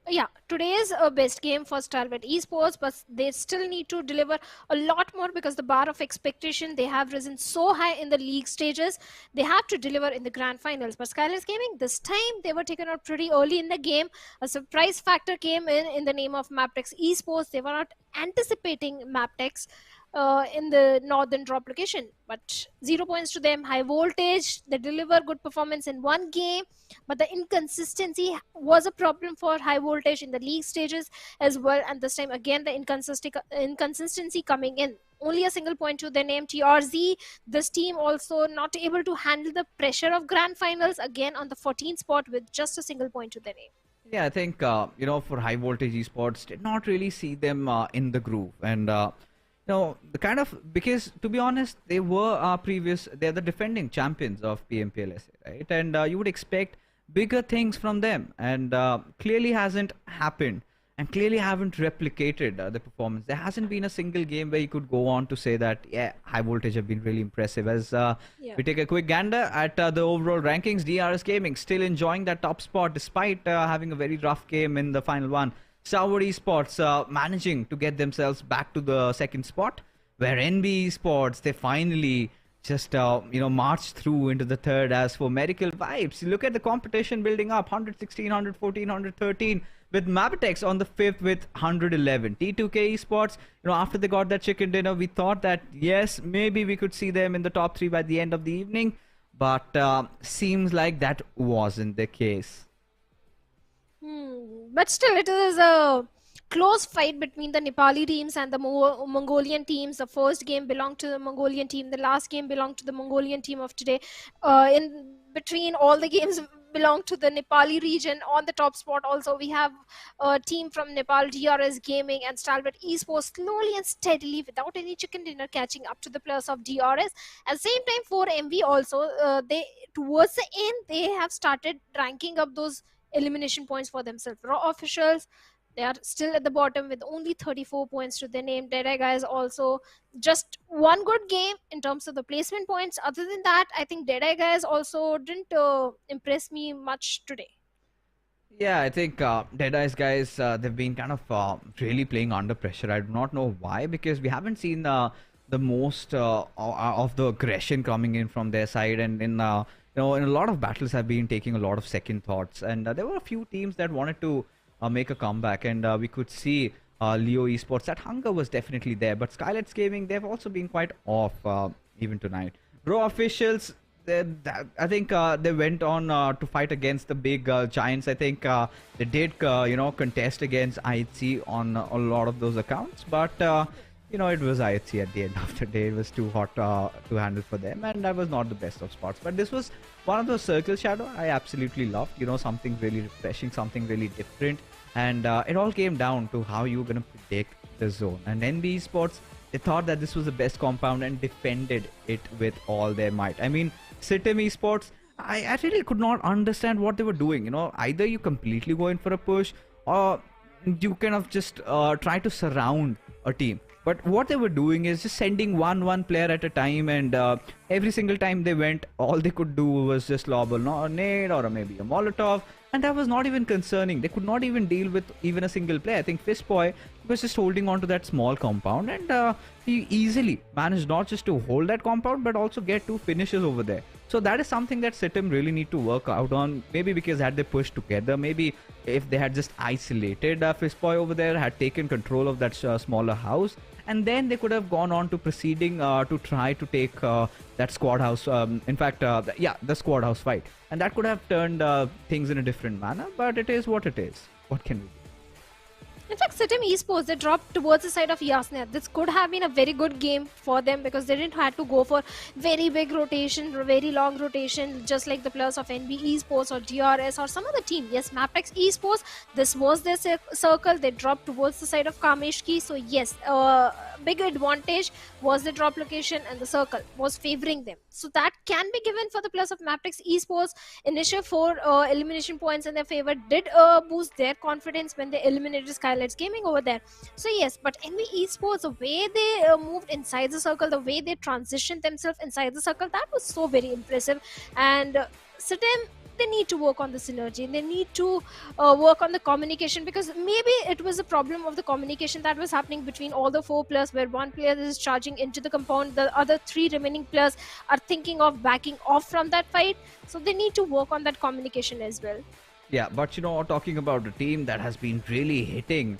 Yeah, today is a best game for Stalwart Esports, but they still need to deliver a lot more because the bar of expectation, they have risen so high in the league stages. They have to deliver in the grand finals. But Skylightz Gaming, this time they were taken out pretty early in the game. A surprise factor came in the name of Mabetex Esports. They were not anticipating Mabetex in the northern drop location, but 0 points to them. HighVoltage, they deliver good performance in one game, but the inconsistency was a problem for HighVoltage in the league stages as well, and this time again the inconsistency coming in. Only a single point to their name, TRZ. This team also not able to handle the pressure of grand finals, again on the 14th spot with just a single point to their name. Yeah, I think for HighVoltage Esports, did not really see them in the groove, and the kind of, because to be honest, they were they're the defending champions of PMPL, right? And you would expect bigger things from them, and clearly hasn't happened, and clearly haven't replicated the performance. There hasn't been a single game where you could go on to say that, yeah, HighVoltage have been really impressive. As we take a quick gander at the overall rankings, DRS Gaming still enjoying that top spot despite having a very rough game in the final one. Stalwart Esports managing to get themselves back to the second spot where NB Esports, they finally just marched through into the third. As for Medical Vibes, you look at the competition building up: 116, 114, 113, with Mabetex on the fifth with 111. T2K Esports, after they got that chicken dinner, we thought that yes, maybe we could see them in the top 3 by the end of the evening, but seems like that wasn't the case. But still, it is a close fight between the Nepali teams and the Mongolian teams. The first game belonged to the Mongolian team. The last game belonged to the Mongolian team of today. In between, all the games belong to the Nepali region. On the top spot also, we have a team from Nepal, DRS Gaming and Stalwart Esports, slowly and steadily, without any chicken dinner, catching up to the players of DRS. At the same time, for MV also, they towards the end, they have started ranking up those elimination points for themselves. Raw officials, they are still at the bottom with only 34 points to their name. Deadeyes Guys also just one good game in terms of the placement points. Other than that, I think Deadeyes Guys also didn't impress me much today. Yeah, I think Deadeyes Guys, they've been kind of really playing under pressure. I do not know why, because we haven't seen the most of the aggression coming in from their side, and in in a lot of battles have been taking a lot of second thoughts, and there were a few teams that wanted to make a comeback, and we could see Leo Esports. That hunger was definitely there, but Skylightz Gaming, they've also been quite off even tonight. Raw officials, I think they went on to fight against the big giants. I think they did contest against IHC on a lot of those accounts, but it was IHC at the end of the day. It was too hot to handle for them, and that was not the best of spots. But this was one of those circle shadow I absolutely loved. Something really refreshing, something really different, and it all came down to how you were going to predict the zone. And NB Esports, they thought that this was the best compound and defended it with all their might. I mean, SITM Esports, I really could not understand what they were doing. Either you completely go in for a push, or you kind of just try to surround a team. But what they were doing is just sending one player at a time, and every single time they went, all they could do was just lob a nade or maybe a Molotov, and that was not even concerning. They could not even deal with even a single player. I think Fistboy was just holding on to that small compound, and he easily managed not just to hold that compound, but also get 2 finishes over there. So that is something that SITM really need to work out on. Maybe because had they pushed together, maybe if they had just isolated Fistboy over there, had taken control of that smaller house, and then they could have gone on to proceeding to try to take that squad house. The squad house fight, and that could have turned things in a different manner. But it is what it is. What can we do? In fact, SITM Esports, they dropped towards the side of Yasnet. This could have been a very good game for them because they didn't have to go for very big rotation, very long rotation, just like the players of NB Esports or DRS or some other team. Yes, Mabetex Esports, this was their circle. They dropped towards the side of Kameshki. So yes, big advantage was the drop location, and the circle was favoring them. So that can be given for the players of Mabetex Esports. Initial 4 elimination points in their favor did boost their confidence when they eliminated Skylightz Gaming over there. So yes, but NB Esports, the way they moved inside the circle, the way they transitioned themselves inside the circle, that was so very impressive. And SITM, they need to work on the synergy. They need to work on the communication, because maybe it was a problem of the communication that was happening between all the 4 players, where one player is charging into the compound, the other 3 remaining players are thinking of backing off from that fight. So they need to work on that communication as well. Yeah, but talking about a team that has been really hitting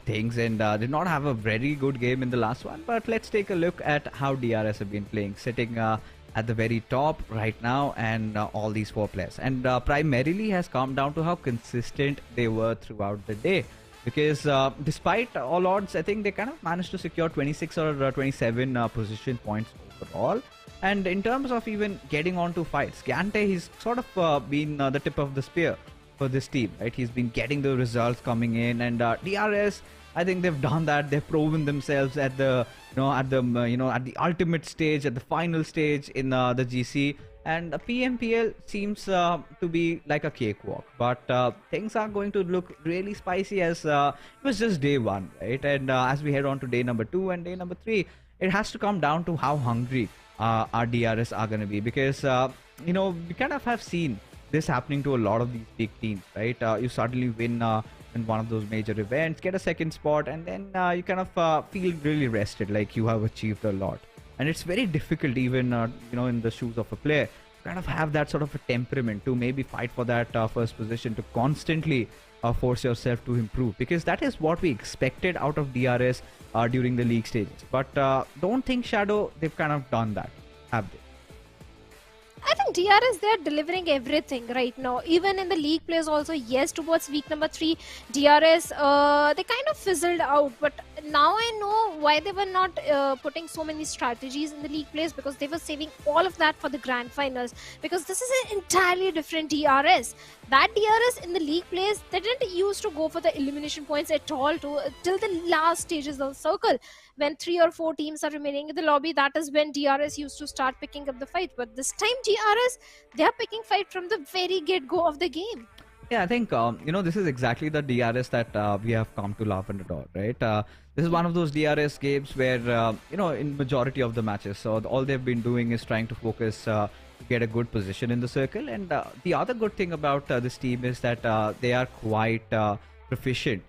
things and did not have a very good game in the last one, but let's take a look at how DRS have been playing, sitting at the very top right now, and all these 4 players, and primarily has come down to how consistent they were throughout the day, because despite all odds, I think they kind of managed to secure 26 or 27 position points overall. And in terms of even getting on to fights, Gante, he's sort of been the tip of the spear for this team, right? He's been getting the results coming in, and DRS, I think they've done that. They've proven themselves at the at the ultimate stage, at the final stage in the GC, and PMPL seems to be like a cakewalk. But things are going to look really spicy, as it was just day 1, right? And as we head on to day number 2 and day number 3, it has to come down to how hungry our DRS are going to be, because we kind of have seen this happening to a lot of these big teams, right? You suddenly win in one of those major events, get a second spot, and then you kind of feel really rested, like you have achieved a lot. And it's very difficult, even in the shoes of a player, to kind of have that sort of a temperament to maybe fight for that first position, to constantly force yourself to improve, because that is what we expected out of DRS during the league stages. But don't think Shadow they've kind of done that, have they? I think DRS, they're delivering everything right now. Even in the league plays also, yes, towards week number 3, DRS, they kind of fizzled out. But now I know why they were not putting so many strategies in the league plays, because they were saving all of that for the grand finals. Because this is an entirely different DRS. That DRS in the league plays, they didn't used to go for the elimination points at all till the last stages of the circle. When 3 or 4 teams are remaining in the lobby, that is when DRS used to start picking up the fight. But this time DRS, they are picking fight from the very get-go of the game. Yeah, I think, this is exactly the DRS that we have come to love and adore, right? This is one of those DRS games where, in majority of the matches, so all they've been doing is trying to focus to get a good position in the circle. And the other good thing about this team is that they are quite proficient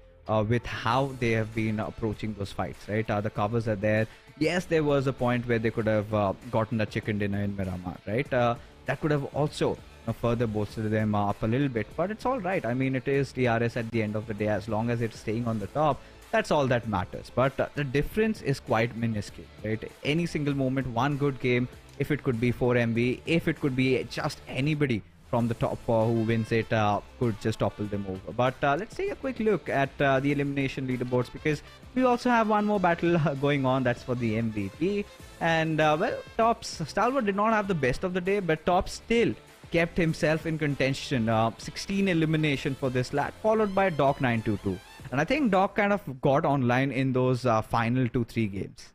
with how they have been approaching those fights, right? The covers are there. Yes, there was a point where they could have gotten a chicken dinner in Miramar, right? That could have also further boosted them up a little bit, but it's all right. I mean, it is DRS at the end of the day. As long as it's staying on the top, that's all that matters. But the difference is quite minuscule, right? Any single moment, one good game, if it could be 4MV, if it could be just anybody from the top 4 who wins it, could just topple them over. But let's take a quick look at the elimination leaderboards, because we also have one more battle going on. That's for the MVP. And well, Tops, Stalwart did not have the best of the day, but Tops still kept himself in contention. 16 elimination for this lad, followed by Doc 922. And I think Doc kind of got online in those final 2-3 games.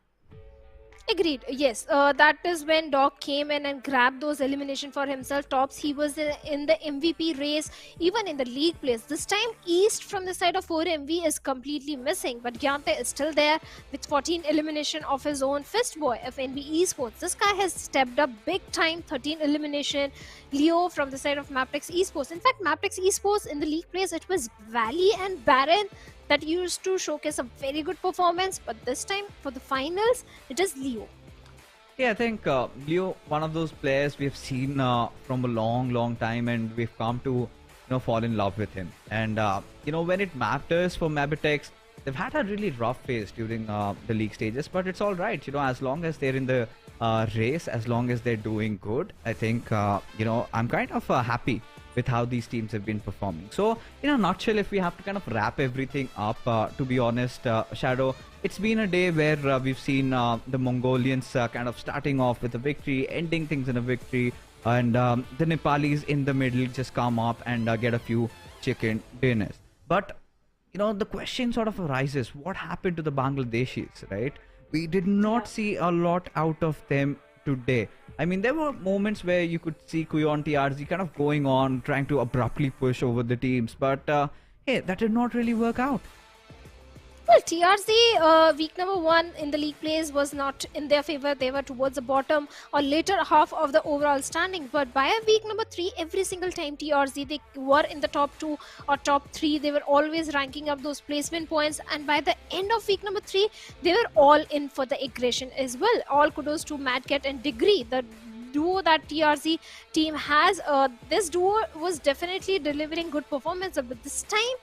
Agreed. Yes, that is when Doc came in and grabbed those elimination for himself. Tops, he was in the MVP race, even in the league plays. This time, East from the side of 4MV is completely missing, but Gyante is still there with 14 elimination of his own. Fistboy of NB Esports, this guy has stepped up big time, 13 elimination. Leo from the side of Mabetex Esports. In fact, Mabetex Esports in the league plays, it was Valley and Baron that used to showcase a very good performance, but this time for the finals, it is Leo. Yeah, I think Leo, one of those players we've seen from a long time, and we've come to fall in love with him. And when it matters for Mabetex, they've had a really rough phase during the league stages, but it's all right. As long as they're in the race, as long as they're doing good, I think I'm kind of happy with how these teams have been performing. So in a nutshell, if we have to kind of wrap everything up, to be honest, Shadow, it's been a day where we've seen the Mongolians kind of starting off with a victory, ending things in a victory, and the Nepalis in the middle just come up and get a few chicken dinners. But the question sort of arises, what happened to the Bangladeshis, right? We did not see a lot out of them today. I mean, there were moments where you could see Kunyo TRZ kind of going on, trying to abruptly push over the teams, but hey, that did not really work out. Well, TRZ, week number 1 in the league plays was not in their favor. They were towards the bottom or later half of the overall standing. But by week number 3, every single time TRZ, they were in the top 2 or top 3. They were always ranking up those placement points. And by the end of week number 3, they were all in for the aggression as well. All kudos to Madcat and Degree, the duo that TRZ team has. This duo was definitely delivering good performance. But this time,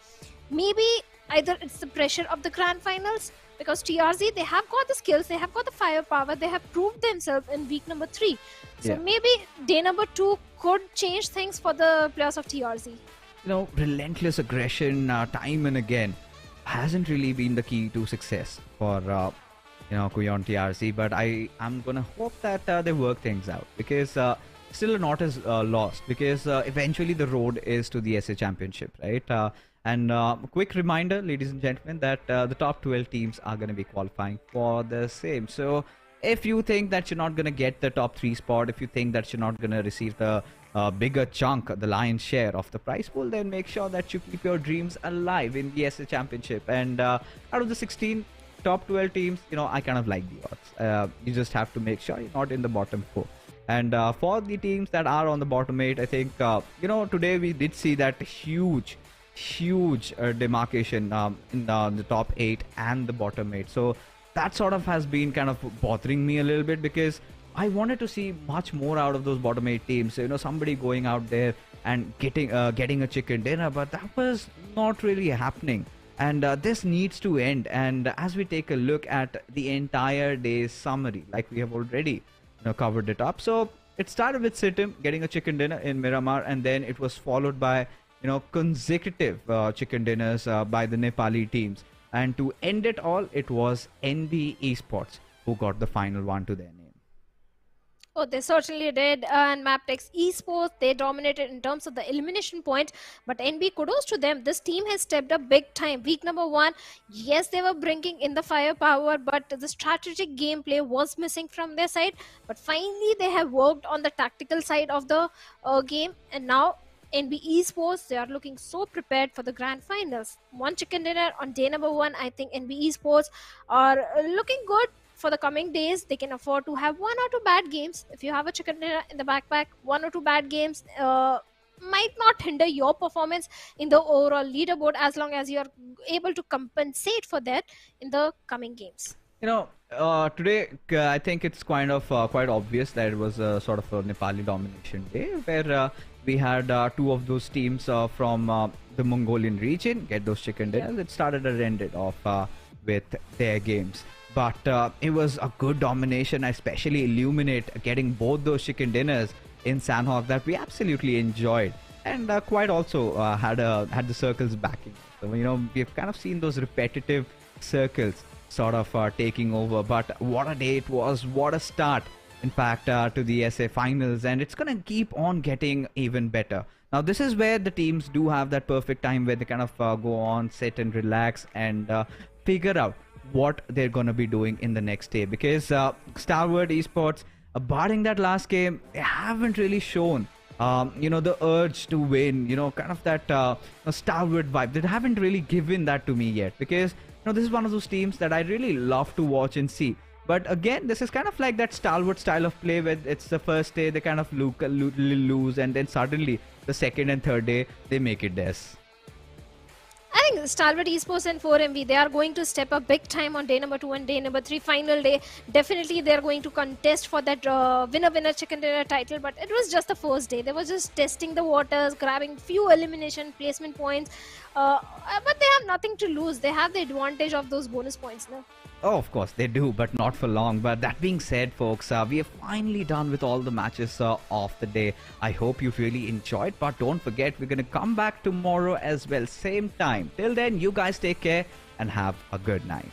maybe either it's the pressure of the grand finals, because TRZ, they have got the skills, they have got the firepower, they have proved themselves in week number 3. So maybe day number 2 could change things for the players of TRZ. Relentless aggression time and again hasn't really been the key to success for Kunyo TRZ, but I'm gonna hope that they work things out, because still not as lost, because eventually the road is to the SA Championship, right? And a quick reminder, ladies and gentlemen, that the top 12 teams are going to be qualifying for the same. So if you think that you're not going to get the top 3 spot, if you think that you're not going to receive the bigger chunk, the lion's share of the prize pool, then make sure that you keep your dreams alive in the SA Championship. And out of the 16 top 12 teams, I kind of like the odds. You just have to make sure you're not in the bottom 4. And for the teams that are on the bottom 8, I think, today we did see that huge huge demarcation in the top 8 and the bottom 8. So that sort of has been kind of bothering me a little bit, because I wanted to see much more out of those bottom 8 teams. You know, somebody going out there and getting a chicken dinner, but that was not really happening. And this needs to end. And as we take a look at the entire day's summary, like we have already covered it up. So it started with SITM getting a chicken dinner in Miramar, and then it was followed by consecutive chicken dinners by the Nepali teams. And to end it all, it was NB Esports who got the final one to their name. Oh, they certainly did. And Mabetex Esports, they dominated in terms of the elimination point. But NB, kudos to them. This team has stepped up big time. Week number 1, yes, they were bringing in the firepower, but the strategic gameplay was missing from their side. But finally, they have worked on the tactical side of the game. And now, NB Esports, they are looking so prepared for the grand finals. One chicken dinner on day number 1. I think NB Esports are looking good for the coming days. They can afford to have 1 or 2 bad games. If you have a chicken dinner in the backpack, 1 or 2 bad games might not hinder your performance in the overall leaderboard, as long as you're able to compensate for that in the coming games. Today I think it's kind of quite obvious that it was a sort of a Nepali domination day, where we had 2 of those teams from the Mongolian region get those chicken dinners. It started and ended off with their games. But it was a good domination, especially Illumin8 getting both those chicken dinners in Sanhok that we absolutely enjoyed, and quite also had the circles backing. So we've kind of seen those repetitive circles sort of taking over. But what a day it was! What a start, in fact, to the SA finals, and it's gonna keep on getting even better. Now this is where the teams do have that perfect time where they kind of go on, sit and relax, and figure out what they're going to be doing in the next day, because Stalwart Esports, barring that last game, they haven't really shown the urge to win, kind of that Stalwart vibe. They haven't really given that to me yet, because this is one of those teams that I really love to watch and see. But again, this is kind of like that Stalwart style of play, where it's the first day they kind of lose, and then suddenly the second and third day they make it theirs. I think Stalwart Esports and 4MV, they are going to step up big time on day number 2 and day number 3 final day. Definitely they are going to contest for that winner chicken dinner title, but it was just the first day. They were just testing the waters, grabbing few elimination placement points, but they have nothing to lose. They have the advantage of those bonus points now. Oh, of course they do, but not for long. But that being said, folks, we are finally done with all the matches of the day. I hope you've really enjoyed, but don't forget, we're going to come back tomorrow as well, same time. Till then, you guys take care and have a good night.